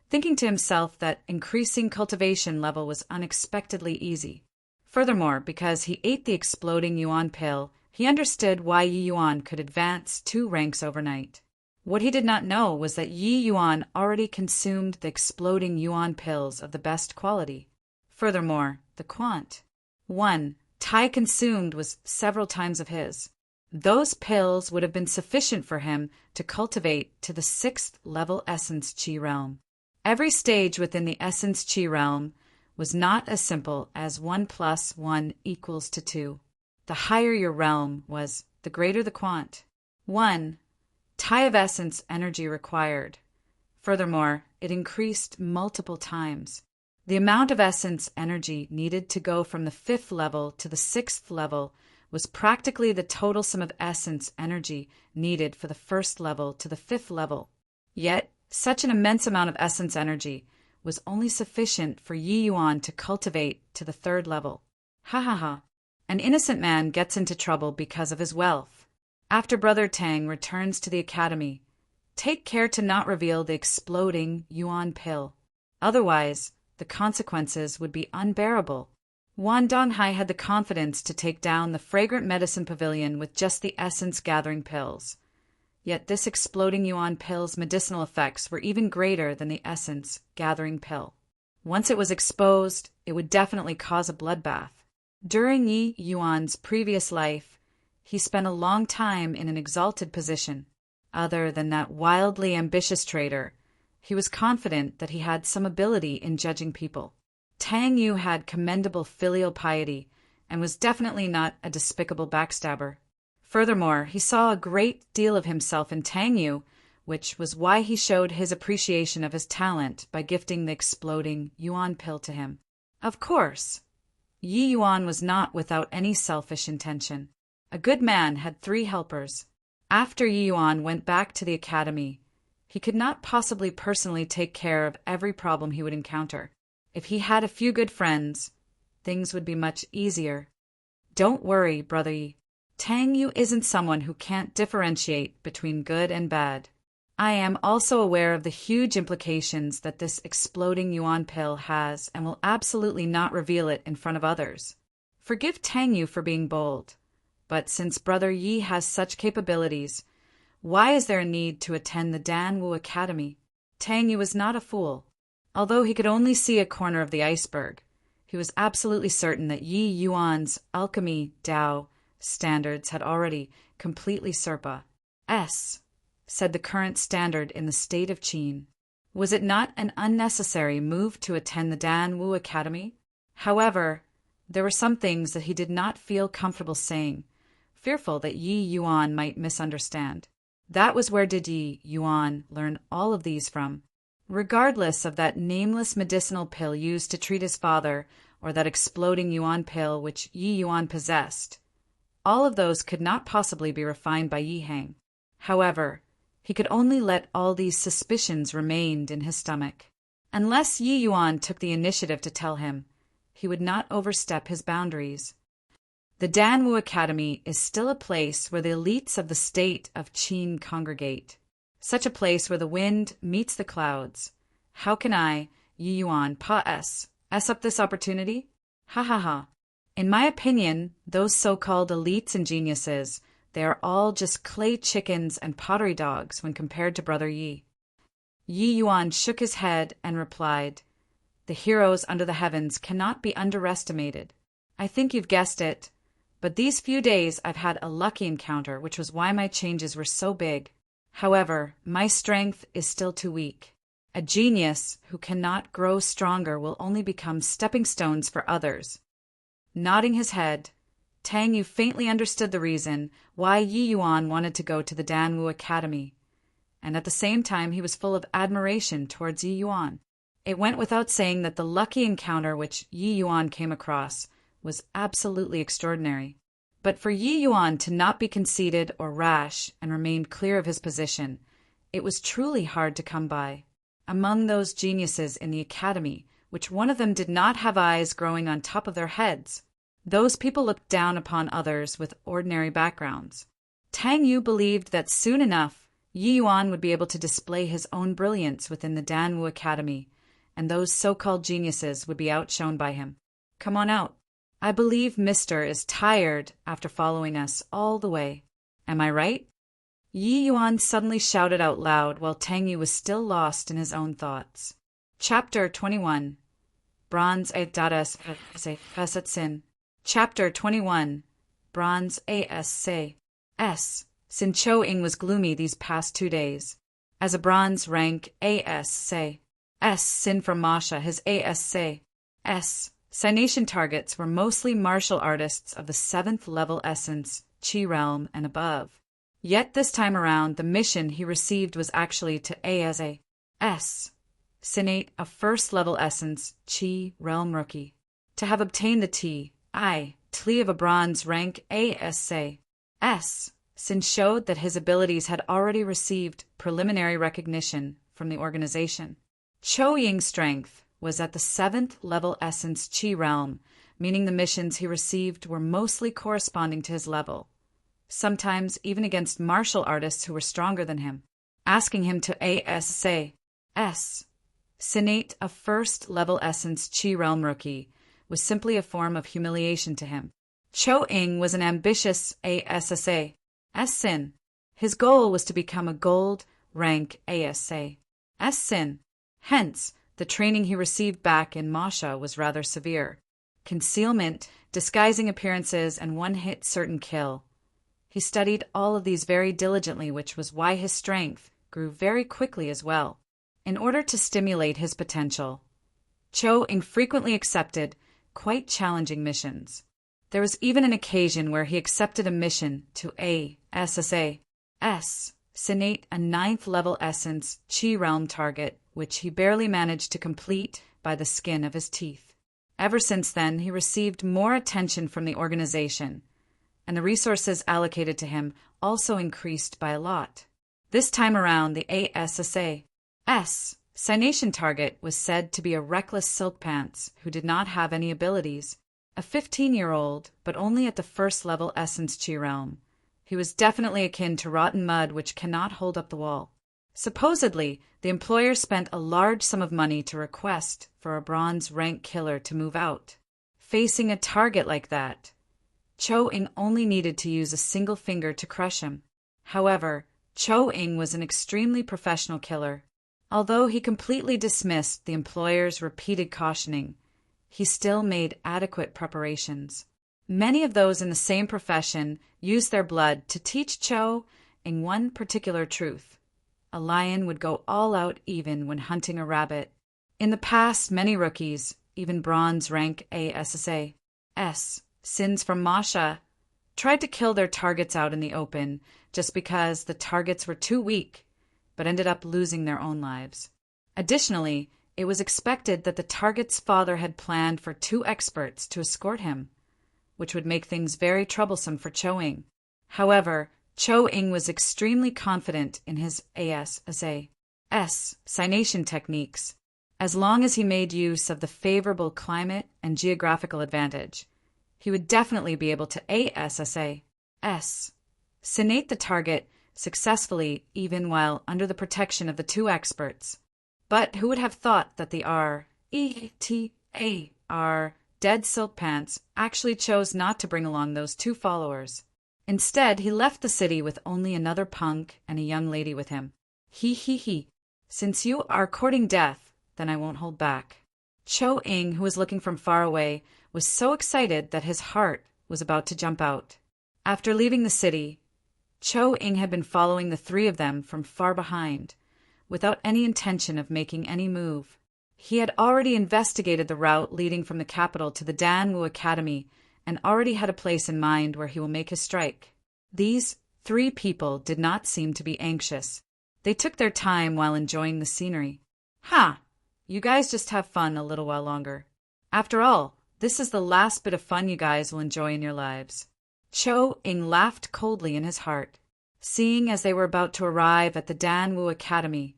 thinking to himself that increasing cultivation level was unexpectedly easy. Furthermore, because he ate the exploding yuan pill, he understood why Yi Yuan could advance 2 ranks overnight. What he did not know was that Yi Yuan already consumed the exploding yuan pills of the best quality. Furthermore, the quant 1 Tai consumed was several times of his. Those pills would have been sufficient for him to cultivate to the 6th level essence Qi realm. Every stage within the essence Qi realm was not as simple as 1 + 1 = 2. The higher your realm was, the greater the quant 1 Tai of essence energy required. Furthermore, it increased multiple times. The amount of essence energy needed to go from the 5th level to the 6th level was practically the total sum of essence energy needed for the 1st level to the 5th level. Yet, such an immense amount of essence energy was only sufficient for Yi Yuan to cultivate to the 3rd level. Ha ha ha. An innocent man gets into trouble because of his wealth. After Brother Tang returns to the academy, take care to not reveal the exploding yuan pill. Otherwise, the consequences would be unbearable. Wan Donghai had the confidence to take down the fragrant medicine pavilion with just the essence-gathering pills. Yet this exploding yuan pill's medicinal effects were even greater than the essence-gathering pill. Once it was exposed, it would definitely cause a bloodbath. During Yi Yuan's previous life, he spent a long time in an exalted position. Other than that wildly ambitious trader, he was confident that he had some ability in judging people. Tang Yu had commendable filial piety and was definitely not a despicable backstabber. Furthermore, he saw a great deal of himself in Tang Yu, which was why he showed his appreciation of his talent by gifting the exploding yuan pill to him. Of course, Yi Yuan was not without any selfish intention. A good man had 3 helpers. After Yi Yuan went back to the academy, he could not possibly personally take care of every problem he would encounter. If he had a few good friends, things would be much easier. Don't worry, brother Yi. Tang Yu isn't someone who can't differentiate between good and bad. I am also aware of the huge implications that this exploding yuan pill has and will absolutely not reveal it in front of others. Forgive Tang Yu for being bold, but since Brother Yi has such capabilities, why is there a need to attend the Dan Wu Academy? Tang Yu was not a fool. Although he could only see a corner of the iceberg, he was absolutely certain that Yi Yuan's alchemy Dao standards had already completely said the current standard in the state of Qin. Was it not an unnecessary move to attend the Dan Wu Academy? However, there were some things that he did not feel comfortable saying, fearful that Yi Yuan might misunderstand. That was where did Yi Yuan learn all of these from? Regardless of that nameless medicinal pill used to treat his father or that exploding yuan pill which Yi Yuan possessed, all of those could not possibly be refined by Yi Hang. However, he could only let all these suspicions remain in his stomach. Unless Yi Yuan took the initiative to tell him, he would not overstep his boundaries. The Dan Wu Academy is still a place where the elites of the state of Qin congregate. Such a place where the wind meets the clouds. How can I, Yi Yuan, pass up this opportunity? Ha ha ha. In my opinion, those so-called elites and geniuses, they are all just clay chickens and pottery dogs when compared to Brother Yi. Yi Yuan shook his head and replied, "The heroes under the heavens cannot be underestimated. I think you've guessed it, but these few days I've had a lucky encounter, which was why my changes were so big. However, my strength is still too weak. A genius who cannot grow stronger will only become stepping stones for others." Nodding his head, Tang Yu faintly understood the reason why Yi Yuan wanted to go to the Dan Wu Academy, and at the same time he was full of admiration towards Yi Yuan. It went without saying that the lucky encounter which Yi Yuan came across was absolutely extraordinary. But for Yi Yuan to not be conceited or rash and remain clear of his position, it was truly hard to come by. Among those geniuses in the academy, which one of them did not have eyes growing on top of their heads, those people looked down upon others with ordinary backgrounds. Tang Yu believed that soon enough Yi Yuan would be able to display his own brilliance within the Dan Wu Academy, and those so-called geniuses would be outshone by him. Come on out. I believe Mister is tired after following us all the way. Am I right? Yi Yuan suddenly shouted out loud while Tang Yu was still lost in his own thoughts. Chapter 21. Bronze Dadas Sin. Chapter 21. Bronze S. Sin Cho Ing was gloomy these past 2 days. As a bronze rank Sin from Masha, his Sination targets were mostly martial artists of the 7th level essence, Qi realm and above. Yet this time around, the mission he received was actually to Sinate a 1st level essence, Qi realm rookie. To have obtained the Tli of a bronze rank Sin showed that his abilities had already received preliminary recognition from the organization. Cho Ying's strength was at the 7th level essence Qi realm, meaning the missions he received were mostly corresponding to his level, sometimes even against martial artists who were stronger than him. Asking him to Sinate a 1st level essence Qi realm rookie was simply a form of humiliation to him. Cho Ying was an ambitious Sin. His goal was to become a gold rank Sin. Hence, the training he received back in Masha was rather severe. concealment, disguising appearances, and one-hit certain kill. He studied all of these very diligently, which was why his strength grew very quickly as well. In order to stimulate his potential, Cho Ying frequently accepted quite challenging missions. There was even an occasion where he accepted a mission to assassinate a 9th-level essence Chi realm target, which he barely managed to complete by the skin of his teeth. Ever since then, he received more attention from the organization, and the resources allocated to him also increased by a lot. This time around, the assassination target was said to be a reckless silk pants who did not have any abilities, a 15-year-old, but only at the 1st-level essence Chi realm. He was definitely akin to rotten mud which cannot hold up the wall. Supposedly, the employer spent a large sum of money to request for a bronze rank killer to move out. Facing a target like that, Cho Ying only needed to use a single finger to crush him. However, Cho Ying was an extremely professional killer. Although he completely dismissed the employer's repeated cautioning, he still made adequate preparations. Many of those in the same profession used their blood to teach Cho Ying one particular truth. A lion would go all out even when hunting a rabbit. In the past, many rookies, even bronze rank ASSA, sins from Masha, tried to kill their targets out in the open just because the targets were too weak, but ended up losing their own lives. Additionally, it was expected that the target's father had planned for 2 experts to escort him, which would make things very troublesome for Cho Ying. However, Cho Ying was extremely confident in his assassination techniques. As long as he made use of the favorable climate and geographical advantage, he would definitely be able to assassinate the target successfully even while under the protection of the 2 experts. But who would have thought that the dead silk pants actually chose not to bring along those 2 followers. Instead, he left the city with only another punk and a young lady with him. Since you are courting death, then I won't hold back. Cho Ying, who was looking from far away, was so excited that his heart was about to jump out. After leaving the city, Cho Ying had been following the 3 of them from far behind, without any intention of making any move. He had already investigated the route leading from the capital to the Danwu Academy and already had a place in mind where he will make his strike. These 3 people did not seem to be anxious. They took their time while enjoying the scenery. You guys just have fun a little while longer. After all, this is the last bit of fun you guys will enjoy in your lives. Cho Ying laughed coldly in his heart. Seeing as they were about to arrive at the Danwu Academy,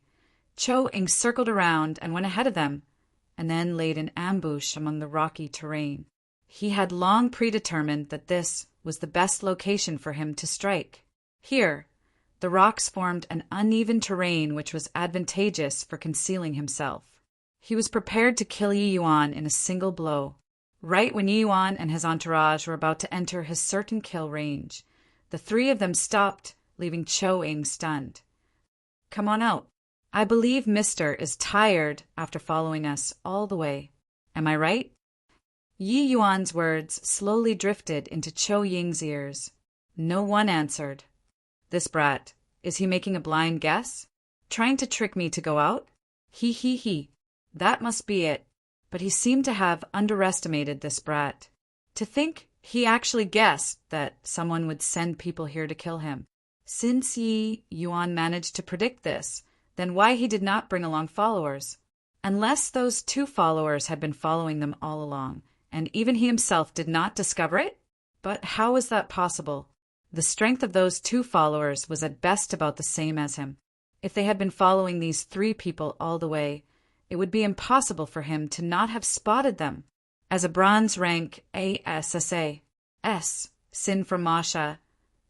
Cho Ying circled around and went ahead of them, and then laid an ambush among the rocky terrain. He had long predetermined that this was the best location for him to strike. Here, the rocks formed an uneven terrain which was advantageous for concealing himself. He was prepared to kill Yi Yuan in a single blow. Right when Yi Yuan and his entourage were about to enter his certain kill range, the 3 of them stopped, leaving Cho Ying stunned. Come on out. I believe Mister is tired after following us all the way. Am I right? Yi Yuan's words slowly drifted into Cho Ying's ears. No one answered. This brat, is he making a blind guess? Trying to trick me to go out? That must be it. But he seemed to have underestimated this brat. To think he actually guessed that someone would send people here to kill him. Since Yi Yuan managed to predict this, then why he did not bring along followers? Unless those 2 followers had been following them all along, and even he himself did not discover it? But how was that possible? The strength of those 2 followers was at best about the same as him. If they had been following these 3 people all the way, it would be impossible for him to not have spotted them. As a bronze rank ASSA, sin from Masha,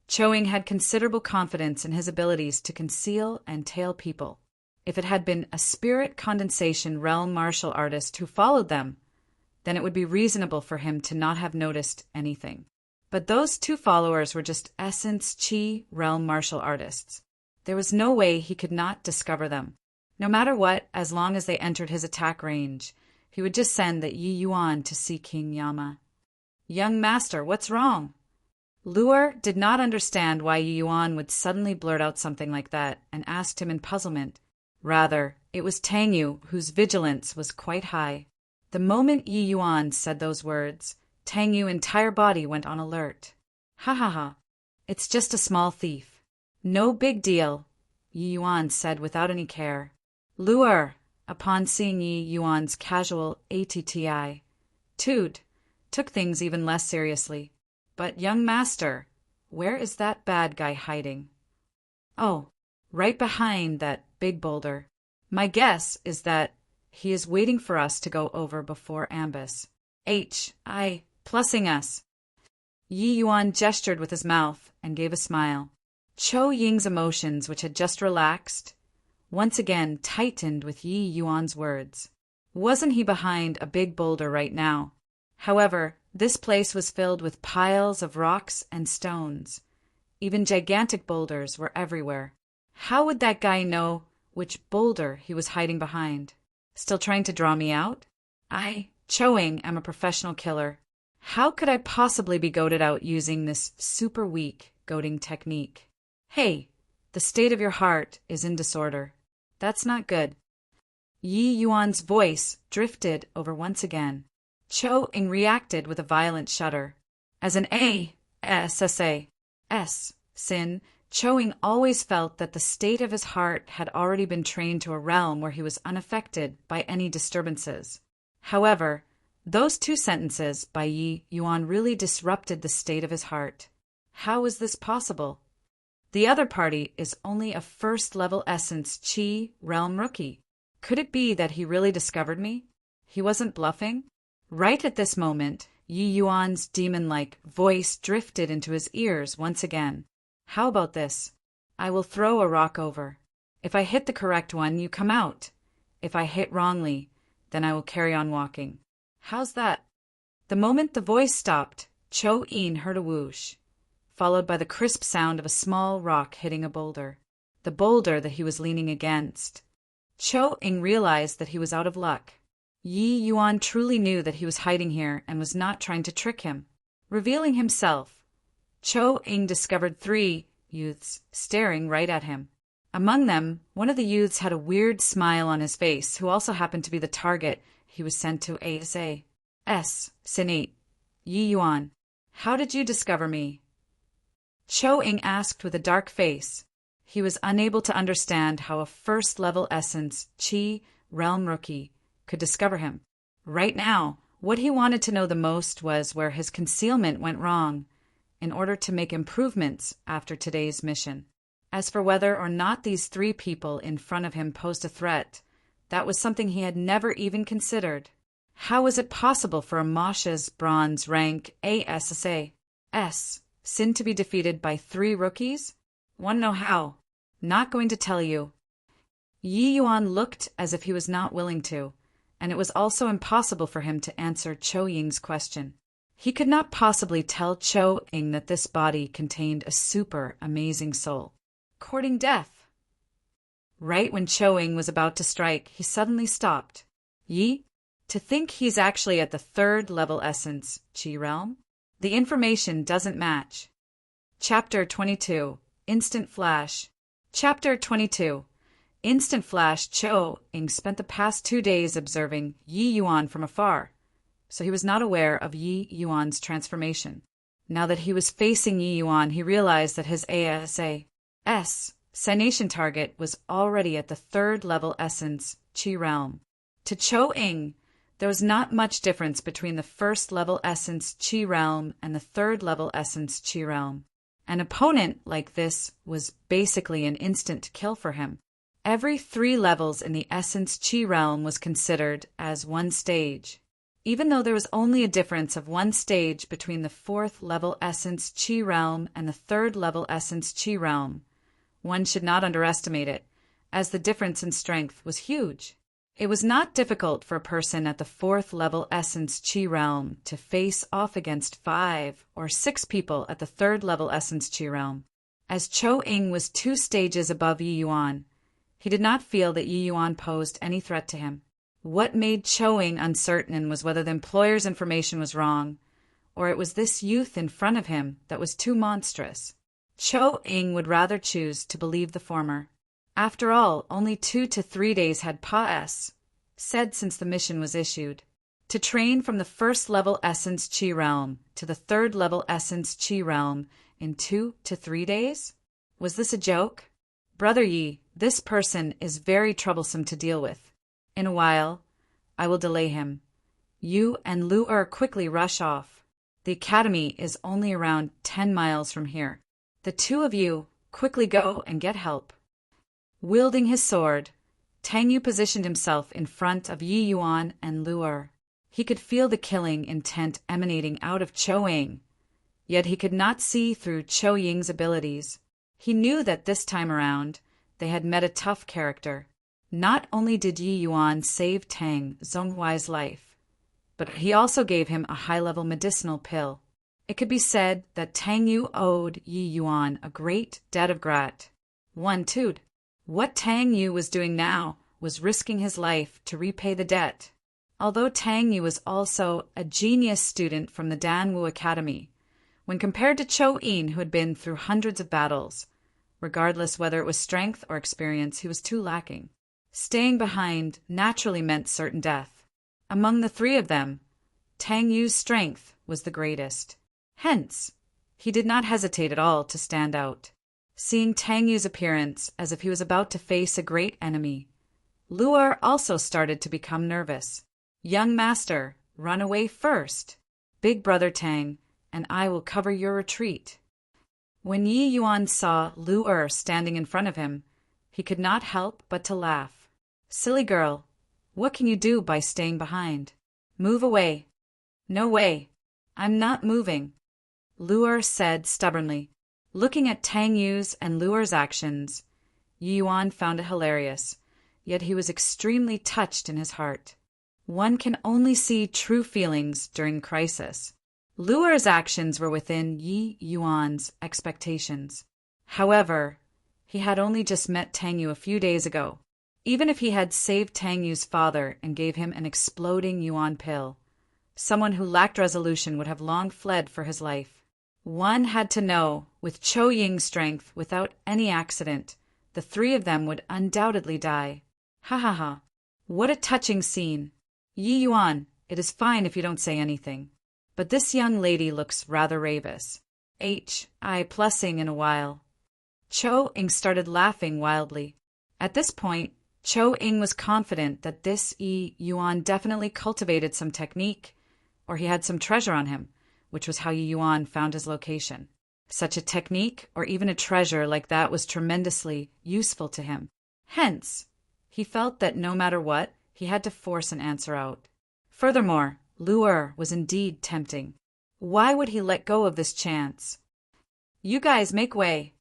Cho Ying had considerable confidence in his abilities to conceal and tail people. If it had been a spirit condensation realm martial artist who followed them, then it would be reasonable for him to not have noticed anything. But those 2 followers were just essence Chi realm martial artists. There was no way he could not discover them. No matter what, as long as they entered his attack range, he would just send the Yi Yuan to see King Yama. "Young master, what's wrong?" Luer did not understand why Yi Yuan would suddenly blurt out something like that, and asked him in puzzlement. Rather, it was Tang Yu, whose vigilance was quite high. The moment Yi Yuan said those words, Tang Yu's entire body went on alert. "Ha ha ha. It's just a small thief. No big deal," Yi Yuan said without any care. Luer, upon seeing Yi Yuan's casual attitude, took things even less seriously. "But, young master, where is that bad guy hiding?" "Oh, right behind that big boulder. My guess is that he is waiting for us to go over before ambush. Plussing us." Yi Yuan gestured with his mouth and gave a smile. Chou Ying's emotions, which had just relaxed, once again tightened with Yi Yuan's words. Wasn't he behind a big boulder right now? However, this place was filled with piles of rocks and stones. Even gigantic boulders were everywhere. How would that guy know which boulder he was hiding behind? Still trying to draw me out? Chou Ying, am a professional killer. How could I possibly be goaded out using this super weak goading technique? Hey, the state of your heart is in disorder. That's not good. Yi Yuan's voice drifted over once again. Chou Ying reacted with a violent shudder. As an sin, Chou Ying always felt that the state of his heart had already been trained to a realm where he was unaffected by any disturbances. However, those two sentences by Yi Yuan really disrupted the state of his heart. How is this possible? The other party is only a first-level essence Qi realm rookie. Could it be that he really discovered me? He wasn't bluffing? Right at this moment, Yi Yuan's demon-like voice drifted into his ears once again. "How about this? I will throw a rock over. If I hit the correct one, you come out. If I hit wrongly, then I will carry on walking. How's that?" The moment the voice stopped, Chou Ying heard a whoosh, followed by the crisp sound of a small rock hitting a boulder. The boulder that he was leaning against. Chou Ying realized that he was out of luck. Yi Yuan truly knew that he was hiding here and was not trying to trick him. Revealing himself, Chou Ying discovered 3 youths staring right at him. Among them, one of the youths had a weird smile on his face, who also happened to be the target he was sent to Sinate. "Yi Yuan, how did you discover me?" Chou Ying asked with a dark face. He was unable to understand how a first-level essence, Qi realm rookie, could discover him. Right now, what he wanted to know the most was where his concealment went wrong, in order to make improvements after today's mission. As for whether or not these 3 people in front of him posed a threat, that was something he had never even considered. How was it possible for a Masha's bronze rank sin to be defeated by 3 rookies? Wanna know how? Not going to tell you. Yi Yuan looked as if he was not willing to, and it was also impossible for him to answer Chou Ying's question. He could not possibly tell Chou Ying that this body contained a super amazing soul. Courting death. Right when Chou Ying was about to strike, he suddenly stopped. Yi? To think he's actually at the 3rd level essence, Qi realm? The information doesn't match. Chapter 22. Instant Flash. Chapter 22. Instant Flash. Chou Ying spent the past 2 days observing Yi Yuan from afar, so he was not aware of Yi Yuan's transformation. Now that he was facing Yi Yuan, he realized that his Sanation target was already at the 3rd level essence, Qi realm. To Chou Ying, there was not much difference between the 1st level essence Qi realm and the 3rd level essence Qi realm. An opponent like this was basically an instant kill for him. Every 3 levels in the essence Qi realm was considered as 1 stage. Even though there was only a difference of 1 stage between the 4th level essence Qi realm and the 3rd level essence Qi realm, one should not underestimate it, as the difference in strength was huge. It was not difficult for a person at the 4th level essence Qi realm to face off against 5 or 6 people at the 3rd level essence Qi realm. As Chou Ying was 2 stages above Yi Yuan, he did not feel that Yi Yuan posed any threat to him. What made Cho-ing uncertain was whether the employer's information was wrong, or it was this youth in front of him that was too monstrous. Cho-ing would rather choose to believe the former. After all, only 2 to 3 days had said since the mission was issued. To train from the first-level Essence Chi realm to the third-level Essence Chi realm in 2 to 3 days? Was this a joke? Brother Yi, this person is very troublesome to deal with. In a while, I will delay him. You and Lu quickly rush off. The academy is only around 10 miles from here. The two of you quickly go and get help. Wielding his sword, Tang Yu positioned himself in front of Yi Yuan and Lu. He could feel the killing intent emanating out of Cho-ing, yet he could not see through Cho-ying's abilities. He knew that this time around, they had met a tough character. Not only did Yi Yuan save Tang Zhonghuai's life, but he also gave him a high-level medicinal pill. It could be said that Tang Yu owed Yi Yuan a great debt of gratitude. What Tang Yu was doing now was risking his life to repay the debt. Although Tang Yu was also a genius student from the Danwu Academy, when compared to Cho-ing, who had been through hundreds of battles, regardless whether it was strength or experience, he was too lacking. Staying behind naturally meant certain death. Among the three of them, Tang Yu's strength was the greatest. Hence, he did not hesitate at all to stand out. Seeing Tang Yu's appearance as if he was about to face a great enemy, Lu also started to become nervous. Young master, run away first. Big brother Tang, and I will cover your retreat. When Yi Yuan saw Lu standing in front of him, he could not help but to laugh. Silly girl, what can you do by staying behind? Move away. No way. I'm not moving, Lu said stubbornly. Looking at Tang Yu's and Lu's actions, Yi Yuan found it hilarious, yet he was extremely touched in his heart. One can only see true feelings during crisis. Lu's actions were within Yi Yuan's expectations. However, he had only just met Tang Yu a few days ago. Even if he had saved Tang Yu's father and gave him an exploding yuan pill, someone who lacked resolution would have long fled for his life. One had to know, with Cho-ying's strength, without any accident, the three of them would undoubtedly die. Ha ha ha. What a touching scene. Yi Yuan, it is fine if you don't say anything. But this young lady looks rather ravish. I plussing in a while. Cho-ing started laughing wildly. At this point, Cho-ing was confident that this Yi Yuan definitely cultivated some technique, or he had some treasure on him, which was how Yi Yuan found his location. Such a technique, or even a treasure like that, was tremendously useful to him. Hence, he felt that no matter what, he had to force an answer out. Furthermore, Lu was indeed tempting. Why would he let go of this chance? You guys make way.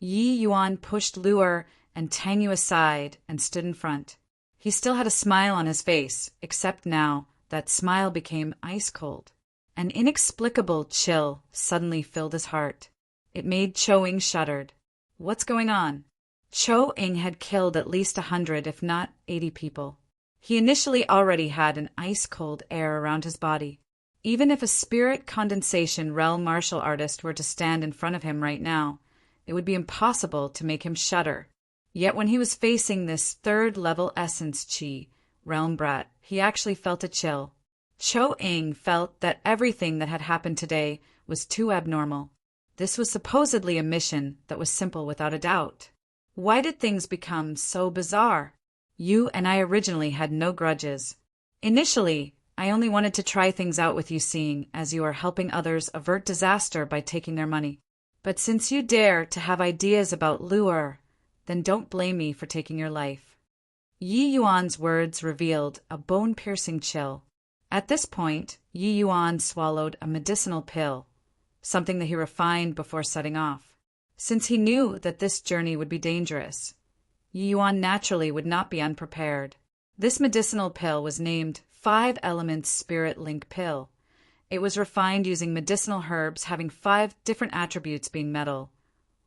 Yi Yuan pushed Lu and Tang Yu aside and stood in front. He still had a smile on his face, except now that smile became ice cold. An inexplicable chill suddenly filled his heart. It made Cho-ing shuddered. What's going on? Cho-ing had killed at least 100, if not 80 people. He initially already had an ice-cold air around his body. Even if a spirit condensation realm martial artist were to stand in front of him right now, it would be impossible to make him shudder. Yet when he was facing this third-level essence chi realm brat, he actually felt a chill. Cho-ing felt that everything that had happened today was too abnormal. This was supposedly a mission that was simple without a doubt. Why did things become so bizarre? You and I originally had no grudges. Initially, I only wanted to try things out with you, seeing as you are helping others avert disaster by taking their money. But since you dare to have ideas about Lu, then don't blame me for taking your life. Yi Yuan's words revealed a bone-piercing chill. At this point, Yi Yuan swallowed a medicinal pill, something that he refined before setting off. Since he knew that this journey would be dangerous, Yi Yuan naturally would not be unprepared. This medicinal pill was named 5 Elements Spirit Link Pill. It was refined using medicinal herbs having 5 different attributes, being metal,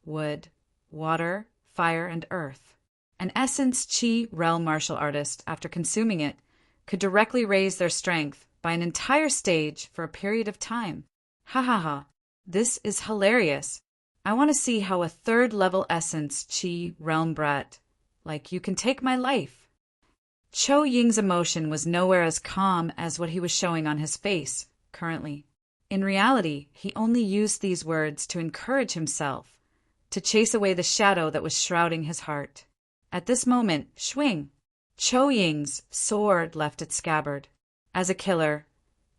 wood, water, fire, and earth. An Essence Chi realm martial artist, after consuming it, could directly raise their strength by an entire stage for a period of time. Ha ha ha. This is hilarious. I want to see how a third-level essence chi realm brat. Like, you can take my life. Cho Ying's emotion was nowhere as calm as what he was showing on his face, currently. In reality, he only used these words to encourage himself, to chase away the shadow that was shrouding his heart. At this moment, swing! Cho Ying's sword left its scabbard. As a killer,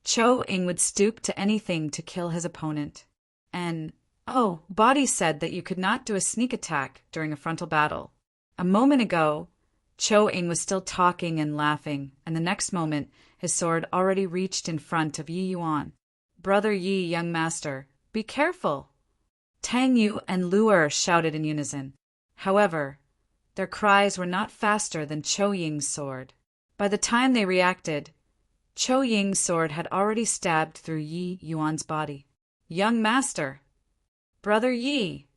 Cho Ying would stoop to anything to kill his opponent. And, oh, Body said that you could not do a sneak attack during a frontal battle. A moment ago, Cho Ying was still talking and laughing, and the next moment, his sword already reached in front of Yi Yuan. Brother Yi, young master, be careful! Tang Yu and Lu Er shouted in unison. However, their cries were not faster than Cho Ying's sword. By the time they reacted, Cho Ying's sword had already stabbed through Yi Yuan's body. Young master! Brother Yi!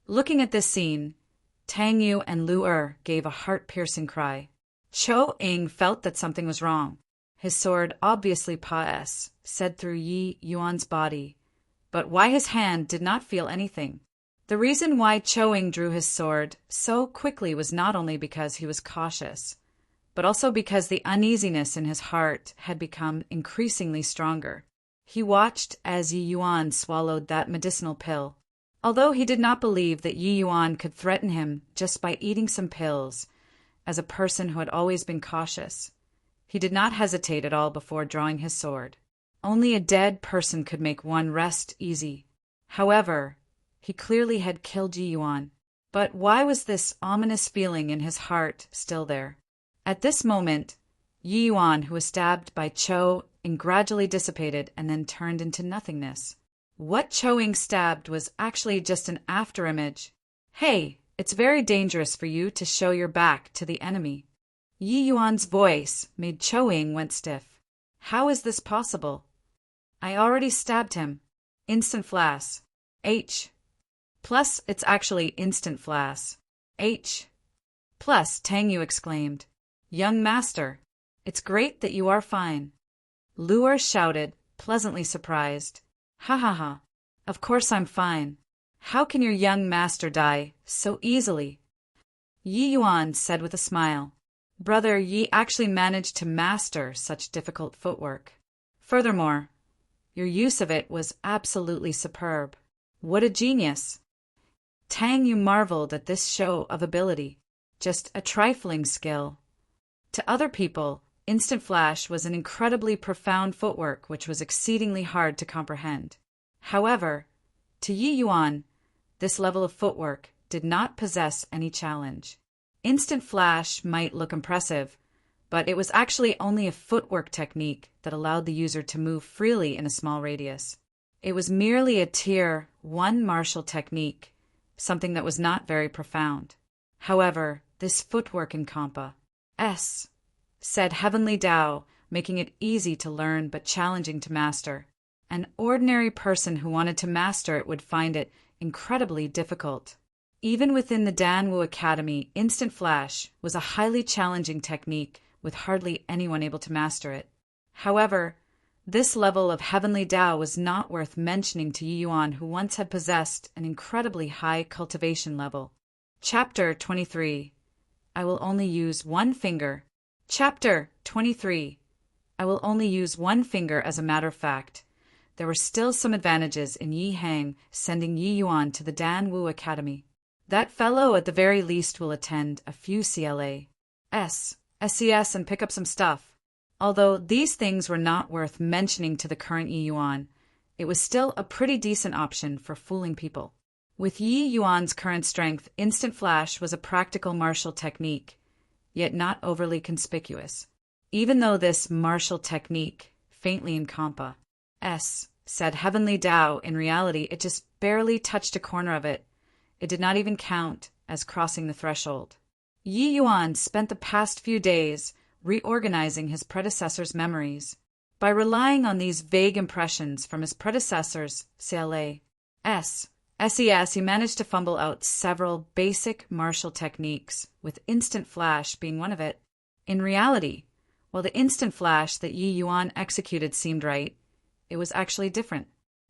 Looking at this scene, Tang Yu and Lu Er gave a heart-piercing cry. Cho Ying felt that something was wrong. His sword obviously said through Yi Yuan's body, but why his hand did not feel anything. The reason why Cho Ying drew his sword so quickly was not only because he was cautious, but also because the uneasiness in his heart had become increasingly stronger. He watched as Yi Yuan swallowed that medicinal pill. Although he did not believe that Yi Yuan could threaten him just by eating some pills, as a person who had always been cautious, he did not hesitate at all before drawing his sword. Only a dead person could make one rest easy. However, he clearly had killed Yi Yuan. But why was this ominous feeling in his heart still there? At this moment, Yi Yuan, who was stabbed by Cho Ying, gradually dissipated and then turned into nothingness. What Cho Ying stabbed was actually just an afterimage. Hey, it's very dangerous for you to show your back to the enemy. Yi Yuan's voice made Cho Ying went stiff. How is this possible? I already stabbed him. Instant flash. H. Plus, it's actually instant flash. H. Plus, Tang Yu exclaimed. Young master, it's great that you are fine. Lu Er shouted, pleasantly surprised. Ha ha ha. Of course I'm fine. How can your young master die so easily? Yi Yuan said with a smile. Brother Yi actually managed to master such difficult footwork. Furthermore, your use of it was absolutely superb. What a genius! Tang Yu marveled at this show of ability. Just a trifling skill. To other people, instant flash was an incredibly profound footwork which was exceedingly hard to comprehend. However, to Yi Yuan, this level of footwork did not possess any challenge. Instant flash might look impressive, but it was actually only a footwork technique that allowed the user to move freely in a small radius. It was merely a Tier 1 martial technique, something that was not very profound. However, this footwork in Compa said Heavenly Tao, making it easy to learn but challenging to master. An ordinary person who wanted to master it would find it incredibly difficult. Even within the Danwu Academy, instant flash was a highly challenging technique with hardly anyone able to master it. However, this level of Heavenly Tao was not worth mentioning to Yi Yuan, who once had possessed an incredibly high cultivation level. Chapter 23. I will only use one finger. Chapter 23. I will only use one finger. As a matter of fact, there were still some advantages in Yi Hang sending Yi Yuan to the Danwu Academy. That fellow at the very least will attend a few CLAs, SES and pick up some stuff. Although these things were not worth mentioning to the current Yi Yuan, it was still a pretty decent option for fooling people. With Yi Yuan's current strength, instant flash was a practical martial technique, yet not overly conspicuous. Even though this martial technique, faintly in Compa, said Heavenly Tao, in reality it just barely touched a corner of it. It did not even count as crossing the threshold. Yi Yuan spent the past few days reorganizing his predecessor's memories. By relying on these vague impressions from his predecessor's CLAs, SES, he managed to fumble out several basic martial techniques, with instant flash being one of it. In reality, While the instant flash that Yi Yuan executed seemed right, it was actually different.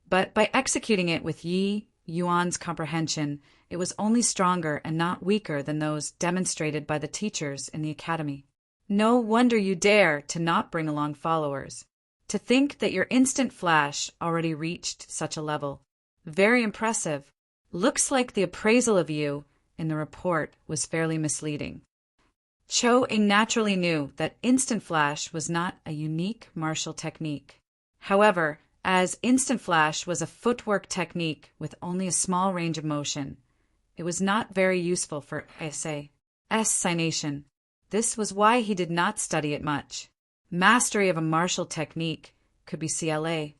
But by executing it with Yi Yuan's comprehension, it was only stronger and not weaker than those demonstrated by the teachers in the academy. No wonder you dare to not bring along followers. To think that your instant flash already reached such a level. Very impressive. Looks like the appraisal of you in the report was fairly misleading. Cho Ying naturally knew that instant flash was not a unique martial technique. However, as instant flash was a footwork technique with only a small range of motion, it was not very useful for assassination. This was why he did not study it much. Mastery of a martial technique could be sifted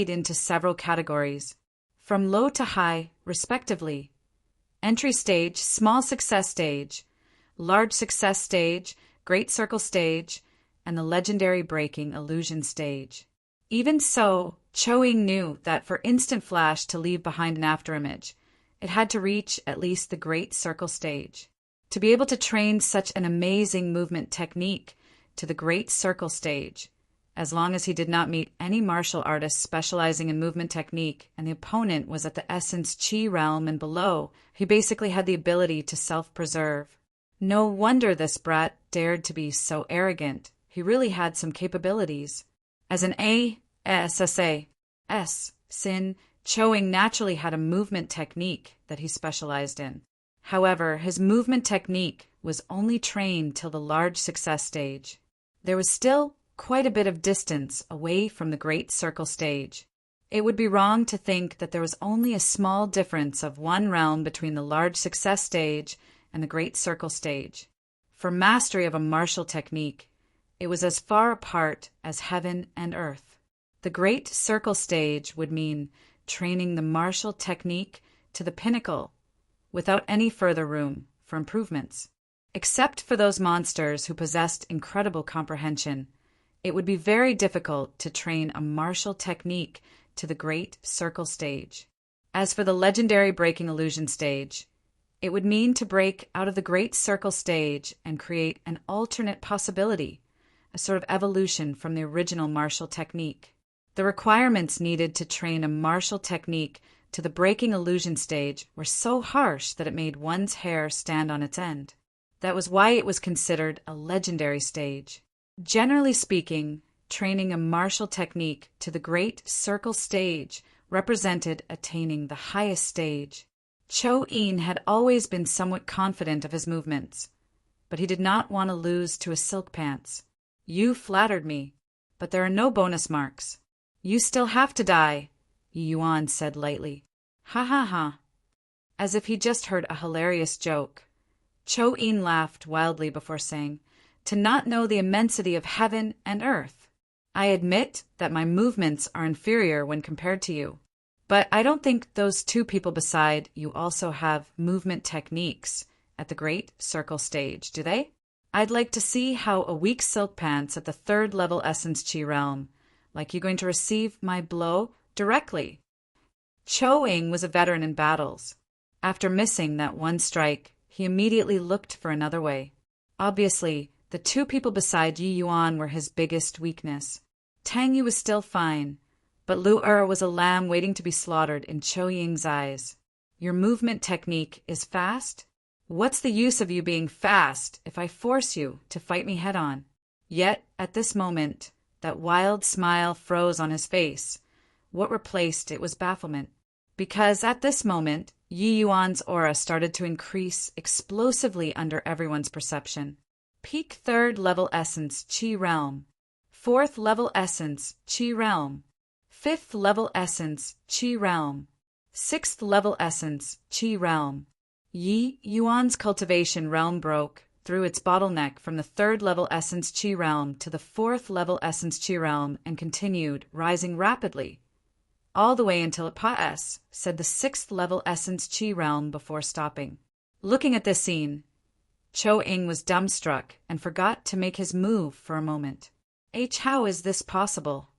into several categories, from low to high, respectively. Entry stage, small success stage, large success stage, great circle stage, and the legendary breaking illusion stage. Even so, Cho Ying knew that for instant flash to leave behind an afterimage, it had to reach at least the great circle stage. To be able to train such an amazing movement technique to the great circle stage, as long as he did not meet any martial artist specializing in movement technique and the opponent was at the essence chi realm and below, he basically had the ability to self-preserve. No wonder this brat dared to be so arrogant. He really had some capabilities. As an sin, Cho Ying naturally had a movement technique that he specialized in. However, his movement technique was only trained till the large success stage. There was still quite a bit of distance away from the great circle stage. It would be wrong to think that there was only a small difference of one realm between the large success stage and the great circle stage. For mastery of a martial technique, it was as far apart as heaven and earth. The great circle stage would mean training the martial technique to the pinnacle without any further room for improvements. Except for those monsters who possessed incredible comprehension, it would be very difficult to train a martial technique to the great circle stage. As for the legendary breaking illusion stage, it would mean to break out of the great circle stage and create an alternate possibility, a sort of evolution from the original martial technique. The requirements needed to train a martial technique to the breaking illusion stage were so harsh that it made one's hair stand on its end. That was why it was considered a legendary stage. Generally speaking, training a martial technique to the great circle stage represented attaining the highest stage. Cho Ying had always been somewhat confident of his movements, but he did not want to lose to his silk pants. You flattered me, but there are no bonus marks. You still have to die, Yi Yuan said lightly. Ha ha ha. As if he just heard a hilarious joke. Cho Ying laughed wildly before saying, to not know the immensity of heaven and earth. I admit that my movements are inferior when compared to you, but I don't think those two people beside you also have movement techniques at the great circle stage, do they? I'd like to see how a weak silk pants at the third level essence chi realm, like you going to receive my blow directly. Cho Ying was a veteran in battles. After missing that one strike, he immediately looked for another way. Obviously, the two people beside Yi Yuan were his biggest weakness. Tang Yu was still fine, but Lu was a lamb waiting to be slaughtered in Cho Ying's eyes. Your movement technique is fast? What's the use of you being fast if I force you to fight me head-on? Yet, at this moment, that wild smile froze on his face. What replaced it was bafflement. Because at this moment, Yi Yuan's aura started to increase explosively under everyone's perception. Peak third level essence, Chi realm. Fourth level essence, Chi realm. Fifth level essence, Chi realm. Sixth level essence, Chi realm. Yi Yuan's cultivation realm broke through its bottleneck from the third level essence Chi realm to the fourth level essence Chi realm and continued, rising rapidly. All the way until it said the sixth level essence Chi realm before stopping. Looking at this scene, Cho Ying was dumbstruck and forgot to make his move for a moment. How is this possible?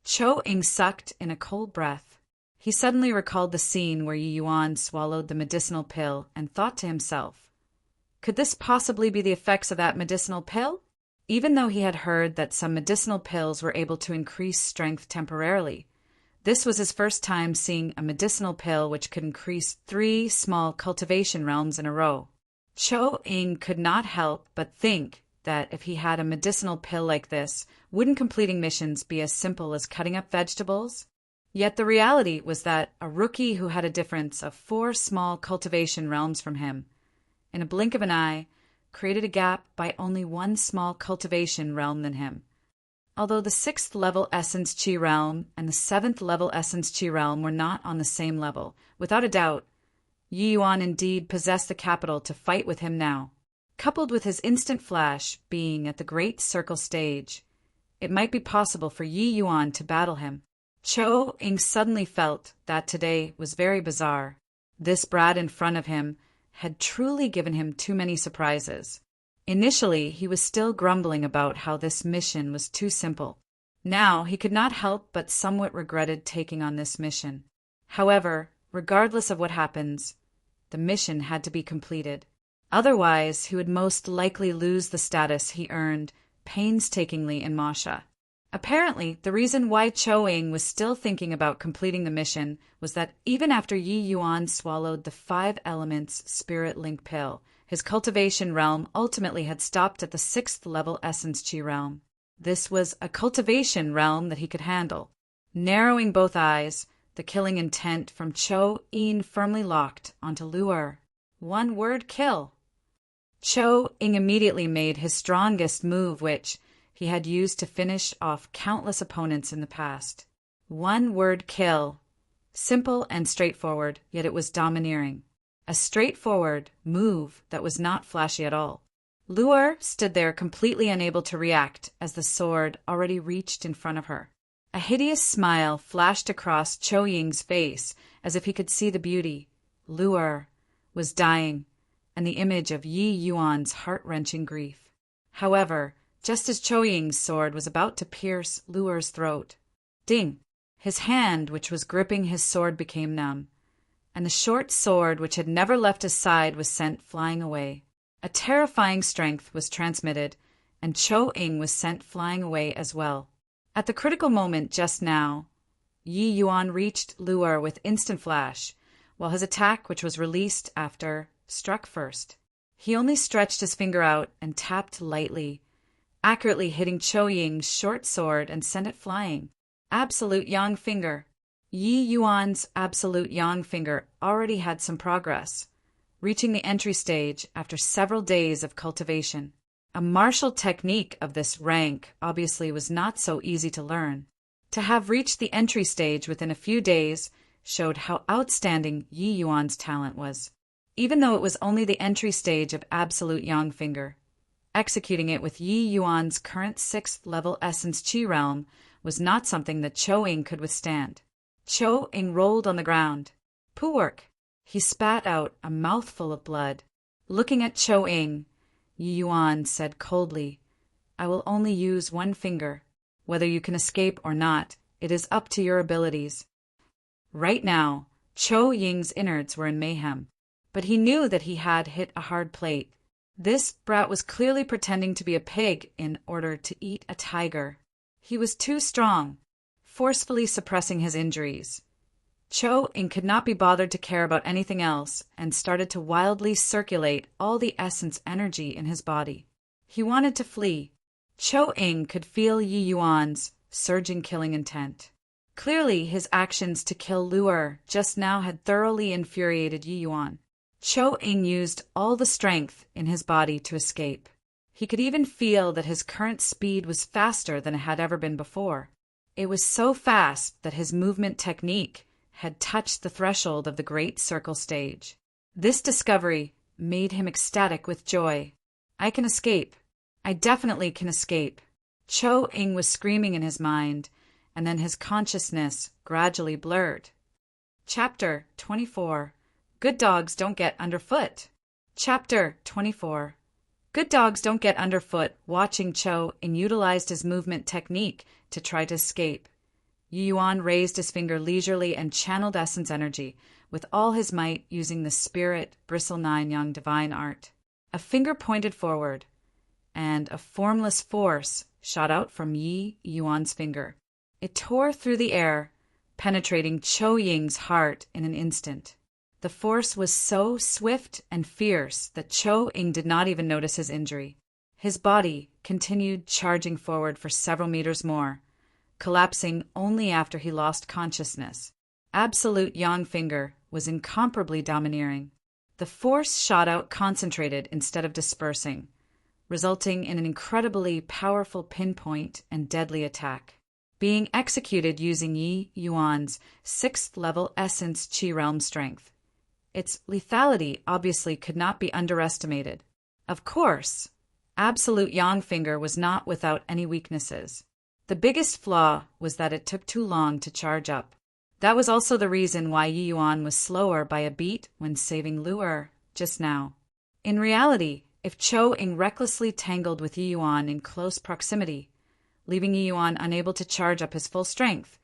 Cho Ying sucked in a cold breath. He suddenly recalled the scene where Yi Yuan swallowed the medicinal pill and thought to himself, Could this possibly be the effects of that medicinal pill? Even though he had heard that some medicinal pills were able to increase strength temporarily, this was his first time seeing a medicinal pill which could increase 3 small cultivation realms in a row. Cho-Ing could not help but think that if he had a medicinal pill like this, wouldn't completing missions be as simple as cutting up vegetables? Yet the reality was that a rookie who had a difference of 4 small cultivation realms from him, in a blink of an eye, created a gap by only 1 small cultivation realm than him. Although the 6th level Essence Chi realm and the 7th level Essence Chi realm were not on the same level, without a doubt, Yi Yuan indeed possessed the capital to fight with him now. Coupled with his instant flash being at the Great Circle stage, it might be possible for Yi Yuan to battle him. Cho-Ing suddenly felt that today was very bizarre. This brat in front of him had truly given him too many surprises. Initially, he was still grumbling about how this mission was too simple. Now, he could not help but somewhat regretted taking on this mission. However, regardless of what happens, the mission had to be completed. Otherwise, he would most likely lose the status he earned painstakingly in Masha. Apparently, the reason why Cho-Ing was still thinking about completing the mission was that even after Yi Yuan swallowed the 5 elements spirit link pill, his cultivation realm ultimately had stopped at the 6th level Essence Chi realm. This was a cultivation realm that he could handle. Narrowing both eyes, the killing intent from Cho-Ing firmly locked onto Luer. 1 word kill. Cho-Ing immediately made his strongest move, which he had used to finish off countless opponents in the past. 1 word kill. Simple and straightforward, yet it was domineering. A straightforward move that was not flashy at all. Luer stood there completely unable to react as the sword already reached in front of her. A hideous smile flashed across Cho-Ying's face as if he could see the beauty. Luer was dying, and the image of Yi Yuan's heart-wrenching grief. However, just as Cho-Ying's sword was about to pierce Luer's throat, ding! His hand, which was gripping his sword, became numb, and the short sword which had never left his side was sent flying away. A terrifying strength was transmitted, and Cho-Ing was sent flying away as well. At the critical moment just now, Yi Yuan reached Luer with instant flash, while his attack, which was released after, struck first. He only stretched his finger out and tapped lightly, accurately hitting Cho-Ying's short sword and sent it flying. Absolute Yang Finger. Yi Yuan's Absolute Yang Finger already had some progress, reaching the entry stage after several days of cultivation. A martial technique of this rank obviously was not so easy to learn. To have reached the entry stage within a few days showed how outstanding Yi Yuan's talent was. Even though it was only the entry stage of Absolute Yang Finger, executing it with Yi Yuan's current 6th level Essence Chi realm was not something that Cho-Ing could withstand. Cho-Ing rolled on the ground. Poo work. He spat out a mouthful of blood. Looking at Cho-Ing, Yi Yuan said coldly, "I will only use 1 finger. Whether you can escape or not, it is up to your abilities." Right now, Cho-Ying's innards were in mayhem, but he knew that he had hit a hard plate. This brat was clearly pretending to be a pig in order to eat a tiger. He was too strong, forcefully suppressing his injuries. Cho-Ing could not be bothered to care about anything else and started to wildly circulate all the essence energy in his body. He wanted to flee. Cho-Ing could feel Yi Yuan's surging killing intent. Clearly, his actions to kill Luer just now had thoroughly infuriated Yi Yuan. Cho-Ing used all the strength in his body to escape. He could even feel that his current speed was faster than it had ever been before. It was so fast that his movement technique had touched the threshold of the Great Circle stage. This discovery made him ecstatic with joy. I can escape. I definitely can escape. Cho-Ing was screaming in his mind, and then his consciousness gradually blurred. Chapter 24. Good dogs don't get underfoot. Chapter 24. Good dogs don't get underfoot. Watching Cho-Ing utilized his movement technique to try to escape. Yi Yuan raised his finger leisurely and channeled essence energy with all his might using the spirit Bristle 9 Young divine art. A finger pointed forward, and a formless force shot out from Yi Yuan's finger. It tore through the air, penetrating Chou Ying's heart in an instant. The force was so swift and fierce that Chou Ying did not even notice his injury. His body continued charging forward for several meters more, collapsing only after he lost consciousness. Absolute Yang finger was incomparably domineering. The force shot out concentrated instead of dispersing, resulting in an incredibly powerful pinpoint and deadly attack. Being executed using Yi Yuan's 6th level Essence Qi Realm strength. Its lethality obviously could not be underestimated. Of course, Absolute Yang finger was not without any weaknesses. The biggest flaw was that it took too long to charge up. That was also the reason why Yi Yuan was slower by a beat when saving Lu'er just now. In reality, if Chou Ying recklessly tangled with Yi Yuan in close proximity, leaving Yi Yuan unable to charge up his full strength,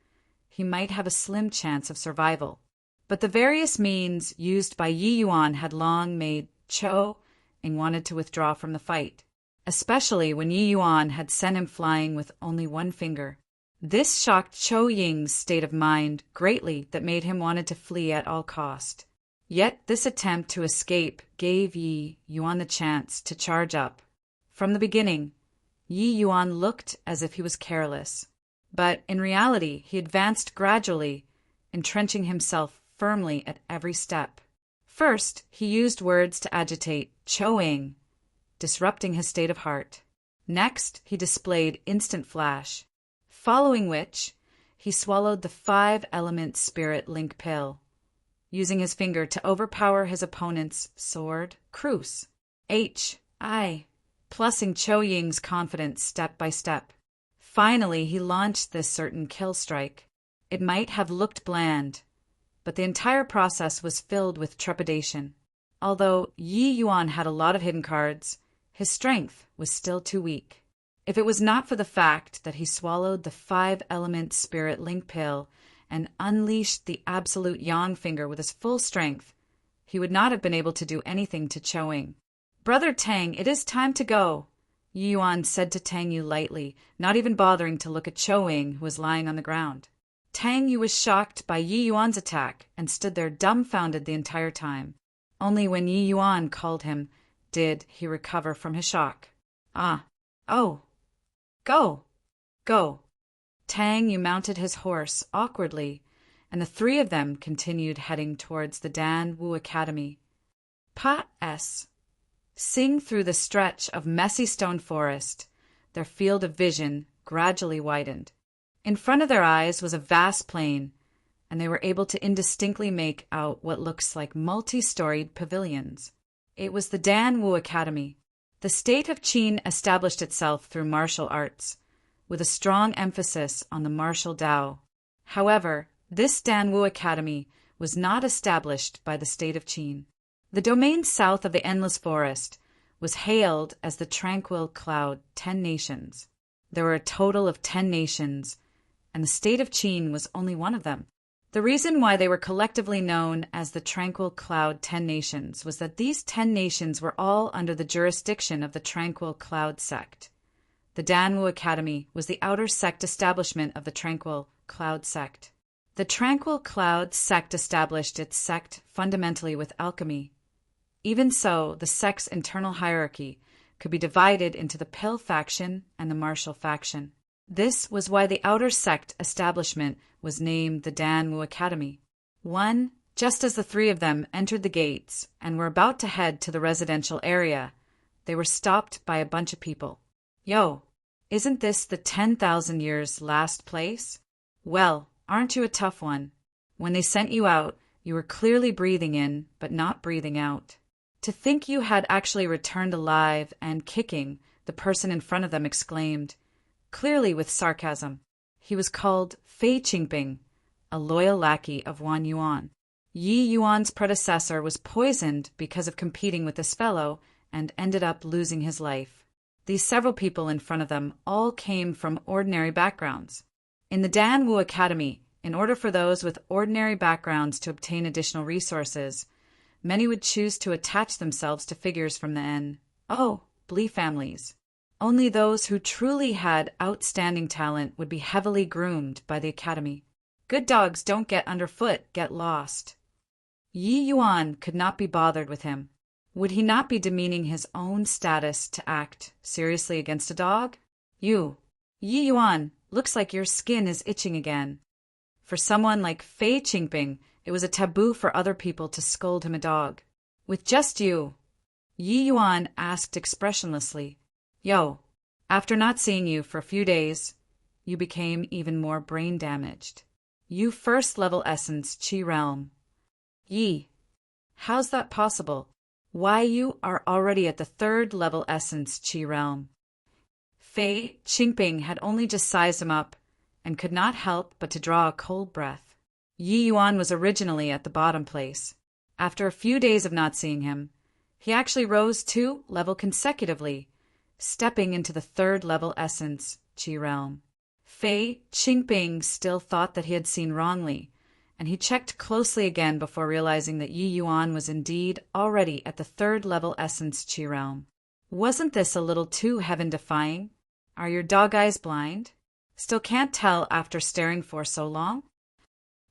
he might have a slim chance of survival. But the various means used by Yi Yuan had long made Chou Ying wanted to withdraw from the fight, especially when Yi Yuan had sent him flying with only one finger. This shocked Chou Ying's state of mind greatly that made him wanted to flee at all cost. Yet this attempt to escape gave Yi Yuan the chance to charge up. From the beginning, Yi Yuan looked as if he was careless, but in reality he advanced gradually, entrenching himself firmly at every step. First, he used words to agitate Chou Ying, disrupting his state of heart. Next, he displayed instant flash, following which, he swallowed the 5-element spirit link pill, using his finger to overpower his opponent's sword, Cruz. Plussing Chou Ying's confidence step by step. Finally, he launched this certain kill strike. It might have looked bland, but the entire process was filled with trepidation. Although Yi Yuan had a lot of hidden cards, his strength was still too weak. If it was not for the fact that he swallowed the 5-element spirit link pill and unleashed the absolute Yang finger with his full strength, he would not have been able to do anything to Chou Ying. "Brother Tang, it is time to go," Yi Yuan said to Tang Yu lightly, not even bothering to look at Chou Ying, who was lying on the ground. Tang Yu was shocked by Yi Yuan's attack and stood there dumbfounded the entire time. Only when Yi Yuan called him did he recover from his shock. Go. Tang Yu mounted his horse awkwardly, and the three of them continued heading towards the Dan Wu Academy. Sing through the stretch of messy stone forest, their field of vision gradually widened. In front of their eyes was a vast plain, and they were able to indistinctly make out what looks like multi-storied pavilions. It was the Dan Wu Academy. The state of Qin established itself through martial arts, with a strong emphasis on the martial Dao. However, this Dan Wu Academy was not established by the state of Qin. The domain south of the Endless Forest was hailed as the Tranquil Cloud 10 Nations. There were a total of 10 nations, and the state of Qin was only one of them. The reason why they were collectively known as the Tranquil Cloud 10 Nations was that these 10 nations were all under the jurisdiction of the Tranquil Cloud sect. The Dan Wu Academy was the outer sect establishment of the Tranquil Cloud sect. The Tranquil Cloud sect established its sect fundamentally with alchemy. Even so, the sect's internal hierarchy could be divided into the pill faction and the martial faction. This was why the outer sect establishment was named the Dan Wu Academy. Just as the three of them entered the gates and were about to head to the residential area, they were stopped by a bunch of people. "Yo, isn't this the 10,000 years last place? Well, aren't you a tough one? When they sent you out, you were clearly breathing in, but not breathing out. To think you had actually returned alive and kicking," the person in front of them exclaimed, clearly with sarcasm. He was called Fei Qingping, a loyal lackey of Wan Yuan. Yi Yuan's predecessor was poisoned because of competing with this fellow and ended up losing his life. These several people in front of them all came from ordinary backgrounds. In the Dan Wu Academy, in order for those with ordinary backgrounds to obtain additional resources, many would choose to attach themselves to figures from the N.O.B.L.Y. families. Only those who truly had outstanding talent would be heavily groomed by the academy. Good dogs don't get underfoot, get lost. Yi Yuan could not be bothered with him. Would he not be demeaning his own status to act seriously against a dog? Yi Yuan, looks like your skin is itching again. For someone like Fei Qingping, it was a taboo for other people to scold him a dog. With just you, Yi Yuan asked expressionlessly, Yo, after not seeing you for a few days, you became even more brain damaged. You first-level essence Qi realm. Yi, how's that possible? Why, you are already at the third-level essence Qi realm. Fei Qingping had only just sized him up and could not help but to draw a cold breath. Yi Yuan was originally at the bottom place. After a few days of not seeing him, he actually rose 2 levels consecutively, stepping into the third-level essence Qi realm. Fei Qingping still thought that he had seen wrongly, and he checked closely again before realizing that Yi Yuan was indeed already at the third-level essence Qi realm. Wasn't this a little too heaven-defying? Are your dog eyes blind? Still can't tell after staring for so long?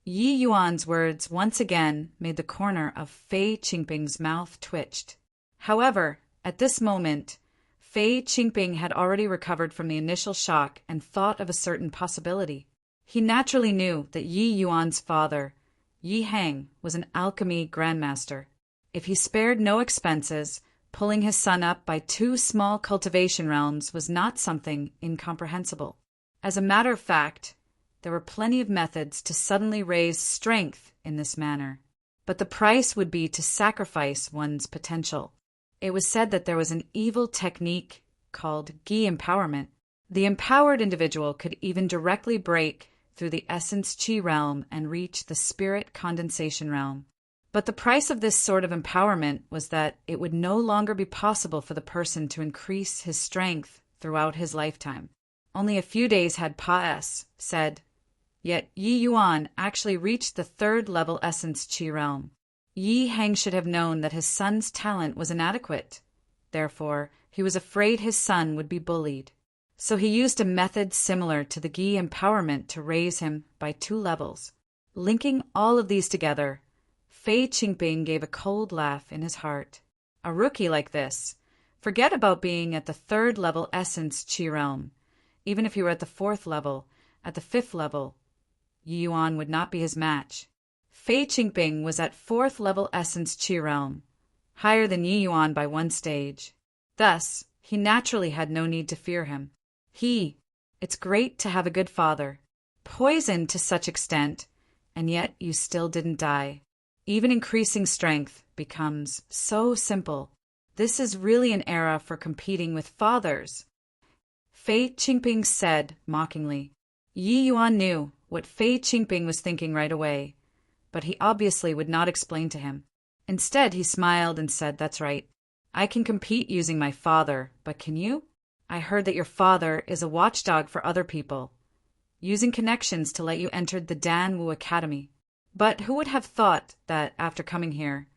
Yi Yuan's words once again made the corner of Fei Qingping's mouth twitched. However, at this moment, Fei Qingping had already recovered from the initial shock and thought of a certain possibility. He naturally knew that Yi Yuan's father, Yi Hang, was an alchemy grandmaster. If he spared no expenses, pulling his son up by 2 small cultivation realms was not something incomprehensible. As a matter of fact, there were plenty of methods to suddenly raise strength in this manner, but the price would be to sacrifice one's potential. It was said that there was an evil technique called Gi empowerment. The empowered individual could even directly break through the essence Qi realm and reach the spirit condensation realm. But the price of this sort of empowerment was that it would no longer be possible for the person to increase his strength throughout his lifetime. Only a few days had Pa-S said, yet Yi Yuan actually reached the third-level essence Qi realm. Yi Hang should have known that his son's talent was inadequate. Therefore, he was afraid his son would be bullied. So he used a method similar to the Gi empowerment to raise him by 2 levels. Linking all of these together, Fei Qingping gave a cold laugh in his heart. A rookie like this, forget about being at the third-level essence Qi realm. Even if he were at the 4th level, at the 5th level, Yi Yuan would not be his match. Fei Qingping was at 4th-level essence Qi realm, higher than Yi Yuan by 1 stage. Thus, he naturally had no need to fear him. It's great to have a good father. Poisoned to such extent, and yet you still didn't die. Even increasing strength becomes so simple. This is really an era for competing with fathers. Fei Qingping said mockingly. Yi Yuan knew what Fei Qingping was thinking right away, but he obviously would not explain to him. Instead, he smiled and said, That's right. I can compete using my father, but can you? I heard that your father is a watchdog for other people, using connections to let you enter the Dan Wu Academy. But who would have thought that, after coming here,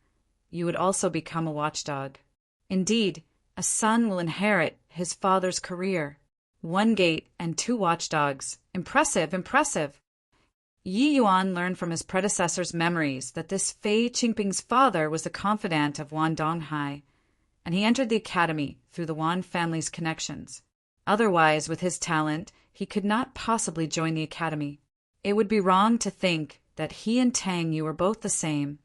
you would also become a watchdog? Indeed, a son will inherit his father's career. 1 gate and 2 watchdogs. Impressive, impressive. Yi Yuan learned from his predecessor's memories that this Fei Qingping's father was the confidant of Wan Donghai, and he entered the academy through the Wan family's connections. Otherwise, with his talent, he could not possibly join the academy. It would be wrong to think that he and Tang Yu were both the same,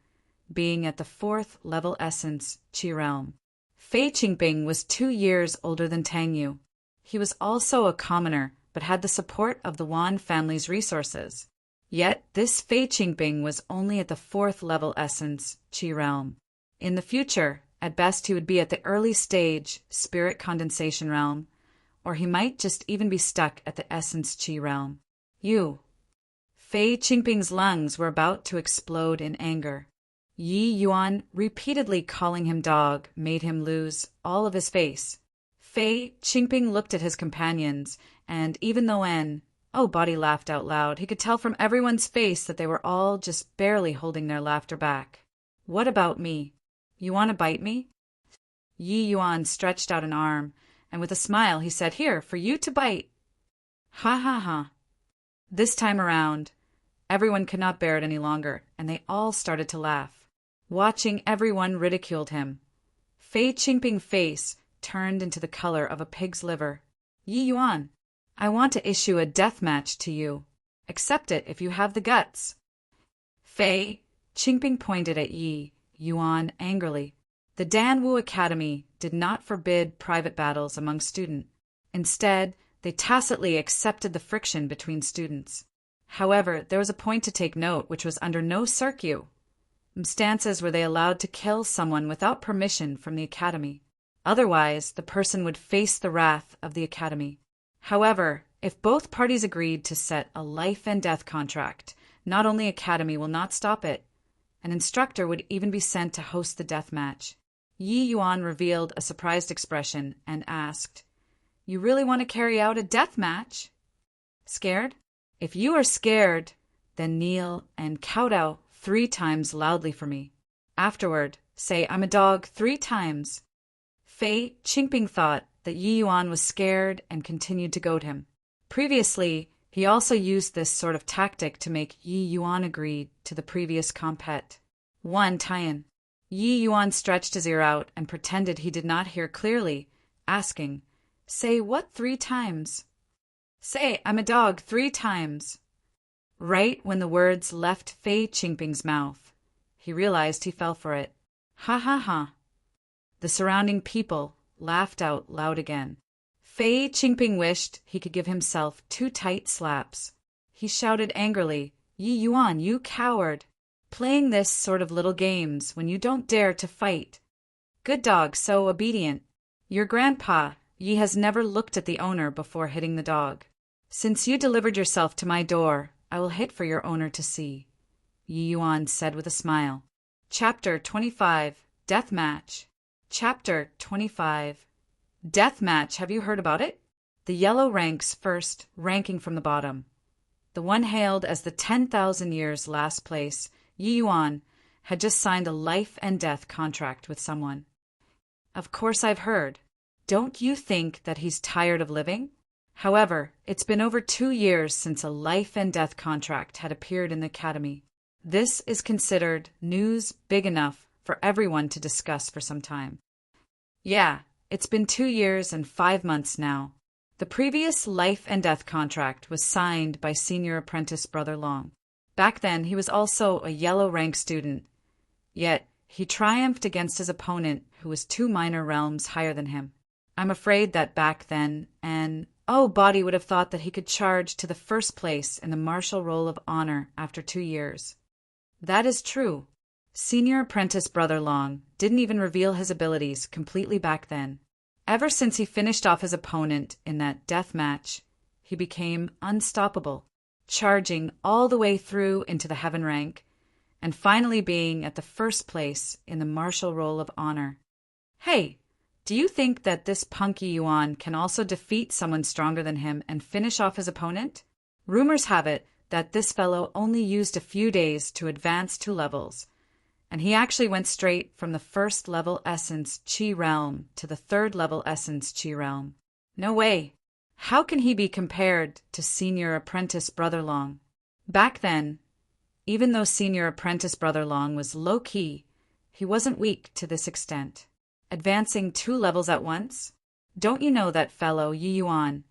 being at the 4th-level essence Qi realm. Fei Qingping was 2 years older than Tang Yu. He was also a commoner, but had the support of the Wan family's resources. Yet this Fei Qingping was only at the 4th-level essence Qi realm. In the future, at best he would be at the early stage spirit condensation realm, or he might just even be stuck at the essence Qi realm. Fei Qingping's lungs were about to explode in anger. Yi Yuan repeatedly calling him dog made him lose all of his face. Fei Qingping looked at his companions, and even though Body laughed out loud, he could tell from everyone's face that they were all just barely holding their laughter back. What about me? You want to bite me? Yi Yuan stretched out an arm, and with a smile he said, Here, for you to bite. Ha ha ha. This time around, everyone could not bear it any longer, and they all started to laugh. Watching everyone ridiculed him. Fei Qingping's face turned into the color of a pig's liver. Yi Yuan, I want to issue a death match to you. Accept it if you have the guts. Fei Qingping pointed at Yi Yuan angrily. The Danwu Academy did not forbid private battles among students. Instead, they tacitly accepted the friction between students. However, there was a point to take note, which was under no circumstances were they allowed to kill someone without permission from the Academy. Otherwise, the person would face the wrath of the Academy. However, if both parties agreed to set a life and death contract, not only Academy will not stop it, an instructor would even be sent to host the death match. Yi Yuan revealed a surprised expression and asked, You really want to carry out a death match? Scared? If you are scared, then kneel and kowtow 3 times loudly for me. Afterward, say, I'm a dog 3 times. Fei Qingping thought that Yi Yuan was scared and continued to goad him. Previously, he also used this sort of tactic to make Yi Yuan agree to the previous compet. 1 Tian. Yi Yuan stretched his ear out and pretended he did not hear clearly, asking, Say what 3 times? Say, I'm a dog 3 times. Right when the words left Fei Qingping's mouth, he realized he fell for it. Ha ha ha. The surrounding people laughed out loud again. Fei Qingping wished he could give himself 2 tight slaps. He shouted angrily, Yi Yuan, you coward! Playing this sort of little games when you don't dare to fight. Good dog, so obedient. Your grandpa, Yi, has never looked at the owner before hitting the dog. Since you delivered yourself to my door, I will hit for your owner to see, Yi Yuan said with a smile. Chapter 25, Death Match. Chapter 25. Death Match, have you heard about it? The yellow ranks first, ranking from the bottom. The one hailed as the 10,000 years last place, Yi Yuan, had just signed a life and death contract with someone. Of course I've heard. Don't you think that he's tired of living? However, it's been over 2 years since a life and death contract had appeared in the Academy. This is considered news big enough for everyone to discuss for some time. Yeah, it's been 2 years and 5 months now. The previous life and death contract was signed by senior apprentice Brother Long. Back then, he was also a yellow rank student. Yet, he triumphed against his opponent, who was 2 minor realms higher than him. I'm afraid that back then, body would have thought that he could charge to the first place in the martial roll of honor after 2 years. That is true. Senior apprentice Brother Long didn't even reveal his abilities completely back then. Ever since he finished off his opponent in that death match, he became unstoppable, charging all the way through into the heaven rank, and finally being at the first place in the martial roll of honor. Hey, do you think that this punk Yi Yuan can also defeat someone stronger than him and finish off his opponent? Rumors have it that this fellow only used a few days to advance 2 levels, and he actually went straight from the 1st level essence Qi realm to the 3rd level essence Qi realm. No way. How can he be compared to senior apprentice Brother Long? Back then, even though senior apprentice Brother Long was low-key, he wasn't weak to this extent. Advancing 2 levels at once? Don't you know that fellow Yi Yuan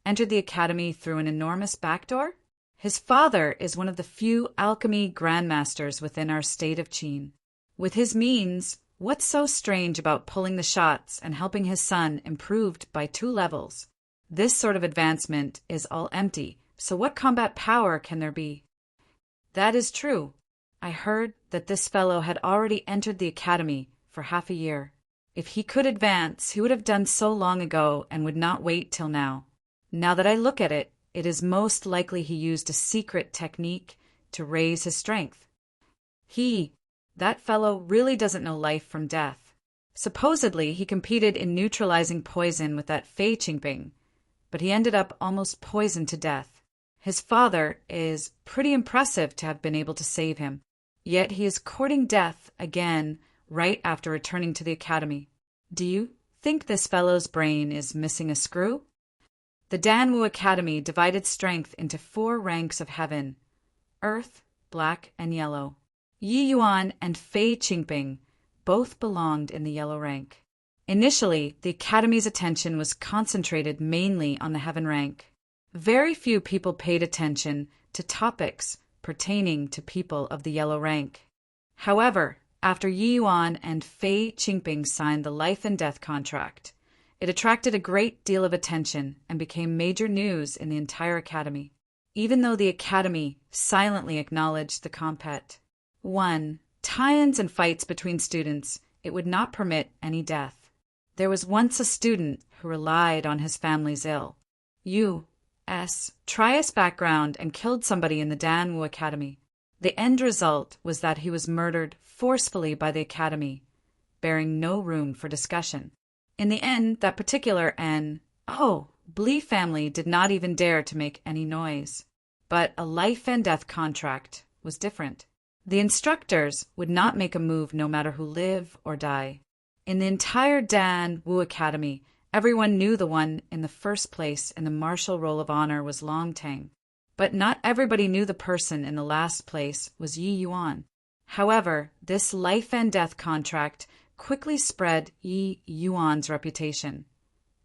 entered the academy through an enormous backdoor? His father is one of the few alchemy grandmasters within our state of Qin. With his means, what's so strange about pulling the shots and helping his son improved by 2 levels? This sort of advancement is all empty, so what combat power can there be? That is true. I heard that this fellow had already entered the academy for half a year. If he could advance, he would have done so long ago and would not wait till now. Now that I look at it, it is most likely he used a secret technique to raise his strength. That fellow really doesn't know life from death. Supposedly, he competed in neutralizing poison with that Fei Qingping, but he ended up almost poisoned to death. His father is pretty impressive to have been able to save him, yet he is courting death again right after returning to the academy. Do you think this fellow's brain is missing a screw? The Danwu Academy divided strength into 4 ranks of heaven: earth, black, and yellow. Yi Yuan and Fei Qingping both belonged in the yellow rank. Initially, the academy's attention was concentrated mainly on the heaven rank. Very few people paid attention to topics pertaining to people of the yellow rank. However, after Yi Yuan and Fei Qingping signed the life and death contract, it attracted a great deal of attention and became major news in the entire academy, even though the academy silently acknowledged the compet. 1. Tie-ins and fights between students. It would not permit any death. There was once a student who relied on his family's ill. U.S. Trias background and killed somebody in the Danwu Academy. The end result was that he was murdered forcefully by the academy, bearing no room for discussion. In the end, that particular Blee family did not even dare to make any noise. But a life and death contract was different. The instructors would not make a move no matter who live or die. In the entire Danwu Academy, everyone knew the one in the first place in the martial roll of honor was Long Tang. But not everybody knew the person in the last place was Yi Yuan. However, this life and death contract quickly spread Yi Yuan's reputation,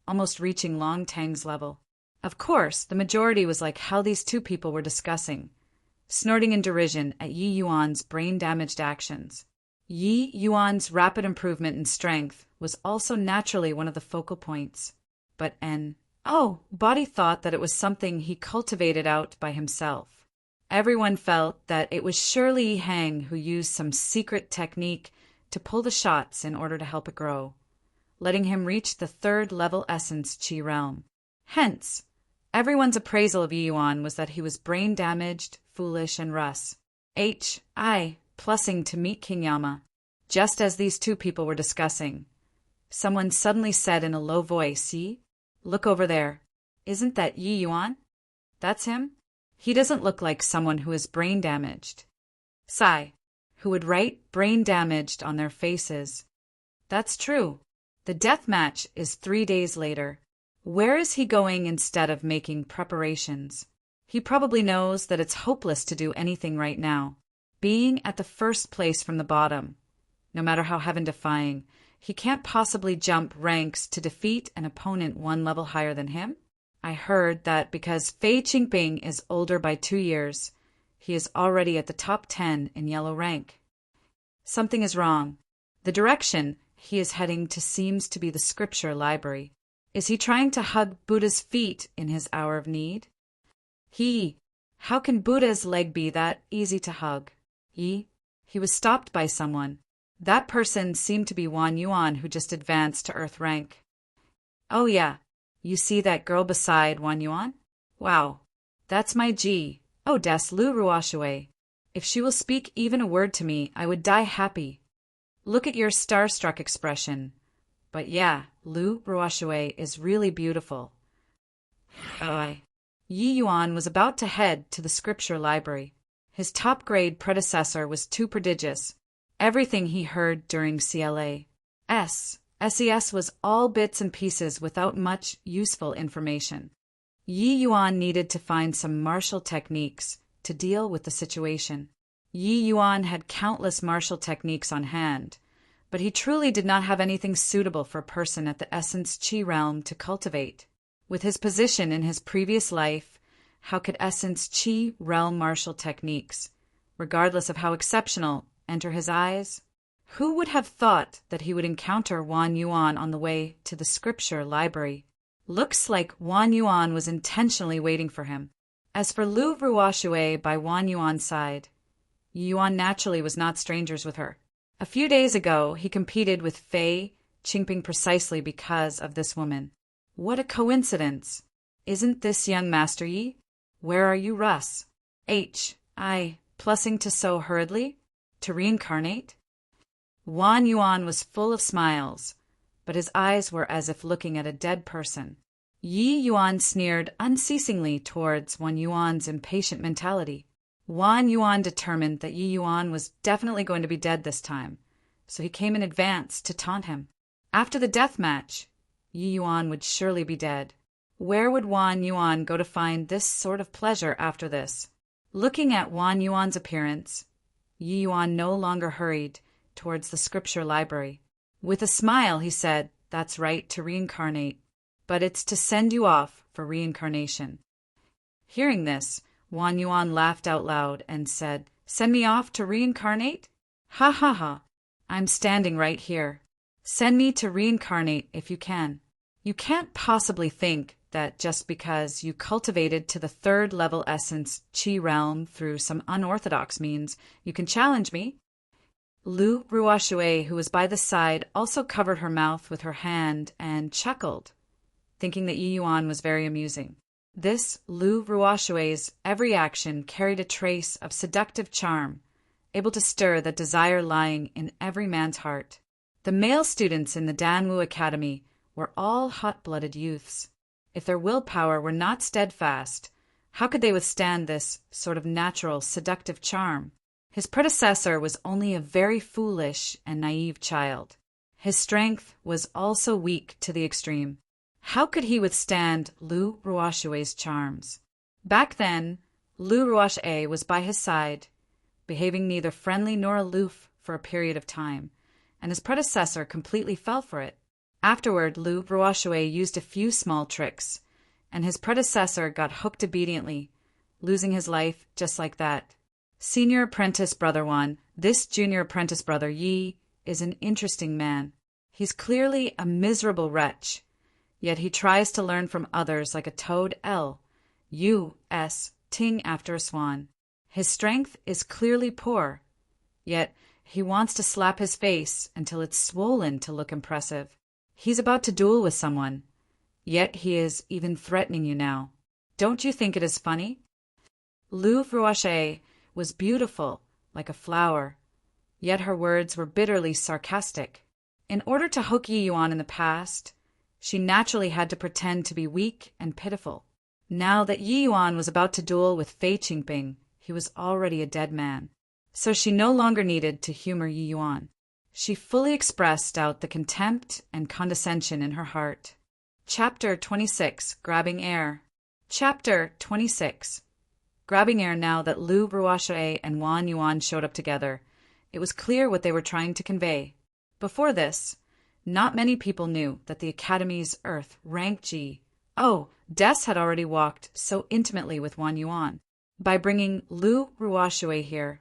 almost reaching Long Tang's level. Of course, the majority was like how these two people were discussing, snorting in derision at Yi Yuan's brain-damaged actions. Yi Yuan's rapid improvement in strength was also naturally one of the focal points. But Body thought that it was something he cultivated out by himself. Everyone felt that it was surely Yi Hang who used some secret technique to pull the shots in order to help it grow, letting him reach the 3rd level essence Qi realm. Hence, everyone's appraisal of Yi Yuan was that he was brain-damaged, foolish, and Russ. Plussing to meet King Yama. Just as these two people were discussing, someone suddenly said in a low voice, "See? Look over there. Isn't that Yi Yuan? That's him? He doesn't look like someone who is brain-damaged." Sigh, who would write brain-damaged on their faces. That's true. The death match is 3 days later. Where is he going instead of making preparations? He probably knows that it's hopeless to do anything right now. Being at the first place from the bottom, no matter how heaven-defying, he can't possibly jump ranks to defeat an opponent 1 level higher than him. I heard that because Fei Qingping is older by 2 years, he is already at the top 10 in yellow rank. Something is wrong. The direction he is heading to seems to be the scripture library. Is he trying to hug Buddha's feet in his hour of need? How can Buddha's leg be that easy to hug? He was stopped by someone. That person seemed to be Wan Yuan, who just advanced to Earth rank. Oh yeah, you see that girl beside Wan Yuan? Wow, that's my G. Oh, des Lu Ruoshui. If she will speak even a word to me, I would die happy. Look at your starstruck expression. But yeah, Lu Ruoshui is really beautiful. Yi Yuan was about to head to the scripture library. His top-grade predecessor was too prodigious. Everything he heard during SES was all bits and pieces without much useful information. Yi Yuan needed to find some martial techniques to deal with the situation. Yi Yuan had countless martial techniques on hand, but he truly did not have anything suitable for a person at the Essence Qi realm to cultivate. With his position in his previous life, how could Essence Qi realm martial techniques, regardless of how exceptional, enter his eyes? Who would have thought that he would encounter Wan Yuan on the way to the scripture library? Looks like Wan Yuan was intentionally waiting for him. As for Lu Ruoshui by Wan Yuan's side, Yuan naturally was not strangers with her. A few days ago, he competed with Fei Qingping precisely because of this woman. What a coincidence! Isn't this young Master Yi? Where are you, Russ? Plussing to so hurriedly? To reincarnate? Wan Yuan was full of smiles, but his eyes were as if looking at a dead person. Yi Yuan sneered unceasingly towards Wan Yuan's impatient mentality. Wan Yuan determined that Yi Yuan was definitely going to be dead this time, so he came in advance to taunt him. After the death match, Yi Yuan would surely be dead. Where would Wan Yuan go to find this sort of pleasure after this? Looking at Wan Yuan's appearance, Yi Yuan no longer hurried towards the scripture library. With a smile, he said, "That's right, to reincarnate. But it's to send you off for reincarnation." Hearing this, Wan Yuan laughed out loud and said, "Send me off to reincarnate? Ha ha ha. I'm standing right here. Send me to reincarnate if you can. You can't possibly think that just because you cultivated to the third level essence Qi realm through some unorthodox means, you can challenge me." Lu Ruoshui, who was by the side, also covered her mouth with her hand and chuckled, thinking that Yi Yuan was very amusing. This Lu Ruoshui's every action carried a trace of seductive charm, able to stir the desire lying in every man's heart. The male students in the Danwu Academy were all hot-blooded youths. If their willpower were not steadfast, how could they withstand this sort of natural, seductive charm? His predecessor was only a very foolish and naive child. His strength was also weak to the extreme. How could he withstand Lu Ruoshui's charms? Back then, Lu Ruoshui was by his side, behaving neither friendly nor aloof for a period of time, and his predecessor completely fell for it. Afterward, Lu Ruoshui used a few small tricks, and his predecessor got hooked obediently, losing his life just like that. Senior apprentice brother Wan, this junior apprentice brother Yi, is an interesting man. He's clearly a miserable wretch, yet he tries to learn from others like a toad L, U-S, ting after a swan. His strength is clearly poor, yet he wants to slap his face until it's swollen to look impressive. He's about to duel with someone, yet he is even threatening you now. Don't you think it is funny? Lu Ruoshui was beautiful, like a flower, yet her words were bitterly sarcastic. In order to hook Yi Yuan in the past, she naturally had to pretend to be weak and pitiful. Now that Yi Yuan was about to duel with Fei Qingping, he was already a dead man, so she no longer needed to humor Yi Yuan. She fully expressed out the contempt and condescension in her heart. Chapter 26, Grabbing Air. Chapter 26. Grabbing air. Now that Lu Ruoshui and Wan Yuan showed up together, it was clear what they were trying to convey. Before this, not many people knew that the Academy's Earth rank G. Oh, Des had already walked so intimately with Wan Yuan. By bringing Lu Ruoshui here,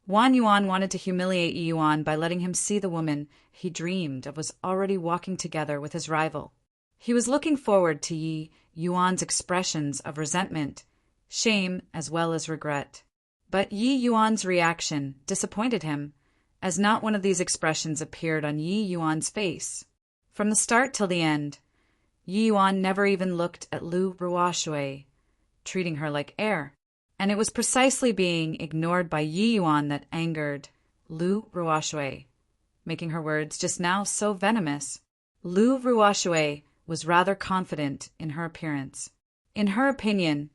Wan Yuan wanted to humiliate Yi Yuan by letting him see the woman he dreamed of was already walking together with his rival. He was looking forward to Yi Yuan's expressions of resentment, shame, as well as regret. But Yi Yuan's reaction disappointed him, as not one of these expressions appeared on Yi Yuan's face. From the start till the end, Yi Yuan never even looked at Lu Ruoshui, treating her like air. And it was precisely being ignored by Yi Yuan that angered Lu Ruoshui, making her words just now so venomous. Lu Ruoshui was rather confident in her appearance. In her opinion,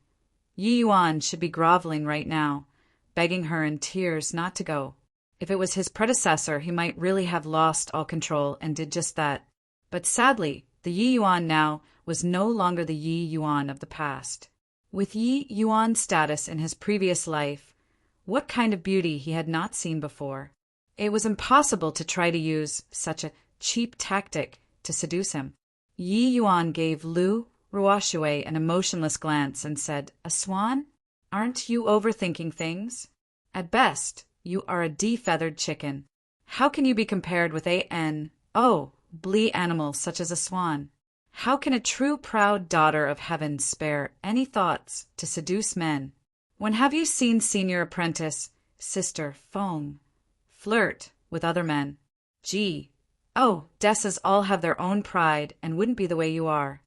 Yi Yuan should be groveling right now, begging her in tears not to go. If it was his predecessor, he might really have lost all control and did just that. But sadly, the Yi Yuan now was no longer the Yi Yuan of the past. With Yi Yuan's status in his previous life, what kind of beauty he had not seen before. It was impossible to try to use such a cheap tactic to seduce him. Yi Yuan gave Lu Ruoshui an emotionless glance and said, "A swan? Aren't you overthinking things? At best, you are a de-feathered chicken. How can you be compared with blee animals such as a swan? How can a true proud daughter of heaven spare any thoughts to seduce men? When have you seen senior apprentice, sister Feng, flirt with other men? Gee, Desses all have their own pride and wouldn't be the way you are."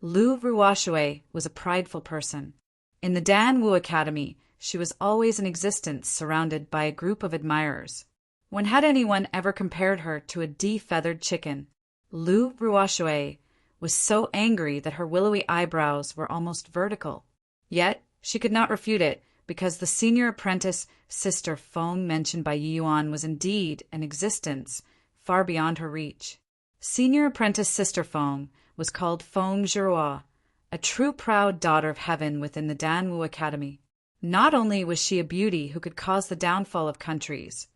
Lu Ruoshui was a prideful person. In the Danwu Academy, she was always in existence surrounded by a group of admirers. When had anyone ever compared her to a de-feathered chicken? Lu Ruoshui was so angry that her willowy eyebrows were almost vertical. Yet she could not refute it because the senior apprentice sister Feng mentioned by Yi Yuan was indeed an existence far beyond her reach. Senior apprentice sister Feng was called Feng Zhihua, a true proud daughter of heaven within the Danwu Academy. Not only was she a beauty who could cause the downfall of countries,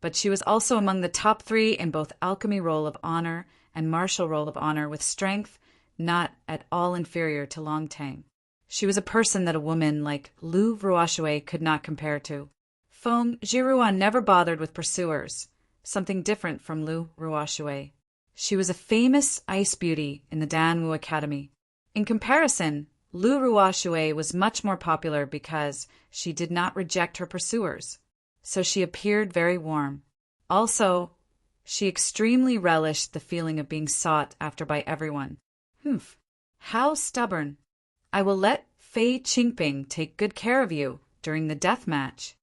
but she was also among the top 3 in both alchemy roll of honor and martial roll of honor, with strength not at all inferior to Long Tang. She was a person that a woman like Lu Ruoshui could not compare to. Feng Zhihua never bothered with pursuers, something different from Lu Ruoshui. She was a famous ice beauty in the Danwu Academy. In comparison, Lu Ruoshui was much more popular because she did not reject her pursuers, so she appeared very warm. Also, she extremely relished the feeling of being sought after by everyone. Humph, how stubborn. I will let Fei Qingping take good care of you during the death match.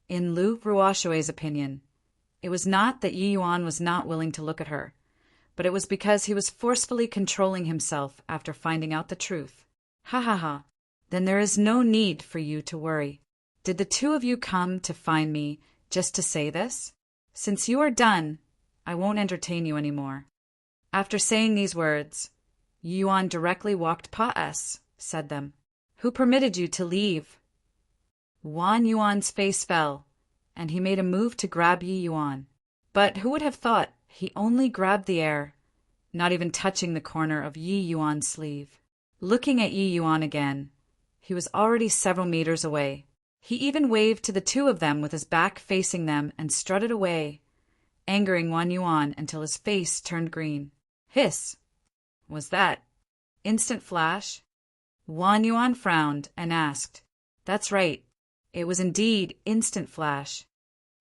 In Lu Ruoshui's opinion, it was not that Yi Yuan was not willing to look at her, but it was because he was forcefully controlling himself after finding out the truth. Ha ha ha. Then there is no need for you to worry. Did the 2 of you come to find me just to say this? Since you are done, I won't entertain you anymore. After saying these words, Yi Yuan directly walked past, said them. Who permitted you to leave? Wan Yuan's face fell, and he made a move to grab Yi Yuan. But who would have thought he only grabbed the air, not even touching the corner of Yi Yuan's sleeve. Looking at Yi Yuan again, he was already several meters away. He even waved to the 2 of them with his back facing them and strutted away, angering Wan Yuan until his face turned green. Hiss! Was that instant flash? Wan Yuan frowned and asked. That's right. It was indeed instant flash.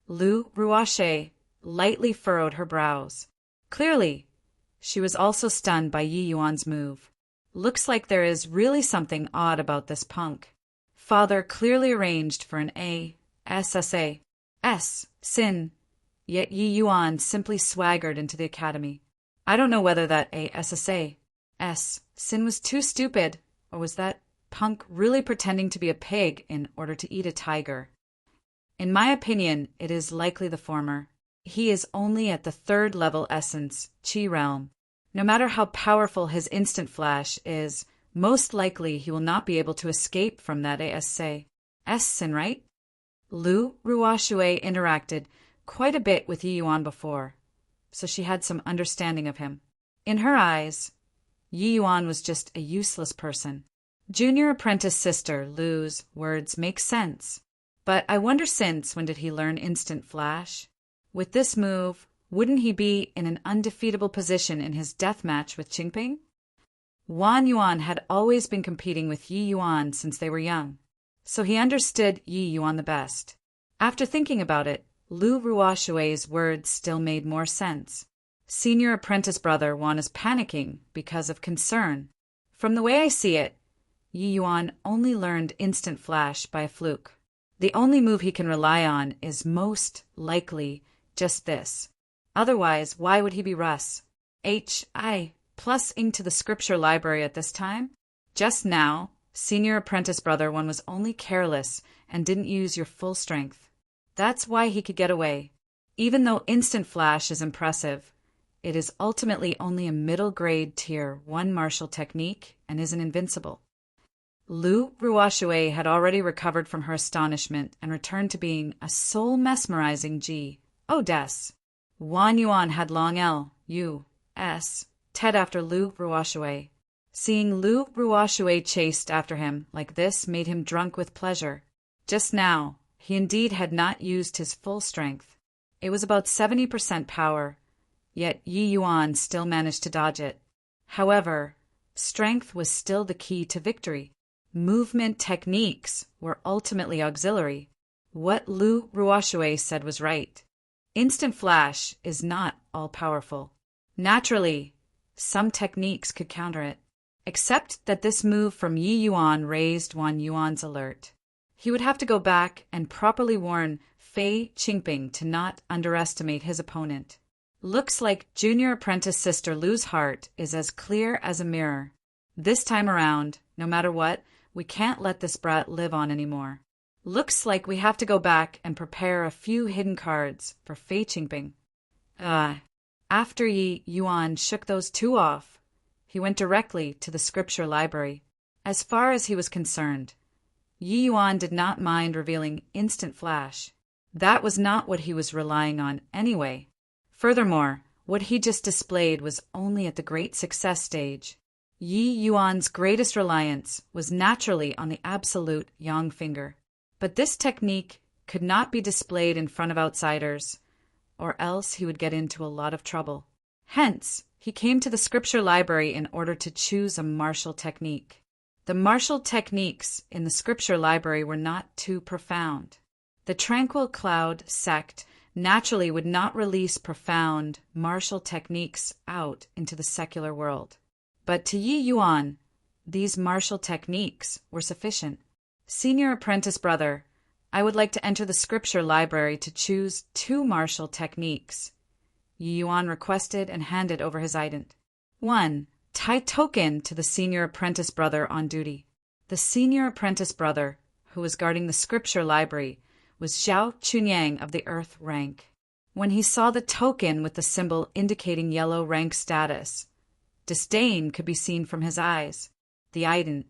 Lu Ruoshui lightly furrowed her brows. Clearly, she was also stunned by Yi Yuan's move. Looks like there is really something odd about this punk. Father clearly arranged for an ASSA sin, yet Yi Yuan simply swaggered into the academy. I don't know whether that ASSA sin was too stupid, or was that punk really pretending to be a pig in order to eat a tiger? In my opinion, it is likely the former. He is only at the 3rd level essence, Qi realm. No matter how powerful his instant flash is, most likely he will not be able to escape from that ASA. Sin, right? Lu Ruoshui interacted quite a bit with Yi Yuan before, so she had some understanding of him. In her eyes, Yi Yuan was just a useless person. Junior apprentice sister Lu's words make sense, but I wonder when did he learn instant flash? With this move, wouldn't he be in an undefeatable position in his death match with Qingping? Wan Yuan had always been competing with Yi Yuan since they were young, so he understood Yi Yuan the best. After thinking about it, Lu Ruoshui's words still made more sense. Senior apprentice brother Wan is panicking because of concern. From the way I see it, Yi Yuan only learned instant flash by a fluke. The only move he can rely on is most likely just this. Otherwise, why would he be Russ? Plus-ing to the scripture library at this time? Just now, senior apprentice brother Wan was only careless and didn't use your full strength. That's why he could get away. Even though instant flash is impressive, it is ultimately only a middle grade tier 1 martial technique and isn't invincible. Lu Ruoshui had already recovered from her astonishment and returned to being a soul-mesmerizing G. Oh, des. Wan Yuan had long Ted after Lu Ruoshui. Seeing Lu Ruoshui chased after him like this made him drunk with pleasure. Just now, he indeed had not used his full strength. It was about 70% power, yet Yi Yuan still managed to dodge it. However, strength was still the key to victory. Movement techniques were ultimately auxiliary. What Lu Ruoshui said was right. Instant flash is not all-powerful. Naturally, some techniques could counter it, except that this move from Yi Yuan raised Wan Yuan's alert. He would have to go back and properly warn Fei Qingping to not underestimate his opponent. Looks like junior apprentice sister Lu's heart is as clear as a mirror. This time around, no matter what, we can't let this brat live on anymore. Looks like we have to go back and prepare a few hidden cards for Fei Qingping. After Yi Yuan shook those two off, he went directly to the scripture library. As far as he was concerned, Yi Yuan did not mind revealing instant flash. That was not what he was relying on anyway. Furthermore, what he just displayed was only at the great success stage. Yi Yuan's greatest reliance was naturally on the absolute yang finger. But this technique could not be displayed in front of outsiders, or else he would get into a lot of trouble. Hence, he came to the scripture library in order to choose a martial technique. The martial techniques in the scripture library were not too profound. The Tranquil Cloud sect naturally would not release profound martial techniques out into the secular world. But to Yi Yuan, these martial techniques were sufficient. Senior apprentice brother, I would like to enter the scripture library to choose 2 martial techniques. Yi Yuan requested and handed over his ident. 1. Tie token to the senior apprentice brother on duty. The senior apprentice brother, who was guarding the scripture library, was Zhao Chunyang of the Earth rank. When he saw the token with the symbol indicating yellow rank status, disdain could be seen from his eyes. The ident.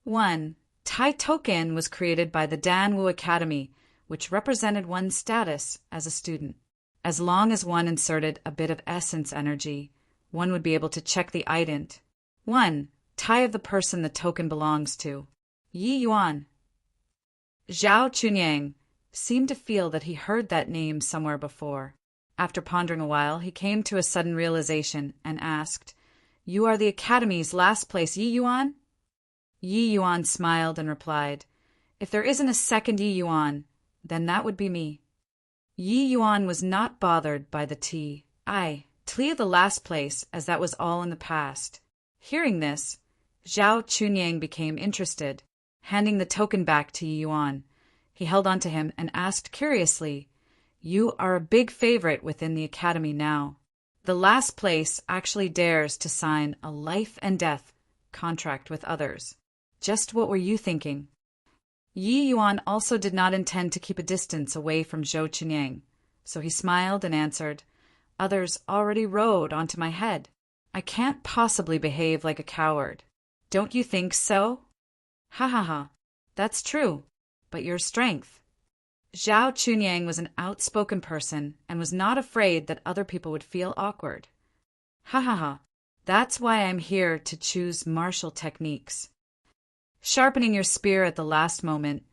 1. Tai token was created by the Danwu Academy, which represented one's status as a student. As long as one inserted a bit of essence energy, one would be able to check the ident. 1. Tai of the person the token belongs to. Yi Yuan. Zhao Chunyang seemed to feel that he heard that name somewhere before. After pondering a while, he came to a sudden realization and asked, "You are the Academy's last place Yi Yuan?" Yi Yuan smiled and replied, "If there isn't a second Yi Yuan, then that would be me." Yi Yuan was not bothered by the T of the last place, as that was all in the past. Hearing this, Zhao Chunyang became interested. Handing the token back to Yi Yuan, he held on to him and asked curiously, "You are a big favorite within the Academy now. The last place actually dares to sign a life and death contract with others. Just what were you thinking?" Yi Yuan also did not intend to keep a distance away from Zhou Chunyang, so he smiled and answered, "Others already rode onto my head. I can't possibly behave like a coward. Don't you think so?" "Ha ha ha. That's true. But your strength." Zhao Chunyang was an outspoken person and was not afraid that other people would feel awkward. "Ha ha ha. That's why I'm here to choose martial techniques. Sharpening your spear at the last moment,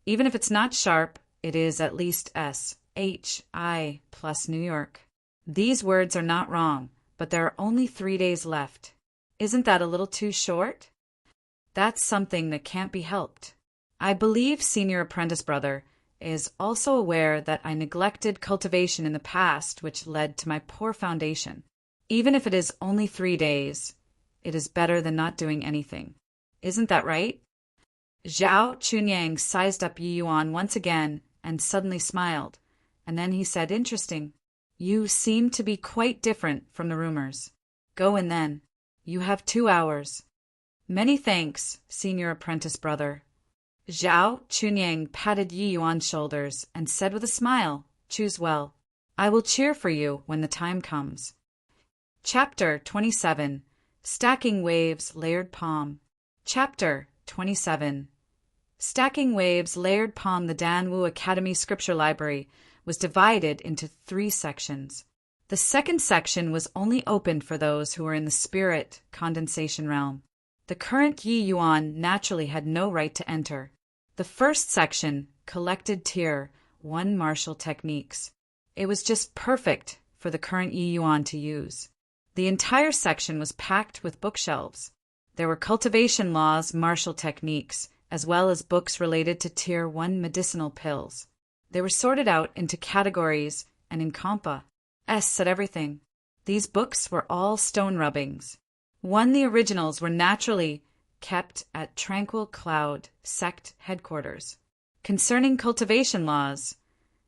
even if it's not sharp, it is at least SHI plus New York. These words are not wrong, but there are only 3 days left. Isn't that a little too short? That's something that can't be helped. I believe Senior Apprentice Brother is also aware that I neglected cultivation in the past, which led to my poor foundation. Even if it is only 3 days, it is better than not doing anything. Isn't that right?" Zhao Chunyang sized up Yi Yuan once again and suddenly smiled, and then he said, "Interesting. You seem to be quite different from the rumors. Go in then. You have 2 hours. "Many thanks, Senior Apprentice Brother." Zhao Chunyang patted Yi Yuan's shoulders and said with a smile, "Choose well. I will cheer for you when the time comes." Chapter 27. Stacking Waves Layered Palm. Chapter 27. Stacking Waves Layered Palm. The Danwu Academy Scripture Library was divided into 3 sections. The second section was only open for those who were in the spirit condensation realm. The current Yi Yuan naturally had no right to enter. The first section collected Tier 1 martial techniques. It was just perfect for the current Yi Yuan to use. The entire section was packed with bookshelves. There were cultivation laws, martial techniques, as well as books related to Tier 1 medicinal pills. They were sorted out into categories, and in Compa, S said everything. These books were all stone rubbings. The originals were naturally kept at Tranquil Cloud sect headquarters. Concerning cultivation laws,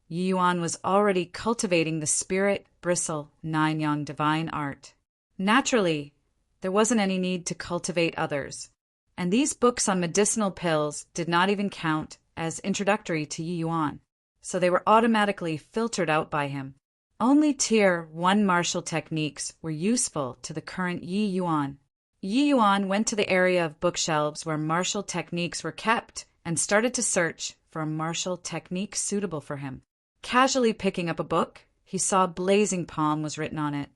Yi Yuan was already cultivating the spirit bristle 9-yang divine art. Naturally, there wasn't any need to cultivate others, and these books on medicinal pills did not even count as introductory to Yi Yuan, so they were automatically filtered out by him. Only Tier 1 martial techniques were useful to the current Yi Yuan. Yi Yuan went to the area of bookshelves where martial techniques were kept and started to search for a martial technique suitable for him. Casually picking up a book, he saw Blazing Palm was written on it.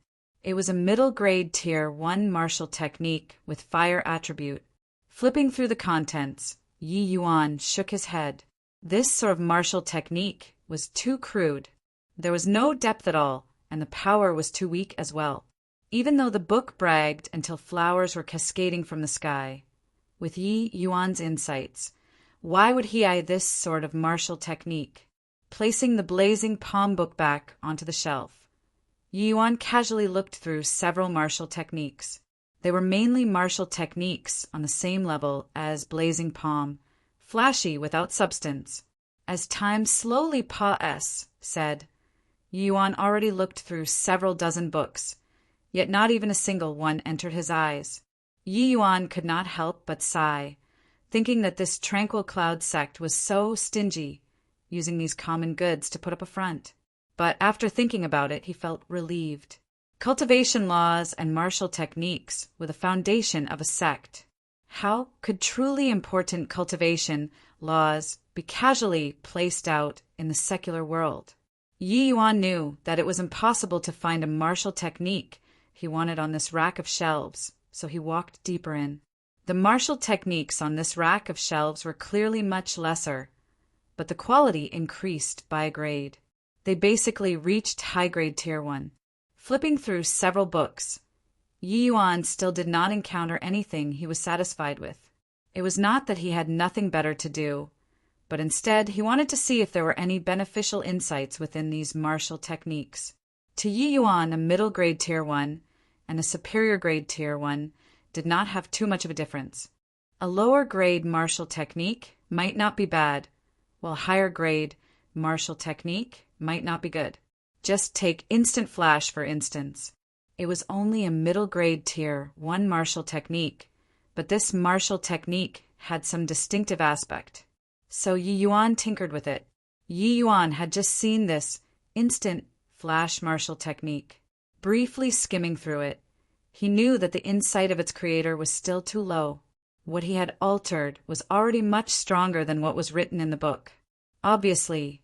It was a middle-grade Tier 1 martial technique with fire attribute. Flipping through the contents, Yi Yuan shook his head. This sort of martial technique was too crude. There was no depth at all, and the power was too weak as well. Even though the book bragged until flowers were cascading from the sky, with Yi Yuan's insights, why would he eye this sort of martial technique? Placing the Blazing Palm book back onto the shelf, Yi Yuan casually looked through several martial techniques. They were mainly martial techniques on the same level as Blazing Palm, flashy without substance. As time slowly said, Yi Yuan already looked through several dozen books, yet not even a single one entered his eyes. Yi Yuan could not help but sigh, thinking that this tranquil cloud sect was so stingy, using these common goods to put up a front. But after thinking about it, he felt relieved. Cultivation laws and martial techniques were the foundation of a sect. How could truly important cultivation laws be casually placed out in the secular world? Yi Yuan knew that it was impossible to find a martial technique he wanted on this rack of shelves, so he walked deeper in. The martial techniques on this rack of shelves were clearly much lesser, but the quality increased by a grade. They basically reached high-grade Tier 1. Flipping through several books, Yi Yuan still did not encounter anything he was satisfied with. It was not that he had nothing better to do, but instead he wanted to see if there were any beneficial insights within these martial techniques. To Yi Yuan, a middle-grade Tier 1 and a superior-grade Tier 1 did not have too much of a difference. A lower-grade martial technique might not be bad, while higher-grade martial technique might not be good. Just take Instant Flash, for instance. It was only a middle-grade Tier 1 martial technique, but this martial technique had some distinctive aspect. So Yi Yuan tinkered with it. Yi Yuan had just seen this Instant Flash martial technique. Briefly skimming through it, he knew that the insight of its creator was still too low. What he had altered was already much stronger than what was written in the book. Obviously,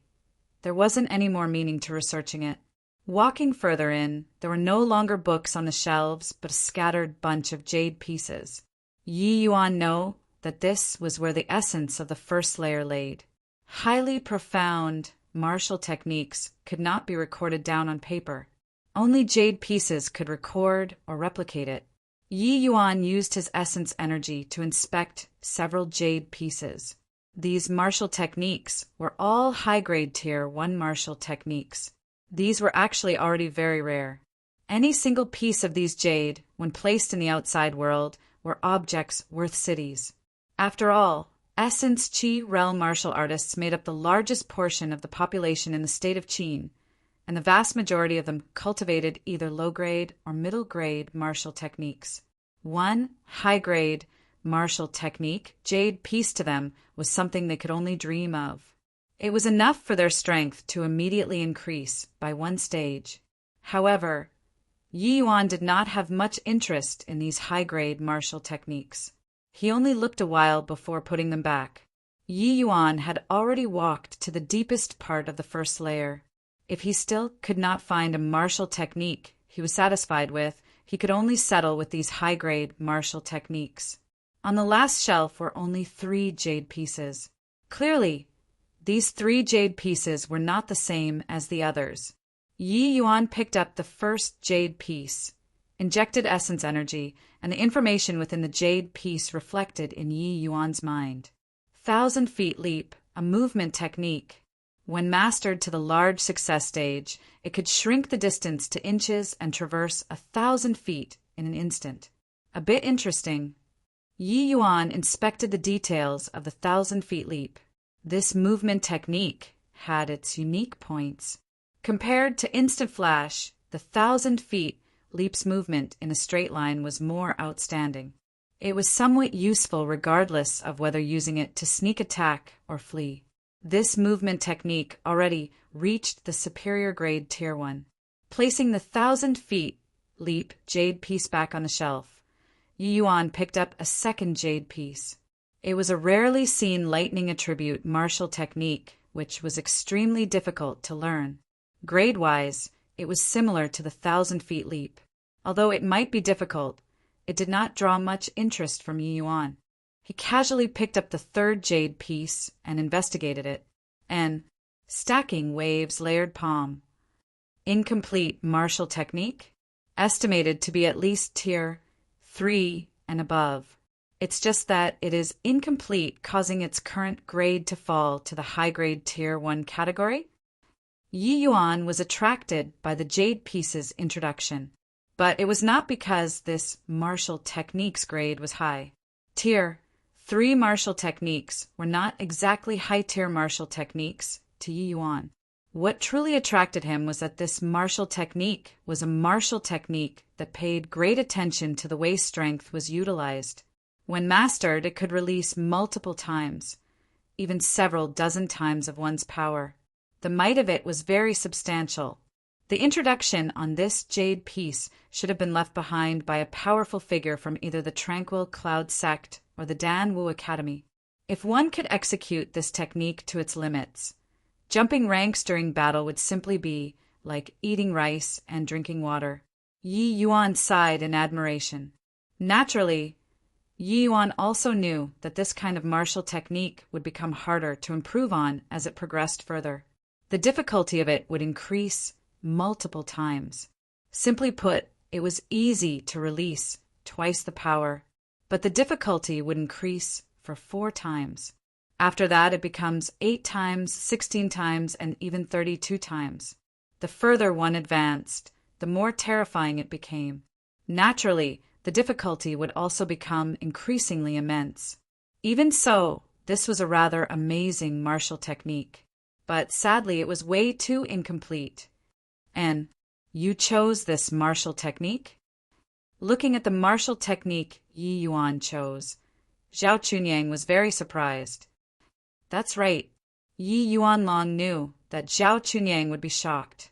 there wasn't any more meaning to researching it. Walking further in, there were no longer books on the shelves, but a scattered bunch of jade pieces. Yi Yuan knew that this was where the essence of the first layer laid. Highly profound martial techniques could not be recorded down on paper. Only jade pieces could record or replicate it. Yi Yuan used his essence energy to inspect several jade pieces. These martial techniques were all high-grade Tier 1 martial techniques. These were actually already very rare. Any single piece of these jade, when placed in the outside world, were objects worth cities. After all, Essence Qi realm martial artists made up the largest portion of the population in the state of Qin, and the vast majority of them cultivated either low-grade or middle-grade martial techniques. One high-grade martial technique, jade piece to them, was something they could only dream of. It was enough for their strength to immediately increase by one stage. However, Yi Yuan did not have much interest in these high-grade martial techniques. He only looked a while before putting them back. Yi Yuan had already walked to the deepest part of the first layer. If he still could not find a martial technique he was satisfied with, he could only settle with these high-grade martial techniques. On the last shelf were only 3 jade pieces. Clearly, these 3 jade pieces were not the same as the others. Yi Yuan picked up the first jade piece, injected essence energy, and the information within the jade piece reflected in Yi Yuan's mind. 1,000 feet leap, a movement technique. When mastered to the large success stage, it could shrink the distance to inches and traverse 1,000 feet in an instant. A bit interesting. Yi Yuan inspected the details of the 1,000 feet leap. This movement technique had its unique points. Compared to Instant Flash, the 1,000 feet leap's movement in a straight line was more outstanding. It was somewhat useful regardless of whether using it to sneak attack or flee. This movement technique already reached the superior grade Tier 1. Placing the 1,000 feet leap jade piece back on the shelf, Yi Yuan picked up a second jade piece. It was a rarely seen lightning attribute martial technique, which was extremely difficult to learn. Grade-wise, it was similar to the 1,000 feet leap. Although it might be difficult, it did not draw much interest from Yi Yuan. He casually picked up the third jade piece and investigated it. And, stacking waves layered palm. Incomplete martial technique? Estimated to be at least Tier 3 and above. It's just that it is incomplete, causing its current grade to fall to the high-grade Tier 1 category. Yi Yuan was attracted by the jade piece's introduction, but it was not because this martial technique's grade was high. Tier 3 martial techniques were not exactly high-tier martial techniques to Yi Yuan. What truly attracted him was that this martial technique was a martial technique that paid great attention to the way strength was utilized. When mastered, it could release multiple times, even several dozen times of one's power. The might of it was very substantial. The introduction on this jade piece should have been left behind by a powerful figure from either the Tranquil Cloud Sect or the Dan Wu Academy. If one could execute this technique to its limits, jumping ranks during battle would simply be like eating rice and drinking water. Yi Yuan sighed in admiration. Naturally, Yi Yuan also knew that this kind of martial technique would become harder to improve on as it progressed further. The difficulty of it would increase multiple times. Simply put, it was easy to release twice the power, but the difficulty would increase for 4 times. After that, it becomes 8 times, 16 times, and even 32 times. The further one advanced, the more terrifying it became. Naturally, the difficulty would also become increasingly immense. Even so, this was a rather amazing martial technique. But sadly, it was way too incomplete. And you chose this martial technique? Looking at the martial technique Yi Yuan chose, Zhao Chunyang was very surprised. That's right. Yi Yuan long knew that Zhao Chunyang would be shocked.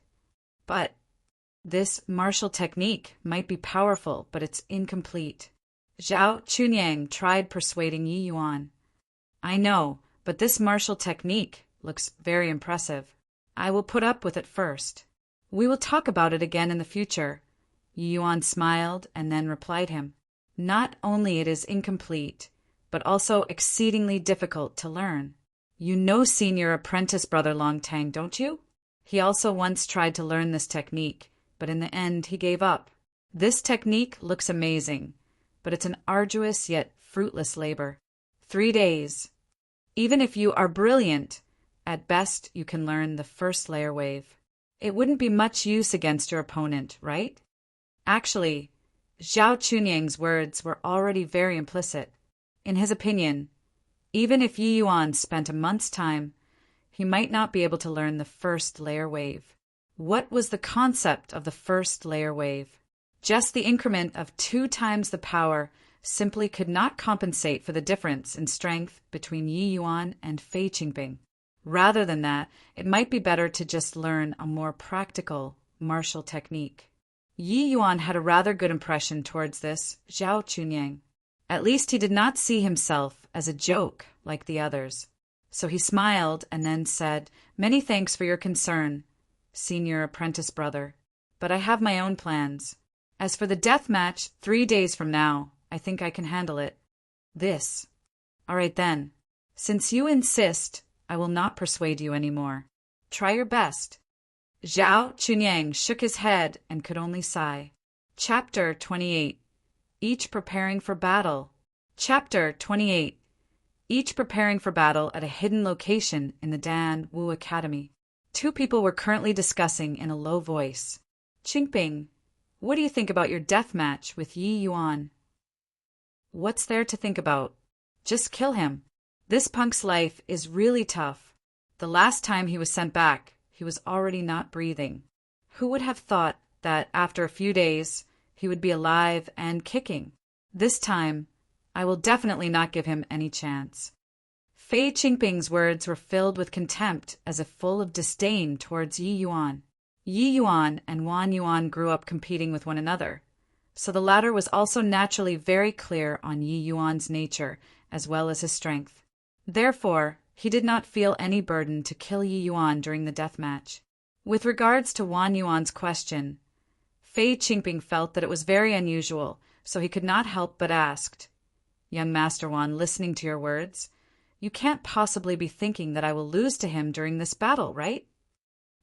But this martial technique might be powerful, but it's incomplete. Zhao Chunyang tried persuading Yi Yuan. I know, but this martial technique looks very impressive. I will put up with it first. We will talk about it again in the future. Yi Yuan smiled and then replied him. Not only it is incomplete, but also exceedingly difficult to learn. You know senior apprentice brother Longtang, don't you? He also once tried to learn this technique, but in the end he gave up. This technique looks amazing, but it's an arduous yet fruitless labor. 3 days. Even if you are brilliant, at best you can learn the first layer wave. It wouldn't be much use against your opponent, right? Actually, Zhao Chunyang's words were already very implicit. In his opinion, even if Yi Yuan spent a month's time, he might not be able to learn the first layer wave. What was the concept of the first layer wave? Just the increment of 2 times the power simply could not compensate for the difference in strength between Yi Yuan and Fei Qingbing. Rather than that, it might be better to just learn a more practical martial technique. Yi Yuan had a rather good impression towards this Zhao Chunyang. At least he did not see himself as a joke like the others. So he smiled and then said, Many thanks for your concern, senior apprentice brother, but I have my own plans. As for the death match 3 days from now, I think I can handle it. This. All right then. Since you insist, I will not persuade you any more. Try your best. Zhao Chunyang shook his head and could only sigh. Chapter 28. Each preparing for battle. Chapter 28. Each preparing for battle at a hidden location in the Dan Wu Academy. 2 people were currently discussing in a low voice. Qingbing, what do you think about your death match with Yi Yuan? What's there to think about? Just kill him. This punk's life is really tough. The last time he was sent back, he was already not breathing. Who would have thought that after a few days, he would be alive and kicking? This time, I will definitely not give him any chance. Fei Qingping's words were filled with contempt, as if full of disdain towards Yi Yuan. Yi Yuan and Wan Yuan grew up competing with one another, so the latter was also naturally very clear on Yi Yuan's nature as well as his strength. Therefore, he did not feel any burden to kill Yi Yuan during the death match. With regards to Wan Yuan's question, Fei Qingping felt that it was very unusual, so he could not help but asked, "Young Master Wan, listening to your words, you can't possibly be thinking that I will lose to him during this battle, right?"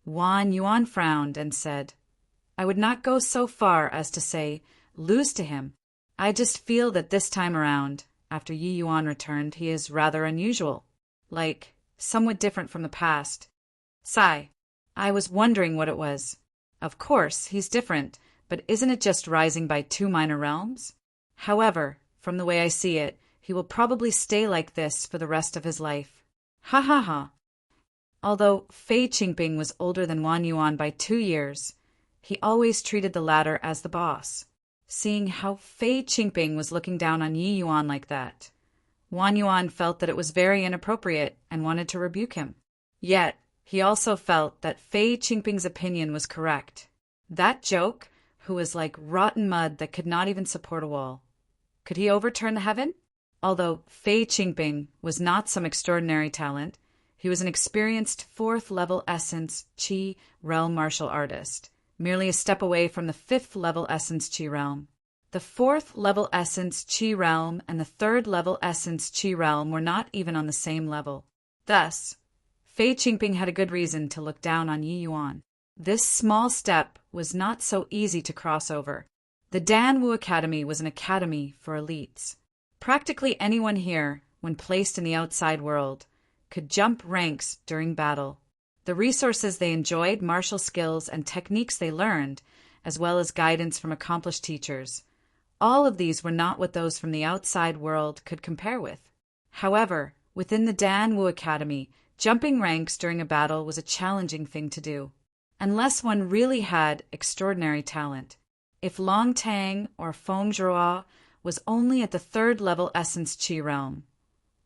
Wan Yuan frowned and said, "I would not go so far as to say, lose to him. I just feel that this time around, after Yi Yuan returned, he is rather unusual. Like, somewhat different from the past. Sigh. I was wondering what it was. Of course, he's different, but isn't it just rising by 2 minor realms? However, from the way I see it, he will probably stay like this for the rest of his life. Ha ha ha." Although Fei Qingping was older than Wan Yuan by 2 years, he always treated the latter as the boss. Seeing how Fei Qingping was looking down on Yi Yuan like that, Wan Yuan felt that it was very inappropriate and wanted to rebuke him. Yet, he also felt that Fei Qingping's opinion was correct. That joke, who was like rotten mud that could not even support a wall. Could he overturn the heaven? Although Fei Qingping was not some extraordinary talent, he was an experienced 4th-level Essence Qi realm martial artist, merely a step away from the 5th-level Essence Qi realm. The 4th-level Essence Qi realm and the 3rd-level Essence Qi realm were not even on the same level. Thus, Fei Qingping had a good reason to look down on Yi Yuan. This small step was not so easy to cross over. The Danwu Academy was an academy for elites. Practically anyone here, when placed in the outside world, could jump ranks during battle. The resources they enjoyed, martial skills, and techniques they learned, as well as guidance from accomplished teachers, all of these were not what those from the outside world could compare with. However, within the Danwu Academy, jumping ranks during a battle was a challenging thing to do, unless one really had extraordinary talent. If Long Tang or Feng Zhuo was only at the 3rd-level Essence Qi realm,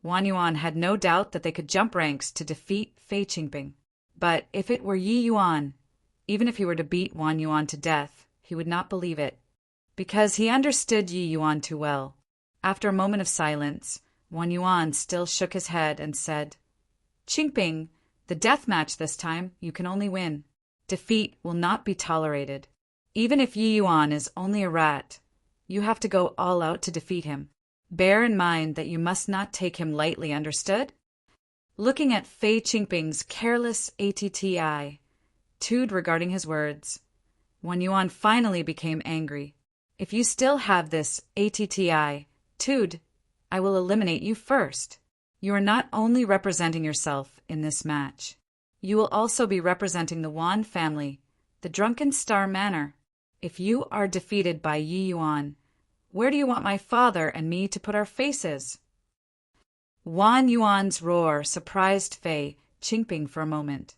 Wan Yuan had no doubt that they could jump ranks to defeat Fei Qingping. But if it were Yi Yuan, even if he were to beat Wan Yuan to death, he would not believe it, because he understood Yi Yuan too well. After a moment of silence, Wan Yuan still shook his head and said, "Qingping, the death match this time, you can only win. Defeat will not be tolerated. Even if Yi Yuan is only a rat, you have to go all out to defeat him. Bear in mind that you must not take him lightly, understood?" Looking at Fei Qingping's careless attitude regarding his words, Wan Yuan finally became angry. "If you still have this attitude, I will eliminate you first. You are not only representing yourself in this match, you will also be representing the Wan family, the Drunken Star Manor. If you are defeated by Yi Yuan, where do you want my father and me to put our faces?" Wan Yuan's roar surprised Fei Qingping for a moment,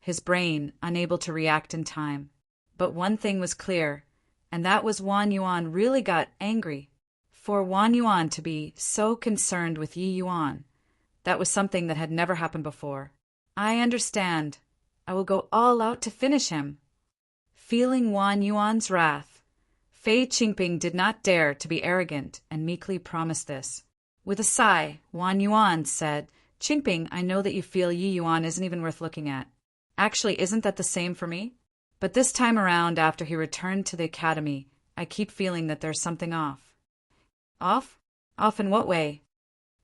his brain unable to react in time. But one thing was clear, and that was Wan Yuan really got angry. For Wan Yuan to be so concerned with Yi Yuan, that was something that had never happened before. "I understand. I will go all out to finish him." Feeling Wan Yuan's wrath, Fei Qingping did not dare to be arrogant and meekly promised this. With a sigh, Wan Yuan said, "Qingping, I know that you feel Yi Yuan isn't even worth looking at. Actually, isn't that the same for me? But this time around, after he returned to the academy, I keep feeling that there's something off." "Off? Off in what way?"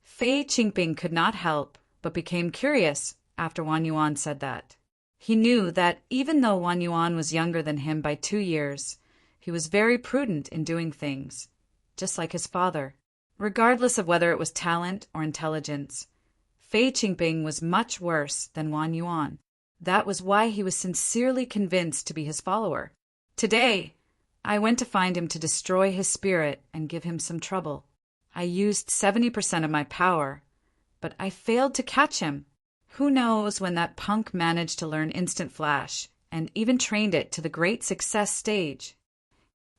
Fei Qingping could not help but became curious after Wan Yuan said that. He knew that even though Wan Yuan was younger than him by 2 years, he was very prudent in doing things, just like his father. Regardless of whether it was talent or intelligence, Fei Qingping was much worse than Wan Yuan. That was why he was sincerely convinced to be his follower. "Today, I went to find him to destroy his spirit and give him some trouble. I used 70% of my power, but I failed to catch him. Who knows when that punk managed to learn Instant Flash and even trained it to the Great Success stage."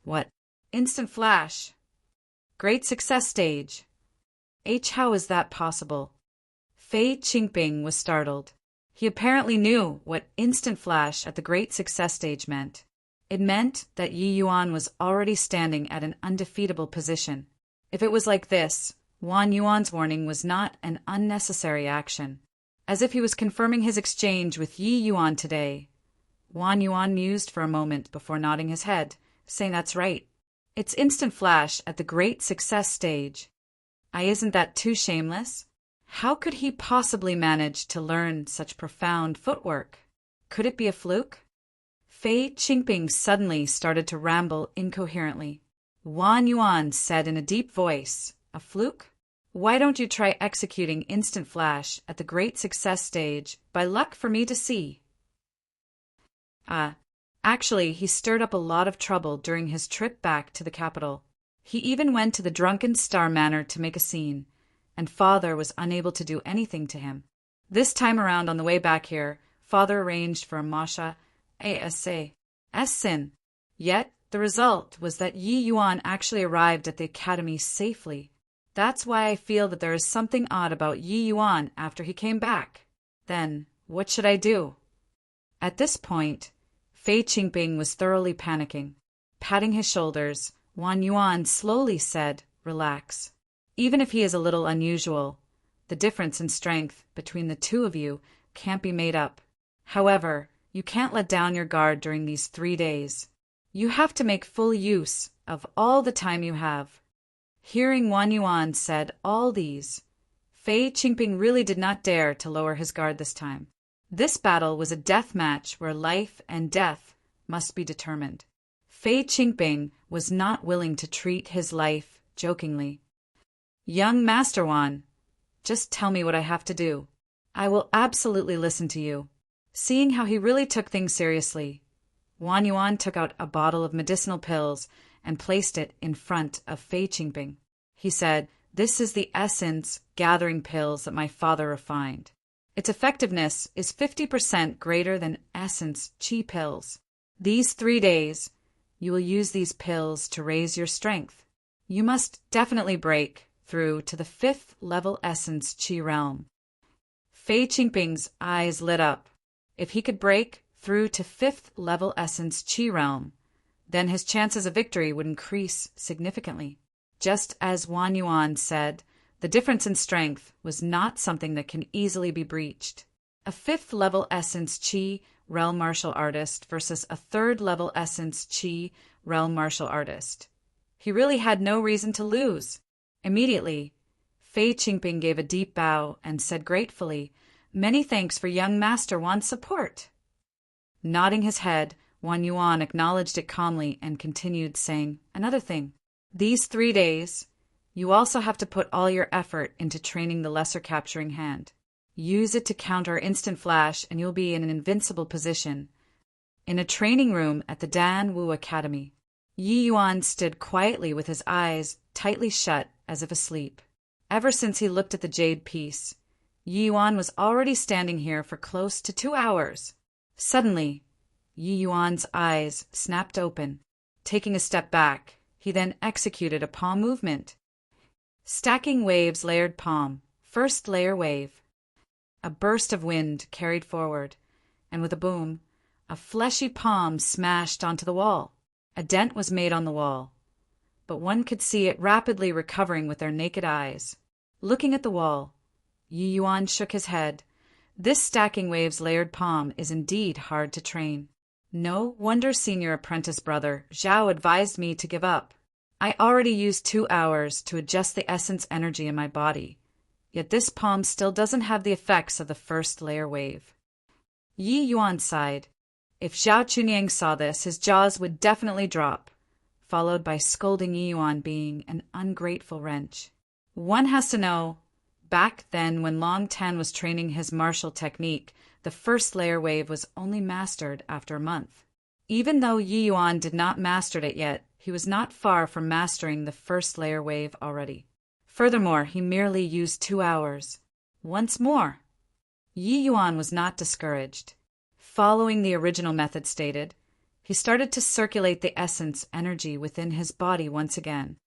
"What? Instant Flash? Great Success stage? How is that possible? Fei Qingping was startled. He apparently knew what instant flash at the great success stage meant. It meant that Yi Yuan was already standing at an undefeatable position. If it was like this, Wan Yuan's warning was not an unnecessary action. As if he was confirming his exchange with Yi Yuan today, Wan Yuan mused for a moment before nodding his head, saying that's right. It's instant flash at the great success stage. Isn't that too shameless? How could he possibly manage to learn such profound footwork? Could it be a fluke? Fei Qingping suddenly started to ramble incoherently. Wan Yuan said in a deep voice, a fluke? Why don't you try executing instant flash at the great success stage by luck for me to see? Actually, he stirred up a lot of trouble during his trip back to the capital. He even went to the Drunken Star Manor to make a scene, and Father was unable to do anything to him. This time around on the way back here, Father arranged for a Masha Sin. Yet, the result was that Yi Yuan actually arrived at the academy safely. That's why I feel that there is something odd about Yi Yuan after he came back. Then, what should I do? At this point, Fei Qingping was thoroughly panicking. Patting his shoulders, Wan Yuan slowly said, relax. Even if he is a little unusual, the difference in strength between the two of you can't be made up. However, you can't let down your guard during these 3 days. You have to make full use of all the time you have. Hearing Wan Yuan said all these, Fei Qingping really did not dare to lower his guard this time. This battle was a death match where life and death must be determined. Fei Qingping was not willing to treat his life jokingly. Young Master Wan, just tell me what I have to do. I will absolutely listen to you. Seeing how he really took things seriously, Wan Yuan took out a bottle of medicinal pills and placed it in front of Fei Qingping. He said, "This is the essence gathering pills that my father refined. Its effectiveness is 50% greater than essence qi pills. These 3 days, you will use these pills to raise your strength. You must definitely break through to the 5th level essence qi realm." Fei Qingping's eyes lit up. If he could break through to 5th level essence qi realm, then his chances of victory would increase significantly. Just as Wan Yuan said, the difference in strength was not something that can easily be breached. A 5th level essence qi realm martial artist versus a 3rd level essence qi realm martial artist. He really had no reason to lose. Immediately, Fei Qingping gave a deep bow and said gratefully, "Many thanks for young Master Wan's support." Nodding his head, Wan Yuan acknowledged it calmly and continued, saying, "Another thing. These 3 days, you also have to put all your effort into training the lesser capturing hand. Use it to counter instant flash and you'll be in an invincible position." In a training room at the Dan Wu Academy, Yi Yuan stood quietly with his eyes tightly shut as if asleep. Ever since he looked at the jade piece, Yi Yuan was already standing here for close to 2 hours. Suddenly, Yi Yuan's eyes snapped open. Taking a step back, he then executed a palm movement. Stacking waves layered palm, first layer wave. A burst of wind carried forward, and with a boom, a fleshy palm smashed onto the wall. A dent was made on the wall, but one could see it rapidly recovering with their naked eyes. Looking at the wall, Yi Yuan shook his head. This stacking waves layered palm is indeed hard to train. No wonder senior apprentice brother Zhao advised me to give up. I already used 2 hours to adjust the essence energy in my body, yet this palm still doesn't have the effects of the first layer wave. Yi Yuan sighed. If Zhao Chunyang saw this, his jaws would definitely drop, followed by scolding Yi Yuan being an ungrateful wrench. One has to know, back then when Long Tan was training his martial technique, the first layer wave was only mastered after a month. Even though Yi Yuan did not master it yet, he was not far from mastering the first layer wave already. Furthermore, he merely used 2 hours. Once more, Yi Yuan was not discouraged. Following the original method stated, he started to circulate the essence energy within his body once again.